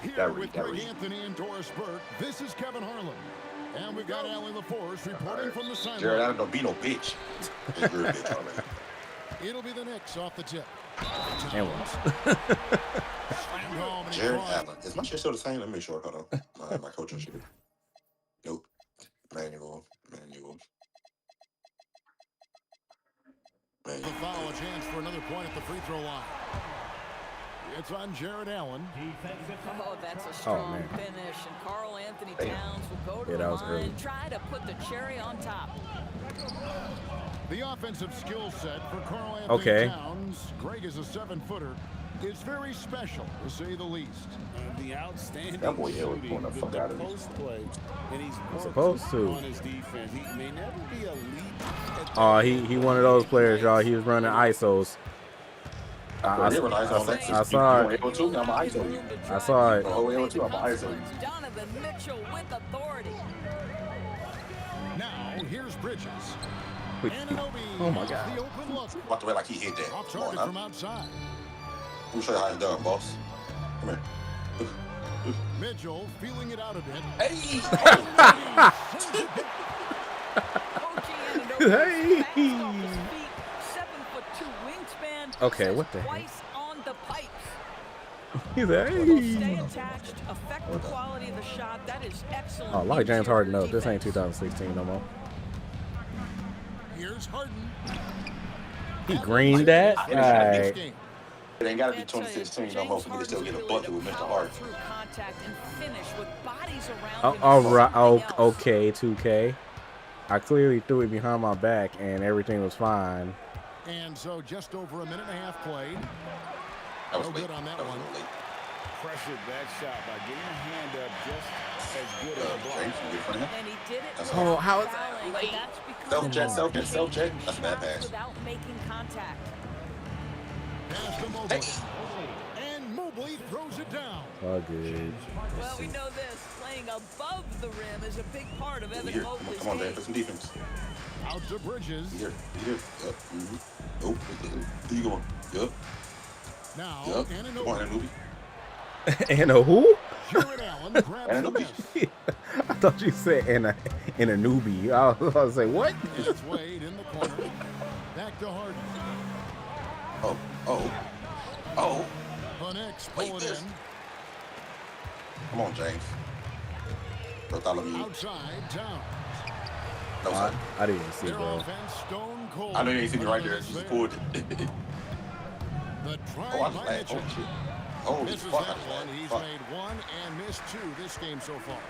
B: Here with Greg Anthony and Doris Burke, this is Kevin Harlan. And we've got Allie LaForce reporting from the sideline.
F: Jared Allen don't be no bitch. You're a bitch already.
B: It'll be the Knicks off the tip.
F: Jared Allen. Is my shit still the same? Let me make sure. Hold on. My coaching shit. Nope. Manual.
B: The foul, a chance for another point at the free throw line. It's on Jared Allen.
R: Oh, that's a strong finish. And Carl Anthony Towns will go to the line and try to put the cherry on top.
B: The offensive skill set for Carl Anthony Towns, Greg is a 7-footer, is very special, to say the least.
C: And the outstanding
F: that boy
C: shooting,
F: the fuck out of
C: post play, and he's
H: supposed to.
C: On his defense. He may never be elite.
H: Oh, he one of those players, y'all. He was running ISOs. I saw it. I saw it.
R: Donovan Mitchell with authority.
B: Now here's Bridges.
H: Oh my God!
B: The open look.
F: Walked away like he hit that.
B: Off target from outside.
F: Let me show you how it's done, boss. Come here.
B: Mitchell feeling it out a bit.
F: Hey!
H: Hey!
R: 7'2" wingspan.
H: Okay, what the heck?
R: Twice on the pipes.
H: He's like,
R: Stay attached, affect the quality of the shot. That is excellent.
H: Oh, like James Harden, no, this ain't 2016 no more.
B: Here's Harden.
H: He greened that? Alright.
F: It ain't got to be 2016 no more for me to still get a bucket with Mr. Harden.
H: All right, okay, 2K. I clearly threw it behind my back and everything was fine.
B: And so just over a minute and a half played.
F: That was
B: no good on that one.
C: Pressured that shot by getting a hand up just as good as a block.
R: And he did it.
H: Oh, how is that late?
F: Self-check. That's a bad pass.
R: Without making contact.
B: Pass to Mobley. And Mobley throws it down.
H: Oh, good.
R: Well, we know this. Playing above the rim is a big part of Evan Mobley's
F: Come on, Dan. Put some defense.
B: Out to Bridges.
F: Here. Yep. Nope. Where you going? Yep.
B: Now,
F: Come on, Anunoby.
H: And a who?
B: Jared Allen grabs the miss.
H: I thought you said in a newbie. I was about to say, what?
B: It's Wade in the corner. Back to Harden.
F: Oh.
B: The Knicks pull it in.
F: Come on, James. Bartholomew.
B: Outside, down.
F: No, sir.
H: I didn't see, bro.
B: Stone cold.
F: I know you ain't seen me right there. You just pulled it.
B: The try by Mitchell. This is that one. He's made one and missed two this game so far.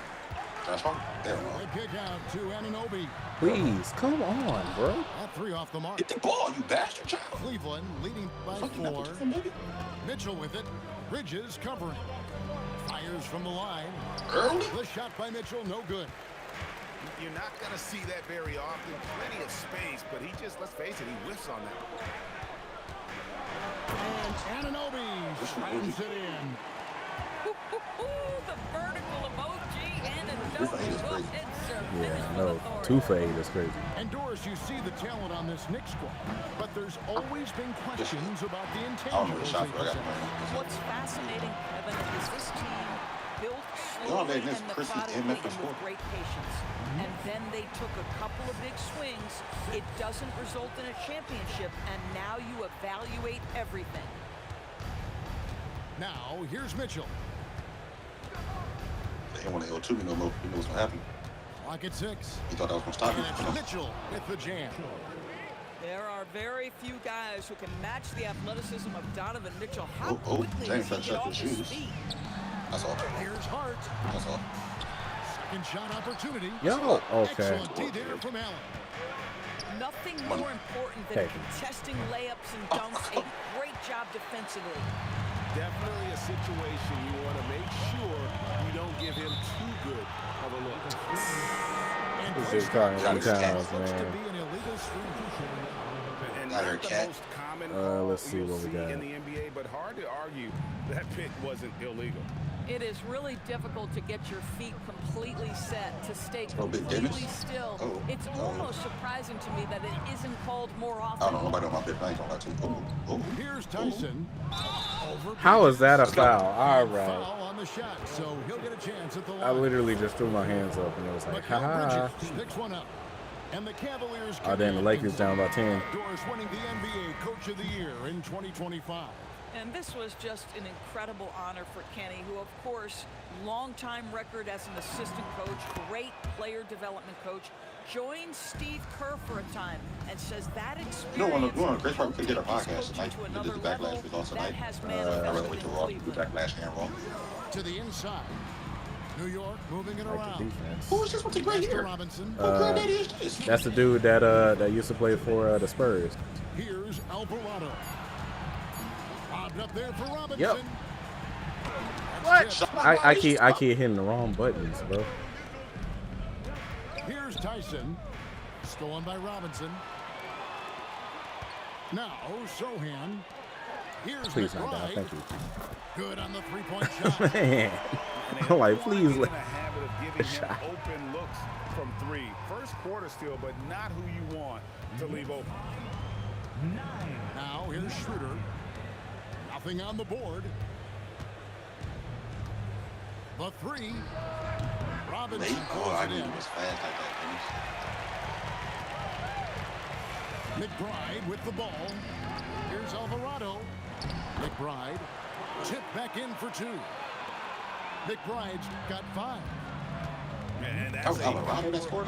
F: That's fine. There we go.
B: The kick out to Anunoby.
H: Please, come on, bro.
B: All three off the mark.
F: Get the ball, you bastard child.
B: Cleveland leading by 4. Mitchell with it. Bridges covering. Fires from the line.
F: Early.
B: The shot by Mitchell, no good.
O: You're not going to see that very often. Plenty of space, but he just, let's face it, he whiffs on that. And Anunoby slams it in.
R: The vertical emoji and Anunoby.
H: Yeah, no. 2 fade is crazy.
B: And Doris, you see the talent on this Knicks squad, but there's always been questions about the intangibles.
R: What's fascinating, Kevin, is this team built slowly and methodically and with great patience. And then they took a couple of big swings. It doesn't result in a championship, and now you evaluate everything.
B: Now, here's Mitchell.
F: They don't want to L2 no more. You know what's going to happen.
B: Clock at 6.
F: He thought that was going to stop
B: And
F: you.
B: it's Mitchell with the jam.
R: There are very few guys who can match the athleticism of Donovan Mitchell. How quickly
F: James
R: does he get off his feet?
F: That's all.
B: Here's Hart.
F: That's all.
B: second shot opportunity.
H: Yo, okay.
B: Excellent D there from Allen.
R: Nothing more important than contesting layups and dunks. A great job defensively.
C: Definitely a situation you want to make sure you don't give him too good of a look.
H: This is crying sometimes, man.
C: And not the most common
H: let's see what we got
C: in the NBA, but hard to argue that pick wasn't illegal.
R: It is really difficult to get your feet completely set, to stay completely still. It's almost surprising to me that it isn't called more often.
F: I don't know nobody on my bit. I ain't gonna lie to you.
B: Here's Tyson.
H: How is that a foul? All right.
B: Foul on the shot, so he'll get a chance at the line.
H: I literally just threw my hands up and it was like, haha.
B: Picks one up. And the Cavaliers
H: Oh, then the Lakers down by 10.
B: Doris winning the NBA Coach of the Year in 2025.
R: And this was just an incredible honor for Kenny, who, of course, longtime record as an assistant coach, great player development coach, joined Steve Kerr for a time and says that experience.
F: You know, one of the great parts we could get a podcast tonight. We did the Backlash results tonight. I rather wait to Raw, do Backlash and Raw.
B: To the inside. New York moving it around.
F: Who is this with the gray hair?
B: Robinson.
H: That's the dude that used to play for the Spurs.
B: Here's Alvarado. Bobbed up there for Robinson.
H: Yep. What? I keep hitting the wrong buttons, bro.
B: Here's Tyson. Stolen by Robinson. Now Sohan. Here's
H: Please not die. Thank you.
B: Good on the three-point shot.
H: Man. I'm like, please let
C: a habit of giving him open looks from three. First quarter still, but not who you want to leave open.
B: Now here's Schroeder. Nothing on the board. The three. Robinson.
F: I knew it was fast like that.
B: McBride with the ball. Here's Alvarado. McBride. Chip back in for two. McBride's got 5.
C: And that's
F: Alvarado that scored.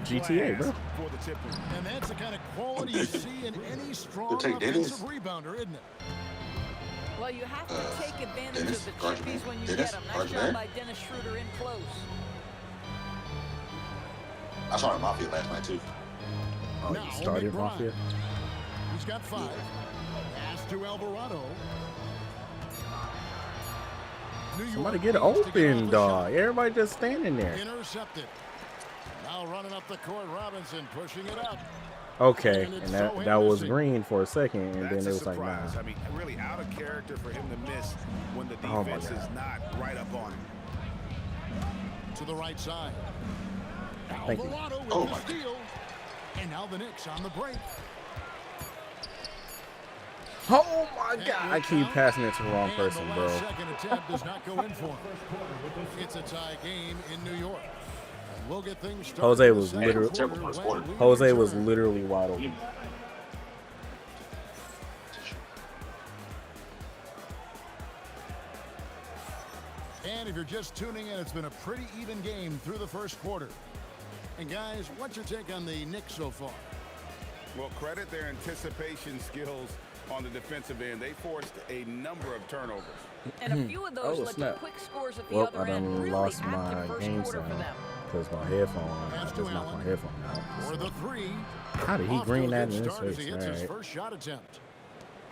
H: GTA, bro.
C: For the tip.
B: And that's the kind of quality you see in any strong offensive rebounder, isn't it?
R: Well, you have to take advantage of the chippies when you get them. Nice job by Dennis Schroeder in close.
F: I saw him in Mafia last night, too.
H: Oh, you started Mafia?
B: He's got 5. Pass to Alvarado.
H: Somebody get open, dog. Everybody just standing there.
B: Intercepted. Now running up the court, Robinson pushing it up.
H: Okay, and that was green for a second, and then it was like, nah.
C: I mean, really out of character for him to miss when the defense is not right up on him.
B: To the right side.
H: Thank you.
B: Alvarado with the steal. And now the Knicks on the break.
H: Oh my God! I keep passing it to the wrong person, bro.
B: Second attempt does not go in for him. It's a tie game in New York. We'll get things started.
H: Jose was literally wide open.
B: And if you're just tuning in, it's been a pretty even game through the first quarter. And guys, what's your take on the Knicks so far?
C: Well, credit their anticipation skills on the defensive end. They forced a number of turnovers.
R: And a few of those led to quick scores at the
H: Well,
R: other
H: I
R: end. Really
H: lost
R: active
H: my
R: first
H: game
R: quarter
H: sound
R: for them.
H: because my headphone. I just knocked my headphone out.
B: For the three.
H: How did he green that in his face?
B: He hits his first shot attempt.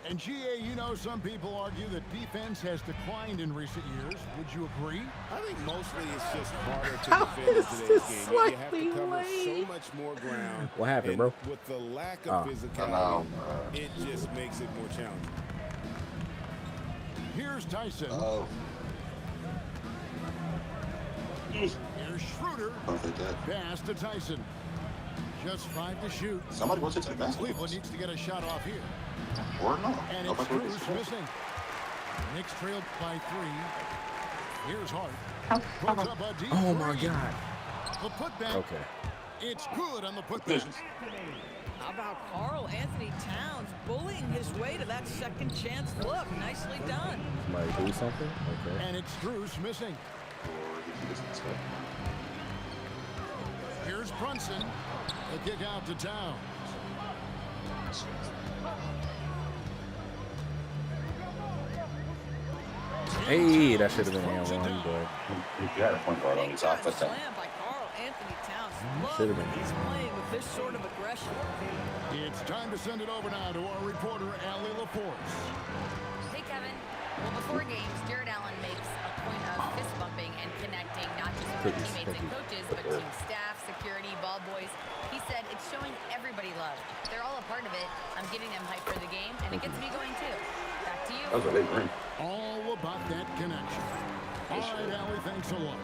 B: And GA, you know, some people argue that defense has declined in recent years. Would you agree?
C: I think mostly it's just harder to defend in today's game. You have to cover so much more ground.
H: What happened, bro?
C: With the lack of physicality, it just makes it more challenging.
B: Here's Tyson. Here's Schroeder. Pass to Tyson. Just 5 to shoot.
F: Somebody wants it to the basket.
B: Cleveland needs to get a shot off here.
F: Or no.
B: And it's Cruz missing. Knicks trailed by 3. Here's Hart. Puts up a deep
H: Oh my
B: three.
H: God.
B: The putback.
H: Okay.
B: It's good on the putback.
R: How about Karl Anthony Towns bullying his way to that second chance look? Nicely done.
H: Somebody do something? Okay.
B: And it's Cruz missing. Here's Brunson. The kick out to Towns.
H: Hey, that should have been and one, but
F: You got a point guard on these offense.
R: Slam by Carl Anthony Towns.
H: Should
R: Love
H: have
R: when
H: been.
R: he's playing with this sort of aggression.
B: It's time to send it over now to our reporter, Allie LaForce.
K: Hey, Kevin. Well, before games, Jared Allen makes a point of fist bumping and connecting not just with teammates and coaches, but team staff, security, ball boys. He said it's showing everybody love. They're all a part of it. I'm getting them hyped for the game, and it gets me going too. Back to you.
F: That was a big ring.
B: All about that connection. All right, Allie, thanks a lot.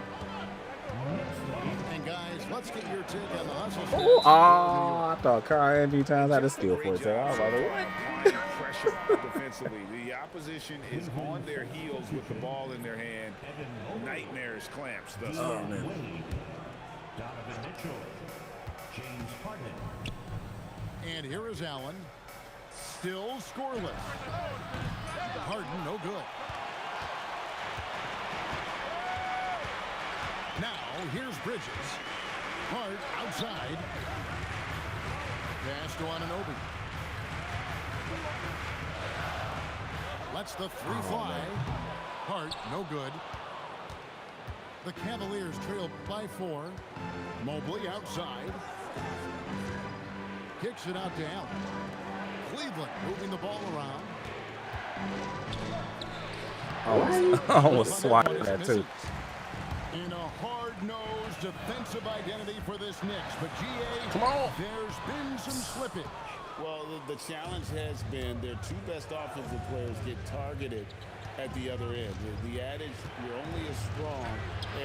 B: And guys, let's get your take on the hustle.
H: Oh, I thought Carl Anthony Towns had a steal for a second. I was like, what?
O: Pressure defensively. The opposition is on their heels with the ball in their hand. Nightmares clamps thus far.
B: Donovan Mitchell, James Harden. And here is Allen. Still scoreless. Harden, no good. Now, here's Bridges. Hart outside. Pass to Anunoby. Lets the three fly. Hart, no good. The Cavaliers trail by 4. Mobley outside. Kicks it out to Allen. Cleveland moving the ball around.
H: I almost swatted that too.
B: In a hard-nosed defensive identity for this Knicks, but GA,
H: come on,
B: there's been some slippage.
C: Well, the challenge has been their two best offensive players get targeted at the other end. The adage, you're only as strong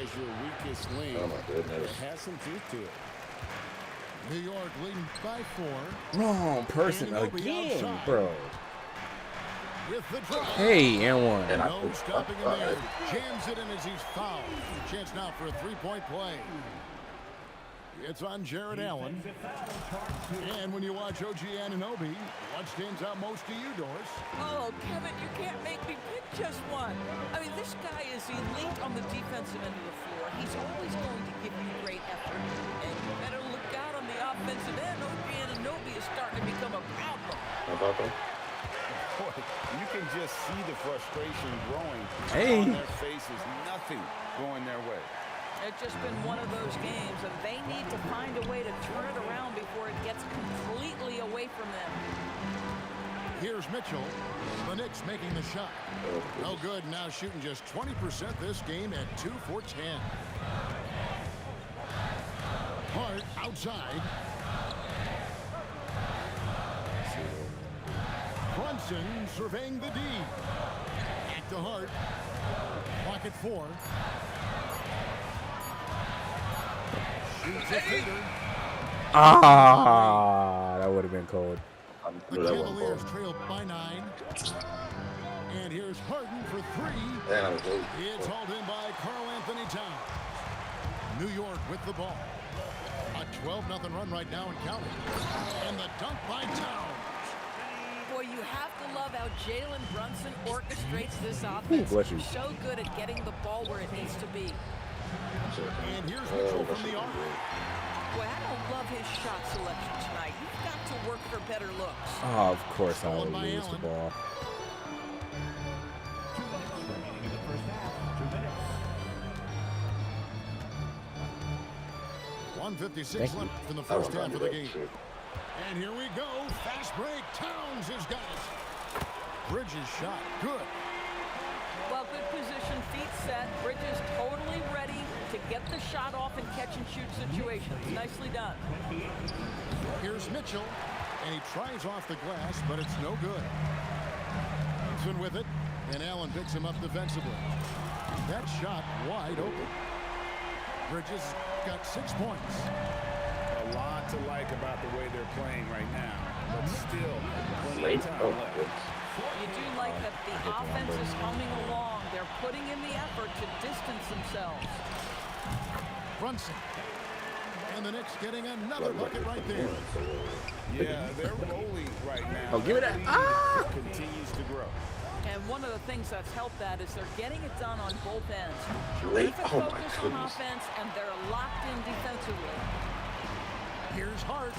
C: as your weakest link.
F: Oh, my goodness.
C: It has some truth to it.
B: New York leading by 4.
H: Wrong person again,
B: outside.
H: bro.
B: With the drive.
H: Hey, and one.
B: No stopping him there. Jams it in as he's fouled. Chance now for a three-point play. It's on Jared Allen. And when you watch OG Anunoby, what stands out most to you, Doris?
R: Oh, Kevin, you can't make me pick just one. I mean, this guy is elite on the defensive end of the floor. He's always going to give you great effort. And you better look out on the offensive end. OG Anunoby is starting to become a problem.
O: Boy, you can just see the frustration growing
H: on
O: their faces. Nothing going their way.
R: It's just been one of those games, and they need to find a way to turn it around before it gets completely away from them.
B: Here's Mitchell. The Knicks making the shot. No good. Now shooting just 20% this game at 2 for 10. Hart outside. Brunson surveying the D. Back to Hart. Clock at 4. Shoots a fader.
H: That would have been cold.
B: The Cavaliers trail by 9. And here's Harden for 3. It's hauled in by Carl Anthony Towns. New York with the ball. A 12-0 run right now and counting. And the dunk by Towns.
R: Boy, you have to love how Jalen Brunson orchestrates this offense.
H: Bless you.
R: So good at getting the ball where it needs to be.
B: And here's Mitchell from the arc.
R: Boy, I don't love his shot selection tonight. You've got to work for better looks.
H: Oh, of course I would lose the ball.
B: .156 left in the first half of the game. And here we go. Fast break. Towns has got it. Bridges shot. Good.
R: Well, good position. Feet set. Bridges totally ready to get the shot off in catch-and-shoot situations. Nicely done.
B: Here's Mitchell. And he tries off the glass, but it's no good. Brunson with it. And Allen picks him up defensively. That shot wide open. Bridges got 6 points.
O: A lot to like about the way they're playing right now, but still plenty of time left.
R: You do like that the offense is humming along. They're putting in the effort to distance themselves.
B: Brunson. And the Knicks getting another bucket right there.
O: Yeah, they're rolling right now.
H: Oh, give it that.
O: Continues to grow.
R: And one of the things that's helped that is they're getting it done on both ends.
F: Late.
R: Perfect focus on offense, and they're locked in defensively.
B: Here's Hart.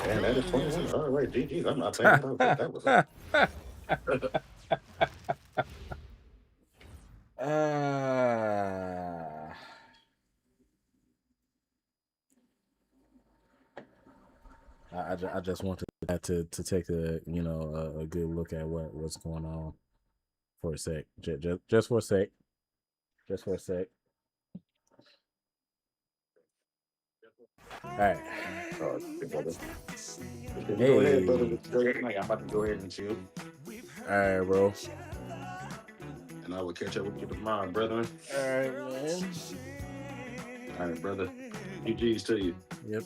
F: And that is 21. All right, GG's. I'm not saying that was it.
H: I just wanted that to take a a good look at what's going on for a sec. Just for a sec. Just for a sec. All right.
F: Go ahead, brother. I'm about to go ahead and chill.
H: All right, bro.
F: And I will catch up with you tomorrow, brother.
H: All right, man.
F: All right, brother. GG's to you.
H: Yep.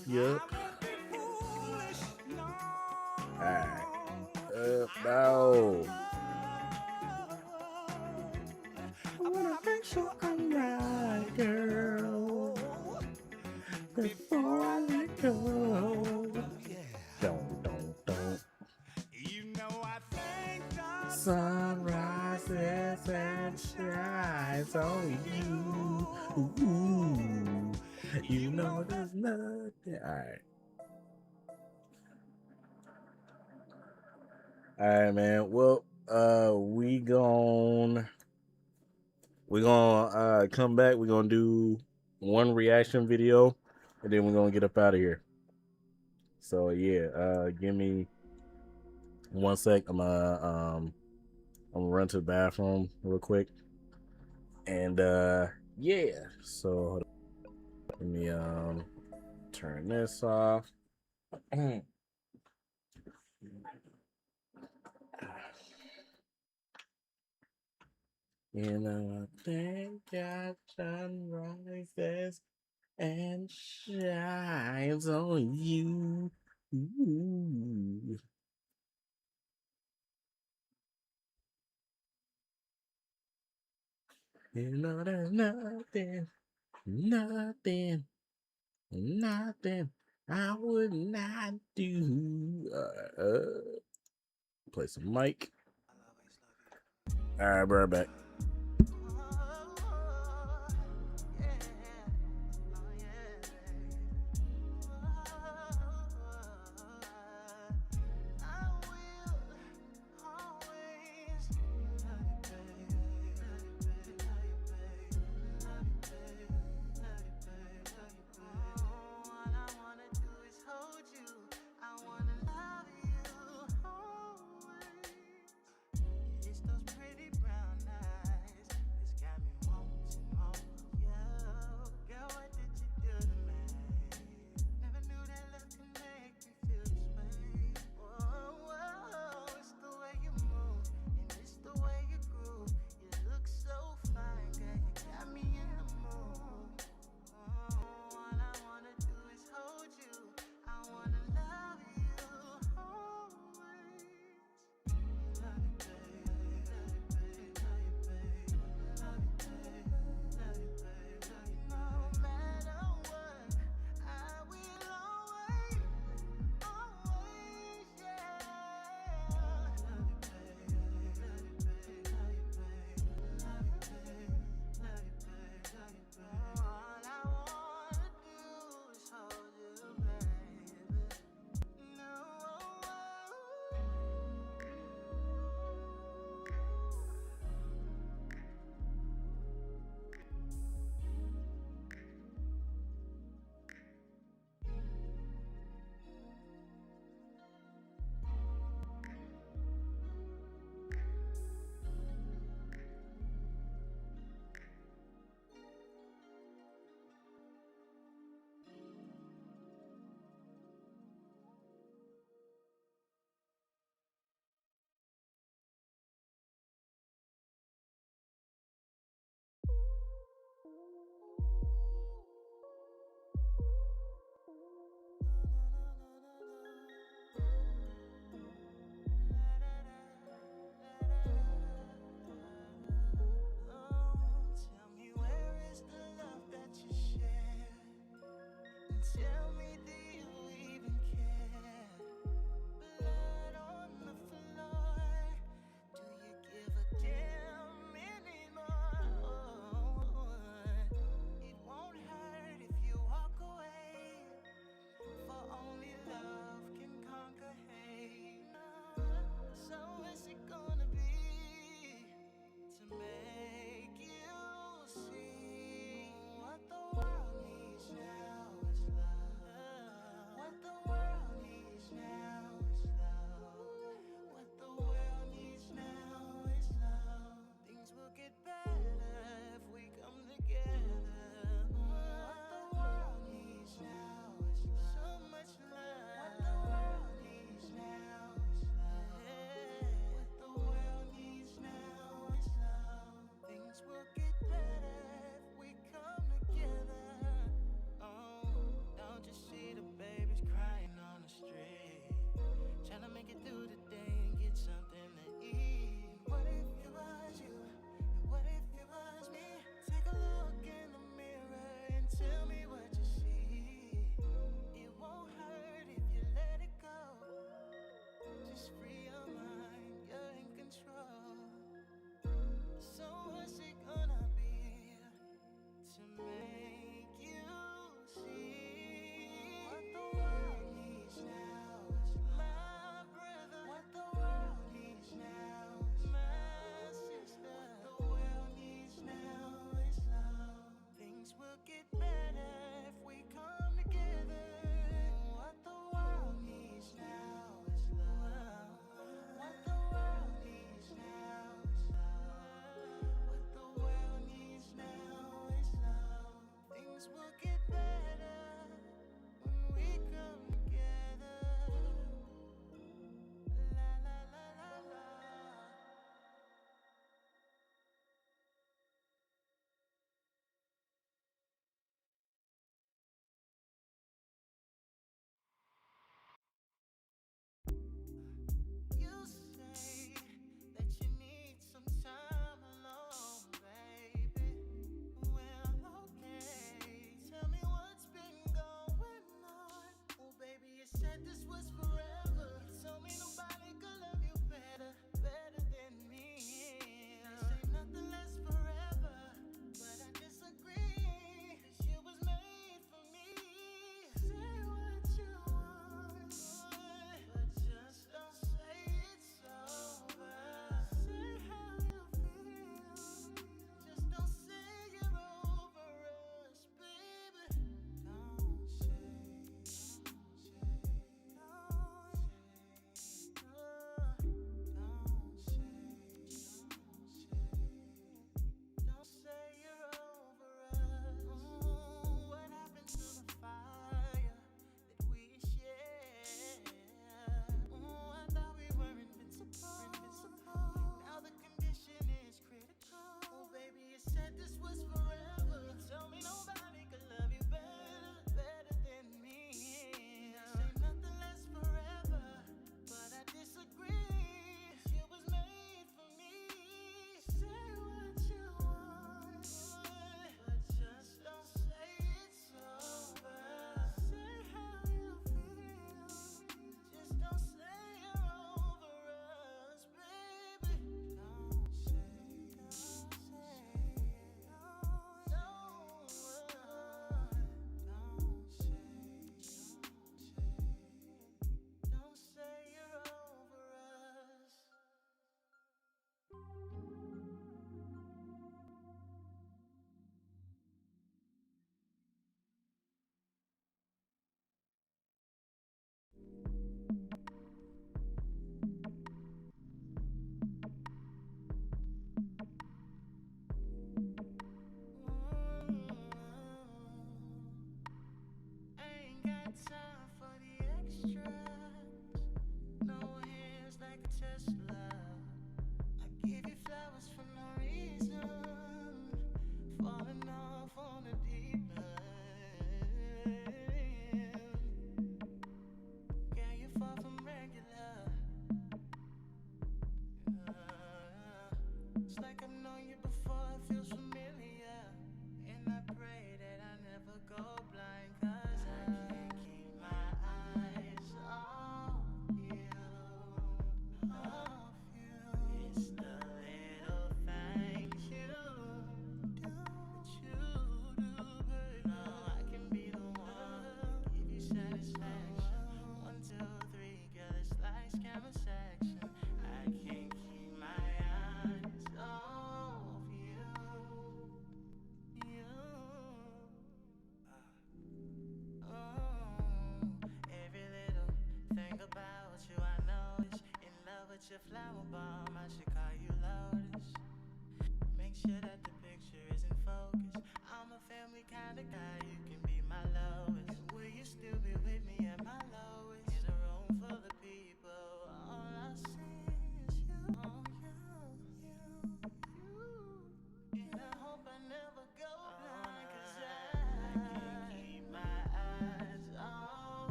H: All right. No. I wanna make sure I'm right, girl. Before I let go. Don't.
G: You know I thank God.
H: Sunrises and shines on you. Ooh. You know there's nothing. All right, man. Well, we gonna come back. We're gonna do one reaction video, and then we're gonna get up out of here. So yeah, give me 1 sec. I'm gonna run to the bathroom real quick, and yeah. So let me turn this off. You know, I think God sunrises and shines on you. Ooh. You know, there's nothing I would not do. Play some mic. All right, bro, back.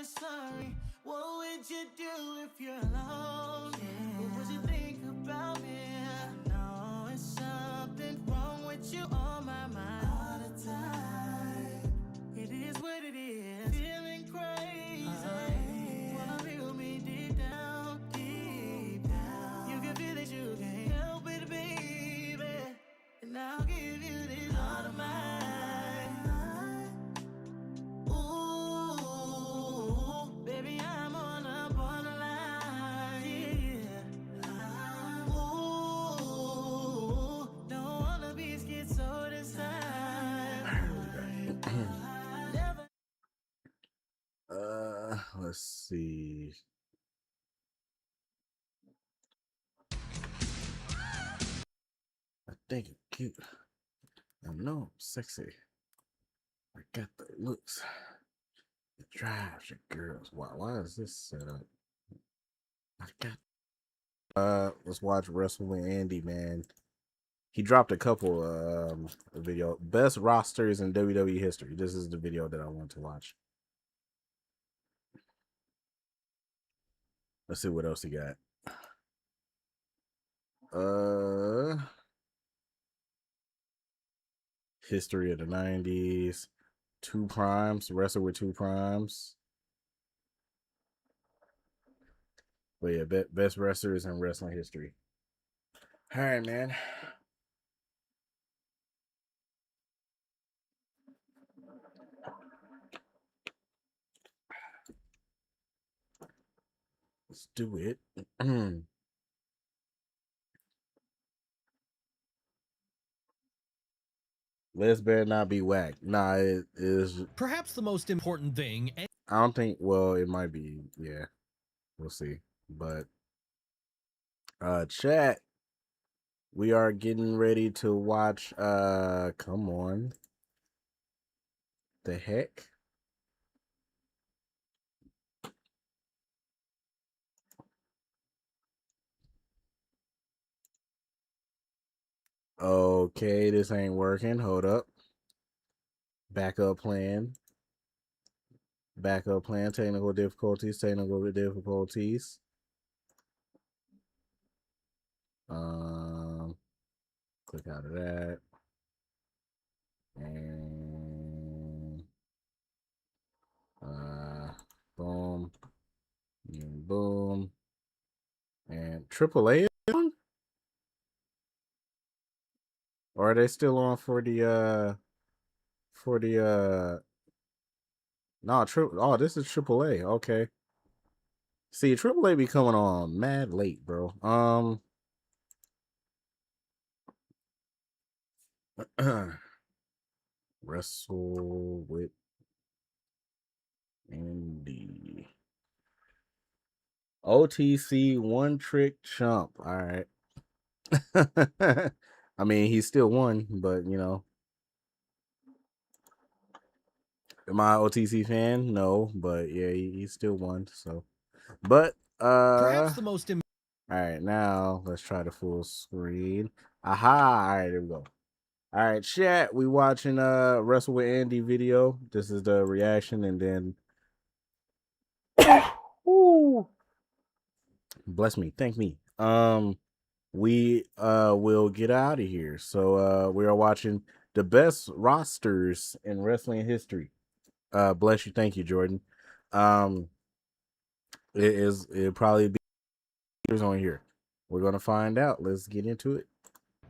S: Sorry, what would you do if you're alone? What would you think about me? I know it's something wrong with you on my mind all the time. It is what it is. Feeling crazy. Wanna feel me deep down, deep down. You can feel it, you can't help it, baby. And I'll give you this all of mine. Baby, I'm on a borderline, yeah. Ooh, don't wanna be schizo this time.
H: Let's see. I think I'm cute. I know I'm sexy. I got the looks. It drives your girls. Why is this set up? I got. Let's watch Wrestle with Andy, man. He dropped a couple video best rosters in WWE history. This is the video that I want to watch. Let's see what else he got. History of the 90s. 2 primes. Wrestle with 2 primes. But yeah, best wrestlers in wrestling history. All right, man. Let's do it. Let's better not be whack. Nah, it is
T: perhaps the most important thing.
H: I don't think. Well, it might be. Yeah, we'll see. But chat. We are getting ready to watch, come on. The heck? Okay, this ain't working. Hold up. Backup plan. Backup plan. Technical difficulties. Technical difficulties. Click out of that. And boom. And boom. And AAA is on? Or are they still on for the no, oh, this is AAA. Okay. See, AAA be coming on mad late, bro. Wrestle with Andy. OTC one trick chump. All right. I mean, he still won, but you know. Am I an OTC fan? No, but yeah, he still won. So, but
L: Perhaps the most.
H: All right, now let's try the full screen. Aha! All right, there we go. All right, chat. We watching Wrestle with Andy video. This is the reaction, and then Ooh. Bless me, thank me. We will get out of here. So we are watching the best rosters in wrestling history. Bless you, thank you, Jordan. It'll probably be on here. We're gonna find out. Let's get into it.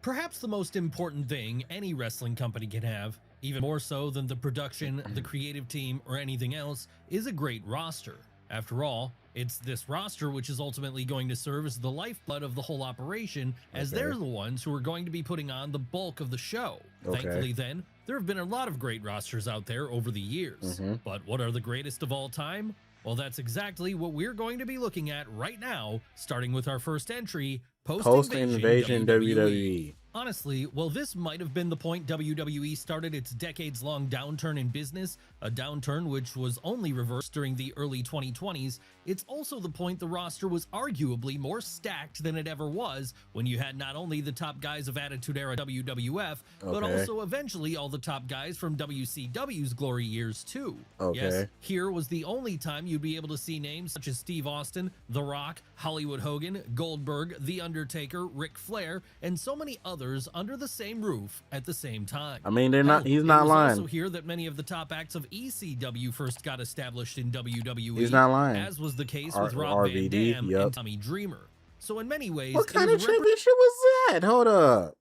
L: Perhaps the most important thing any wrestling company can have, even more so than the production, the creative team, or anything else, is a great roster. After all, it's this roster which is ultimately going to serve as the lifeblood of the whole operation, as they're the ones who are going to be putting on the bulk of the show. Thankfully then, there have been a lot of great rosters out there over the years. But what are the greatest of all time? Well, that's exactly what we're going to be looking at right now, starting with our first entry, Post-Invasion WWE. Honestly, while this might have been the point WWE started its decades-long downturn in business, a downturn which was only reversed during the early 2020s, it's also the point the roster was arguably more stacked than it ever was when you had not only the top guys of Attitude Era WWF, but also eventually all the top guys from WCW's glory years too. Yes, here was the only time you'd be able to see names such as Steve Austin, The Rock, Hollywood Hogan, Goldberg, The Undertaker, Ric Flair, and so many others under the same roof at the same time.
H: I mean, they're not. He's not lying.
L: Also here that many of the top acts of ECW first got established in WWE.
H: He's not lying.
L: As was the case with Rob Van Dam and Tommy Dreamer. So in many ways,
H: what kind of championship was that? Hold up.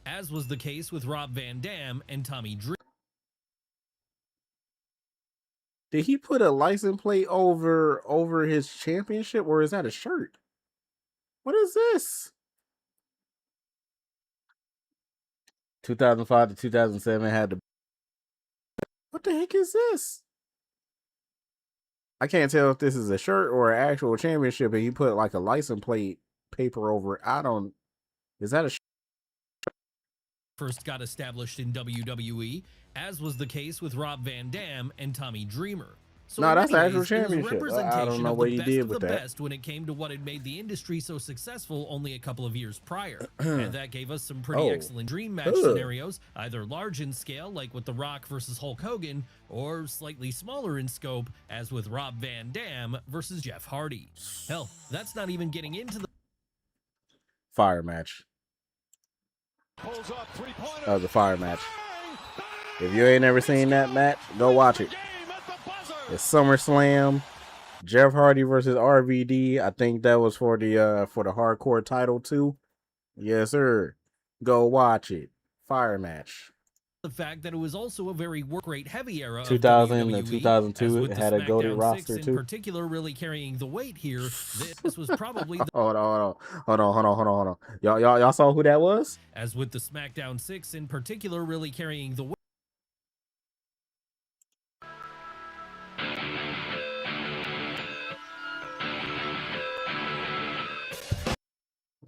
L: As was the case with Rob Van Dam and Tommy Dreamer.
H: Did he put a license plate over his championship, or is that a shirt? What is this? 2005 to 2007 had the. What the heck is this? I can't tell if this is a shirt or an actual championship, and he put like a license plate paper over it. I don't. Is that a?
L: First got established in WWE, as was the case with Rob Van Dam and Tommy Dreamer. So
H: no, that's the actual
L: championship.
H: I don't know what he did with that.
L: Best when it came to what had made the industry so successful only a couple of years prior. And that gave us some pretty excellent dream match scenarios, either large in scale like with The Rock versus Hulk Hogan, or slightly smaller in scope as with Rob Van Dam versus Jeff Hardy. Hell, that's not even getting into the
H: fire match. The fire match. If you ain't never seen that match, go watch it. It's SummerSlam, Jeff Hardy versus RVD. I think that was for the hardcore title too. Yes, sir. Go watch it. Fire match.
L: The fact that it was also a very work rate heavy era
H: 2000 and 2002 it had a goated roster too.
L: In particular, really carrying the weight here. This was probably the
H: hold on. Y'all saw who that was?
L: As with the SmackDown 6 in particular, really carrying the weight.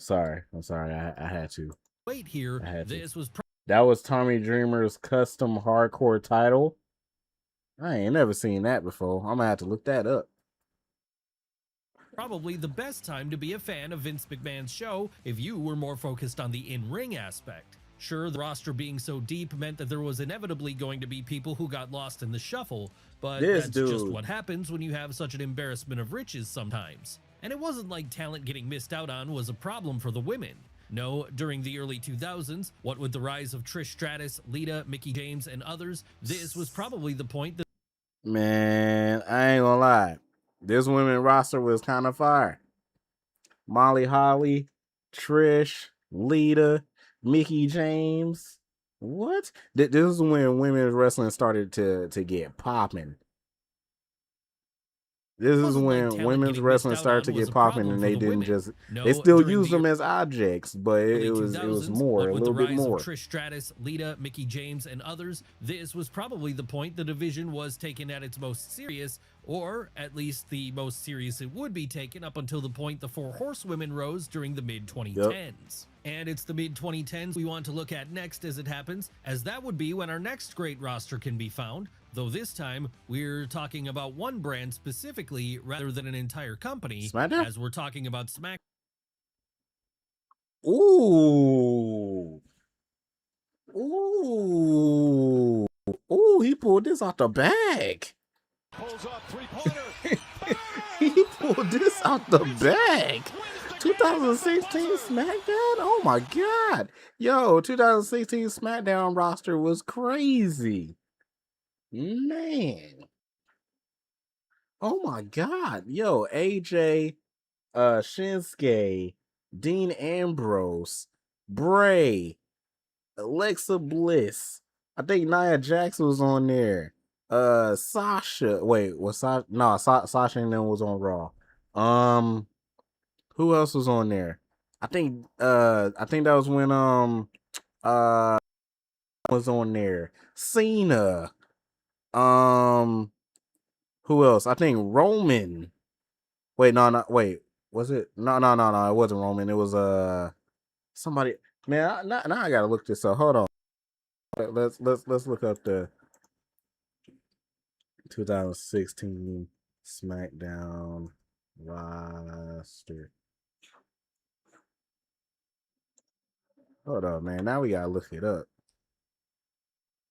H: sorry. I had to.
L: Wait here. This was
H: that was Tommy Dreamer's custom hardcore title. I ain't never seen that before. I'm gonna have to look that up.
L: probably the best time to be a fan of Vince McMahon's show if you were more focused on the in-ring aspect. Sure, the roster being so deep meant that there was inevitably going to be people who got lost in the shuffle, but that's just what happens when you have such an embarrassment of riches sometimes. And it wasn't like talent getting missed out on was a problem for the women. No, during the early 2000s, what with the rise of Trish Stratus, Lita, Mickie James, and others, this was probably the point that—
H: Man, I ain't gonna lie. This women roster was kind of fire. Molly Holly, Trish, Lita, Mickie James. What? This is when women's wrestling started to get popping. This is when women's wrestling started to get popping, and they didn't just they still used them as objects, but it was more, a little bit more.
L: Trish Stratus, Lita, Mickie James, and others, this was probably the point the division was taken at its most serious, or at least the most serious it would be taken up until the point the Four Horsewomen rose during the mid-2010s. And it's the mid-2010s we want to look at next as it happens, as that would be when our next great roster can be found, though this time we're talking about one brand specifically rather than an entire company,
H: SmackDown?
L: as we're talking about SmackDown.
H: Ooh. Ooh. Ooh, he pulled this out the bag.
I: Pulls up three-pointer.
H: He pulled this out the bag. 2016 SmackDown? Oh my God. Yo, 2016 SmackDown roster was crazy. Man. Oh my God. Yo, AJ, Shinsuke, Dean Ambrose, Bray, Alexa Bliss. I think Nia Jax was on there. Sasha. Wait, was Sasha? No, Sasha and them was on Raw. Who else was on there? I think that was when was on there. Cena. Who else? I think Roman. Wait, wait. Was it? No, it wasn't Roman. It was somebody. Man, now I gotta look this up. Hold on. Let's look up the 2016 SmackDown roster. Hold on, man. Now we gotta look it up.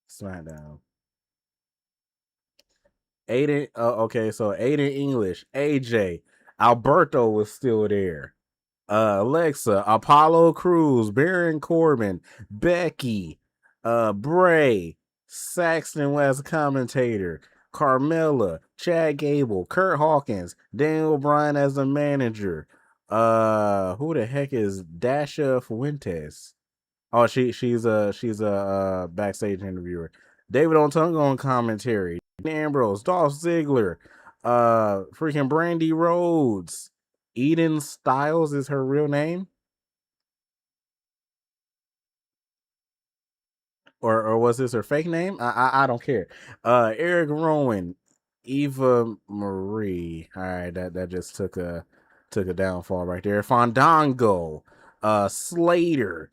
H: SmackDown. Aiden. Okay, so Aiden English, AJ, Alberto was still there. Alexa, Apollo Crews, Baron Corbin, Becky, Bray, Saxton was a commentator, Carmella, Chad Gable, Kurt Hawkins, Daniel Bryan as the manager. Who the heck is Dasha Fuentes? Oh, she's a backstage interviewer. David Otunga on commentary. Ambrose, Dolph Ziggler, freaking Brandy Rhodes. Eden Styles is her real name? Or was this her fake name? I don't care. Eric Rowan, Eva Marie. All right, that just took a downfall right there. Fandango, Slater,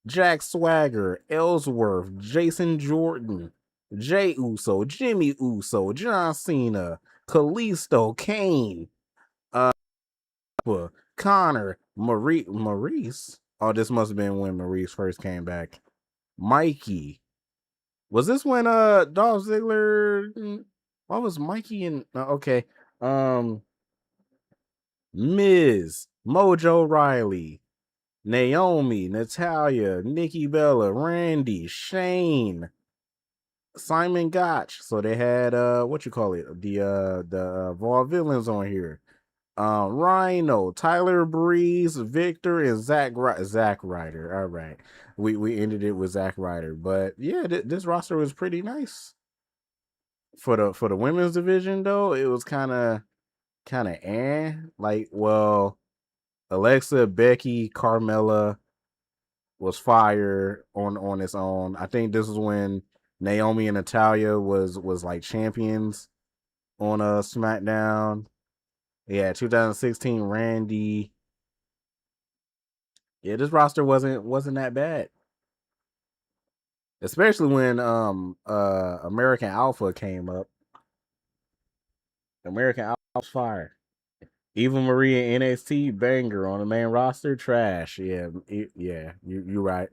H: Jack Swagger, Ellsworth, Jason Jordan, Jay Uso, Jimmy Uso, John Cena, Kalisto, Kane, Connor, Maurice. Oh, this must have been when Maurice first came back. Mikey. Was this when Dolph Ziggler? What was Mikey in? Okay. Miz, Mojo Riley, Naomi, Natalia, Nikki Bella, Randy, Shane, Simon Gotch. So they had what you call it? The Vaudevillains on here. Rhino, Tyler Breeze, Victor, and Zack Ryder. All right, we ended it with Zack Ryder, but yeah, this roster was pretty nice for the women's division. Though it was kind of like, well, Alexa, Becky, Carmella was fire on its own. I think this is when Naomi and Natalia was like champions on SmackDown. Yeah, 2016 Randy. Yeah, this roster wasn't that bad. Especially when American Alpha came up. American Alpha's fire. Eva Marie NXT banger on the main roster, trash. Yeah, you're right.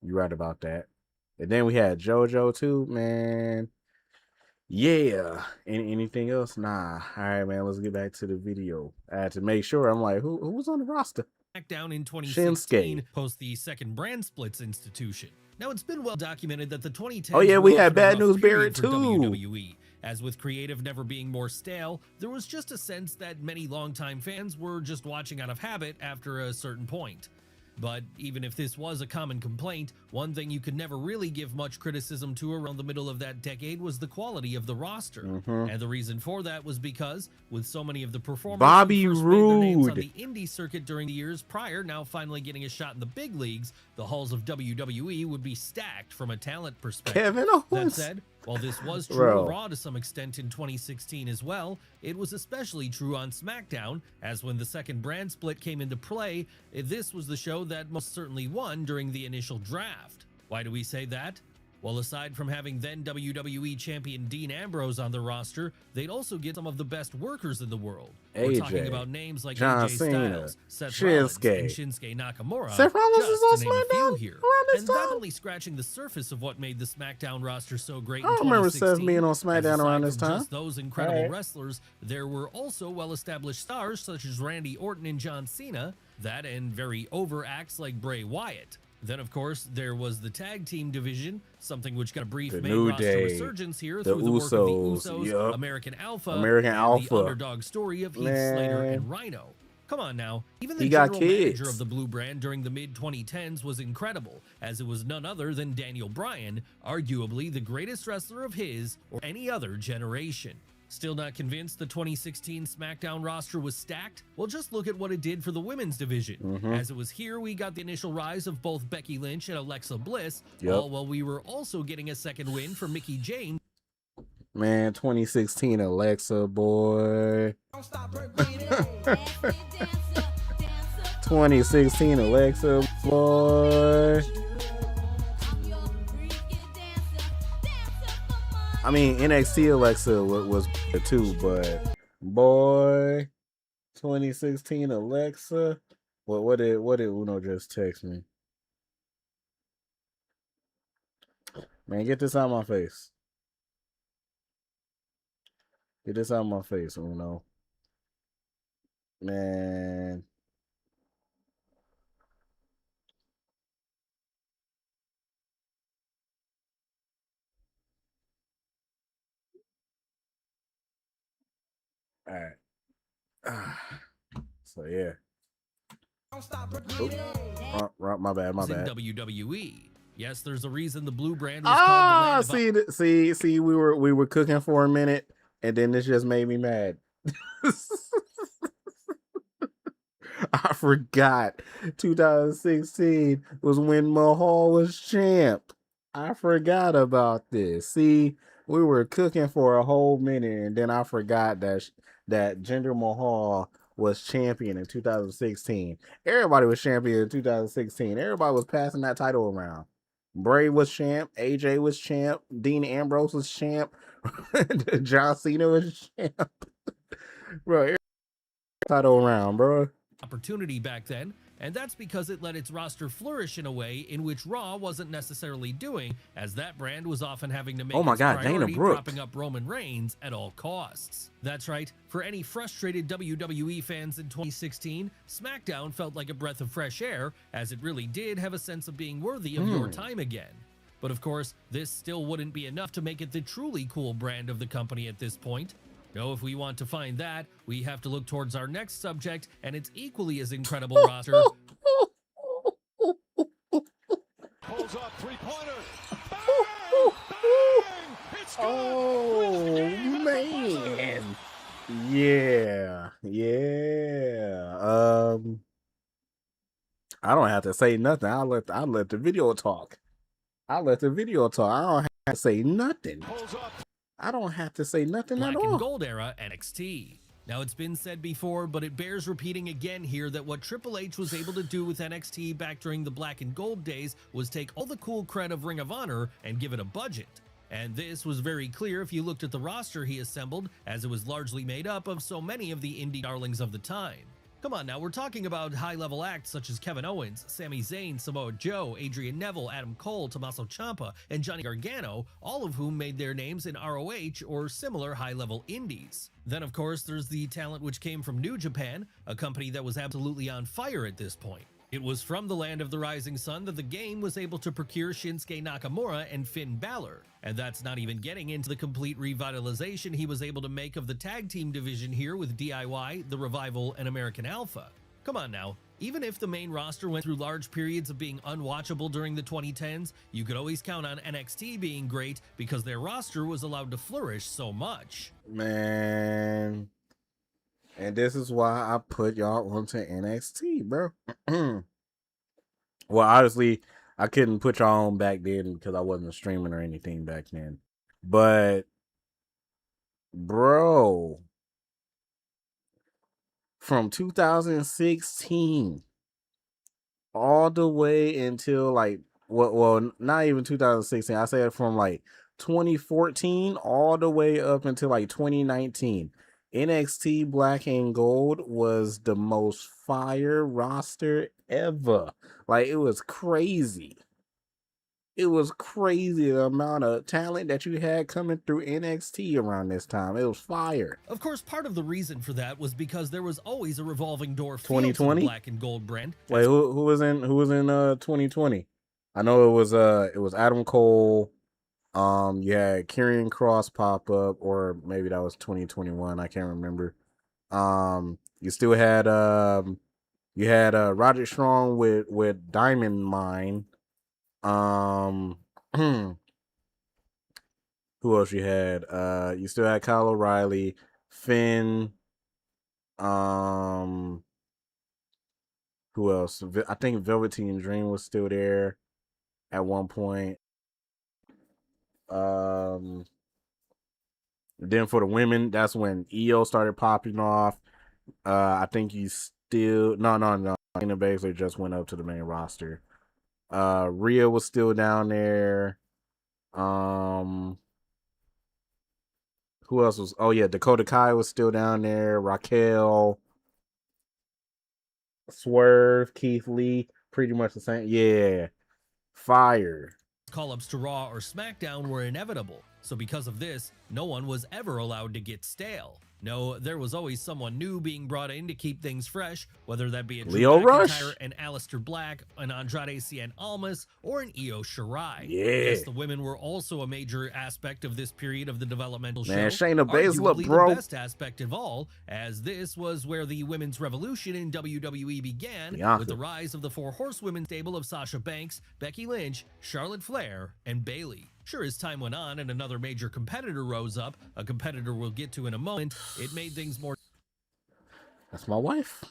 H: You're right about that. And then we had JoJo too, man. Yeah. Anything else? Nah. All right, man. Let's get back to the video. I had to make sure. I'm like, who was on the roster?
L: SmackDown in 2016 post the second brand splits institution. Now, it's been well documented that the 2010s
H: Oh yeah, we had
L: were
H: Bad
L: a rough
H: News Barrett
L: period for
H: too.
L: WWE. As with creative never being more stale, there was just a sense that many longtime fans were just watching out of habit after a certain point. But even if this was a common complaint, one thing you could never really give much criticism to around the middle of that decade was the quality of the roster. And the reason for that was because, with so many of the performers
H: Bobby
L: who first made their names on
H: Roode.
L: the indie circuit during the years prior now finally getting a shot in the big leagues, the halls of WWE would be stacked from a talent perspective.
H: Kevin
L: That
H: Owens.
L: said, while this was true
H: Bro.
L: of Raw to some extent in 2016 as well, it was especially true on SmackDown, as when the second brand split came into play, this was the show that most certainly won during the initial draft. Why do we say that? Well, aside from having then WWE champion Dean Ambrose on the roster, they'd also get some of the best workers in the world. We're
H: AJ,
L: talking about names like
H: John
L: AJ
H: Cena,
L: Sstyles, Seth Rollins, and
H: Shinsuke.
L: Shinsuke Nakamura,
H: Seth Rollins
L: just
H: is on
L: to name a few
H: SmackDown
L: here.
H: around this
L: And
H: time?
L: that's only scratching the surface of what made the SmackDown roster so great
H: I
L: in
H: don't remember
L: 2016.
H: Seth being on
L: As
H: SmackDown
L: aside
H: around this
L: from
H: time.
L: just those incredible
H: Alright.
L: wrestlers, there were also well-established stars such as Randy Orton and John Cena, that and very over acts like Bray Wyatt. Then, of course, there was the tag team division, something which got a brief
H: The
L: main
H: New
L: roster
H: Day,
L: resurgence here
H: the
L: through the work of the
H: Usos,
L: Usos,
H: yup.
L: American Alpha,
H: American
L: and
H: Alpha.
L: the underdog story of Heath Slater
H: Man.
L: and Rhino. Come on now, even the
H: He got
L: general manager
H: kids.
L: of the Blue Brand during the mid-2010s was incredible, as it was none other than Daniel Bryan, arguably the greatest wrestler of his or any other generation. Still not convinced the 2016 SmackDown roster was stacked? Well, just look at what it did for the women's division. As it was here, we got the initial rise of both Becky Lynch and Alexa Bliss,
H: Yep.
L: all while we were also getting a second win for Mickie James.
H: Man, 2016 Alexa, boy. 2016 Alexa, boy. I mean, NXT Alexa was good too, but boy, 2016 Alexa. What did Uno just text me? Man, get this out of my face. Get this out of my face, Uno. Man. All right. So yeah. My bad.
L: in WWE. Yes, there's a reason the Blue Brand was called the
H: Ah,
L: land of
H: see, we were cooking for a minute, and then this just made me mad. I forgot 2016 was when Mahal was champ. I forgot about this. See, we were cooking for a whole minute, and then I forgot that Jinder Mahal was champion in 2016. Everybody was champion in 2016. Everybody was passing that title around. Bray was champ. AJ was champ. Dean Ambrose was champ. John Cena was champ. Bro, title around, bro.
L: opportunity back then, and that's because it let its roster flourish in a way in which Raw wasn't necessarily doing, as that brand was often having to make
H: Oh my
L: its
H: God, Dana
L: priority
H: Brooke.
L: propping up Roman Reigns at all costs. That's right, for any frustrated WWE fans in 2016, SmackDown felt like a breath of fresh air, as it really did have a sense of being worthy of your time again. But of course, this still wouldn't be enough to make it the truly cool brand of the company at this point. No, if we want to find that, we have to look towards our next subject and its equally as incredible roster.
Q: Pulls up three-pointer.
H: Oh man. Yeah. I don't have to say nothing. I'll let the video talk. I don't have to say nothing. I don't have to say nothing
L: Black
H: at all.
L: and Gold era NXT. Now, it's been said before, but it bears repeating again here that what Triple H was able to do with NXT back during the Black and Gold days was take all the cool cred of Ring of Honor and give it a budget. And this was very clear if you looked at the roster he assembled, as it was largely made up of so many of the indie darlings of the time. Come on now, we're talking about high-level acts such as Kevin Owens, Sami Zayn, Samoa Joe, Adrian Neville, Adam Cole, Tommaso Ciampa, and Johnny Gargano, all of whom made their names in ROH or similar high-level indies. Then of course there's the talent which came from New Japan, a company that was absolutely on fire at this point. It was from the land of the rising sun that the game was able to procure Shinsuke Nakamura and Finn Balor. And that's not even getting into the complete revitalization he was able to make of the tag team division here with DIY, The Revival, and American Alpha. Come on now, even if the main roster went through large periods of being unwatchable during the 2010s, you could always count on NXT being great because their roster was allowed to flourish so much.
H: Man. And this is why I put y'all onto NXT, bro. Well, obviously, I couldn't put y'all on back then because I wasn't streaming or anything back then. But, bro, from 2016 all the way until like, well, not even 2016. I said from like 2014 all the way up until like 2019. NXT Black and Gold was the most fire roster ever. Like, it was crazy. It was crazy the amount of talent that you had coming through NXT around this time. It was fire.
L: Of course, part of the reason for that was because there was always a revolving door feel to the
H: 2020
L: Black and Gold brand.
H: Wait, who was in 2020? I know it was Adam Cole. You had Karrion Kross pop up, or maybe that was 2021. I can't remember. You still had Roderick Strong with Diamond Mine. Who else you had? You still had Kyle O'Reilly, Finn. Who else? I think Velveteen Dream was still there at one point. Then for the women, that's when EO started popping off. I think you still no. Shayna Baszler just went up to the main roster. Rhea was still down there. Who else was? Oh yeah, Dakota Kai was still down there. Raquel, Swerve, Keith Lee, pretty much the same. Yeah, fire.
L: Call-ups to Raw or SmackDown were inevitable, so because of this, no one was ever allowed to get stale. No, there was always someone new being brought in to keep things fresh, whether that be a
H: Leo
L: Drew
H: Rush,
L: McIntyre, an Aleister Black, an Andrade Cien Almas, or an Io Shirai.
H: Yeah.
L: Yes, the women were also a major aspect of this period of the developmental
H: Man,
L: show.
H: Shayna Baszler,
L: Arguably
H: bro.
L: the best aspect of all, as this was where the women's revolution in WWE began,
H: Bianca.
L: with the rise of the four horsewomen stable of Sasha Banks, Becky Lynch, Charlotte Flair, and Bayley. Sure, as time went on and another major competitor rose up, a competitor we'll get to in a moment, it made things more...
H: That's my wife.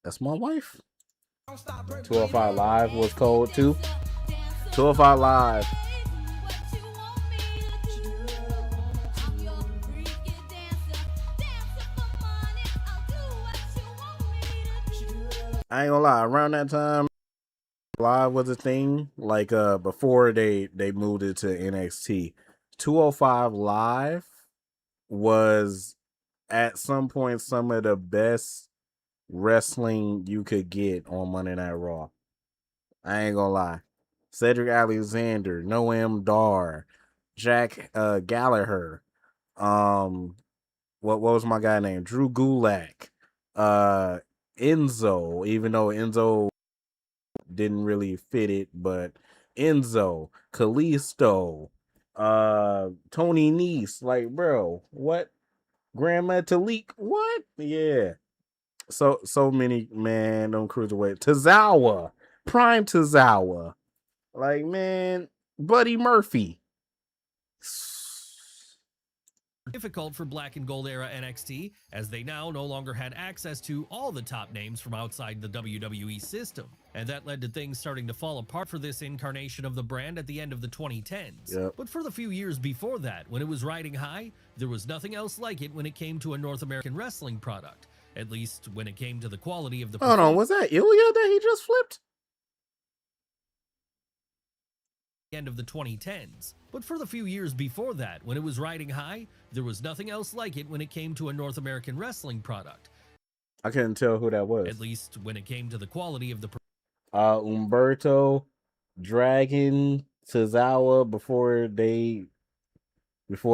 H: That's my wife. 205 Live was cold too. 205 Live. I ain't gonna lie, around that time, Live was a thing. Like before they moved it to NXT. 205 Live was at some point some of the best wrestling you could get on Monday Night Raw. I ain't gonna lie. Cedric Alexander, Noam Dar, Jack Gallagher. What was my guy named? Drew Gulak. Enzo, even though Enzo didn't really fit it, but Enzo, Kalisto, Tony Nese, like, bro, what? Grandma Talik, what? Yeah. So many, man, them cruiserweight. Tozawa, Prime Tozawa. Like, man, Buddy Murphy.
L: difficult for Black and Gold era NXT, as they now no longer had access to all the top names from outside the WWE system. And that led to things starting to fall apart for this incarnation of the brand at the end of the 2010s.
H: Yep.
L: But for the few years before that, when it was riding high, there was nothing else like it when it came to a North American wrestling product. At least when it came to the quality of the
H: Hold on, was that Ilya that he just flipped?
L: end of the 2010s. But for the few years before that, when it was riding high, there was nothing else like it when it came to a North American wrestling product.
H: I couldn't tell who that was.
L: At least when it came to the quality of the
H: Umberto, Dragon, Tozawa before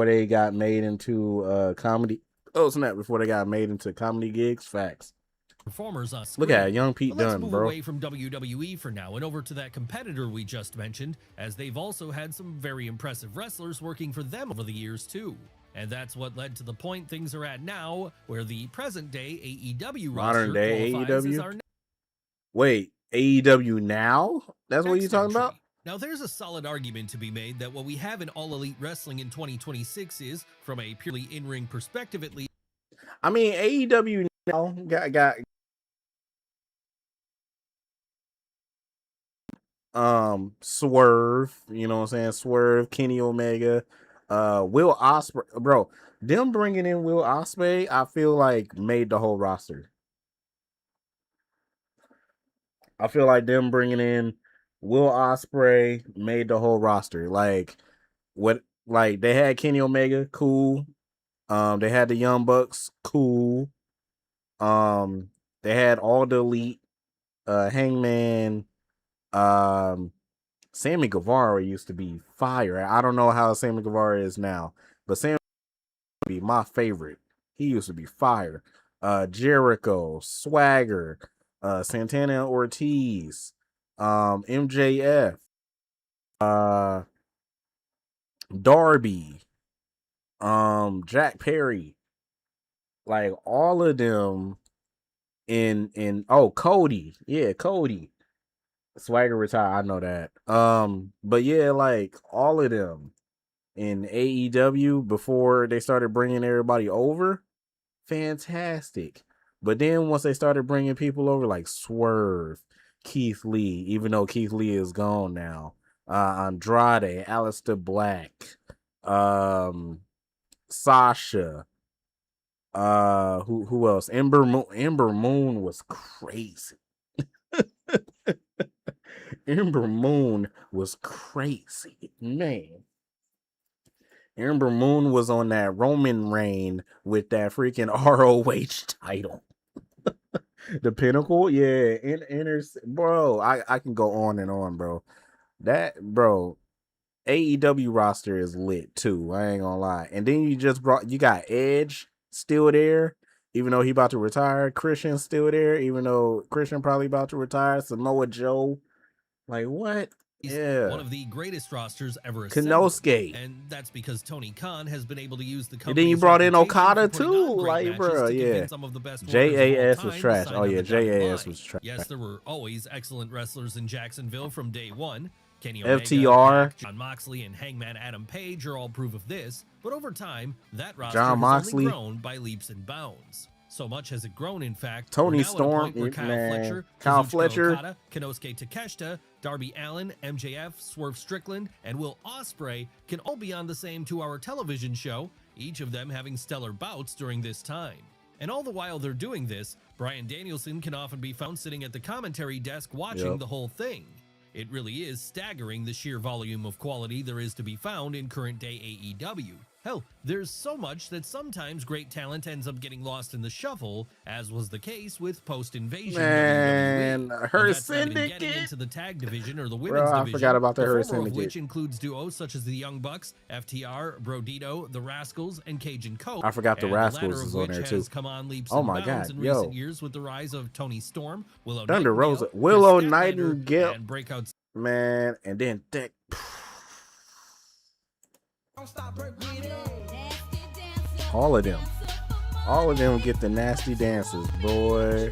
H: they got made into comedy. Oh snap! Before they got made into comedy gigs. Facts.
L: performers on screen.
H: Look at young Pete
L: Let's
H: Dunne,
L: move
H: bro.
L: away from WWE for now and over to that competitor we just mentioned, as they've also had some very impressive wrestlers working for them over the years too. And that's what led to the point things are at now, where the present day AEW
H: Modern
L: roster
H: day
L: qualifies as
H: AEW.
L: our
H: Wait, AEW now? That's what you're
L: next
H: talking
L: entry.
H: about?
L: Now, there's a solid argument to be made that what we have in All Elite Wrestling in 2026 is, from a purely in-ring perspective at least,
H: I mean, AEW now got Swerve, you know what I'm saying? Swerve, Kenny Omega, Will Ospreay, bro. Them bringing in Will Ospreay, I feel like made the whole roster. I feel like them bringing in Will Ospreay made the whole roster. Like they had Kenny Omega, cool. They had the Young Bucks, cool. They had all the Elite, Hangman, Sammy Guevara used to be fire. I don't know how Sammy Guevara is now, but Sammy used to be my favorite. He used to be fire. Jericho, Swagger, Santana and Ortiz, MJF, Darby, Jack Perry, like all of them in Cody. Yeah, Cody. Swagger retired, I know that. But yeah, like all of them in AEW before they started bringing everybody over, fantastic. But then once they started bringing people over like Swerve, Keith Lee, even though Keith Lee is gone now, Andrade, Aleister Black, Sasha, who else? Ember Moon was crazy. Ember Moon was crazy, man. Ember Moon was on that Roman reign with that freaking ROH title. The Pinnacle, yeah. Bro, I can go on and on, bro. Bro, AEW roster is lit too. I ain't gonna lie. And then you got Edge still there, even though he about to retire. Christian's still there, even though Christian probably about to retire. Samoa Joe. Like what? Yeah.
L: one of the greatest rosters ever assembled.
H: Kenosuke.
L: And that's because Tony Khan has been able to use the
H: And
L: company's
H: then you brought in
L: reputation
H: Okada
L: for putting on
H: too.
L: great
H: Like,
L: matches
H: bro,
L: to
H: yeah.
L: convince some of the best workers of all
H: JAS
L: time
H: was
L: to
H: trash.
L: sign
H: Oh
L: on
H: yeah,
L: the dotted
H: JAS
L: line.
H: was trash.
L: Yes, there were always excellent wrestlers in Jacksonville from day one. Kenny Omega,
H: FTR.
L: Pac, John Moxley, and Hangman Adam Page are all proof of this, but over time, that roster
H: John
L: has
H: Moxley.
L: only grown by leaps and bounds. So much has it grown, in fact,
H: Tony
L: we're now at a
H: Storm,
L: point where Kyle
H: man.
L: Fletcher,
H: Kyle
L: Kazuchika
H: Fletcher.
L: Okada, Konosuke Takeshita, Darby Allin, MJF, Swerve Strickland, and Will Ospreay can all be on the same 2-hour television show, each of them having stellar bouts during this time. And all the while they're doing this, Bryan Danielson can often be found sitting at the commentary desk watching
H: Yep.
L: the whole thing. It really is staggering the sheer volume of quality there is to be found in current day AEW. Hell, there's so much that sometimes great talent ends up getting lost in the shuffle, as was the case with post-invasion
H: Man,
L: WWE.
H: Her
L: And that's not even getting
H: Syndicate.
L: into the tag division or the women's
H: Bro, I
L: division.
H: forgot about the Her
L: former of
H: Syndicate.
L: which includes duos such as the Young Bucks, FTR, Brodito, the Rascals, and Cajun Coke.
H: I forgot the
L: and
H: Rascals
L: latter of
H: is on
L: which
H: there,
L: has
H: too.
L: come on leaps
H: Oh
L: and
H: my
L: bounds
H: God,
L: in
H: yo.
L: recent years with the rise of Tony Storm, Willow
H: Thunder
L: Nightingale,
H: Rosa,
L: Chris
H: Willow
L: Statlander,
H: Nightingale,
L: and breakout
H: man, and then that. All of them get the nasty dances, boy.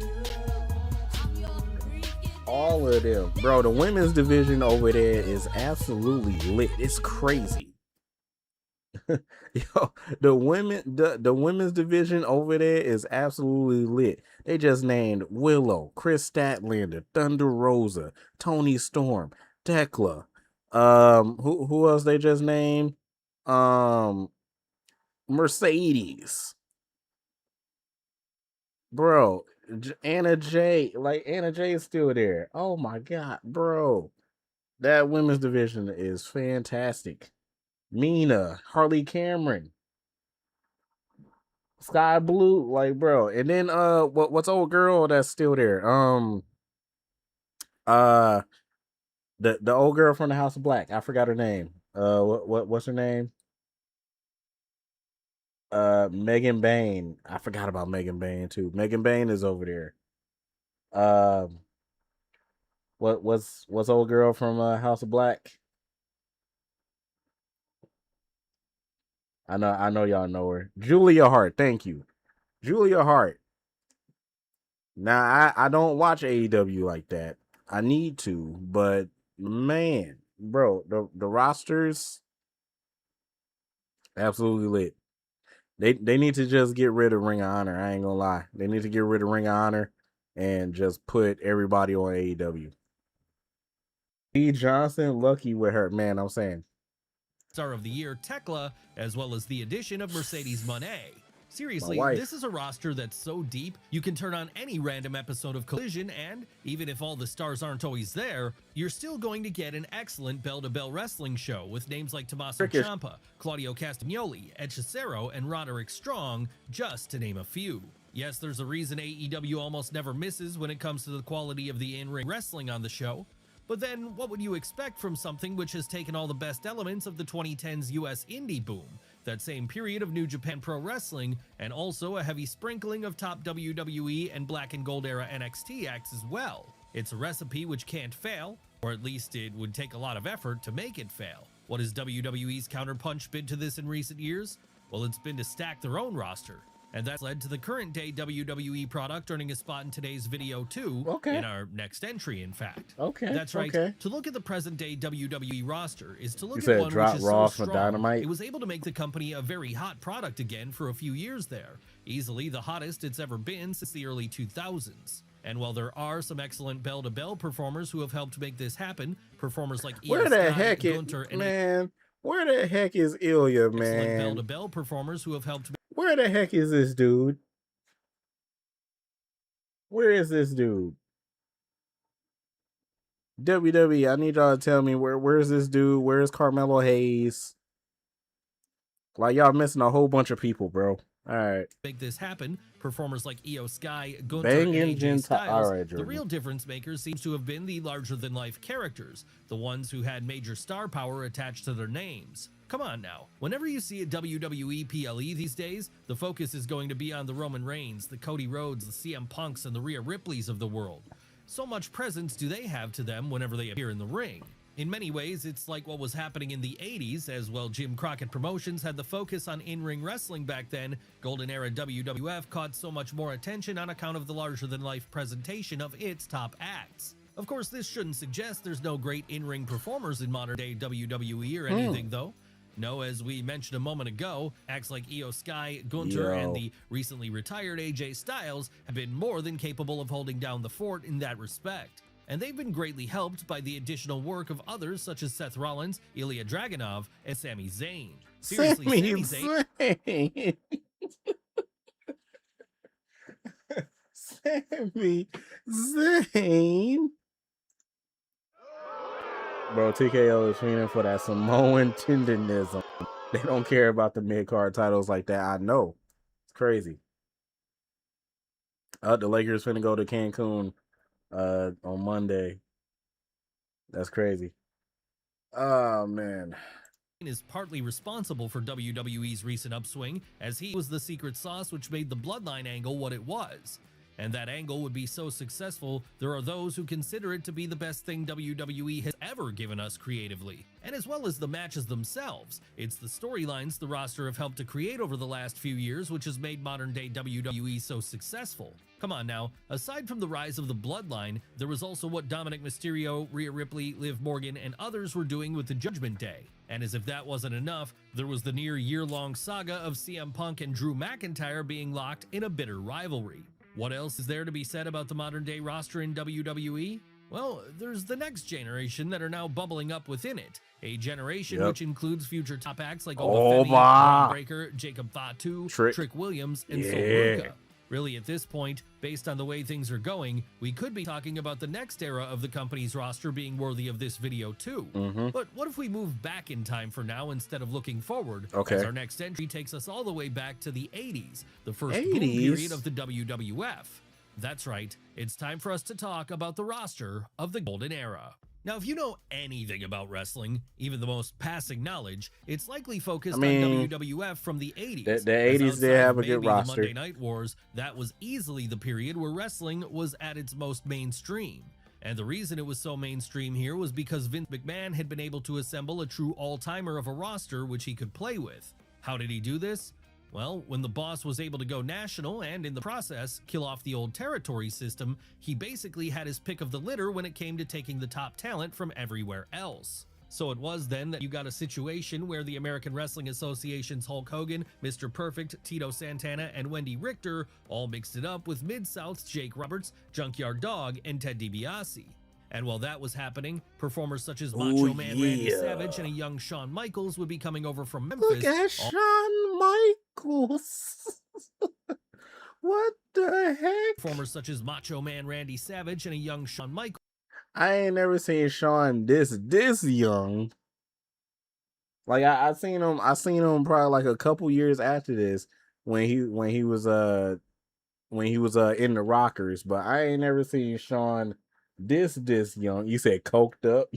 H: All of them, bro. The women's division over there is absolutely lit. It's crazy. Yo, the women's division over there is absolutely lit. They just named Willow, Chris Statlander, Thunder Rosa, Tony Storm, Tekla. Who else they just named? Mercedes. Bro, Anna Jay, like Anna Jay is still there. Oh my god, bro. That women's division is fantastic. Mina, Harley Cameron, Sky Blue, like bro. And then what's old girl that's still there? Uh the old girl from the House of Black. I forgot her name. What's her name? Megan Bain. I forgot about Megan Bain too. Megan Bain is over there. What's old girl from House of Black? I know y'all know her. Julia Hart, thank you. Julia Hart. Now I don't watch AEW like that. I need to, but man, bro, the rosters absolutely lit. They need to just get rid of Ring of Honor. I ain't gonna lie. They need to get rid of Ring of Honor and just put everybody on AEW. E. Johnson, lucky with her, man. I'm saying.
L: Star of the Year, Tekla, as well as the addition of Mercedes Moné. Seriously,
H: wife.
L: this is a roster that's so deep, you can turn on any random episode of Collision, and even if all the stars aren't always there, you're still going to get an excellent bell-to-bell wrestling show with names like Tommaso Ciampa, Claudio Castagnoli, Ed Cicero, and Roderick Strong, just to name a few. Yes, there's a reason AEW almost never misses when it comes to the quality of the in-ring wrestling on the show. But then, what would you expect from something which has taken all the best elements of the 2010s US indie boom, that same period of New Japan Pro Wrestling, and also a heavy sprinkling of top WWE and Black and Gold era NXT acts as well? It's a recipe which can't fail, or at least it would take a lot of effort to make it fail. What has WWE's counterpunch been to this in recent years? Well, it's been to stack their own roster. And that's led to the current day WWE product earning a spot in today's video too, in our next entry, in fact. That's right. To look at the present day WWE roster is to look at one which is so strong,
H: Dynamite.
L: it was able to make the company a very hot product again for a few years there. Easily the hottest it's ever been since the early 2000s. And while there are some excellent bell-to-bell performers who have helped make this happen, performers like
H: Where the heck is man? Where the heck is Ilya, man?
L: Excellent bell-to-bell performers who have helped.
H: Where the heck is this dude? Where is this dude? WWE, I need y'all to tell me where's this dude? Where's Carmelo Hayes? Like y'all missing a whole bunch of people, bro. All right.
L: Make this happen. Performers like Io Sky, Gunther,
H: Bang
L: and AJ Styles.
H: All right,
L: the real difference makers seems to have been the larger-than-life characters, the ones who had major star power attached to their names. Come on now. Whenever you see a WWE PLE these days, the focus is going to be on the Roman Reigns, the Cody Rhodes, the CM Punks, and the Rhea Ripleys of the world. So much presence do they have to them whenever they appear in the ring. In many ways, it's like what was happening in the 80s, as well Jim Crockett Promotions had the focus on in-ring wrestling back then. Golden Era WWF caught so much more attention on account of the larger-than-life presentation of its top acts. Of course, this shouldn't suggest there's no great in-ring performers in modern-day WWE or anything, though. No, as we mentioned a moment ago, acts like Io Sky, Gunther, and the recently retired AJ Styles have been more than capable of holding down the fort in that respect. And they've been greatly helped by the additional work of others such as Seth Rollins, Ilya Dragunov, and Sami Zayn. Seriously, Sami Zayn.
H: Sami Zayn. Bro, TKO is fiending for that Samoan tendonism. They don't care about the mid-card titles like that. I know. It's crazy. The Lakers finna go to Cancun on Monday. That's crazy. Oh, man.
L: Is partly responsible for WWE's recent upswing, as he was the secret sauce which made the Bloodline angle what it was. And that angle would be so successful, there are those who consider it to be the best thing WWE has ever given us creatively. And as well as the matches themselves, it's the storylines the roster have helped to create over the last few years which has made modern-day WWE so successful. Come on now, aside from the rise of the Bloodline, there was also what Dominic Mysterio, Rhea Ripley, Liv Morgan, and others were doing with the Judgment Day. And as if that wasn't enough, there was the near year-long saga of CM Punk and Drew McIntyre being locked in a bitter rivalry. What else is there to be said about the modern-day roster in WWE? Well, there's the next generation that are now bubbling up within it. A generation which includes future top acts like Oba Femi, Bron Breakker, Jacob Fatu, Trick Williams, and Sol Ruka. Really, at this point, based on the way things are going, we could be talking about the next era of the company's roster being worthy of this video too. But what if we move back in time for now instead of looking forward? As our next entry takes us all the way back to the 80s, the first boom period of the WWF. That's right, it's time for us to talk about the roster of the Golden Era. Now, if you know anything about wrestling, even the most passing knowledge, it's likely focused on WWF from the 80s.
H: The 80s, they have a good roster.
L: The Monday Night Wars, that was easily the period where wrestling was at its most mainstream. And the reason it was so mainstream here was because Vince McMahon had been able to assemble a true all-timer of a roster which he could play with. How did he do this? Well, when the boss was able to go national and in the process kill off the old territory system, he basically had his pick of the litter when it came to taking the top talent from everywhere else. So it was then that you got a situation where the American Wrestling Association's Hulk Hogan, Mr. Perfect, Tito Santana, and Wendy Richter all mixed it up with Mid-South's Jake Roberts, Junkyard Dog, and Ted DiBiase. And while that was happening, performers such as Macho Man Randy Savage and a young Shawn Michaels would be coming over from Memphis.
H: Look at Shawn Michaels. What the heck?
L: Performers such as Macho Man Randy Savage and a young Shawn Michaels.
H: I ain't never seen Shawn this young. Like I seen him probably like a couple years after this when he was in the Rockers, but I ain't never seen Shawn this young. You said coked up?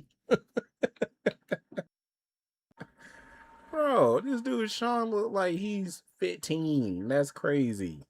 H: Bro, this dude Shawn look like he's 15. That's crazy.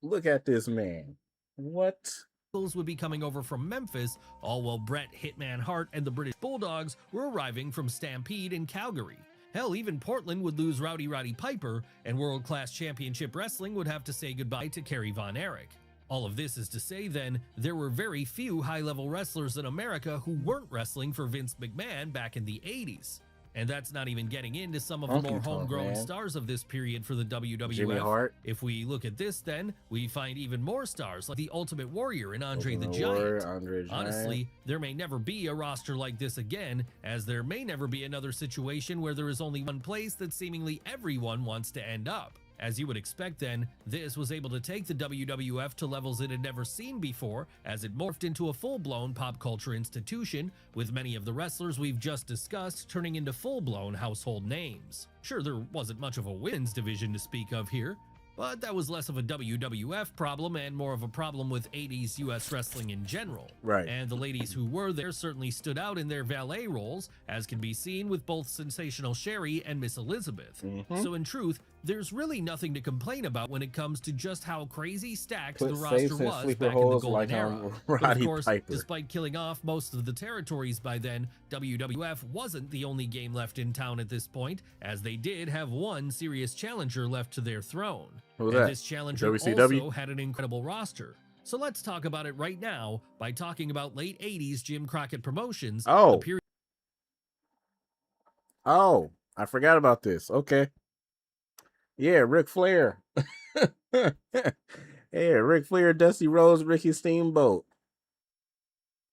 H: Look at this man. What?
L: Would be coming over from Memphis, all while Bret Hitman Hart and the British Bulldogs were arriving from Stampede in Calgary. Hell, even Portland would lose Rowdy Roddy Piper, and World Class Championship Wrestling would have to say goodbye to Kerry Von Erich. All of this is to say, then, there were very few high-level wrestlers in America who weren't wrestling for Vince McMahon back in the 80s. And that's not even getting into some of the more homegrown stars of this period for the WWF.
H: Jimmy Hart.
L: If we look at this, then, we find even more stars like the Ultimate Warrior and Andre the Giant. Honestly, there may never be a roster like this again, as there may never be another situation where there is only one place that seemingly everyone wants to end up. As you would expect then, this was able to take the WWF to levels it had never seen before, as it morphed into a full-blown pop culture institution, with many of the wrestlers we've just discussed turning into full-blown household names. Sure, there wasn't much of a women's division to speak of here, but that was less of a WWF problem and more of a problem with 80s US wrestling in general.
H: Right.
L: And the ladies who were there certainly stood out in their valet roles, as can be seen with both Sensational Sherry and Miss Elizabeth. So in truth, there's really nothing to complain about when it comes to just how crazy stacked the roster was back in the Golden Era. But of course, despite killing off most of the territories by then, WWF wasn't the only game left in town at this point, as they did have one serious challenger left to their throne.
H: And
L: this challenger also had an incredible roster. So let's talk about it right now by talking about late 80s Jim Crockett Promotions.
H: Oh, I forgot about this. Okay. Yeah, Ric Flair. Yeah, Ric Flair, Dusty Rhodes, Ricky Steamboat.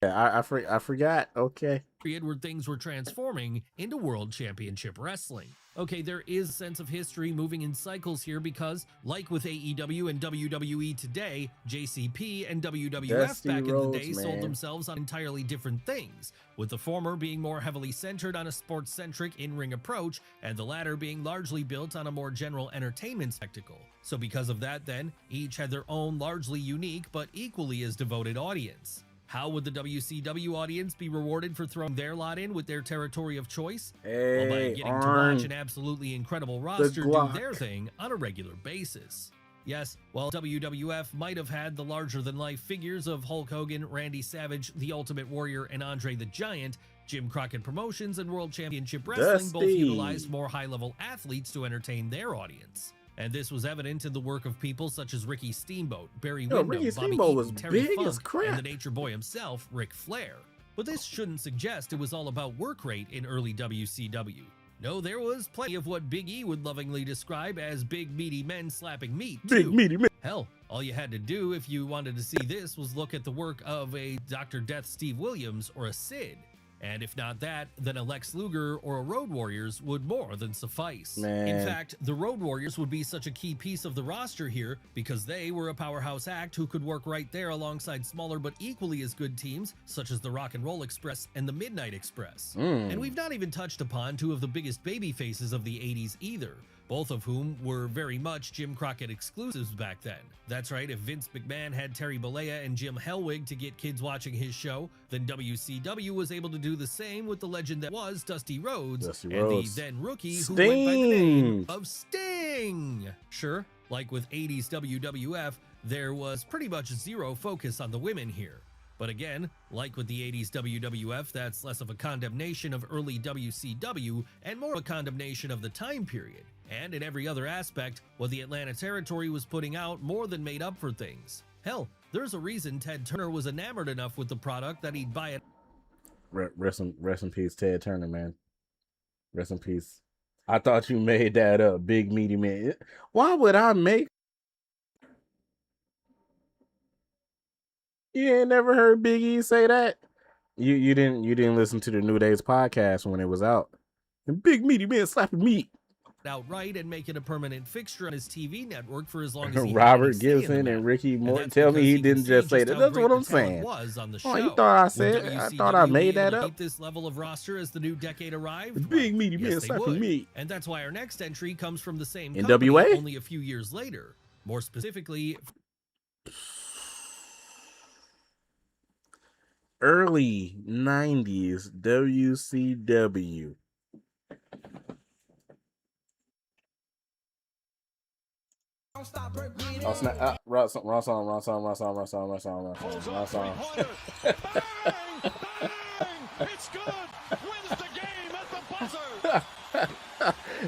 H: Yeah, I forgot. Okay.
L: Period where things were transforming into World Championship Wrestling. Okay, there is a sense of history moving in cycles here because, like with AEW and WWE today, JCP and WWF
H: Dusty
L: back
H: Rhodes,
L: in the day
H: man,
L: sold themselves on entirely different things, with the former being more heavily centered on a sports-centric in-ring approach, and the latter being largely built on a more general entertainment spectacle. So because of that then, each had their own largely unique but equally as devoted audience. How would the WCW audience be rewarded for throwing their lot in with their territory of choice? Well, by getting to watch an absolutely incredible roster do their thing on a regular basis. Yes, while WWF might have had the larger-than-life figures of Hulk Hogan, Randy Savage, The Ultimate Warrior, and Andre the Giant, Jim Crockett Promotions and World Championship Wrestling both utilized more high-level athletes to entertain their audience. And this was evident in the work of people such as Ricky Steamboat, Barry Windham,
H: Ricky
L: Bobby
H: Steamboat
L: Eaton,
H: was
L: Terry
H: big
L: Funk,
H: as crap.
L: and the Nature Boy himself, Ric Flair. But this shouldn't suggest it was all about work rate in early WCW. No, there was plenty of what Big E would lovingly describe as big meaty men slapping meat, too.
H: Big meaty men.
L: Hell, all you had to do if you wanted to see this was look at the work of a Dr. Death Steve Williams or a Sid. And if not that, then a Lex Luger or a Road Warriors would more than suffice.
H: Man.
L: In fact, the Road Warriors would be such a key piece of the roster here because they were a powerhouse act who could work right there alongside smaller but equally as good teams such as the Rock and Roll Express and the Midnight Express. And we've not even touched upon two of the biggest baby faces of the 80s either, both of whom were very much Jim Crockett exclusives back then. That's right, if Vince McMahon had Terry Bollea and Jim Hellwig to get kids watching his show, then WCW was able to do the same with the legend that was Dusty Rhodes, and the then rookie who went by the name of Sting. Sure, like with 80s WWF, there was pretty much zero focus on the women here. But again, like with the 80s WWF, that's less of a condemnation of early WCW and more of a condemnation of the time period. And in every other aspect, what the Atlanta territory was putting out more than made up for things. Hell, there's a reason Ted Turner was enamored enough with the product that he'd buy it.
H: Rest in peace, Ted Turner, man. Rest in peace. I thought you made that up, big meaty man. Why would I make? You ain't never heard Big E say that? You didn't listen to the New Days podcast when it was out. And big meaty man slapping meat
L: outright and make it a permanent fixture on his TV network for as long as he
H: Robert Gibson and Ricky Morton. Tell me he didn't just say that. That's what I'm saying.
L: Was on the show.
H: Oh, you thought I said? I thought I made that up.
L: Keep this level of roster as the new decade arrived.
H: Big meaty man slapping meat.
L: And that's why our next entry comes from the same
H: NWA?
L: company only a few years later. More specifically,
H: early 90s WCW. Oh, snap. Wrong song.
J: It's good. Wins the game at the buzzer.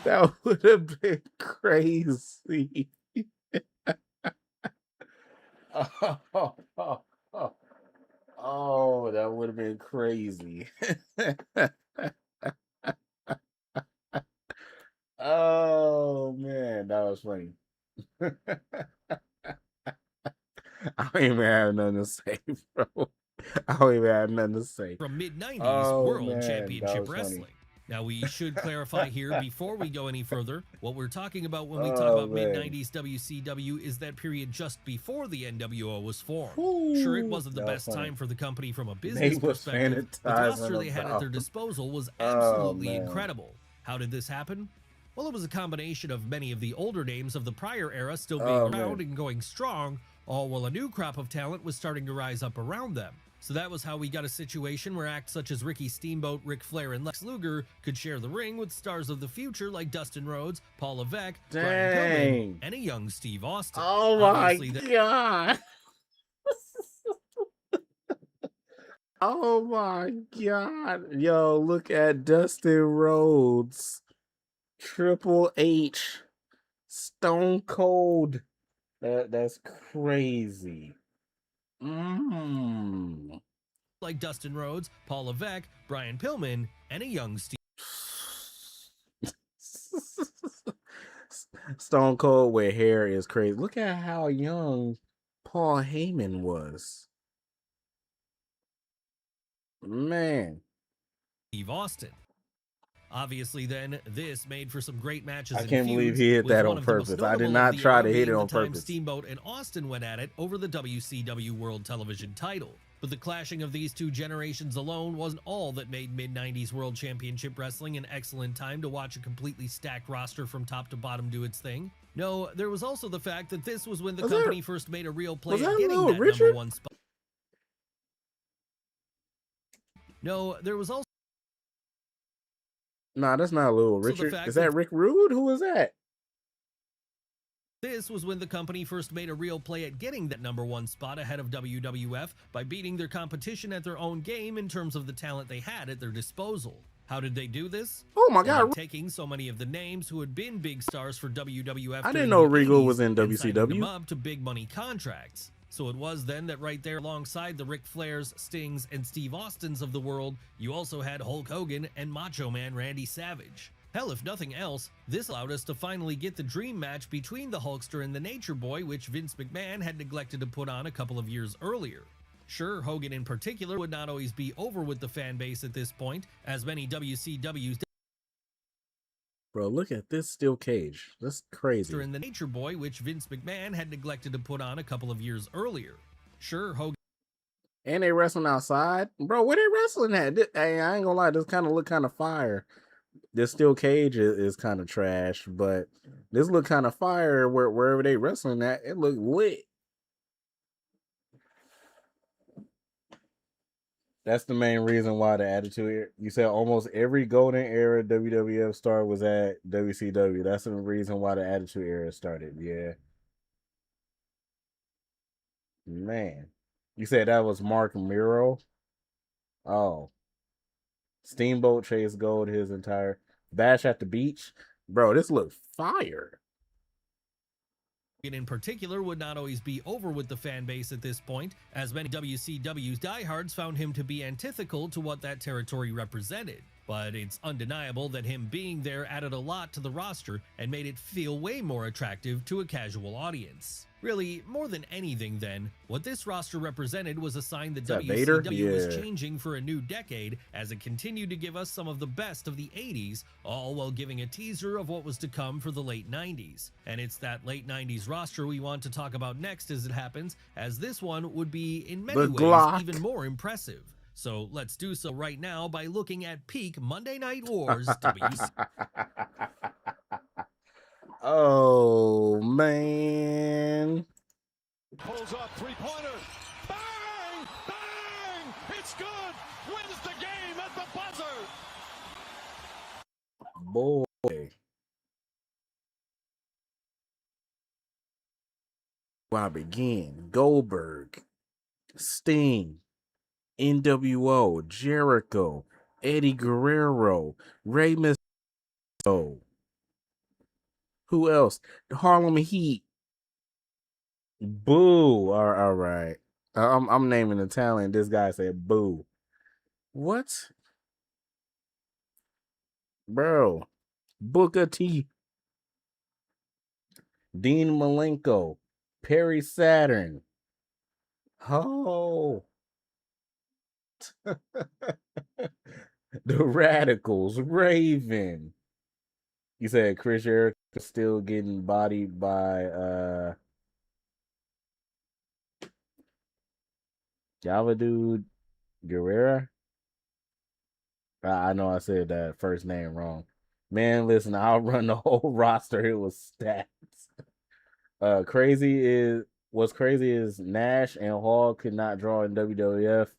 H: That would have been crazy. Oh, that would have been crazy. Oh, man, that was funny. I don't even have nothing to say, bro. I don't even have nothing to say.
L: From mid-90s World Championship Wrestling. Now, we should clarify here before we go any further, what we're talking about when we talk about mid-90s WCW is that period just before the NWO was formed. Sure, it wasn't the best time for the company from a business perspective, but the roster they had at their disposal was absolutely incredible. How did this happen? Well, it was a combination of many of the older names of the prior era still being around and going strong, all while a new crop of talent was starting to rise up around them. So that was how we got a situation where acts such as Ricky Steamboat, Ric Flair, and Lex Luger could share the ring with stars of the future like Dustin Rhodes, Paul Levesque, Brian Pillman, and a young Steve Austin.
H: Oh my God. Oh my God. Yo, look at Dustin Rhodes, Triple H, Stone Cold. That's crazy.
L: Like Dustin Rhodes, Paul Levesque, Brian Pillman, and a young Steve.
H: Stone Cold with hair is crazy. Look at how young Paul Heyman was. Man.
L: Steve Austin. Obviously, then, this made for some great matches.
H: I can't believe he hit that on purpose. I did not try to hit it on purpose.
L: Steamboat and Austin went at it over the WCW World Television title. But the clashing of these two generations alone wasn't all that made mid-90s World Championship Wrestling an excellent time to watch a completely stacked roster from top to bottom do its thing. No, there was also the fact that this was when the company first made a real play at getting that number one spot. No, there was also...
H: Nah, that's not Little Richard. Is that Rick Rude? Who is that?
L: This was when the company first made a real play at getting that #1 spot ahead of WWF by beating their competition at their own game in terms of the talent they had at their disposal. How did they do this?
H: Oh my
L: Well,
H: God.
L: by taking so many of the names who had been big stars for WWF
H: I
L: during
H: didn't know
L: the
H: Regal
L: 80s
H: was in
L: and signing them
H: WCW.
L: up to big money contracts. So it was then that right there alongside the Ric Flairs, Stings, and Steve Austins of the world, you also had Hulk Hogan and Macho Man Randy Savage. Hell, if nothing else, this allowed us to finally get the dream match between the Hulkster and the Nature Boy, which Vince McMahon had neglected to put on a couple of years earlier. Sure, Hogan in particular would not always be over with the fan base at this point, as many WCW's
H: Bro, look at this steel cage. That's crazy.
L: and the Nature Boy, which Vince McMahon had neglected to put on a couple of years earlier. Sure, Hogan.
H: And they wrestling outside? Bro, where they wrestling at? Hey, I ain't gonna lie, this kind of look kind of fire. This steel cage is kind of trash, but this look kind of fire wherever they wrestling at. It look lit. That's the main reason why the Attitude. You said almost every golden era WWF star was at WCW. That's the reason why the Attitude Era started. Yeah. Man. You said that was Mark Miro? Oh. Steamboat Chase Gold, his entire Bash at the Beach. Bro, this looks fire.
L: In particular would not always be over with the fan base at this point, as many WCW's diehards found him to be antithetical to what that territory represented. But it's undeniable that him being there added a lot to the roster and made it feel way more attractive to a casual audience. Really, more than anything then, what this roster represented was a sign that WCW was changing for a new decade as it continued to give us some of the best of the 80s, all while giving a teaser of what was to come for the late 90s. And it's that late 90s roster we want to talk about next as it happens, as this one would be in many ways even more impressive. So let's do so right now by looking at peak Monday Night Wars WC.
H: Oh, man.
Q: Pulls up, three-pointer. Bang! Bang! It's good! Wins the game at the buzzer!
H: Boy. Where I begin. Goldberg, Sting, NWO, Jericho, Eddie Guerrero, Rey Mysterio. Who else? Harlem Heat. Boo. All right. I'm naming the talent. This guy said boo. What? Bro. Booker T. Dean Malenko. Perry Saturn. Oh. The Radicals. Raven. You said Chris Jericho still getting bodied by Javadu Guerrera. I know I said that first name wrong. Man, listen, I'll run the whole roster. It was stats. What's crazy is Nash and Hall could not draw in WWF,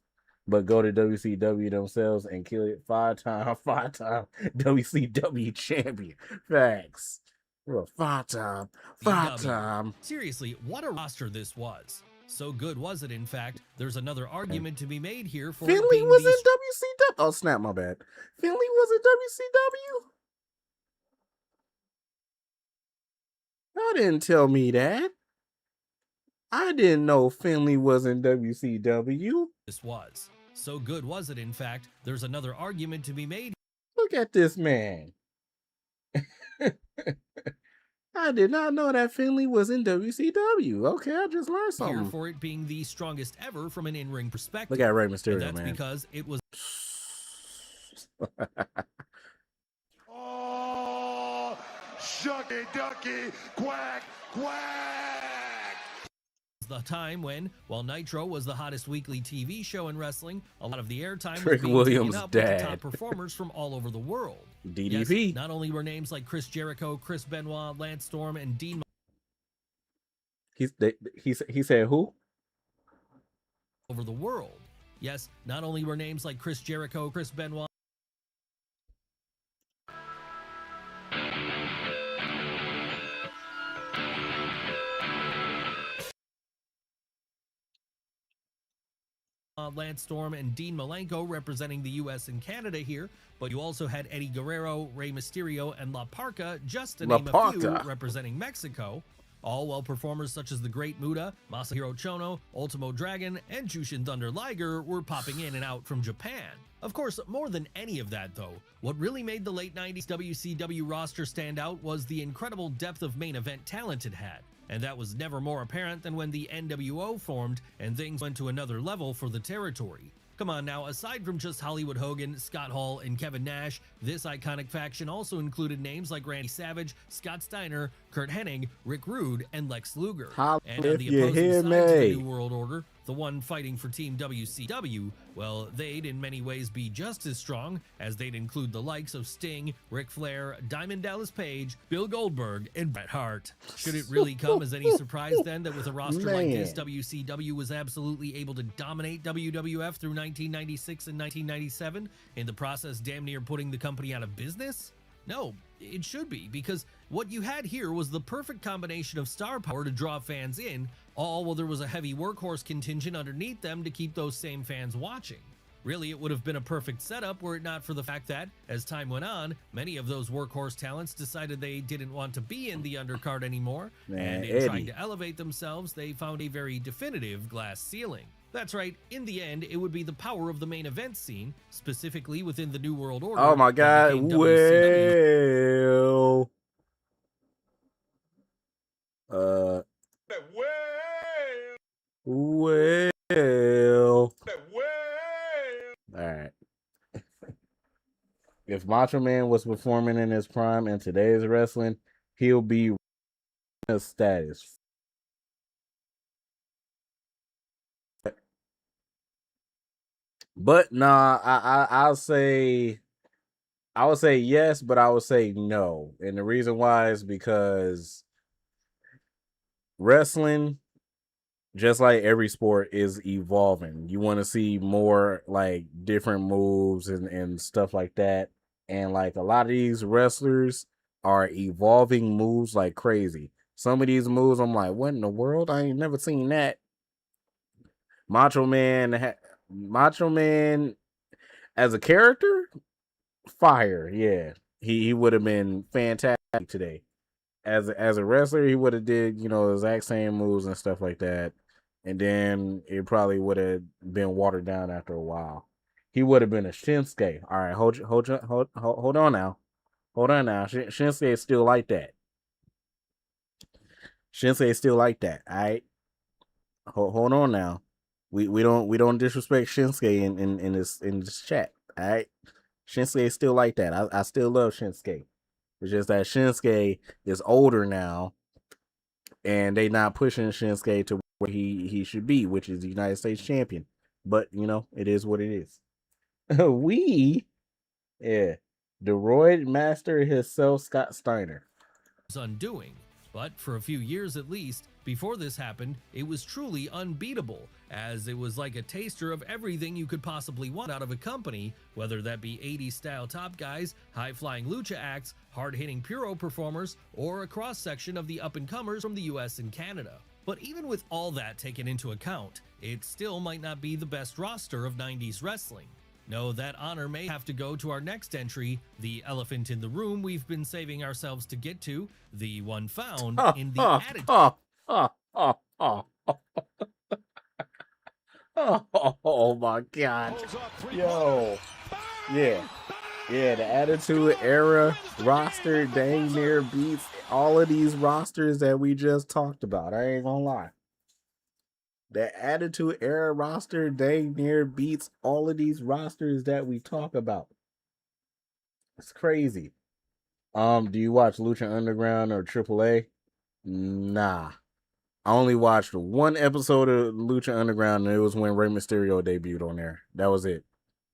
H: but go to WCW themselves and kill it. Five-time WCW champion. Facts. We're a five-time.
L: Seriously, what a roster this was. So good was it, in fact, there's another argument to be made here for
H: Finley was in WCW. Oh, snap, my bad. Finley was in WCW? Y'all didn't tell me that. I didn't know Finley was in WCW.
L: This was. So good was it, in fact, there's another argument to be made.
H: Look at this man. I did not know that Finley was in WCW. Okay, I just learned something.
L: Here for it being the strongest ever from an in-ring perspective.
H: Look at Rey Mysterio,
L: and that's
H: man.
L: Because it was...
J: Oh, shucky ducky, quack, quack!
L: The time when, while Nitro was the hottest weekly TV show in wrestling, a lot of the airtime was
H: Trick
L: being
H: Williams'
L: taken up with the
H: dad.
L: top performers from all over the world.
H: DDP.
L: Yes, not only were names like Chris Jericho, Chris Benoit, Lance Storm, and Dean
H: He said who?
L: Over the world. Yes, not only were names like Chris Jericho, Chris Benoit, Lance Storm and Dean Malenko representing the US and Canada here, but you also had Eddie Guerrero, Rey Mysterio, and La Parca, just to name a few, representing Mexico. All while performers such as the Great Muta, Masahiro Chono, Ultimo Dragon, and Jushin Thunder Liger were popping in and out from Japan. Of course, more than any of that though, what really made the late 90s WCW roster stand out was the incredible depth of main event talent it had. And that was never more apparent than when the NWO formed and things went to another level for the territory. Come on now, aside from just Hollywood Hogan, Scott Hall, and Kevin Nash, this iconic faction also included names like Randy Savage, Scott Steiner, Kurt Hennig, Rick Rude, and Lex Luger. And on the opposing side to the New World Order, the one fighting for Team WCW, well, they'd in many ways be just as strong, as they'd include the likes of Sting, Ric Flair, Diamond Dallas Page, Bill Goldberg, and Bret Hart. Should it really come as any surprise then that with a roster like this, WCW was absolutely able to dominate WWF through 1996 and 1997, in the process damn near putting the company out of business? No, it should be, because what you had here was the perfect combination of star power to draw fans in, all while there was a heavy workhorse contingent underneath them to keep those same fans watching. Really, it would have been a perfect setup were it not for the fact that, as time went on, many of those workhorse talents decided they didn't want to be in the undercard anymore, and in trying to elevate themselves, they found a very definitive glass ceiling. That's right, in the end, it would be the power of the main event scene, specifically within the New World Order.
H: Oh my God, alright. If Macho Man was performing in his prime in today's wrestling, he'll be a status. But nah, I would say yes, but I would say no. And the reason why is because wrestling, just like every sport, is evolving. You want to see more like different moves and stuff like that. And like a lot of these wrestlers are evolving moves like crazy. Some of these moves, I'm like, what in the world? I ain't never seen that. Macho Man as a character, fire. Yeah, he would have been fantastic today. As a wrestler, he would have did, the exact same moves and stuff like that. And then it probably would have been watered down after a while. He would have been a Shinsuke. All right, hold on now. Hold on now. Shinsuke is still like that. Shinsuke is still like that. All right. Hold on now. We don't disrespect Shinsuke in this chat. All right. Shinsuke is still like that. I still love Shinsuke. It's just that Shinsuke is older now, and they not pushing Shinsuke to where he should be, which is the United States champion. But it is what it is. The Roid Master himself, Scott Steiner.
L: Undoing, but for a few years at least, before this happened, it was truly unbeatable, as it was like a taster of everything you could possibly want out of a company, whether that be 80s style top guys, high-flying lucha acts, hard-hitting puro performers, or a cross-section of the up-and-comers from the US and Canada. But even with all that taken into account, it still might not be the best roster of 90s wrestling. No, that honor may have to go to our next entry, the elephant in the room we've been saving ourselves to get to, the one found in the attitude.
H: Oh my God. Yo. Yeah, the Attitude Era roster dang near beats all of these rosters that we just talked about. I ain't gonna lie. The Attitude Era roster dang near beats all of these rosters that we talk about. It's crazy. Do you watch Lucha Underground or AAA? Nah. I only watched one episode of Lucha Underground, and it was when Rey Mysterio debuted on there. That was it.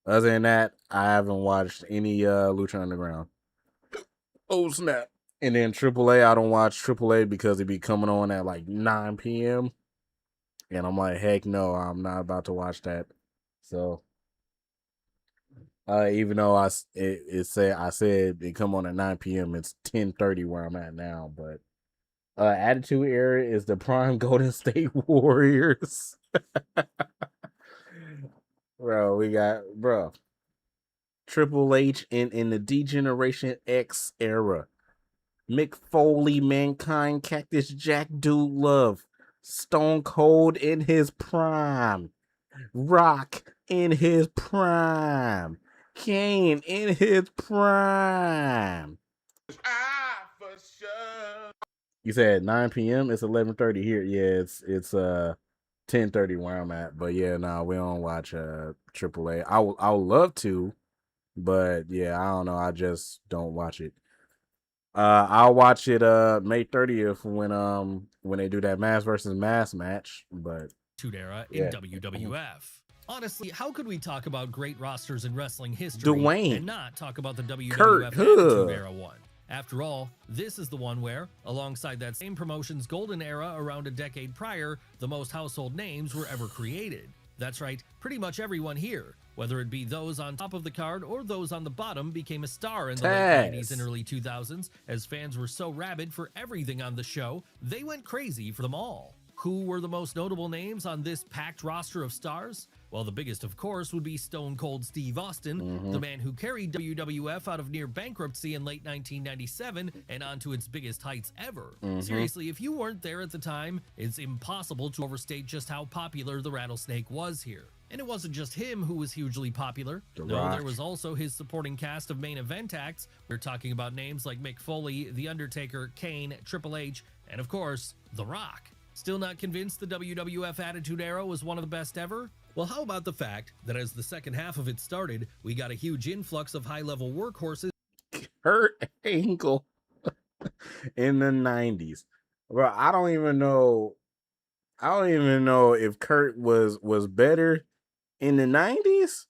H: Other than that, I haven't watched any Lucha Underground. Oh, snap. And then AAA, I don't watch AAA because it be coming on at like 9 p.m. And I'm like, heck no, I'm not about to watch that. So, even though I said it come on at 9 p.m., it's 10:30 where I'm at now. But Attitude Era is the prime Golden State Warriors. Bro, we got Triple H in the D-Generation X era. Mick Foley, Mankind, Cactus Jack, Dude Love, Stone Cold in his prime, Rock in his prime, Kane in his prime.
J: For sure.
H: You said 9 p.m. It's 11:30 here. Yeah, it's 10:30 where I'm at. But yeah, no, we don't watch AAA. I would love to, but yeah, I don't know. I just don't watch it. I'll watch it May 30th when they do that mass versus mass match. But
L: Era
H: yeah.
L: in WWF. Honestly, how could we talk about great rosters in wrestling history
H: Dwayne.
L: and not talk about the WWF
H: Kurt,
L: Attitude Era one? After all, this is the one where, alongside that same promotion's golden era around a decade prior, the most household names were ever created. That's right, pretty much everyone here, whether it be those on top of the card or those on the bottom, became a star in the late 90s and early 2000s, as fans were so rabid for everything on the show, they went crazy for them all. Who were the most notable names on this packed roster of stars? Well, the biggest, of course, would be Stone Cold Steve Austin, the man who carried WWF out of near bankruptcy in late 1997 and onto its biggest heights ever. Seriously, if you weren't there at the time, it's impossible to overstate just how popular the Rattlesnake was here. And it wasn't just him who was hugely popular. No, there was also his supporting cast of main event acts. We're talking about names like Mick Foley, The Undertaker, Kane, Triple H, and of course, The Rock. Still not convinced the WWF Attitude Era was one of the best ever? Well, how about the fact that as the second half of it started, we got a huge influx of high-level workhorses.
H: Kurt Angle in the 90s. Bro, I don't even know if Kurt was better in the 90s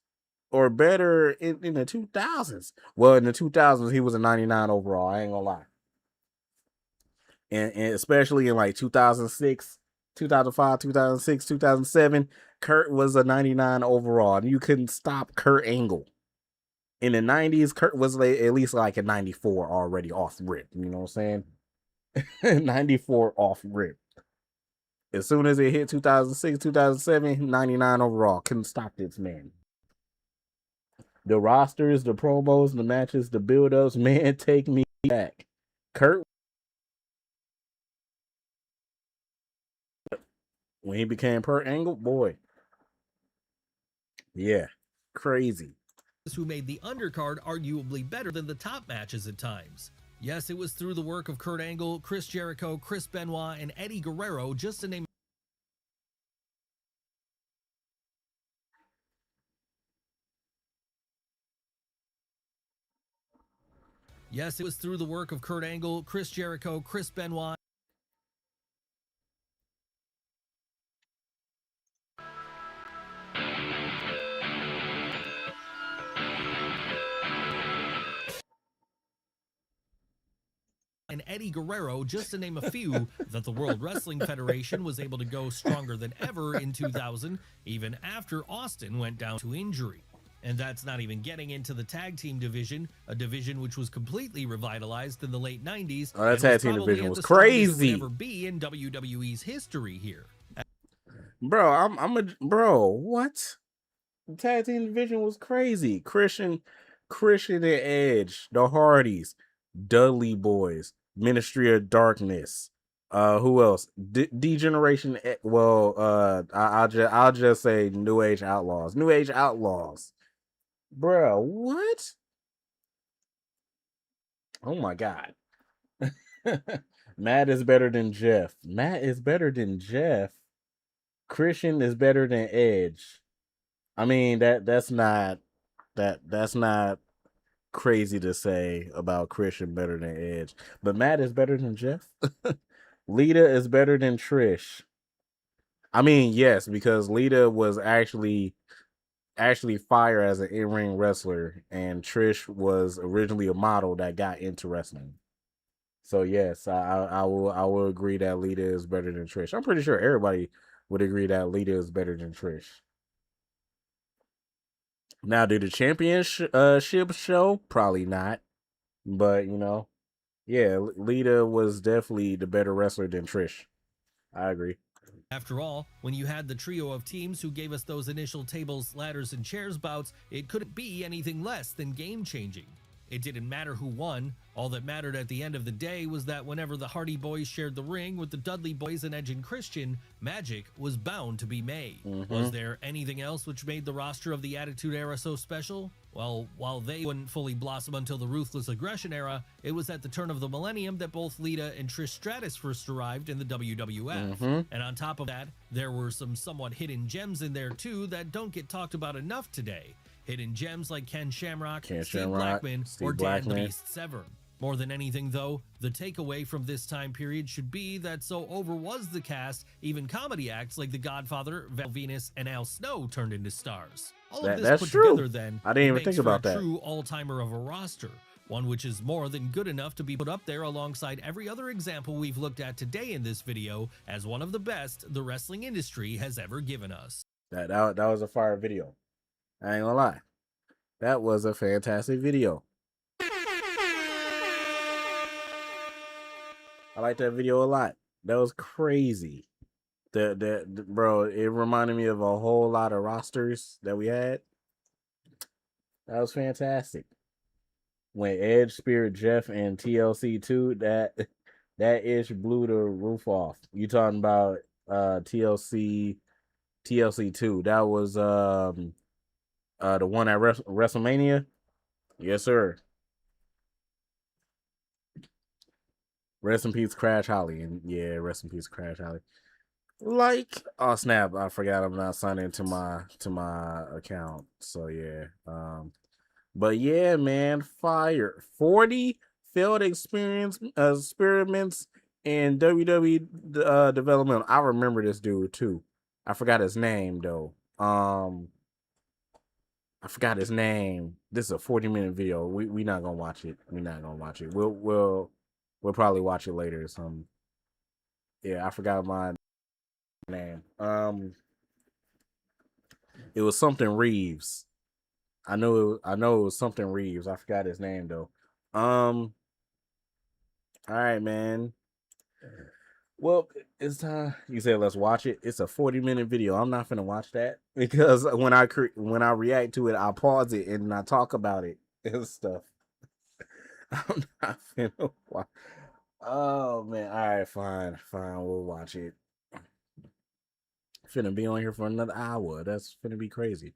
H: or better in the 2000s. Well, in the 2000s, he was a 99 overall. I ain't gonna lie. And especially in like 2006, 2005, 2006, 2007, Kurt was a 99 overall, and you couldn't stop Kurt Angle. In the 90s, Kurt was at least like a 94 already off rip. You know what I'm saying? 94 off rip. As soon as it hit 2006, 2007, 99 overall. Couldn't stop this man. The rosters, the promos, the matches, the build-ups, man, take me back. Kurt, when he became Kurt Angle, boy. Yeah, crazy.
L: Who made the undercard arguably better than the top matches at times. Yes, it was through the work of Kurt Angle, Chris Jericho, Chris Benoit, and Eddie Guerrero, just to name. Yes, it was through the work of Kurt Angle, Chris Jericho, Chris Benoit. And Eddie Guerrero, just to name a few, that the World Wrestling Federation was able to go stronger than ever in 2000, even after Austin went down to injury. And that's not even getting into the tag team division, a division which was completely revitalized in the late 90s.
H: Oh, that tag team division was crazy.
L: Never be in WWE's history here.
H: Bro, bro, what? The tag team division was crazy. Christian and Edge, the Hardys, Dudley Boys, Ministry of Darkness. Who else? D-Generation. Well, I'll just say New Age Outlaws. New Age Outlaws. Bro, what? Oh my God. Matt is better than Jeff. Matt is better than Jeff. Christian is better than Edge. I mean, that's not crazy to say about Christian better than Edge. But Matt is better than Jeff. Lita is better than Trish. I mean, yes, because Lita was actually fire as an in-ring wrestler, and Trish was originally a model that got into wrestling. So yes, I will agree that Lita is better than Trish. I'm pretty sure everybody would agree that Lita is better than Trish. Now, did the championship show? Probably not. But, yeah, Lita was definitely the better wrestler than Trish. I agree.
L: After all, when you had the trio of teams who gave us those initial tables, ladders, and chairs bouts, it couldn't be anything less than game-changing. It didn't matter who won. All that mattered at the end of the day was that whenever the Hardy Boys shared the ring with the Dudley Boys and Edge and Christian, magic was bound to be made. Was there anything else which made the roster of the Attitude Era so special? Well, while they wouldn't fully blossom until the Ruthless Aggression Era, it was at the turn of the millennium that both Lita and Trish Stratus first arrived in the WWF. And on top of that, there were some somewhat hidden gems in there too that don't get talked about enough today. Hidden gems like Ken Shamrock, Steve Blackman, or Dan the Beast Severn. More than anything, though, the takeaway from this time period should be that so over was the cast, even comedy acts like The Godfather, Val Venus, and Al Snow turned into stars. All of this put together, then,
H: I didn't even think about that.
L: True all-timer of a roster, one which is more than good enough to be put up there alongside every other example we've looked at today in this video as one of the best the wrestling industry has ever given us.
H: That was a fire video. I ain't gonna lie. That was a fantastic video. I like that video a lot. That was crazy. Bro, it reminded me of a whole lot of rosters that we had. That was fantastic. When Edge, Spirit, Jeff, and TLC 2, that ish blew the roof off. You talking about TLC 2. That was the one at WrestleMania? Yes, sir. Rest in peace, Crash Holly. And yeah, rest in peace, Crash Holly. Like, oh snap, I forgot I'm not signed into my account. So yeah. But yeah, man, fire. 40 failed experiments in WWE development. I remember this dude too. I forgot his name though. I forgot his name. This is a 40-minute video. We not gonna watch it. We're not gonna watch it. We'll probably watch it later or something. Yeah, I forgot my name. It was something Reeves. I know it was something Reeves. I forgot his name though. All right, man. Well, it's time. You said let's watch it. It's a 40-minute video. I'm not finna watch that because when I react to it, I pause it and I talk about it and stuff. I'm not finna watch. Oh man. All right, fine. We'll watch it. Finna be on here for another hour. That's finna be crazy.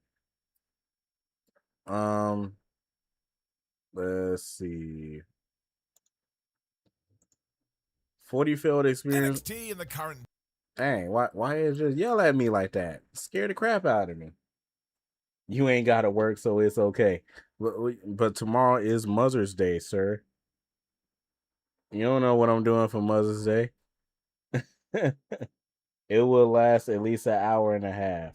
H: Let's see. 40 failed experience.
E: NXT in the current.
H: Dang, why is just yell at me like that? Scare the crap out of me. You ain't gotta work, so it's okay. But tomorrow is Mother's Day, sir. You don't know what I'm doing for Mother's Day. It will last at least an hour and a half.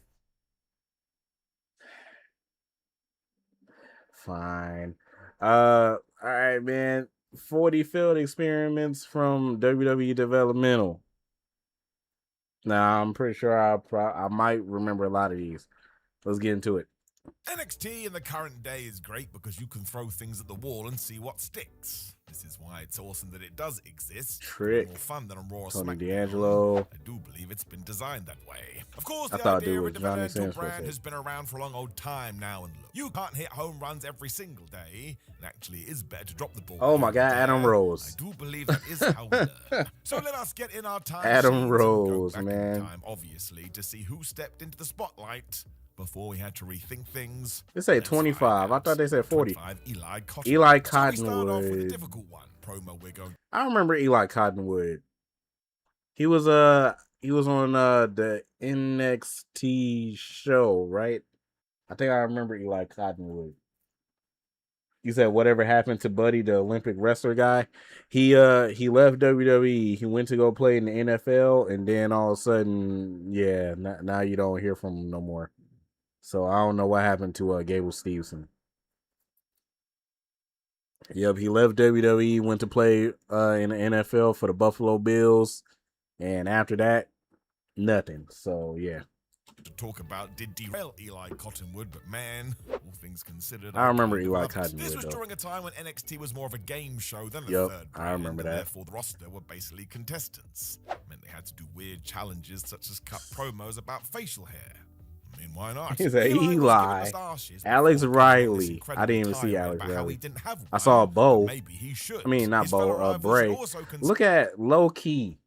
H: Fine. All right, man. 40 failed experiments from WWE Developmental. Now, I'm pretty sure I might remember a lot of these. Let's get into it.
E: NXT in the current day is great because you can throw things at the wall and see what sticks. This is why it's awesome that it does exist.
H: Trick.
E: More fun than on Raw or
H: Tony
E: SmackDown.
H: D'Angelo.
E: I do believe it's been designed that way. Of course,
H: I
E: the
H: thought
E: idea
H: dude
E: of
H: was
E: a
H: Johnny
E: developmental
H: Sins for a
E: brand
H: sec.
E: has been around for a long old time now, and look, you can't hit home runs every single day. And actually, it is better to drop the ball.
H: Oh my God, Adam Rose.
E: I do believe that is how we learn. So let us get in our time.
H: Adam
E: sheets and
H: Rose,
E: go back
H: man.
E: in time, obviously, to see who stepped into the spotlight before we had to rethink things.
H: They say 25. I thought they said 40.
E: 25, Eli Cottonwood.
H: Eli
E: So we start off with
H: Cottonwood.
E: the difficult one. Promo we're going.
H: I remember Eli Cottonwood. He was on the NXT show, right? I think I remember Eli Cottonwood. You said whatever happened to Buddy, the Olympic wrestler guy. He left WWE. He went to go play in the NFL, and then all of a sudden, yeah, now you don't hear from him no more. So I don't know what happened to Gable Steveson. Yep, he left WWE, went to play in the NFL for the Buffalo Bills, and after that, nothing. So yeah,
E: to talk about did derail Eli Cottonwood, but man, all things considered,
H: I remember
E: kind of
H: Eli
E: love it.
H: Cottonwood,
E: This was
H: though.
E: during a time when NXT was more of a game show than a
H: Yep,
E: third
H: I remember
E: brand, and
H: that.
E: therefore the roster were basically contestants. It meant they had to do weird challenges such as cut promos about facial hair. I mean, why not?
H: He's a
E: was given
H: Eli.
E: moustaches
H: Alex
E: before going on this
H: Riley. I
E: incredible
H: didn't even see
E: tirade
H: Alex
E: about how
H: Riley.
E: he didn't have
H: I saw
E: one,
H: Bo.
E: but maybe he should.
H: I mean, not
E: His fellow
H: Bo,
E: rivals
H: Bray.
E: should also consider
H: Look at low key.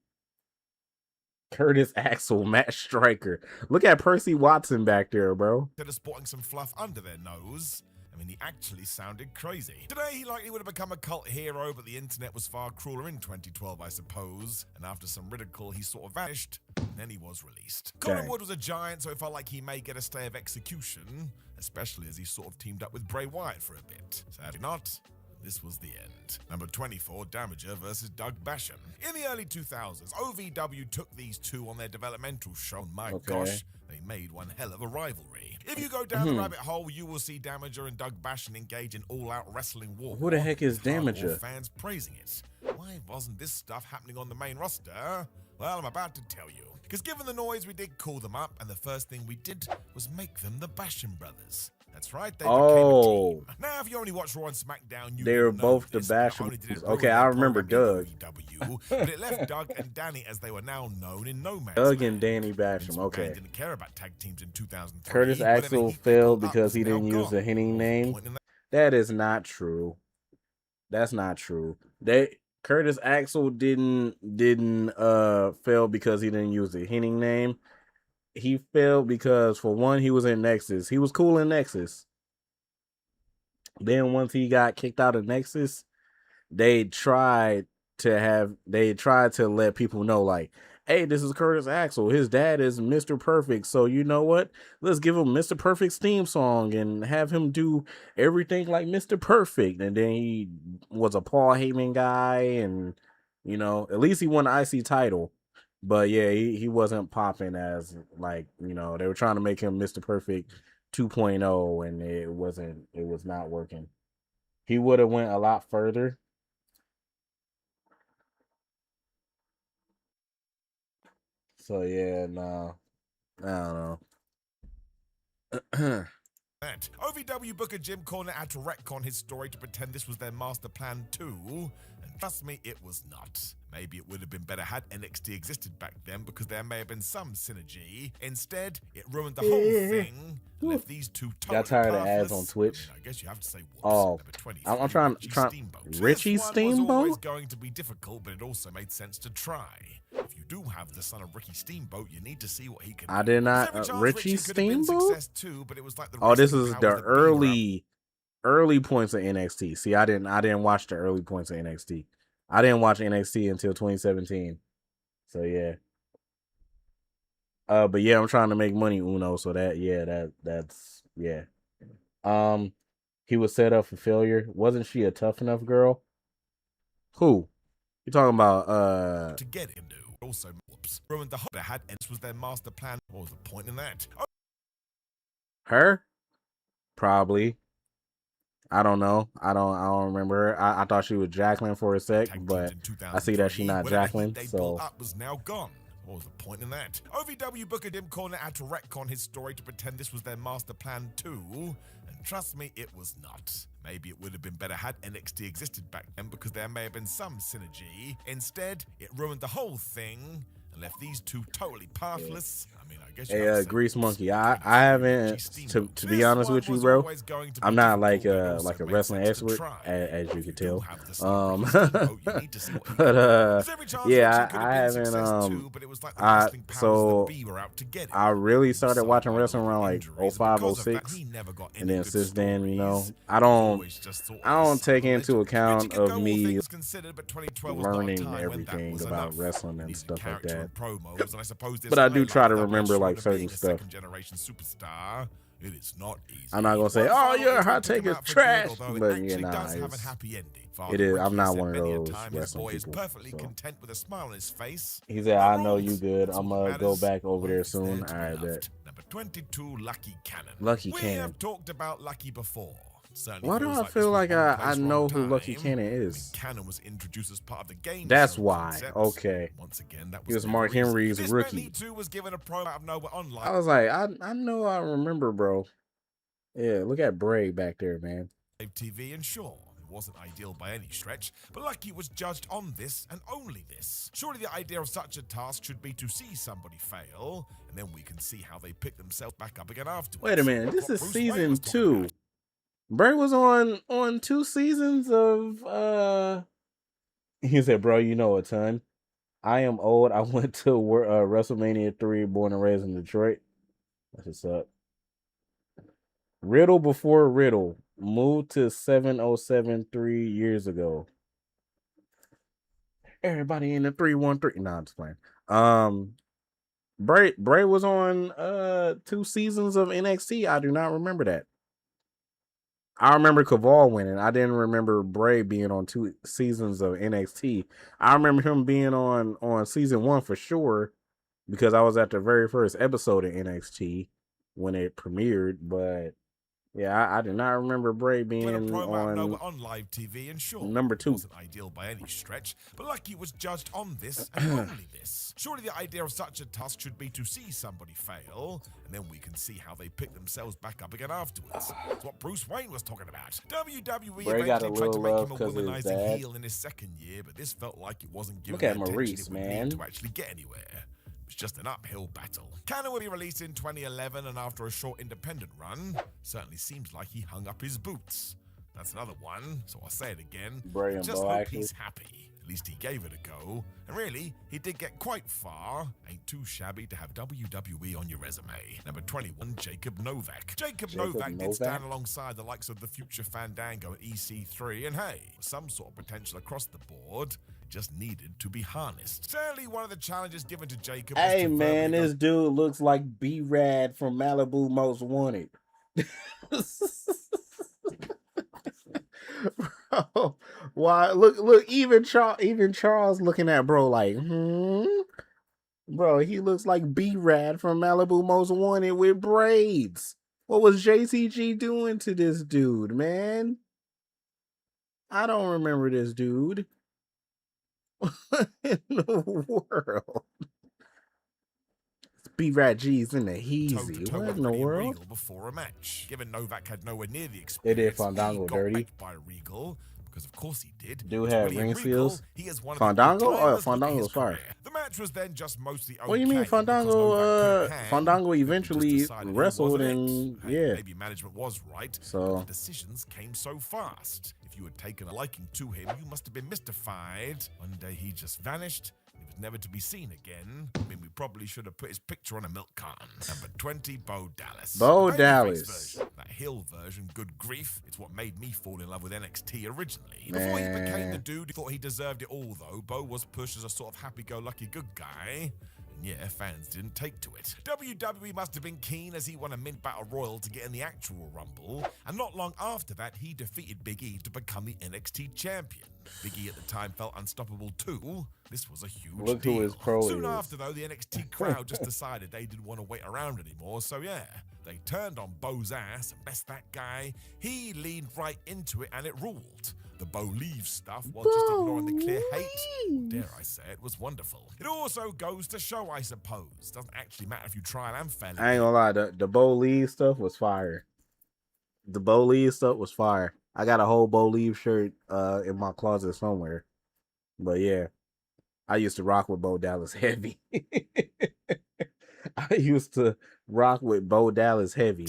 H: Curtis Axel, Matt Striker. Look at Percy Watson back there, bro.
E: sporting some fluff under their nose. I mean, he actually sounded crazy. Today, he likely would have become a cult hero, but the internet was far crueler in 2012, I suppose. And after some ridicule, he sort of vanished, and then he was released. Cottonwood was a giant, so it felt like he may get a stay of execution, especially as he sort of teamed up with Bray Wyatt for a bit. Sadly not. This was the end. Number 24, Damager versus Doug Basham. In the early 2000s, OVW took these two on their developmental show. My gosh, they made one hell of a rivalry. If you go down the rabbit hole, you will see Damager and Doug Basham engage in all-out wrestling war.
H: Who the heck is Damager?
E: Fans praising it. Why wasn't this stuff happening on the main roster? Well, I'm about to tell you. Because given the noise, we did call them up, and the first thing we did was make them the Basham Brothers. That's right, they became a team. Now, if you only watch Raw and SmackDown, you
H: They were
E: know
H: both the
E: this, but
H: Basham.
E: only did it
H: Okay,
E: ruin
H: I
E: their
H: remember
E: program
H: Doug.
E: in AEW, but it left Doug and Danny, as they were now known, in no man's
H: Doug
E: land.
H: and Danny Basham.
E: Vince
H: Okay.
E: McMahon didn't care about tag teams in 2003.
H: Curtis
E: Whatever
H: Axel
E: he
H: failed
E: picked up
H: because
E: was
H: he
E: now
H: didn't use
E: gone.
H: the Henning name.
E: Point in that-
H: That is not true. That's not true. Curtis Axel didn't fail because he didn't use the Henning name. He failed because, for one, he was in Nexus. He was cool in Nexus. Then once he got kicked out of Nexus, they tried to let people know, like, hey, this is Curtis Axel. His dad is Mr. Perfect. So you know what? Let's give him Mr. Perfect's theme song and have him do everything like Mr. Perfect. And then he was a Paul Heyman guy, and at least he won the IC title. But yeah, he wasn't popping as, like, they were trying to make him Mr. Perfect 2.0, and it was not working. He would have went a lot further. So yeah, no, I don't know.
E: OVW booker Jim Cornette had to retcon his story to pretend this was their master plan too, and trust me, it was not. Maybe it would have been better had NXT existed back then, because there may have been some synergy. Instead, it ruined the whole thing. Left these two totally
H: Got tired of ads
E: pathless.
H: on Twitch.
E: I mean, I guess you have to say whoops.
H: Oh,
E: Number 23,
H: I'm trying. Richie
E: This one was always
H: Steamboat.
E: going to be difficult, but it also made sense to try. If you do have the son of Ricky Steamboat, you need to see what he can
H: I
E: do.
H: did not.
E: There's every chance
H: Richie
E: could have been
H: Steamboat.
E: success too, but it was like the
H: Oh, this
E: wrestling
H: is
E: powers
H: the
E: that beat her up.
H: early points of NXT. See, I didn't watch the early points of NXT. I didn't watch NXT until 2017. So yeah. But yeah, I'm trying to make money, Uno. So that's yeah. He was set up for failure. Wasn't she a tough enough girl? Who? You talking about?
E: To get into. Also, whoops, ruined the whole. They had, and this was their master plan. What was the point in that?
H: Her? Probably. I don't know. I don't remember her. I thought she was Jacqueline for a sec, but I see that she's not Jacqueline.
E: They
H: So
E: built up was now gone. What was the point in that? OVW booker Jim Cornette had to retcon his story to pretend this was their master plan too, and trust me, it was not. Maybe it would have been better had NXT existed back then, because there may have been some synergy. Instead, it ruined the whole thing and left these two totally pathless. I mean, I guess you have to
H: hey,
E: say
H: Grease
E: whoops.
H: Monkey, I haven't, to be honest with you, bro. I'm not like a wrestling expert, as you can tell. But yeah, I haven't so I really started watching wrestling around like 05, 06, and then since then, I don't take into account of me learning everything about wrestling and stuff like that. But I do try to remember like certain stuff.
E: It is not easy.
H: I'm not gonna say, "Oh, your hot take is trash," but yeah, nah, it is. I'm not one of those wrestling people.
E: Perfectly
H: So.
E: content with a smile on his face.
H: He said, "I know you good. I'm gonna go back over there soon." All right, bet.
E: Number 22, Lucky Cannon.
H: Lucky
E: we
H: Cannon.
E: have talked about Lucky before. Certainly
H: Why do
E: feels
H: I
E: like
H: feel
E: this was
H: like
E: wrong
H: I
E: place,
H: know
E: wrong
H: who Lucky
E: time.
H: Cannon
E: I mean,
H: is?
E: Cannon was introduced as part of the game.
H: That's
E: show
H: why.
E: concept.
H: Okay.
E: Once again, that
H: He
E: was
H: was
E: never
H: Mark
E: easy.
H: Henry's
E: This meant he
H: rookie.
E: too was given a promo out of nowhere on live
H: I was like, I know I remember, bro. Yeah, look at Bray back there, man.
E: TV, and sure, it wasn't ideal by any stretch, but Lucky was judged on this and only this. Surely the idea of such a task should be to see somebody fail, and then we can see how they pick themselves back up again afterwards.
H: Wait a minute, this is
E: Bruce Wayne
H: season
E: was talking
H: 2.
E: about.
H: Bray was on 2 seasons of He said, "Bro, you know a ton. I am old. I went to WrestleMania 3, born and raised in Detroit. That's what's up. Riddle before Riddle moved to 707 3 years ago. Everybody in the 313. Nah, I'm just playing. Bray was on 2 seasons of NXT. I do not remember that. I remember Caval winning. I didn't remember Bray being on 2 seasons of NXT. I remember him being on season 1 for sure, because I was at the very first episode of NXT when it premiered. But yeah, I did not remember Bray being
E: on live TV, and sure,
H: number 2.
E: It wasn't ideal by any stretch, but Lucky was judged on this and only this. Surely the idea of such a task should be to see somebody fail, and then we can see how they pick themselves back up again afterwards. That's what Bruce Wayne was talking about. WWE
H: Bray got a
E: eventually tried to
H: little
E: make
H: love
E: him a
H: 'cause of his
E: womanizing
H: dad.
E: heel in his second year, but this felt like it wasn't giving
H: Look at
E: the attention
H: Maurice,
E: it would
H: man.
E: need to actually get anywhere. It was just an uphill battle. Cannon will be released in 2011, and after a short independent run, certainly seems like he hung up his boots. That's another one, so I'll say it again.
H: Bray and
E: Just
H: Bo,
E: hope
H: actually.
E: he's happy. At least he gave it a go. And really, he did get quite far. Ain't too shabby to have WWE on your resume. Number 21, Jacob Novak. Jacob Novak did stand alongside the likes of the future Fandango at EC3, and hey, some sort of potential across the board. Just needed to be harnessed. Sadly, one of the challenges given to Jacob was
H: Hey
E: to
H: man,
E: verbally
H: this dude looks like B-Rad from Malibu Most Wanted. Bro, why? Look, even Charles looking at bro like, bro, he looks like B-Rad from Malibu Most Wanted with braids. What was JCG doing to this dude, man? I don't remember this dude. What in the world? B-Rad G's in the heezy. What in the world?
E: Regal before a match. Given Novak had nowhere near the
H: They
E: experience,
H: did Fandango
E: he got
H: dirty.
E: wrecked by Regal, because of course he did.
H: Dude
E: But
H: had
E: William
H: ring
E: Regal,
H: seals.
E: he is one of
H: Fandango?
E: the
H: Oh,
E: all-timers
H: Fandango
E: looking
H: was
E: his
H: fire.
E: career. The match was then just mostly okay.
H: What do you mean
E: because Novak
H: Fandango?
E: couldn't hang,
H: Fandango
E: he
H: eventually
E: just decided he
H: wrestled,
E: wasn't
H: and
E: it. Hey,
H: yeah.
E: maybe management was right,
H: So-
E: but the decisions came so fast. If you had taken a liking to him, you must have been mystified. One day he just vanished. He was never to be seen again. I mean, we probably should have put his picture on a milk carton. Number 20, Bo Dallas.
H: Bo
E: The babyface
H: Dallas.
E: version. That heel version, good grief, it's what made me fall in love with NXT originally. Before he became the
H: Man.
E: dude who thought he deserved it all, though, Bo was pushed as a sort of happy-go-lucky good guy. And yeah, fans didn't take to it. WWE must have been keen, as he won a mid-battle royal to get in the actual Rumble, and not long after that, he defeated Big E to become the NXT champion. Big E at the time felt unstoppable too. This was a huge
H: Look
E: deal.
H: who his pro
E: Soon
H: is.
E: after, though, the NXT crowd just decided they didn't want to wait around anymore, so yeah, they turned on Bo's ass and best that guy. He leaned right into it and it ruled. The Bo leaves stuff while just ignoring the clear hate. Dare I say it was wonderful. It also goes to show, I suppose. Doesn't actually matter if you try and fail.
H: I ain't gonna lie, the Bo Lee stuff was fire. The Bo Lee stuff was fire. I got a whole Bo Lee shirt in my closet somewhere. But yeah, I used to rock with Bo Dallas heavy. I used to rock with Bo Dallas heavy.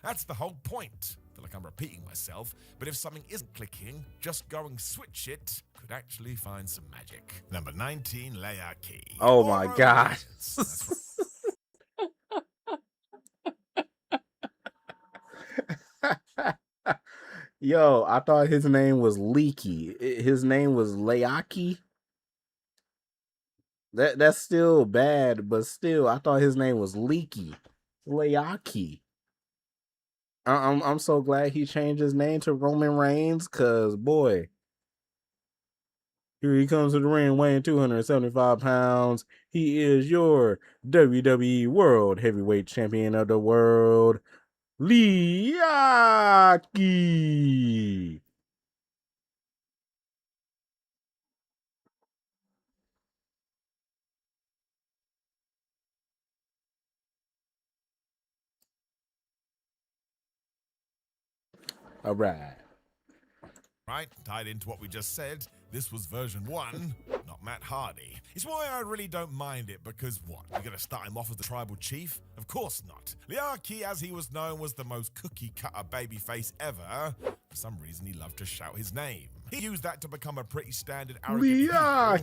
E: That's the whole point. I feel like I'm repeating myself, but if something isn't clicking, just going switch it could actually find some magic. Number 19, Leia Key.
H: Oh my God. Yo, I thought his name was Leaky. His name was Leaki. That's still bad, but still, I thought his name was Leaky. Leaki. I'm so glad he changed his name to Roman Reigns, cause boy, here he comes to the ring weighing 275 pounds. He is your WWE World Heavyweight Champion of the world. Liaki. All right.
E: Right, tied into what we just said, this was version 1, not Matt Hardy. It's why I really don't mind it, because what, you're gonna start him off as the tribal chief? Of course not. Liaki, as he was known, was the most cookie-cutter babyface ever. For some reason, he loved to shout his name. He used that to become a pretty standard arrogant heel.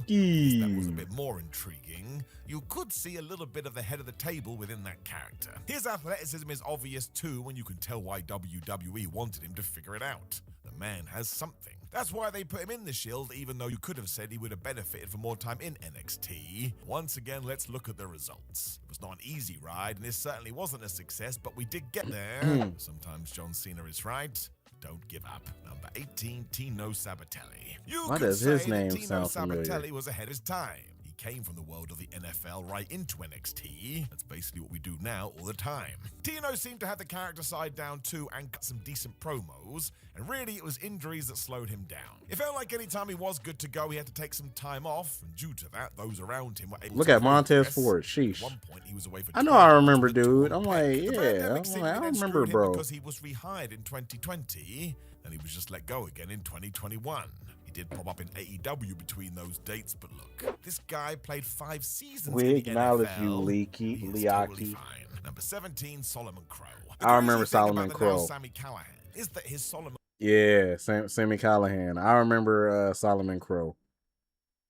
E: If that was a bit more intriguing, you could see a little bit of the head of the table within that character. His athleticism is obvious too when you can tell why WWE wanted him to figure it out. The man has something. That's why they put him in the Shield, even though you could have said he would have benefited from more time in NXT. Once again, let's look at the results. It was not an easy ride, and this certainly wasn't a success, but we did get there. Sometimes John Cena is right. Don't give up. Number 18, Tino Sabatelli.
H: Why does his name sound familiar?
E: Sabatelli was ahead of his time. He came from the world of the NFL right into NXT. That's basically what we do now all the time. Tino seemed to have the character side down too and cut some decent promos, and really it was injuries that slowed him down. It felt like any time he was good to go, he had to take some time off, and due to that, those around him were able
H: Look
E: to
H: at Montez
E: progress.
H: Ford. Sheesh.
E: At one point, he was away for
H: I know
E: 12
H: I
E: months
H: remember,
E: with a
H: dude.
E: torn
H: I'm like,
E: pec. The
H: yeah.
E: pandemic
H: I'm
E: seemed
H: like,
E: to
H: I
E: then
H: remember,
E: screwed him
H: bro.
E: because he was rehired in 2020, and he was just let go again in 2021. He did pop up in AEW between those dates, but look, this guy played 5 seasons
H: We
E: in the
H: acknowledge
E: NFL.
H: you, Leaky,
E: He is
H: Liaki.
E: totally fine. Number 17, Solomon Crow. The
H: I remember
E: crazy thing
H: Solomon
E: about the now
H: Crow.
E: Sami Callihan is that his Solomon
H: Yeah, Sammy Callahan. I remember Solomon Crow.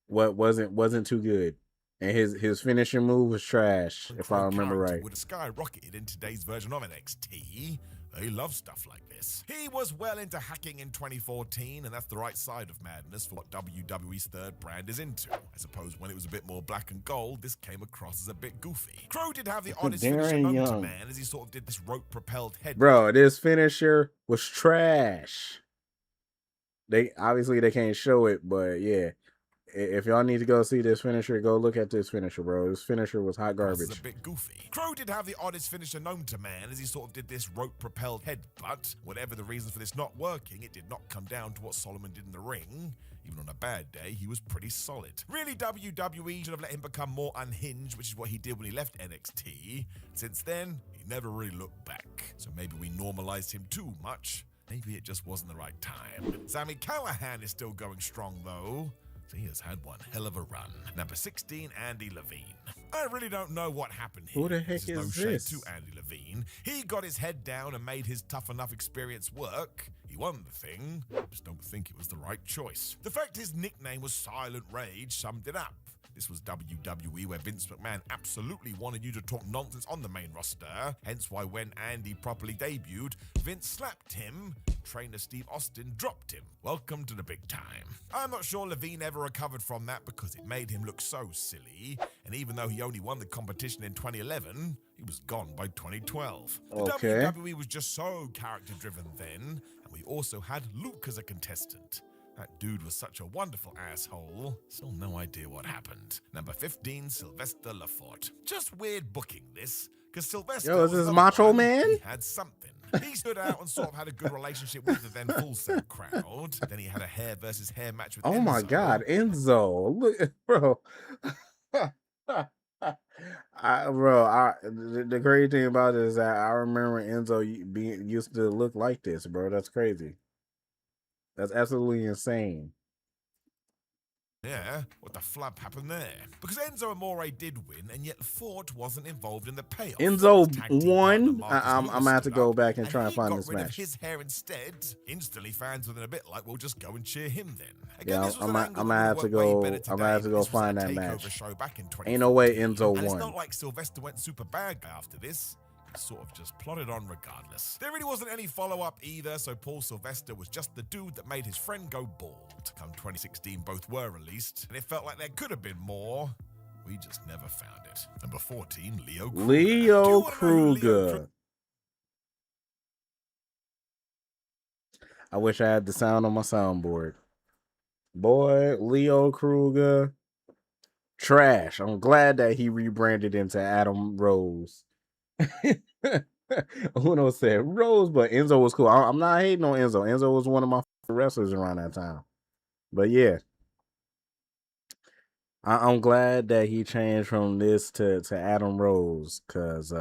H: What wasn't too good, and his finishing move was trash, if I remember right.
E: would have skyrocketed in today's version of NXT. They love stuff like this. He was well into hacking in 2014, and that's the right side of madness for what WWE's third brand is into. I suppose when it was a bit more black and gold, this came across as a bit goofy. Crow did have the oddest finisher known to man, as he sort of did this rope-propelled head.
H: Bro, this finisher was trash. They obviously they can't show it, but yeah. If y'all need to go see this finisher, go look at this finisher, bro. This finisher was hot garbage.
E: A bit goofy. Crow did have the oddest finisher known to man, as he sort of did this rope-propelled headbutt. Whatever the reason for this not working, it did not come down to what Solomon did in the ring. Even on a bad day, he was pretty solid. Really, WWE should have let him become more unhinged, which is what he did when he left NXT. Since then, he never really looked back. So maybe we normalized him too much. Maybe it just wasn't the right time. Sami Callihan is still going strong, though. So he has had one hell of a run. Number 16, Andy Levine. I really don't know what happened here.
H: Who the heck
E: no
H: is
E: shade
H: this?
E: to Andy Levine. He got his head down and made his tough enough experience work. He won the thing. I just don't think it was the right choice. The fact his nickname was Silent Rage summed it up. This was WWE, where Vince McMahon absolutely wanted you to talk nonsense on the main roster. Hence why when Andy properly debuted, Vince slapped him. Trainer Steve Austin dropped him. Welcome to the big time. I'm not sure Levine ever recovered from that because it made him look so silly. And even though he only won the competition in 2011, he was gone by 2012.
H: Okay.
E: The WWE was just so character-driven then, and we also had Luke as a contestant. That dude was such a wonderful asshole. Still no idea what happened. Number 15, Sylvester Lafort. Just weird booking this, because Sylvester
H: Yo, is
E: was
H: this
E: another
H: Macho
E: one.
H: Man?
E: He had something. He stood out and sort of had a good relationship with the then Full Sail crowd. Then he had a hair versus hair match with
H: Oh
E: Enzo.
H: my God, Enzo! Look, bro. The crazy thing about it is that I remember Enzo used to look like this, bro. That's crazy. That's absolutely insane.
E: Yeah, what the flub happened there? Because Enzo Amore did win, and yet Ford wasn't involved in the payoff.
H: Enzo
E: His tag team
H: won.
E: partner, Marcus
H: I'm
E: Lewis,
H: gonna have to
E: stood
H: go
E: up,
H: back and try and find
E: he
H: this
E: got rid of
H: match.
E: his hair instead. Instantly, fans were then a bit like, "We'll just go and cheer him then."
H: Yeah,
E: this was
H: I'm
E: an angle
H: gonna
E: that
H: have
E: would
H: to
E: work way
H: go.
E: better
H: I'm
E: today,
H: gonna have to
E: but
H: go
E: this was
H: find
E: that
H: that
E: takeover
H: match.
E: show back in
H: Ain't no way
E: 2014,
H: Enzo
E: and it's
H: won.
E: not like Sylvester went super bad after this. He sort of just plodded on regardless. There really wasn't any follow-up either, so Paul Sylvester was just the dude that made his friend go bald. Come 2016, both were released, and it felt like there could have been more. We just never found it. Number 14, Leo Kruger.
H: Leo Kruger. I wish I had the sound on my soundboard. Boy, Leo Kruger. Trash. I'm glad that he rebranded into Adam Rose. Uno said Rose, but Enzo was cool. I'm not hating on Enzo. Enzo was one of my wrestlers around that time. But yeah, I'm glad that he changed from this to Adam Rose, because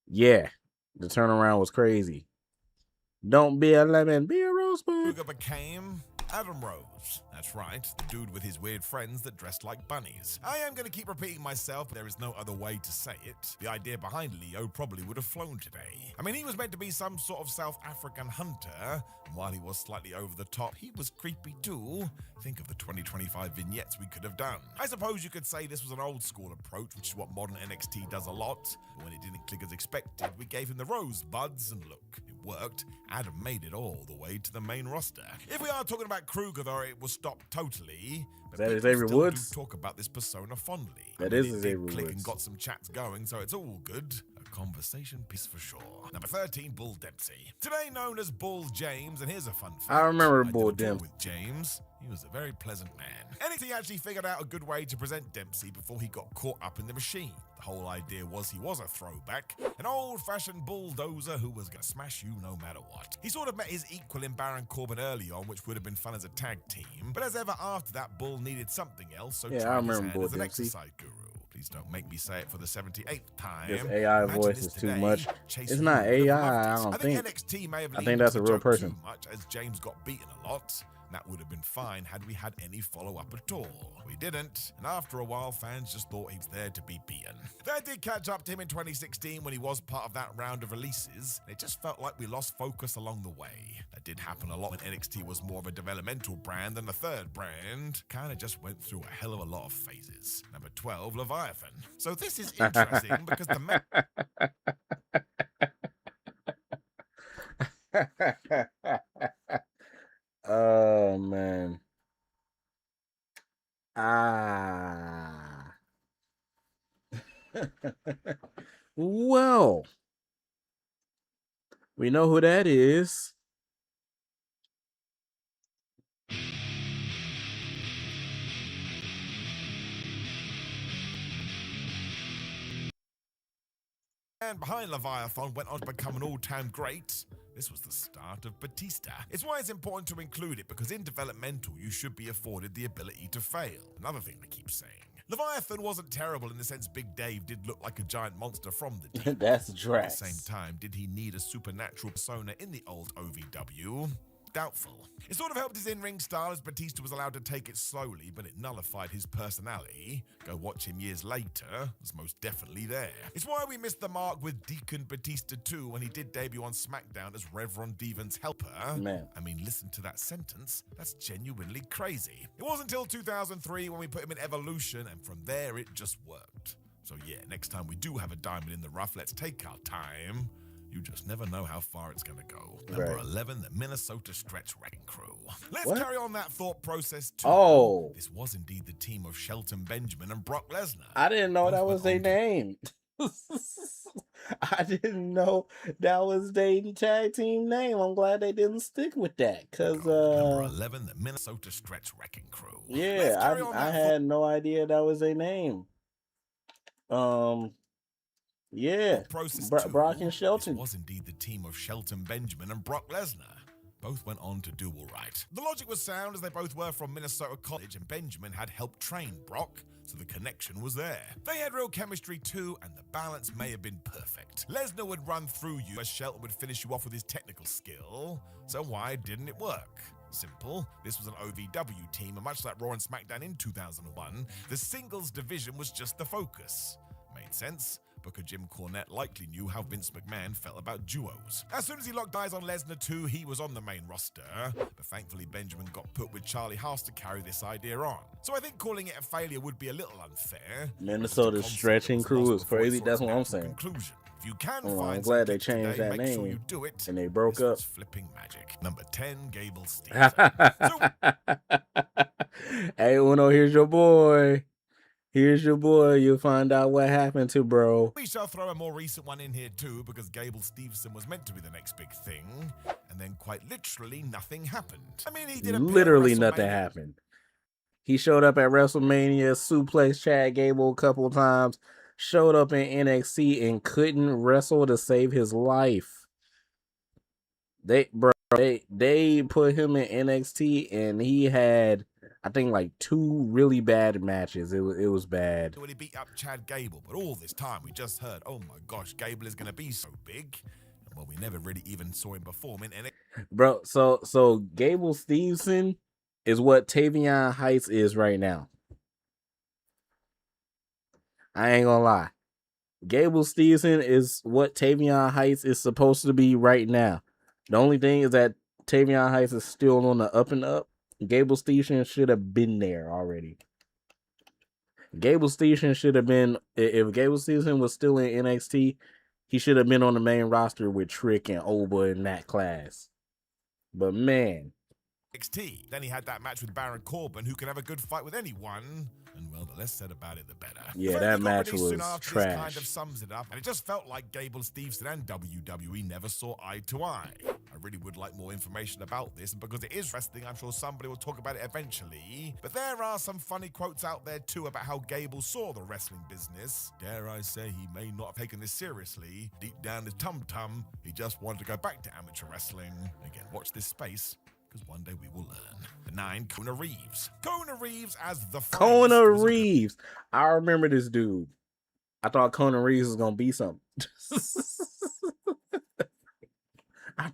H: yeah, the turnaround was crazy. Don't be a lemon, be a rosebud.
E: Kruger became Adam Rose. That's right, the dude with his weird friends that dressed like bunnies. I am going to keep repeating myself, but there is no other way to say it. The idea behind Leo probably would have flown today. I mean, he was meant to be some sort of South African hunter, and while he was slightly over the top, he was creepy too. Think of the 2025 vignettes we could have done. I suppose you could say this was an old school approach, which is what modern NXT does a lot. But when it didn't click as expected, we gave him the rosebuds, and look, it worked. Adam made it all the way to the main roster. If we are talking about Kruger, though, it was stopped totally. But
H: that is
E: people
H: Xavier
E: still
H: Woods?
E: do talk about this persona fondly.
H: That
E: I mean,
H: is
E: it
H: Xavier
E: did click
H: Woods.
E: and got some chats going, so it's all good. A conversation piece for sure. Number 13, Bull Dempsey. Today known as Bull James, and here's a fun fact.
H: I remember
E: did
H: Bull
E: a tour
H: Dempsey.
E: with James. He was a very pleasant man. NXT actually figured out a good way to present Dempsey before he got caught up in the machine. The whole idea was he was a throwback, an old-fashioned bulldozer who was going to smash you no matter what. He sort of met his equal in Baron Corbin early on, which would have been fun as a tag team. But as ever after that, Bull needed something else, so
H: Yeah, I
E: tried his
H: remember
E: hand
H: Bull
E: as an
H: Dempsey.
E: exercise guru. Please don't make me say it for the 78th time.
H: This AI
E: Imagine
H: voice
E: this
H: is too
E: today.
H: much.
E: Chase
H: It's
E: Lee
H: not
E: would have
H: AI,
E: loved it.
H: I don't think.
E: NXT may have
H: I
E: leaned
H: think that's a
E: into the
H: real
E: joke
H: person.
E: too much, as James got beaten a lot. That would have been fine had we had any follow-up at all. We didn't, and after a while, fans just thought he was there to be beaten. That did catch up to him in 2016 when he was part of that round of releases. It just felt like we lost focus along the way. That did happen a lot when NXT was more of a developmental brand than the third brand. Kinda just went through a hell of a lot of phases. Number 12, Leviathan. So this is interesting because the
H: Oh man. Well, we know who that is.
E: man behind Leviathan went on to become an all-time great. This was the start of Batista. It's why it's important to include it, because in developmental, you should be afforded the ability to fail. Another thing I keep saying. Leviathan wasn't terrible in the sense Big Dave did look like a giant monster from the deep.
H: That's
E: At
H: Drax.
E: the same time, did he need a supernatural persona in the old OVW? Doubtful. It sort of helped his in-ring style as Batista was allowed to take it slowly, but it nullified his personality. Go watch him years later, was most definitely there. It's why we missed the mark with Deacon Batista 2 when he did debut on SmackDown as Reverend Devon's helper.
H: Man.
E: I mean, listen to that sentence. That's genuinely crazy. It wasn't until 2003 when we put him in Evolution, and from there it just worked. So yeah, next time we do have a diamond in the rough, let's take our time. You just never know how far it's going to go. Number 11, the Minnesota Stretch Wrecking Crew. Let's carry on that thought process too.
H: Oh.
E: This was indeed the team of Shelton Benjamin and Brock Lesnar.
H: I didn't know that was their name. I didn't know that was their tag team name. I'm glad they didn't stick with that, because
E: Number 11, the Minnesota Stretch Wrecking Crew.
H: yeah, I had no idea that was their name. Yeah, Brock and Shelton.
E: This was indeed the team of Shelton Benjamin and Brock Lesnar. Both went on to do all right. The logic was sound, as they both were from Minnesota College, and Benjamin had helped train Brock, so the connection was there. They had real chemistry too, and the balance may have been perfect. Lesnar would run through you, as Shelton would finish you off with his technical skill. So why didn't it work? Simple. This was an OVW team, and much like Raw and SmackDown in 2001, the singles division was just the focus. Made sense? Booker Jim Cornette likely knew how Vince McMahon felt about duos. As soon as he locked eyes on Lesnar too, he was on the main roster, but thankfully Benjamin got put with Charlie Haas to carry this idea on. So I think calling it a failure would be a little unfair.
H: Minnesota Stretching Crew is crazy. That's what I'm saying.
E: Conclusion. If you can
H: I'm glad they changed that
E: make sure
H: name,
E: you do it.
H: and they broke up.
E: Flipping magic. Number 10, Gable Steveson.
H: Hey, Uno, here's your boy. Here's your boy. You'll find out what happened to bro.
E: We shall throw a more recent one in here too, because Gable Steveson was meant to be the next big thing, and then quite literally nothing happened. I mean, he did
H: Literally nothing happened. He showed up at WrestleMania, suplexed Chad Gable a couple of times, showed up in NXT and couldn't wrestle to save his life. They put him in NXT and he had, I think, like 2 really bad matches. It was bad.
E: When he beat up Chad Gable, but all this time we just heard, oh my gosh, Gable is going to be so big. And well, we never really even saw him perform in NXT.
H: Bro, so Gable Steveson is what Tavion Heights is right now. I ain't gonna lie. Gable Steveson is what Tavion Heights is supposed to be right now. The only thing is that Tavion Heights is still on the up and up. Gable Steveson should have been there already. Gable Steveson should have been, if Gable Steveson was still in NXT, he should have been on the main roster with Trick and Oba in that class. But man.
E: NXT. Then he had that match with Baron Corbin, who can have a good fight with anyone. And well, the less said about it, the better.
H: Yeah, that match was trash.
E: This kind of sums it up, and it just felt like Gable Steveson and WWE never saw eye to eye. I really would like more information about this, and because it is wrestling, I'm sure somebody will talk about it eventually. But there are some funny quotes out there too about how Gable saw the wrestling business. Dare I say he may not have taken this seriously. Deep down his tum-tum, he just wanted to go back to amateur wrestling. Again, watch this space, because one day we will learn. The 9, Kona Reeves. Kona Reeves as the
H: Kona Reeves. I remember this dude. I thought Kona Reeves was gonna be something. I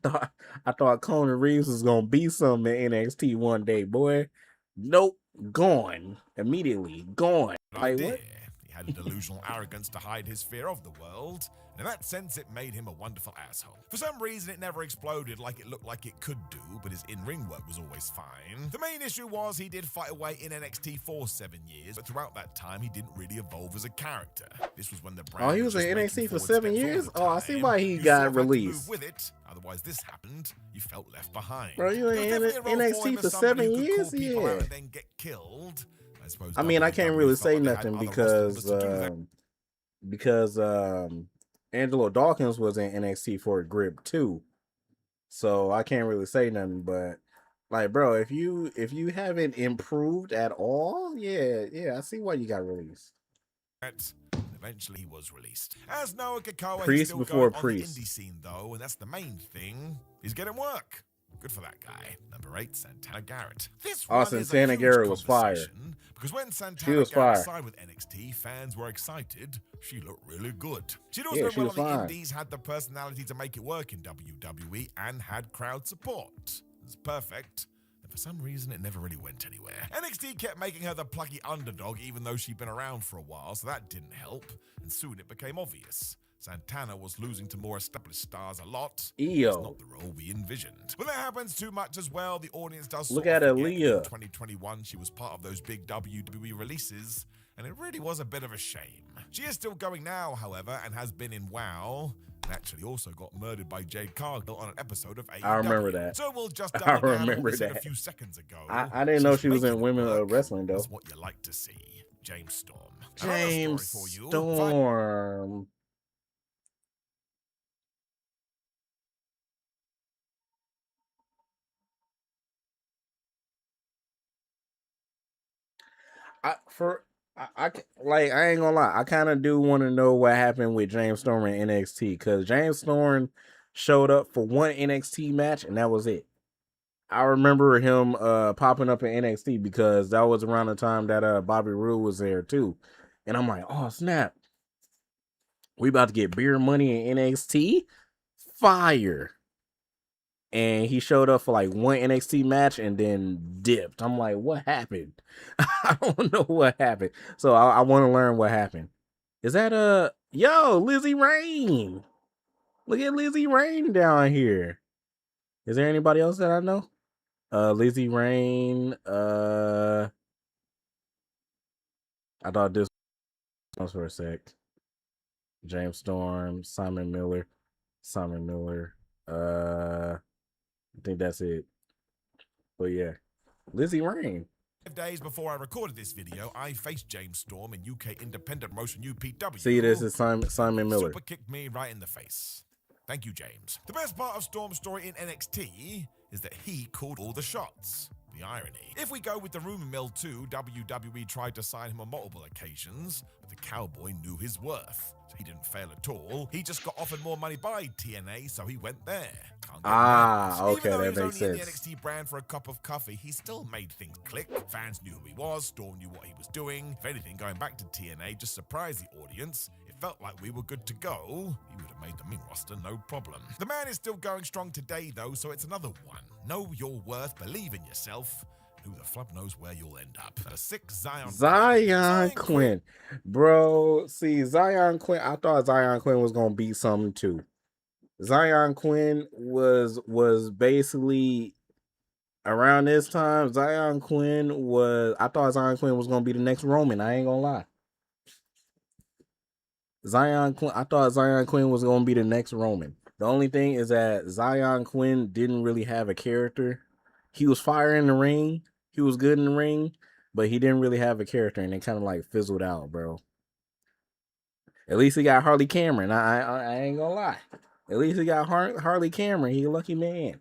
H: thought Kona Reeves was gonna be something in NXT one day, boy. Nope, gone immediately. Gone. Like, what?
E: He had a delusional arrogance to hide his fear of the world. In that sense, it made him a wonderful asshole. For some reason, it never exploded like it looked like it could do, but his in-ring work was always fine. The main issue was he did fight away in NXT for 7 years, but throughout that time, he didn't really evolve as a character. This was when the brand
H: he was in NXT for 7 years? Oh, I see why he got released.
E: With it. Otherwise, this happened. You felt left behind.
H: Bro, you in NXT for 7 years? Yeah.
E: And then get killed.
H: I mean, I can't really say nothing because Angelo Dawkins was in NXT for a grip too, so I can't really say nothing. But like, bro, if you haven't improved at all, yeah, I see why you got released.
E: Eventually, he was released. As Noah Kakoa,
H: Priest
E: he's still
H: before
E: going
H: Priest.
E: on the indie scene though, and that's the main thing. He's getting work. Good for that guy. Number 8, Santana Garrett. This one
H: Santana Garrett was fire.
E: Because when Santana Garrett signed with NXT, fans were excited. She looked really good. She'd also done well on the indies, had the personality to make it work in WWE, and had crowd support. It was perfect. And for some reason, it never really went anywhere. NXT kept making her the plucky underdog, even though she'd been around for a while, so that didn't help. And soon it became obvious. Santana was losing to more established stars a lot. It's not the role we envisioned. When that happens too much as well, the audience does
H: look at Aaliyah.
E: In 2021, she was part of those big WWE releases, and it really was a bit of a shame. She is still going now, however, and has been in WoW, and actually also got murdered by Jade Cargill on an episode of AEW.
H: I remember that.
E: So we'll just
H: I remember that
E: a few seconds ago.
H: I didn't know she was in Women of Wrestling though.
E: That's what you like to see. James Storm.
H: James Storm. I ain't gonna lie. I kind of do want to know what happened with James Storm in NXT, because James Storm showed up for one NXT match and that was it. I remember him popping up in NXT because that was around the time that Bobby Roode was there too, and I'm like, oh snap, we about to get beer money in NXT, fire. And he showed up for like one NXT match and then dipped. I'm like, what happened? I don't know what happened. So I want to learn what happened. Is that yo, Lizzie Rain? Look at Lizzie Rain down here. Is there anybody else that I know? Lizzie Rain. I thought this was for a sec. James Storm, Simon Miller. I think that's it. But yeah, Lizzie Rain.
E: 5 days before I recorded this video, I faced James Storm in UK independent promotion UPW.
H: See, this is Simon Miller.
E: Super kicked me right in the face. Thank you, James. The best part of Storm's story in NXT is that he called all the shots. The irony. If we go with the rumor mill too, WWE tried to sign him on multiple occasions, but the Cowboy knew his worth. So he didn't fail at all. He just got offered more money by TNA, so he went there.
H: Okay,
E: Even though
H: that
E: he was
H: makes
E: only in the
H: sense.
E: NXT brand for a cup of coffee, he still made things click. Fans knew who he was, Storm knew what he was doing. If anything, going back to TNA just surprised the audience. It felt like we were good to go. He would have made the main roster, no problem. The man is still going strong today, though, so it's another one. Know your worth, believe in yourself. Who the flub knows where you'll end up. At a 6,
H: Zion Quinn. Bro, see, Zion Quinn, I thought Zion Quinn was going to beat something too. Zion Quinn was basically around this time. I thought Zion Quinn was going to be the next Roman. I ain't going to lie. I thought Zion Quinn was going to be the next Roman. The only thing is that Zion Quinn didn't really have a character. He was fire in the ring. He was good in the ring, but he didn't really have a character, and it kind of like fizzled out, bro. At least he got Harley Cameron. I ain't gonna lie. At least he got Harley Cameron. He a lucky man.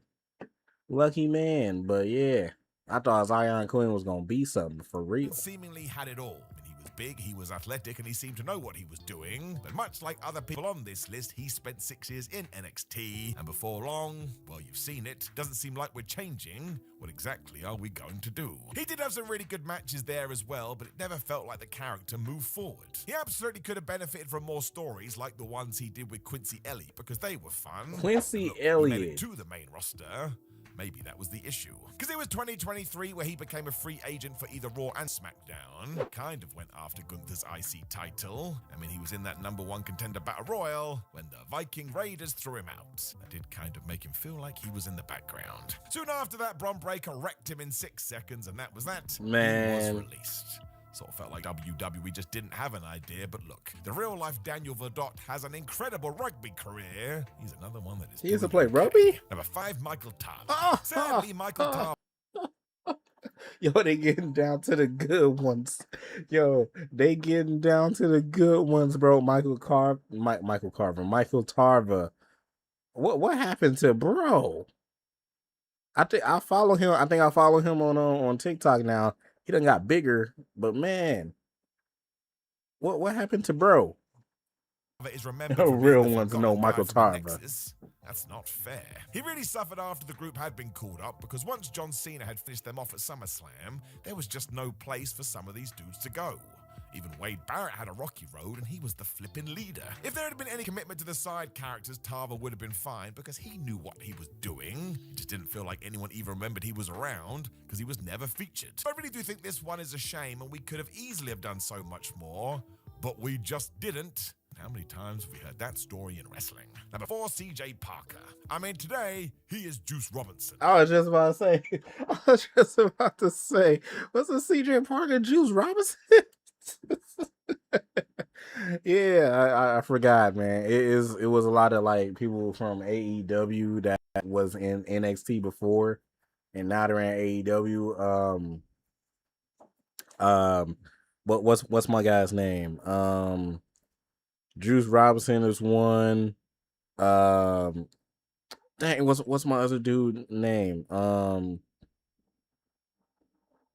H: Lucky man. But yeah, I thought Zion Quinn was gonna be something for real.
E: Seemingly had it all. He was big, he was athletic, and he seemed to know what he was doing. But much like other people on this list, he spent 6 years in NXT, and before long, well, you've seen it, doesn't seem like we're changing. What exactly are we going to do? He did have some really good matches there as well, but it never felt like the character moved forward. He absolutely could have benefited from more stories like the ones he did with Quincy Elliott, because they were fun.
H: Quincy
E: He made
H: Elliott
E: it to the main roster. Maybe that was the issue. Because it was 2023 where he became a free agent for either Raw and SmackDown. Kind of went after Gunther's IC title. I mean, he was in that #1 contender battle royal when the Viking Raiders threw him out. That did kind of make him feel like he was in the background. Soon after that, Bron Breakker wrecked him in 6 seconds, and that was that.
H: Man.
E: He was released. Sort of felt like WWE just didn't have an idea, but look, the real-life Daniel Verdot has an incredible rugby career. He's another one that is.
H: He used to play rugby?
E: Number 5, Michael Tarver. Sadly, Michael Tarver.
H: Yo, they getting down to the good ones. Yo, they getting down to the good ones, bro. Michael Tarver. What happened to bro? I think I follow him on TikTok now. He done got bigger, but man, what happened to bro?
E: Is remembered
H: No
E: for
H: real
E: being the
H: ones
E: forgotten
H: know
E: guy
H: Michael
E: from the
H: Tarver.
E: Nexus. That's not fair. He really suffered after the group had been called up, because once John Cena had finished them off at SummerSlam, there was just no place for some of these dudes to go. Even Wade Barrett had a rocky road, and he was the flipping leader. If there had been any commitment to the side characters, Tarver would have been fine, because he knew what he was doing. It just didn't feel like anyone even remembered he was around, because he was never featured. I really do think this one is a shame, and we could have easily have done so much more, but we just didn't. How many times have we heard that story in wrestling? Number 4, CJ Parker. I mean, today, he is Juice Robinson.
H: I was just about to say, what's the CJ Parker Juice Robinson? Yeah, I forgot, man. It was a lot of like people from AEW that was in NXT before, and now they're in AEW. But what's my guy's name? Juice Robinson is one. Dang, what's my other dude name?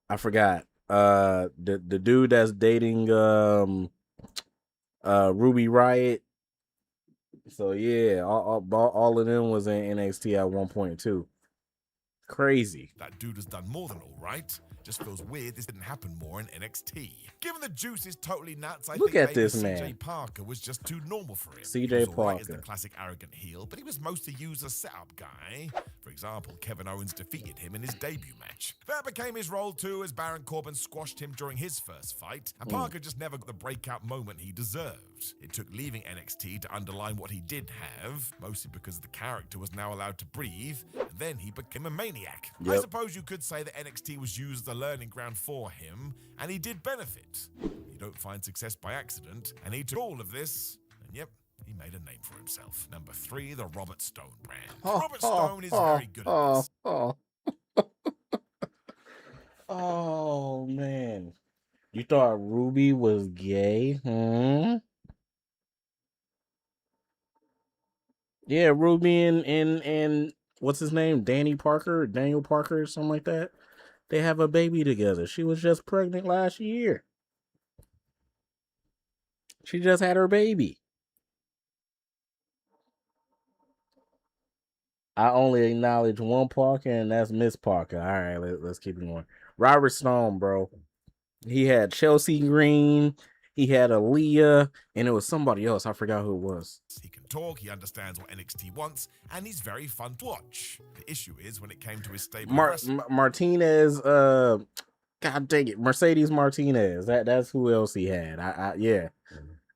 H: I forgot. The dude that's dating Ruby Riott. So yeah, all of them was in NXT at one point too. Crazy.
E: That dude has done more than all right. Just feels weird this didn't happen more in NXT. Given the Juice is totally nuts, I
H: Look
E: think
H: at
E: maybe
H: this
E: CJ
H: man.
E: Parker was just too normal for him.
H: CJ
E: He was all right as
H: Parker.
E: the classic arrogant heel, but he was mostly used as a setup guy. For example, Kevin Owens defeated him in his debut match. That became his role too, as Baron Corbin squashed him during his first fight, and Parker just never got the breakout moment he deserved. It took leaving NXT to underline what he did have, mostly because the character was now allowed to breathe, and then he became a maniac. I
H: Yep.
E: suppose you could say that NXT was used as a learning ground for him, and he did benefit. You don't find success by accident, and he took all of this, and yep, he made a name for himself. Number 3, the Robert Stone brand. Robert Stone is very good at this.
H: Oh man. You thought Ruby was gay? Yeah, Ruby and what's his name? Daniel Parker, something like that. They have a baby together. She was just pregnant last year. She just had her baby. I only acknowledge one Parker, and that's Miss Parker. All right, let's keep it going. Robert Stone, bro. He had Chelsea Green. He had Aaliyah, and it was somebody else. I forgot who it was.
E: He can talk, he understands what NXT wants, and he's very fun to watch. The issue is when it came to his stable
H: Martinez, God dang it, Mercedes Martinez. That's who else he had. Yeah.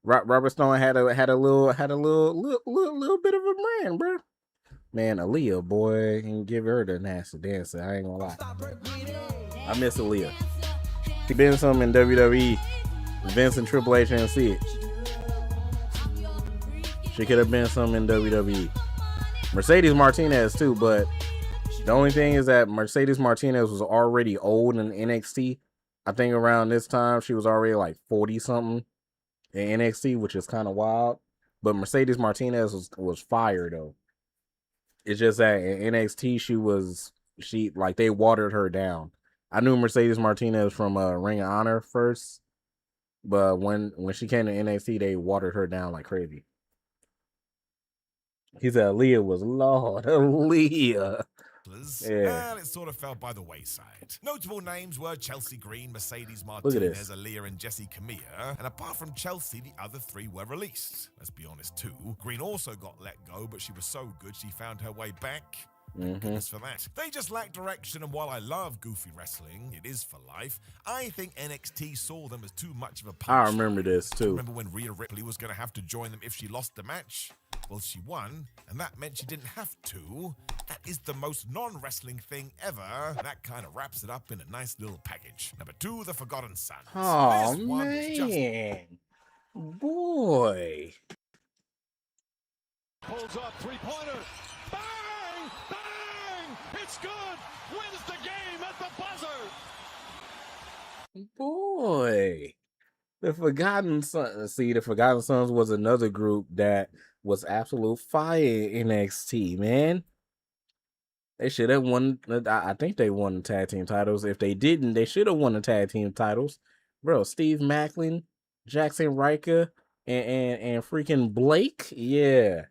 H: Robert Stone had a little bit of a brand, bro. Man, Aaliyah, boy, and give her the nasty dancer. I ain't gonna lie. I miss Aaliyah. She been some in WWE. Vince and Triple H didn't see it. She could have been some in WWE. Mercedes Martinez too, but the only thing is that Mercedes Martinez was already old in NXT. I think around this time she was already like 40 something in NXT, which is kind of wild. But Mercedes Martinez was fire though. It's just that in NXT she like they watered her down. I knew Mercedes Martinez from Ring of Honor first, but when she came to NXT, they watered her down like crazy. He said Aaliyah was Lord. Aaliyah. Yeah.
E: Well, it sort of fell by the wayside. Notable names were Chelsea Green, Mercedes Martinez, Aaliyah, and Jessie Camilla. And apart from Chelsea, the other three were released. Let's be honest, too. Green also got let go, but she was so good she found her way back. Thank goodness for that. They just lack direction, and while I love goofy wrestling, it is for life, I think NXT saw them as too much of a punch.
H: I remember this, too.
E: Remember when Rhea Ripley was going to have to join them if she lost the match? Well, she won, and that meant she didn't have to. That is the most non-wrestling thing ever. That kind of wraps it up in a nice little package. Number 2, The Forgotten Sons.
H: Oh, man. Boy.
Q: Pulls up, three-pointer. Bang! Bang! It's good! Wins the game at the buzzer!
H: Boy. The Forgotten Sons. See, the Forgotten Sons was another group that was absolute fire in NXT, man. They should have won. I think they won the tag team titles. If they didn't, they should have won the tag team titles. Bro, Steve Macklin, Jackson Riker, and freaking Blake. Yeah.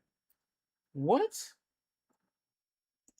H: What?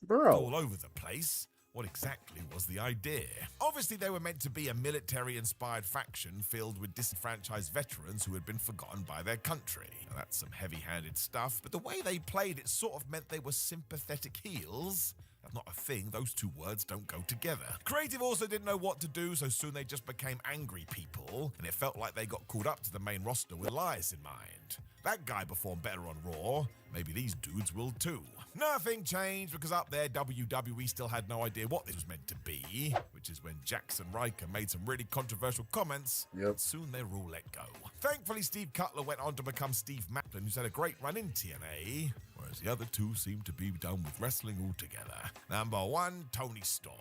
H: Bro.
E: All over the place. What exactly was the idea? Obviously, they were meant to be a military-inspired faction filled with disenfranchised veterans who had been forgotten by their country. Now, that's some heavy-handed stuff, but the way they played it sort of meant they were sympathetic heels. That's not a thing. Those two words don't go together. Creative also didn't know what to do, so soon they just became angry people, and it felt like they got called up to the main roster with lies in mind. That guy performed better on Raw. Maybe these dudes will too. Nothing changed because up there, WWE still had no idea what this was meant to be, which is when Jackson Riker made some really controversial comments.
H: Yep.
E: Soon they were all let go. Thankfully, Steve Cutler went on to become Steve Macklin, who's had a great run in TNA, whereas the other two seem to be done with wrestling altogether. Number 1, Tony Storm.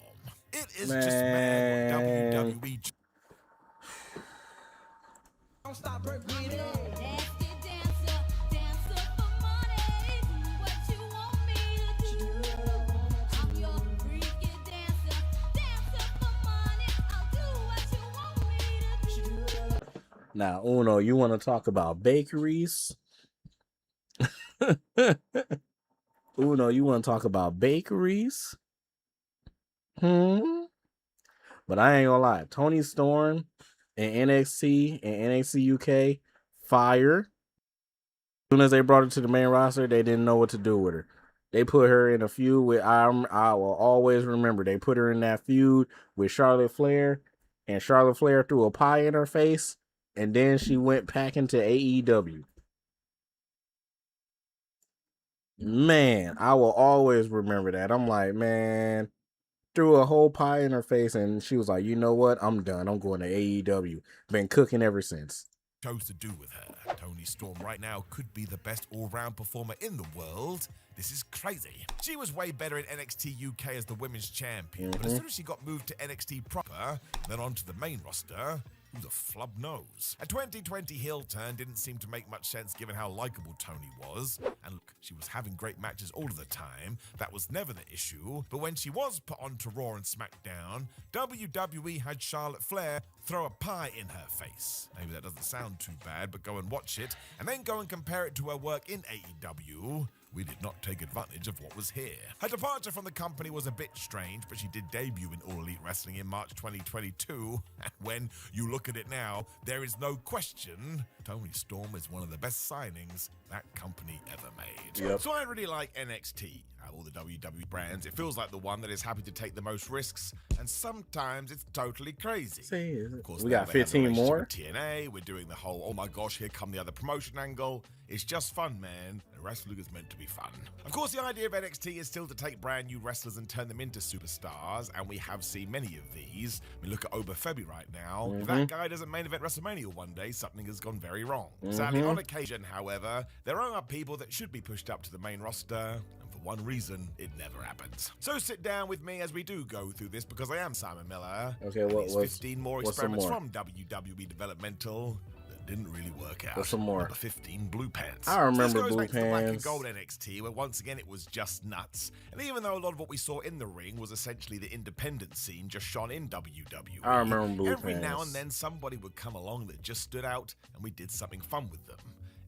E: It is just mad what WWE...
S: Don't stop her breathing.
H: Now, Uno, you want to talk about bakeries? Uno, you want to talk about bakeries? But I ain't gonna lie. Tony Storm and NXT and NXT UK, fire. As soon as they brought her to the main roster, they didn't know what to do with her. They put her in a feud with, I will always remember, they put her in that feud with Charlotte Flair, and Charlotte Flair threw a pie in her face, and then she went back into AEW. Man, I will always remember that. I'm like, man, threw a whole pie in her face, and she was like, you know what? I'm done. I'm going to AEW. Been cooking ever since.
E: Chose to do with her. Tony Storm right now could be the best all-round performer in the world. This is crazy. She was way better in NXT UK as the women's champion, but as soon as she got moved to NXT proper, then onto the main roster, Who the flub knows? A 2020 heel turn didn't seem to make much sense given how likable Toni was. And look, she was having great matches all of the time. That was never the issue. But when she was put onto Raw and SmackDown, WWE had Charlotte Flair throw a pie in her face. Maybe that doesn't sound too bad, but go and watch it, and then go and compare it to her work in AEW. We did not take advantage of what was here. Her departure from the company was a bit strange, but she did debut in All Elite Wrestling in March 2022. And when you look at it now, there is no question Toni Storm is one of the best signings that company ever made.
H: Yep.
E: So I really like NXT. Out of all the WWE brands, it feels like the one that is happy to take the most risks, and sometimes it's totally crazy.
H: Of
E: course,
H: we
E: now
H: got
E: they have the
H: 15
E: relationship
H: more.
E: with TNA, we're doing the whole, oh my gosh, here come the other promotion angle. It's just fun, man. And wrestling is meant to be fun. Of course, the idea of NXT is still to take brand new wrestlers and turn them into superstars, and we have seen many of these. I mean, look at Obafemi right now. If that guy doesn't main event WrestleMania one day, something has gone very wrong. Sadly, on occasion, however, there are people that should be pushed up to the main roster. One reason, it never happens. So sit down with me as we do go through this, because I am Simon Miller.
H: Okay, what was
E: 15 more experiments from WWE Developmental that didn't really work out.
H: What's some more?
E: Number 15, Blue Pants.
H: I remember
E: so this goes
H: Blue
E: back to the Black and
H: Pants.
E: Gold NXT, where once again it was just nuts. And even though a lot of what we saw in the ring was essentially the independent scene just shone in WWE,
H: I remember Blue
E: every now
H: Pants.
E: and then somebody would come along that just stood out, and we did something fun with them.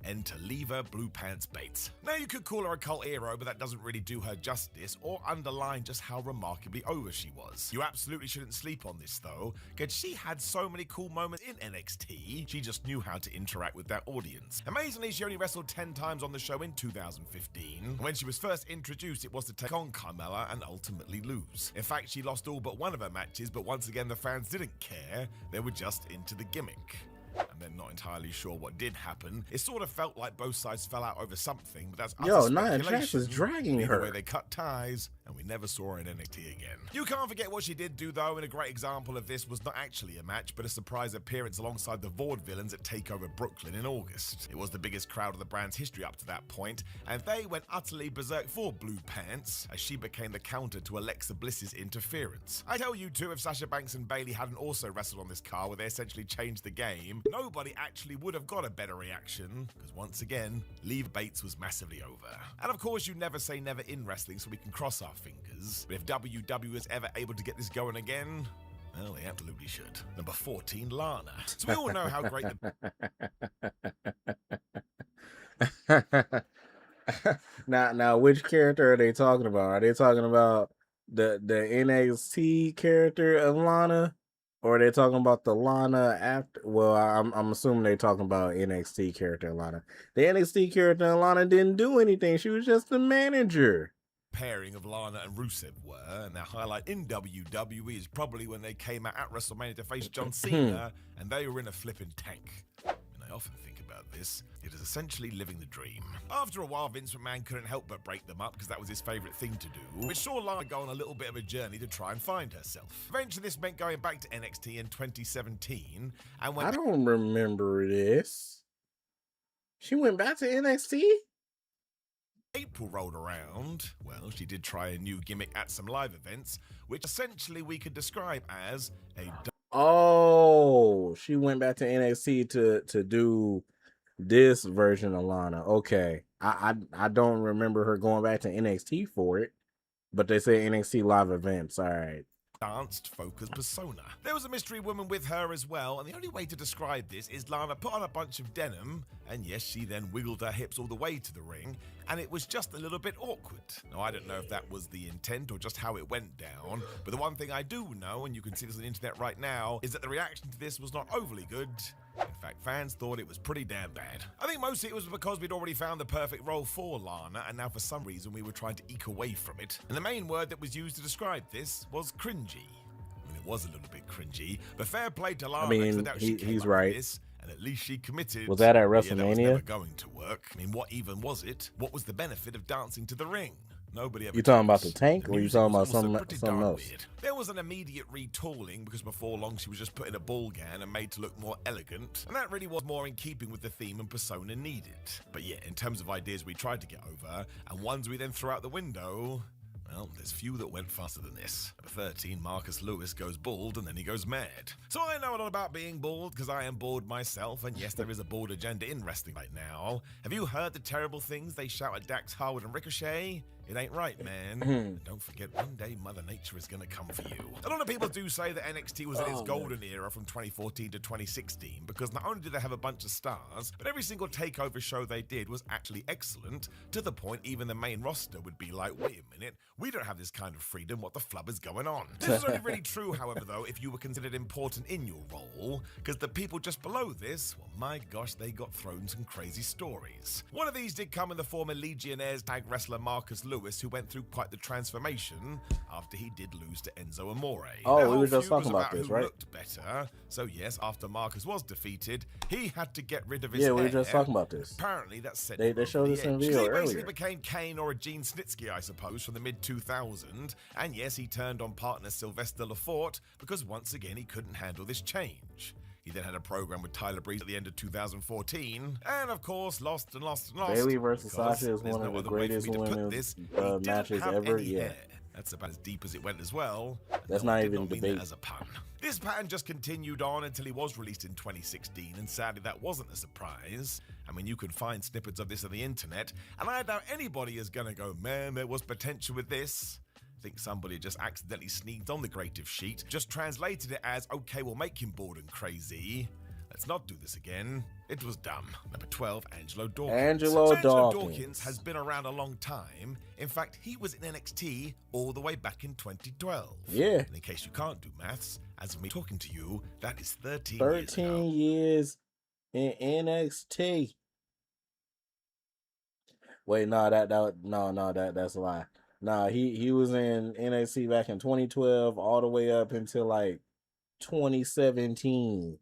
E: Enter Lever Blue Pants Bates. Now, you could call her a cult hero, but that doesn't really do her justice or underline just how remarkably over she was. You absolutely shouldn't sleep on this, though, because she had so many cool moments in NXT, she just knew how to interact with that audience. Amazingly, she only wrestled 10 times on the show in 2015. When she was first introduced, it was to take on Carmella and ultimately lose. In fact, she lost all but one of her matches, but once again, the fans didn't care. They were just into the gimmick. And they're not entirely sure what did happen. It sort of felt like both sides fell out over something, but that's utter
H: Nia Jax
E: speculation.
H: is dragging
E: Either
H: her.
E: way, they cut ties, and we never saw her in NXT again. You can't forget what she did do, though, and a great example of this was not actually a match, but a surprise appearance alongside the Vaudevillains at TakeOver Brooklyn in August. It was the biggest crowd of the brand's history up to that point, and they went utterly berserk for Blue Pants, as she became the counter to Alexa Bliss's interference. I tell you too, if Sasha Banks and Bayley hadn't also wrestled on this card where they essentially changed the game, nobody actually would have got a better reaction, because once again, Lever Bates was massively over. And of course, you never say never in wrestling, so we can cross our fingers. But if WWE is ever able to get this going again, well, they absolutely should. Number 14, Lana. So we all know how great the...
H: Now, which character are they talking about? Are they talking about the NXT character of Lana? Or are they talking about the Lana after? Well, I'm assuming they're talking about NXT character Lana. The NXT character Lana didn't do anything. She was just the manager.
E: Pairing of Lana and Rusev were, and their highlight in WWE is probably when they came out at WrestleMania to face John Cena, and they were in a flipping tank. And I often think about this. It is essentially living the dream. After a while, Vince McMahon couldn't help but break them up because that was his favorite thing to do, which saw Lana go on a little bit of a journey to try and find herself. Eventually, this meant going back to NXT in 2017, and when
H: I don't remember this. She went back to NXT?
E: April rolled around, well, she did try a new gimmick at some live events, which essentially we could describe as a...
H: Oh, she went back to NXT to do this version of Lana. Okay. I don't remember her going back to NXT for it, but they say NXT live events. All right.
E: Danced focused persona. There was a mystery woman with her as well, and the only way to describe this is Lana put on a bunch of denim, and yes, she then wiggled her hips all the way to the ring, and it was just a little bit awkward. Now, I don't know if that was the intent or just how it went down, but the one thing I do know, and you can see this on the internet right now, is that the reaction to this was not overly good. In fact, fans thought it was pretty damn bad. I think mostly it was because we'd already found the perfect role for Lana, and now for some reason we were trying to eke away from it. And the main word that was used to describe this was cringy. I mean, it was a little bit cringy, but fair play to Lana.
H: I mean, he's right.
E: This, and at least she committed.
H: Was that at
E: That was
H: WrestleMania?
E: never going to work. I mean, what even was it? What was the benefit of dancing to the ring? Nobody ever.
H: You talking about the
E: knows.
H: tank, or you
E: music
H: talking
E: was
H: about
E: also pretty
H: something
E: darn
H: else?
E: weird. There was an immediate retooling because before long she was just put in a ball gown and made to look more elegant, and that really was more in keeping with the theme and persona needed. But yeah, in terms of ideas we tried to get over, and ones we then threw out the window, Well, there's few that went faster than this. Number 13, Marcus Lewis goes bald and then he goes mad. So I know a lot about being bald because I am bald myself, and yes, there is a bald agenda in wrestling right now. Have you heard the terrible things they shout at Dax Harwood and Ricochet? It ain't right, man. And don't forget, one day Mother Nature is going to come for you. A lot of people do say that NXT was in its golden era from 2014 to 2016 because not only did they have a bunch of stars, but every single takeover show they did was actually excellent, to the point even the main roster would be like, wait a minute, we don't have this kind of freedom, what the flub is going on? This is only really true, however, though, if you were considered important in your role, because the people just below this, well, my gosh, they got thrown some crazy stories. One of these did come in the former Legionnaires tag wrestler Marcus Lewis, who went through quite the transformation after he did lose to Enzo Amore.
H: Oh, we were just talking about this, right?
E: Looked better. So yes, after Marcus was defeated, he had to get rid of his
H: Yeah, we
E: hair.
H: were just talking about this.
E: Apparently, that set
H: They showed this in video
E: He
H: earlier.
E: basically became Kane or a Gene Snitsky, I suppose, from the mid-2000s. And yes, he turned on partner Sylvester Lafort because once again he couldn't handle this change. He then had a program with Tyler Breeze at the end of 2014, and of course, lost and lost and lost.
H: Bayley versus
E: because
H: Sasha is
E: there's
H: one
E: no
H: of the
E: other way for
H: greatest
E: me to put
H: women's
E: this. He didn't
H: matches
E: have
H: ever.
E: any
H: Yeah,
E: hair. That's about as deep as it went as well.
H: that's
E: No, I
H: not
E: did
H: even
E: not mean
H: debate.
E: that as a pun. This pattern just continued on until he was released in 2016, and sadly that wasn't a surprise. I mean, you can find snippets of this on the internet, and I doubt anybody is gonna go, man, there was potential with this. I think somebody just accidentally sneaked on the creative sheet, just translated it as, okay, we'll make him bored and crazy. Let's not do this again. It was dumb. Number 12, Angelo Dawkins.
H: Angelo
E: So Angelo
H: Dawkins.
E: Dawkins has been around a long time. In fact, he was in NXT all the way back in 2012.
H: Yeah.
E: And in case you can't do maths, as of me talking to you, that is 13 years
H: 13 years in NXT. Wait, no, that's a lie. Nah, he was in NXT back in 2012 all the way up until like 2017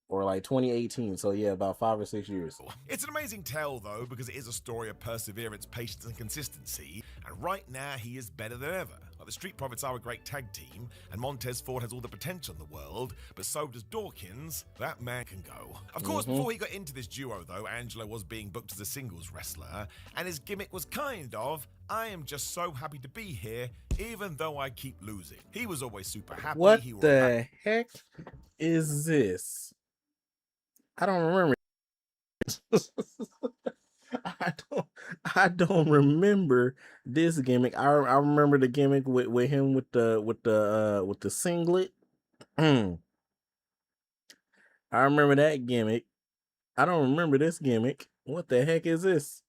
H: or like 2018. So yeah, about 5 or 6 years.
E: It's an amazing tale, though, because it is a story of perseverance, patience, and consistency. And right now, he is better than ever. Like, the Street Profits are a great tag team, and Montez Ford has all the potential in the world, but so does Dawkins. That man can go. Of course, before he got into this duo, though, Angelo was being booked as a singles wrestler, and his gimmick was kind of, I am just so happy to be here, even though I keep losing. He was always super happy.
H: What
E: He wore
H: the heck is this? I don't remember. I don't remember this gimmick. I remember the gimmick with him with the singlet. I remember that gimmick. I don't remember this gimmick. What the heck is this?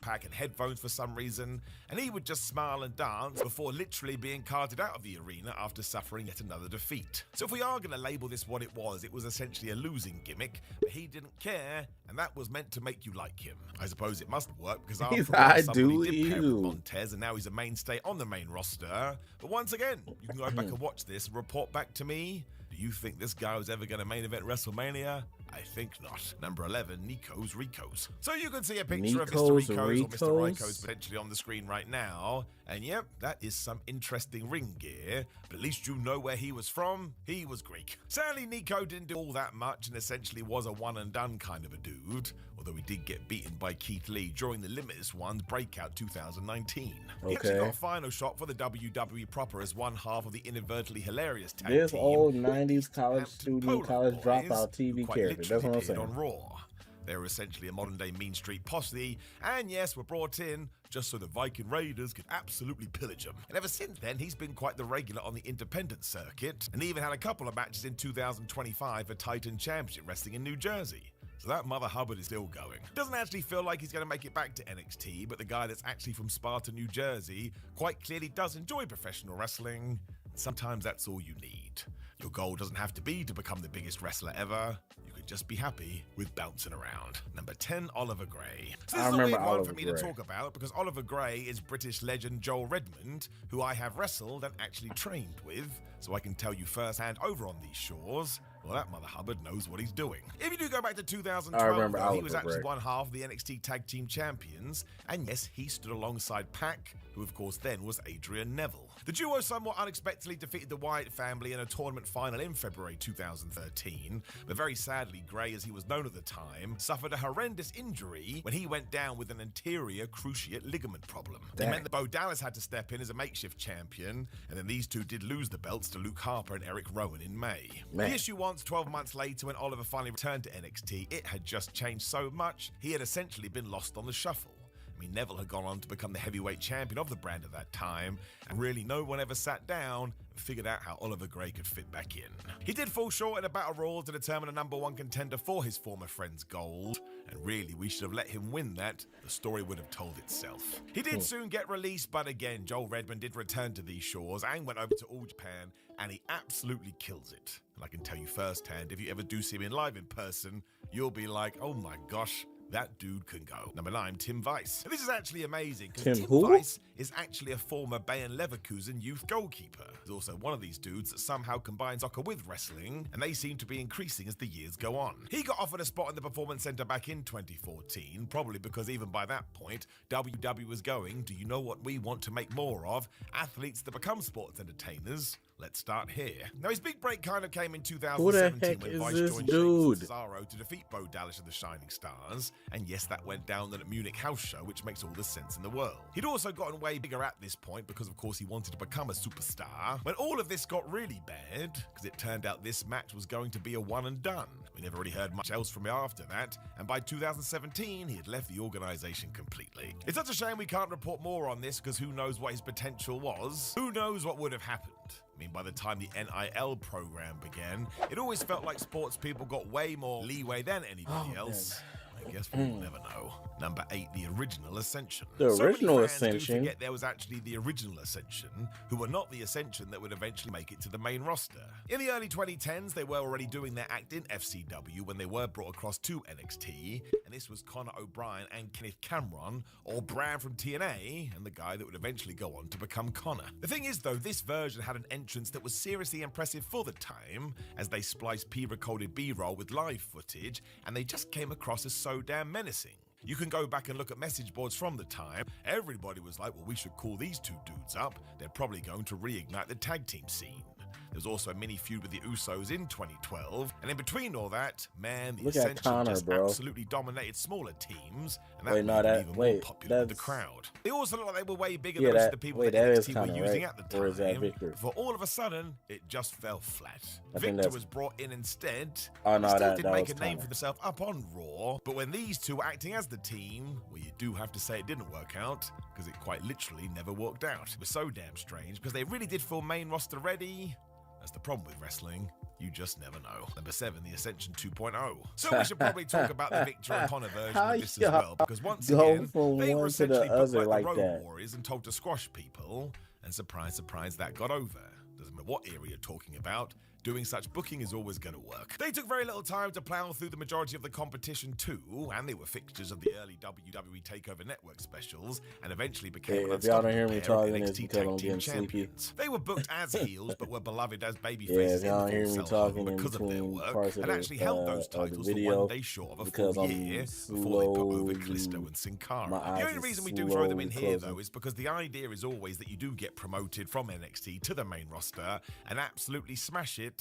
E: pack and headphones for some reason, and he would just smile and dance before literally being carted out of the arena after suffering yet another defeat. So if we are going to label this what it was essentially a losing gimmick, but he didn't care, and that was meant to make you like him. I suppose it must work because after all, somebody did pair with Montez, and now he's a mainstay on the main roster. But once again, you can go back and watch this and report back to me. Do you think this guy was ever going to main event WrestleMania? I think not. Number 11, Nico's Ricos. So you can see a picture of Mr. Ricos or Mr. Ricos potentially on the screen right now. And yep, that is some interesting ring gear. But at least you know where he was from. He was Greek. Sadly, Nico didn't do all that much and essentially was a one and done kind of a dude. Although he did get beaten by Keith Lee during the Limitless One's Breakout 2019. He actually got a final shot for the WWE proper as one half of the inadvertently hilarious tag
H: this
E: team.
H: old 90s college student, college dropout TV character. That's what I'm saying.
E: On Raw. They were essentially a modern-day Mean Street posse, and yes, were brought in just so the Viking Raiders could absolutely pillage them. And ever since then, he's been quite the regular on the independent circuit, and even had a couple of matches in 2025 for Titan Championship Wrestling in New Jersey. So that Mother Hubbard is still going. Doesn't actually feel like he's going to make it back to NXT, but the guy that's actually from Sparta, New Jersey, quite clearly does enjoy professional wrestling. Sometimes that's all you need. Your goal doesn't have to be to become the biggest wrestler ever. You could just be happy with bouncing around. Number 10, Oliver Gray. So this is a weird one for me to talk about because Oliver Gray is British legend Joel Redmond, who I have wrestled and actually trained with, so I can tell you firsthand over on these shores Well, that Mother Hubbard knows what he's doing. If you do go back to 2012,
H: I remember
E: though, he was
H: Oliver
E: actually
H: Gray.
E: one half of the NXT Tag Team Champions, and yes, he stood alongside Pac, who of course then was Adrian Neville. The duo somewhat unexpectedly defeated the Wyatt family in a tournament final in February 2013, but very sadly, Gray, as he was known at the time, suffered a horrendous injury when he went down with an anterior cruciate ligament problem. That meant that Bo Dallas had to step in as a makeshift champion, and then these two did lose the belts to Luke Harper and Eric Rowan in May.
H: Man.
E: The issue was 12 months later when Oliver finally returned to NXT, it had just changed so much, he had essentially been lost on the shuffle. I mean, Neville had gone on to become the heavyweight champion of the brand at that time, and really no one ever sat down and figured out how Oliver Gray could fit back in. He did fall short in a battle royal to determine a #1 contender for his former friend's gold, and really we should have let him win that. The story would have told itself. He did soon get released, but again, Joel Redmond did return to these shores and went over to All Japan, and he absolutely kills it. And I can tell you firsthand, if you ever do see him in live in person, you'll be like, oh my gosh, that dude can go. Number 9, Tim Weiss. And this is actually amazing because Tim Weiss is actually a former Bayer Leverkusen youth goalkeeper. He's also one of these dudes that somehow combines soccer with wrestling, and they seem to be increasing as the years go on. He got offered a spot in the Performance Center back in 2014, probably because even by that point, WWE was going, do you know what we want to make more of? Athletes that become sports entertainers. Let's start here. Now, his big break kind of came in 2017 when Weiss joined Sheamus and Cesaro to defeat Bo Dallas and the Shining Stars. And yes, that went down at Munich house show, which makes all the sense in the world. He'd also gotten way bigger at this point because, of course, he wanted to become a superstar. When all of this got really bad, because it turned out this match was going to be a one and done. We never really heard much else from him after that. And by 2017, he had left the organization completely. It's such a shame we can't report more on this because who knows what his potential was? Who knows what would have happened? I mean, by the time the NIL program began, it always felt like sports people got way more leeway than anybody else. I guess we'll never know. Number 8, the original Ascension.
H: The original
E: many fans
H: Ascension.
E: do forget there was actually the original Ascension, who were not the Ascension that would eventually make it to the main roster. In the early 2010s, they were already doing their act in FCW when they were brought across to NXT, and this was Connor O'Brien and Kenneth Cameron, or Bran from TNA, and the guy that would eventually go on to become Connor. The thing is, though, this version had an entrance that was seriously impressive for the time, as they spliced pre-recorded B-roll with live footage, and they just came across as so damn menacing. You can go back and look at message boards from the time. Everybody was like, well, we should call these two dudes up. They're probably going to reignite the tag team scene. There's also a mini feud with the Usos in 2012, and in between all that, man, the Ascension just absolutely dominated smaller teams, and that made them even more popular with the crowd. They also looked like they were way bigger than the rest of the people that NXT were using at the time. For all of a sudden, it just fell flat. Victor was brought in instead. He still did make a name for himself up on Raw, but when these two were acting as the team, well, you do have to say it didn't work out, because it quite literally never worked out. It was so damn strange, because they really did feel main roster ready. That's the problem with wrestling. You just never know. Number 7, the Ascension 2.0. So we should probably talk about the Victor and Connor version of this as well, because once again, they were essentially booked like the Road Warriors and told to squash people, and surprise, surprise, that got over. Doesn't matter what era you're talking about, doing such booking is always going to work. They took very little time to plow through the majority of the competition too, and they were fixtures of the early WWE TakeOver Network specials, and eventually became an unstoppable pair of NXT Tag Team Champions. They were booked as heels, but were beloved as babyfaces in the full self because of their work, and actually held those titles for one day short of a full year before they put over Kalisto and Sin Cara. The only reason we do throw them in here, though, is because the idea is always that you do get promoted from NXT to the main roster and absolutely smash it.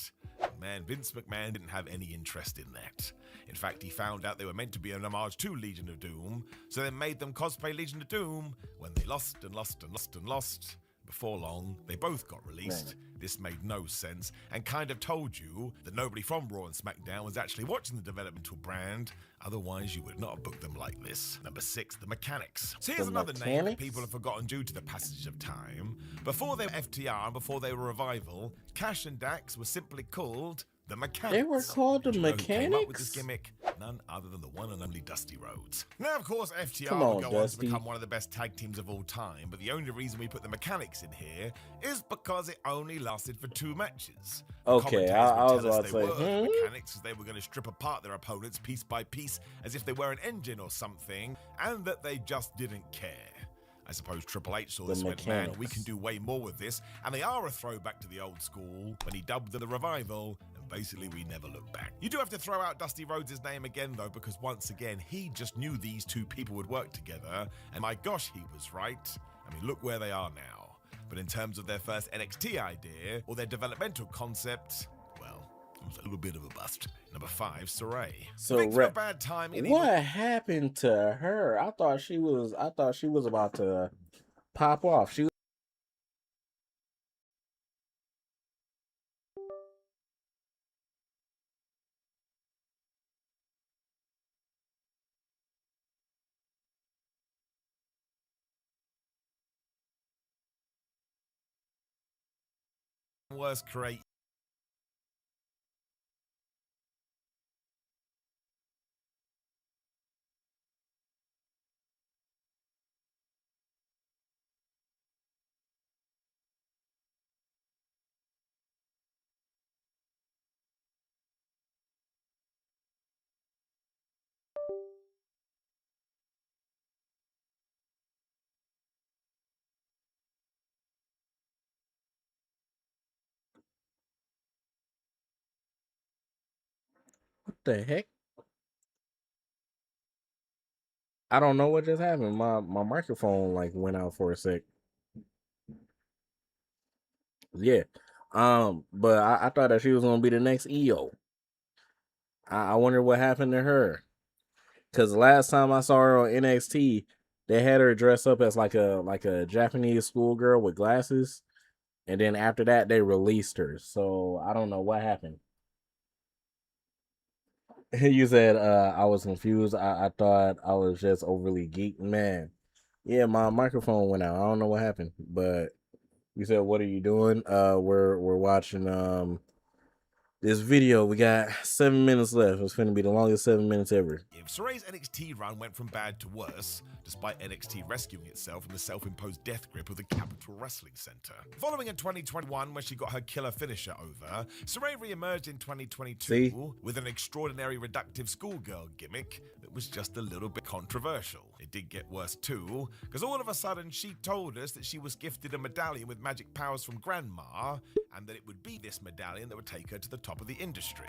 E: Man, Vince McMahon didn't have any interest in that. In fact, he found out they were meant to be an homage to Legion of Doom, so then made them cosplay Legion of Doom when they lost and lost and lost and lost. Before long, they both got released. This made no sense and kind of told you that nobody from Raw and SmackDown was actually watching the developmental brand. Otherwise, you would not have booked them like this. Number 6, the Mechanics. So here's another name that people have forgotten due to the passage of time. Before they were FTR and before they were Revival, Cash and Dax were simply called the Mechanics.
H: They were called the Mechanics?
E: Who came up with this gimmick? None other than the one and only Dusty Rhodes. Now, of course, FTR will go on to become one of the best tag teams of all time, but the only reason we put the Mechanics in here is because it only lasted for 2 matches.
H: Okay, I was about to say,
E: the Mechanics, because they were going to strip apart their opponents piece by piece as if they were an engine or something, and that they just didn't care. I suppose Triple H saw this and went, man, we can do way more with this, and they are a throwback to the old school when he dubbed them the Revival, and basically we never look back. You do have to throw out Dusty Rhodes' name again, though, because once again, he just knew these two people would work together, and my gosh, he was right. I mean, look where they are now. But in terms of their first NXT idea, or their developmental concept, well, it was a little bit of a bust. Number 5, Saray.
H: So
E: a bad time.
H: What happened to her? I thought she was about to pop off. She
E: was great.
H: What the heck? I don't know what just happened. My microphone like went out for a sec. Yeah. But I thought that she was gonna be the next EO. I wonder what happened to her. Cause last time I saw her on NXT, they had her dress up as like a Japanese schoolgirl with glasses. And then after that they released her. So I don't know what happened. You said I was confused. I thought I was just overly geeked. Man. Yeah, my microphone went out. I don't know what happened. But you said, what are you doing? We're watching this video. We got 7 minutes left. It's going to be the longest 7 minutes ever.
E: If Saray's NXT run went from bad to worse, despite NXT rescuing itself from the self-imposed death grip of the Capitol Wrestling Center. Following in 2021, when she got her killer finisher over, Saray re-emerged in 2022 with an extraordinary reductive schoolgirl gimmick that was just a little bit controversial. It did get worse too, because all of a sudden she told us that she was gifted a medallion with magic powers from Grandma, and that it would be this medallion that would take her to the top of the industry.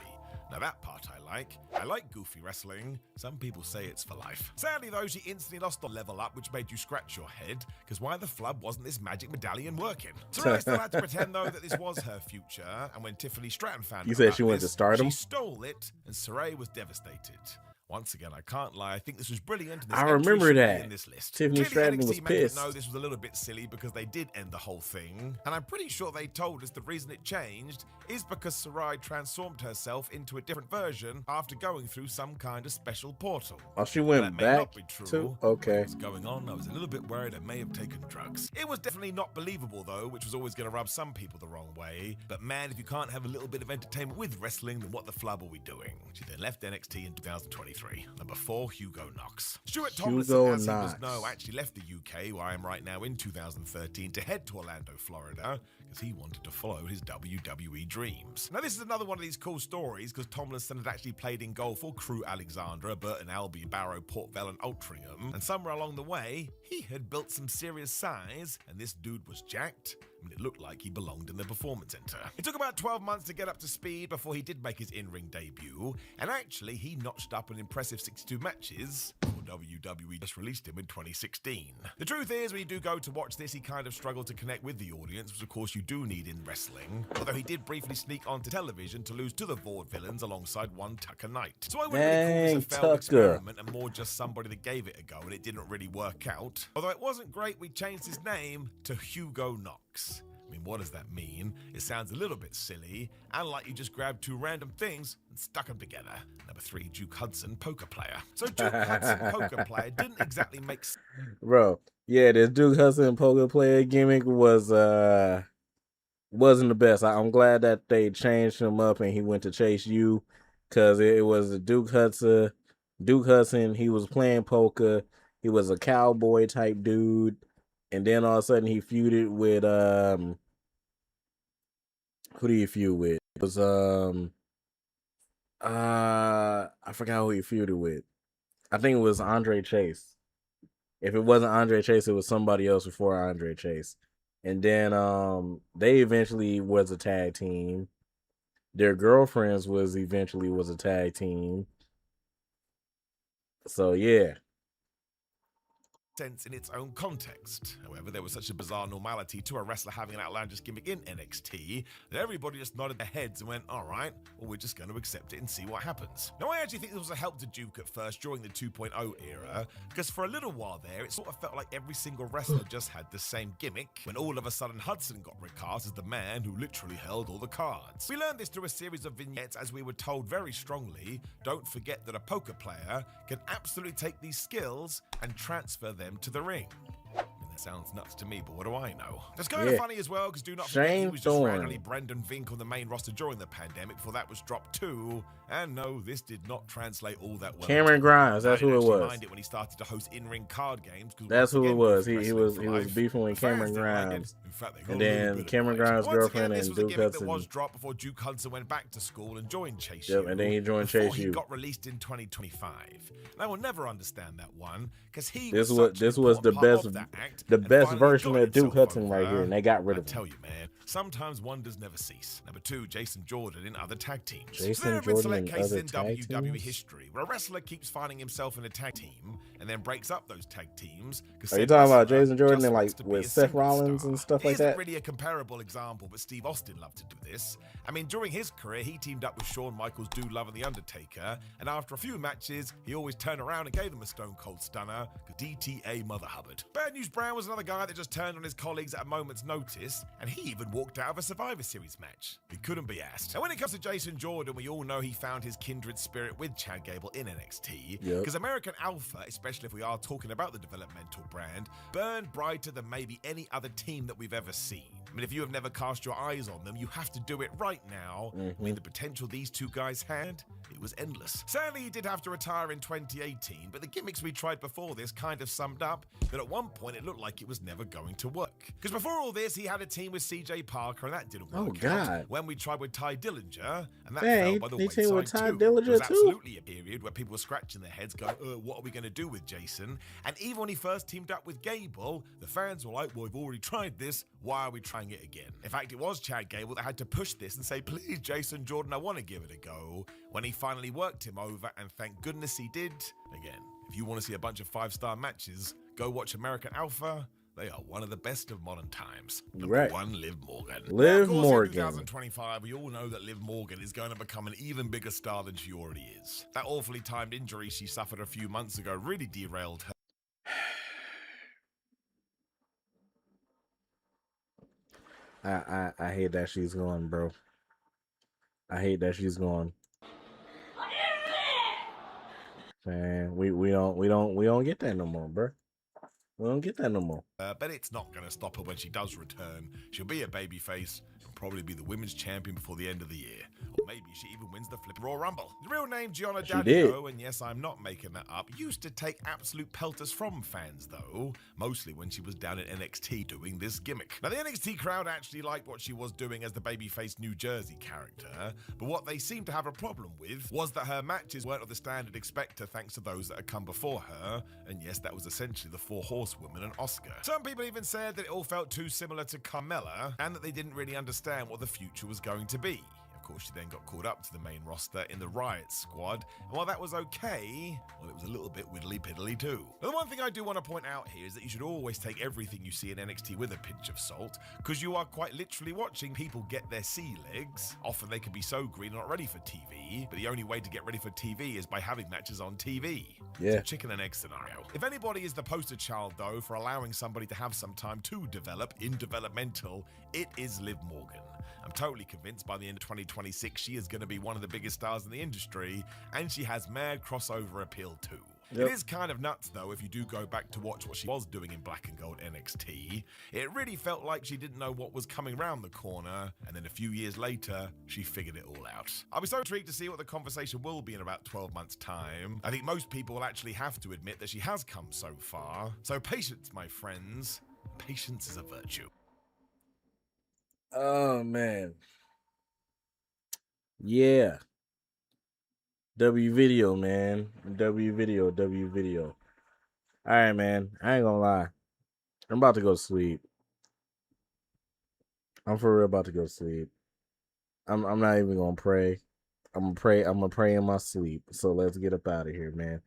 E: Now that part I like. I like goofy wrestling. Some people say it's for life. Sadly though, she instantly lost the level up, which made you scratch your head, because why the flub wasn't this magic medallion working? Saray still had to pretend though that this was her future, and when Tiffany Stratton found
H: You
E: out
H: said
E: about
H: she went to
E: this,
H: Stardom?
E: she stole it, and Saray was devastated. Once again, I can't lie. I think this was brilliant.
H: I remember that.
E: In this list.
H: Tiffany
E: Clearly,
H: Stratton
E: NXT
H: was
E: meant to
H: pissed.
E: know this was a little bit silly because they did end the whole thing. And I'm pretty sure they told us the reason it changed is because Saray transformed herself into a different version after going through some kind of special portal.
H: Oh, she went
E: that may
H: back
E: not be true.
H: to? Okay.
E: What's going on? I was a little bit worried I may have taken drugs. It was definitely not believable though, which was always going to rub some people the wrong way. But man, if you can't have a little bit of entertainment with wrestling, then what the flub are we doing? She then left NXT in 2023. Number 4, Hugo Knox. Stuart Tomlinson, as he must know, actually left the UK, where I am right now in 2013, to head to Orlando, Florida, because he wanted to follow his WWE dreams. Now, this is another one of these cool stories, because Tomlinson had actually played in goal for Crew Alexandra, Burton Albion, Barrow, Port Vale, and Altrincham, and somewhere along the way, he had built some serious size, and this dude was jacked. I mean, it looked like he belonged in the Performance Center. It took about 12 months to get up to speed before he did make his in-ring debut, and actually, he notched up an impressive 62 matches before WWE just released him in 2016. The truth is, when you do go to watch this, he kind of struggled to connect with the audience, which of course you do need in wrestling, although he did briefly sneak onto television to lose to the Vaudevillains alongside one Tucker Knight. So I wouldn't really call this a failed experiment and more just somebody that gave it a go and it didn't really work out. Although it wasn't great, we changed his name to Hugo Knox. I mean, what does that mean? It sounds a little bit silly, and like you just grabbed two random things and stuck them together. Number 3, Duke Hudson, poker player. So Duke Hudson, poker player, didn't exactly make sense.
H: Bro, yeah, this Duke Hudson poker player gimmick wasn't the best. I'm glad that they changed him up and he went to Chase U, because it was a Duke Hudson, he was playing poker. He was a cowboy type dude. And then all of a sudden he feuded with who do you feud with? It was I forgot who he feuded with. I think it was Andre Chase. If it wasn't Andre Chase, it was somebody else before Andre Chase. And then they eventually was a tag team. Their girlfriends was a tag team. So yeah.
E: Sense in its own context. However, there was such a bizarre normality to a wrestler having an outlandish gimmick in NXT that everybody just nodded their heads and went, all right, well, we're just going to accept it and see what happens. Now, I actually think this was a help to Duke at first during the 2.0 era, because for a little while there, it sort of felt like every single wrestler just had the same gimmick, when all of a sudden Hudson got recast as the man who literally held all the cards. We learned this through a series of vignettes as we were told very strongly, don't forget that a poker player can absolutely take these skills and transfer them to the ring. That sounds nuts to me, but what do I know? It's kind of funny as well, because do not forget he was just randomly Brendan Vink on the main roster during the pandemic before that was dropped too. And no, this did not translate all that well.
H: Cameron Grimes, that's who it was.
E: Mind it when he started to host in-ring card games.
H: That's who it was. He was beefing with Cameron Grimes. And then Cameron Grimes' girlfriend and Duke Hudson.
E: That was dropped before Duke Hudson went back to school and joined Chase
H: U. And then he joined Chase U.
E: He got released in 2025. And I will never understand that one, because
H: this was the best version of Duke Hudson right here, and they got rid of him.
E: I tell you, man, sometimes wonders never cease. Number 2, Jason Jordan in other tag teams.
H: Jason Jordan in other tag
E: WWE
H: teams?
E: history, where a wrestler keeps finding himself in a tag team and then breaks up those tag teams.
H: Are you talking about Jason Jordan and like with Seth Rollins and stuff like that?
E: It isn't really a comparable example, but Steve Austin loved to do this. I mean, during his career, he teamed up with Shawn Michaels, Dude Love, and The Undertaker, and after a few matches, he always turned around and gave them a Stone Cold Stunner, DTA Mother Hubbard. Bad News Brown was another guy that just turned on his colleagues at a moment's notice, and he even walked out of a Survivor Series match. He couldn't be asked. Now, when it comes to Jason Jordan, we all know he found his kindred spirit with Chad Gable in NXT, because American Alpha, especially if we are talking about the developmental brand, burned brighter than maybe any other team that we've ever seen. I mean, if you have never cast your eyes on them, you have to do it right now. I mean, the potential these two guys had, it was endless. Sadly, he did have to retire in 2018, but the gimmicks we tried before this kind of summed up that at one point it looked like it was never going to work. Because before all this, he had a team with CJ Parker, and that didn't work out. When we tried with Ty Dillinger, and that fell by the wayside
H: with Ty
E: too.
H: Dillinger
E: There was
H: too?
E: absolutely a period where people were scratching their heads going, what are we going to do with Jason? And even when he first teamed up with Gable, the fans were like, well, we've already tried this, why are we trying it again? In fact, it was Chad Gable that had to push this and say, please, Jason Jordan, I want to give it a go, when he finally worked him over, and thank goodness he did. Again, if you want to see a bunch of 5-star matches, go watch American Alpha. They are one of the best of modern times. Number 1, Liv Morgan.
H: Liv
E: Now, of course,
H: Morgan.
E: In 2025, we all know that Liv Morgan is going to become an even bigger star than she already is. That awfully timed injury she suffered a few months ago really derailed her.
H: I hate that she's gone, bro. I hate that she's gone. Man, we don't get that no more, bro. We don't get that no more.
E: But it's not going to stop her when she does return. She'll be a babyface and probably be the women's champion before the end of the year. Or maybe she even wins the Flip Raw Rumble. The real name, Gianna Daddio, and yes, I'm not making that up, used to take absolute pelters from fans, though, mostly when she was down in NXT doing this gimmick. Now, the NXT crowd actually liked what she was doing as the babyface New Jersey character, but what they seemed to have a problem with was that her matches weren't of the standard expected thanks to those that had come before her, and yes, that was essentially the 4 Horsewomen and Oscar. Some people even said that it all felt too similar to Carmella, and that they didn't really understand what the future was going to be. Of course, she then got called up to the main roster in the Riot Squad, and while that was okay, well, it was a little bit widdly-piddly too. But the one thing I do want to point out here is that you should always take everything you see in NXT with a pinch of salt, because you are quite literally watching people get their sea legs. Often they can be so green and not ready for TV, but the only way to get ready for TV is by having matches on TV.
H: Yeah.
E: It's a chicken and egg scenario. If anybody is the poster child, though, for allowing somebody to have some time to develop in developmental, it is Liv Morgan. I'm totally convinced by the end of 2026 she is going to be one of the biggest stars in the industry, and she has mad crossover appeal too. It is kind of nuts though if you do go back to watch what she was doing in Black and Gold NXT. It really felt like she didn't know what was coming around the corner, and then a few years later, she figured it all out. I'll be so intrigued to see what the conversation will be in about 12 months' time. I think most people will actually have to admit that she has come so far. So patience, my friends. Patience is a virtue.
H: Oh man. Yeah. W video, man. W video. All right, man. I ain't gonna lie. I'm about to go to sleep. I'm for real about to go to sleep. I'm not even gonna pray. I'm gonna pray in my sleep. So let's get up out of here, man.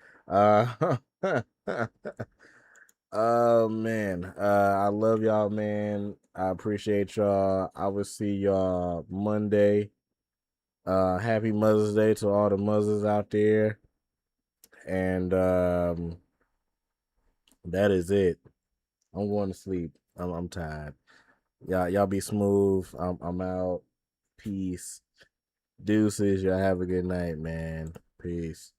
H: Oh man. I love y'all, man. I appreciate y'all. I will see y'all Monday. Happy Mother's Day to all the mothers out there. And that is it. I'm going to sleep. I'm tired. Y'all be smooth. I'm out. Peace. Deuces. Y'all have a good night, man. Peace.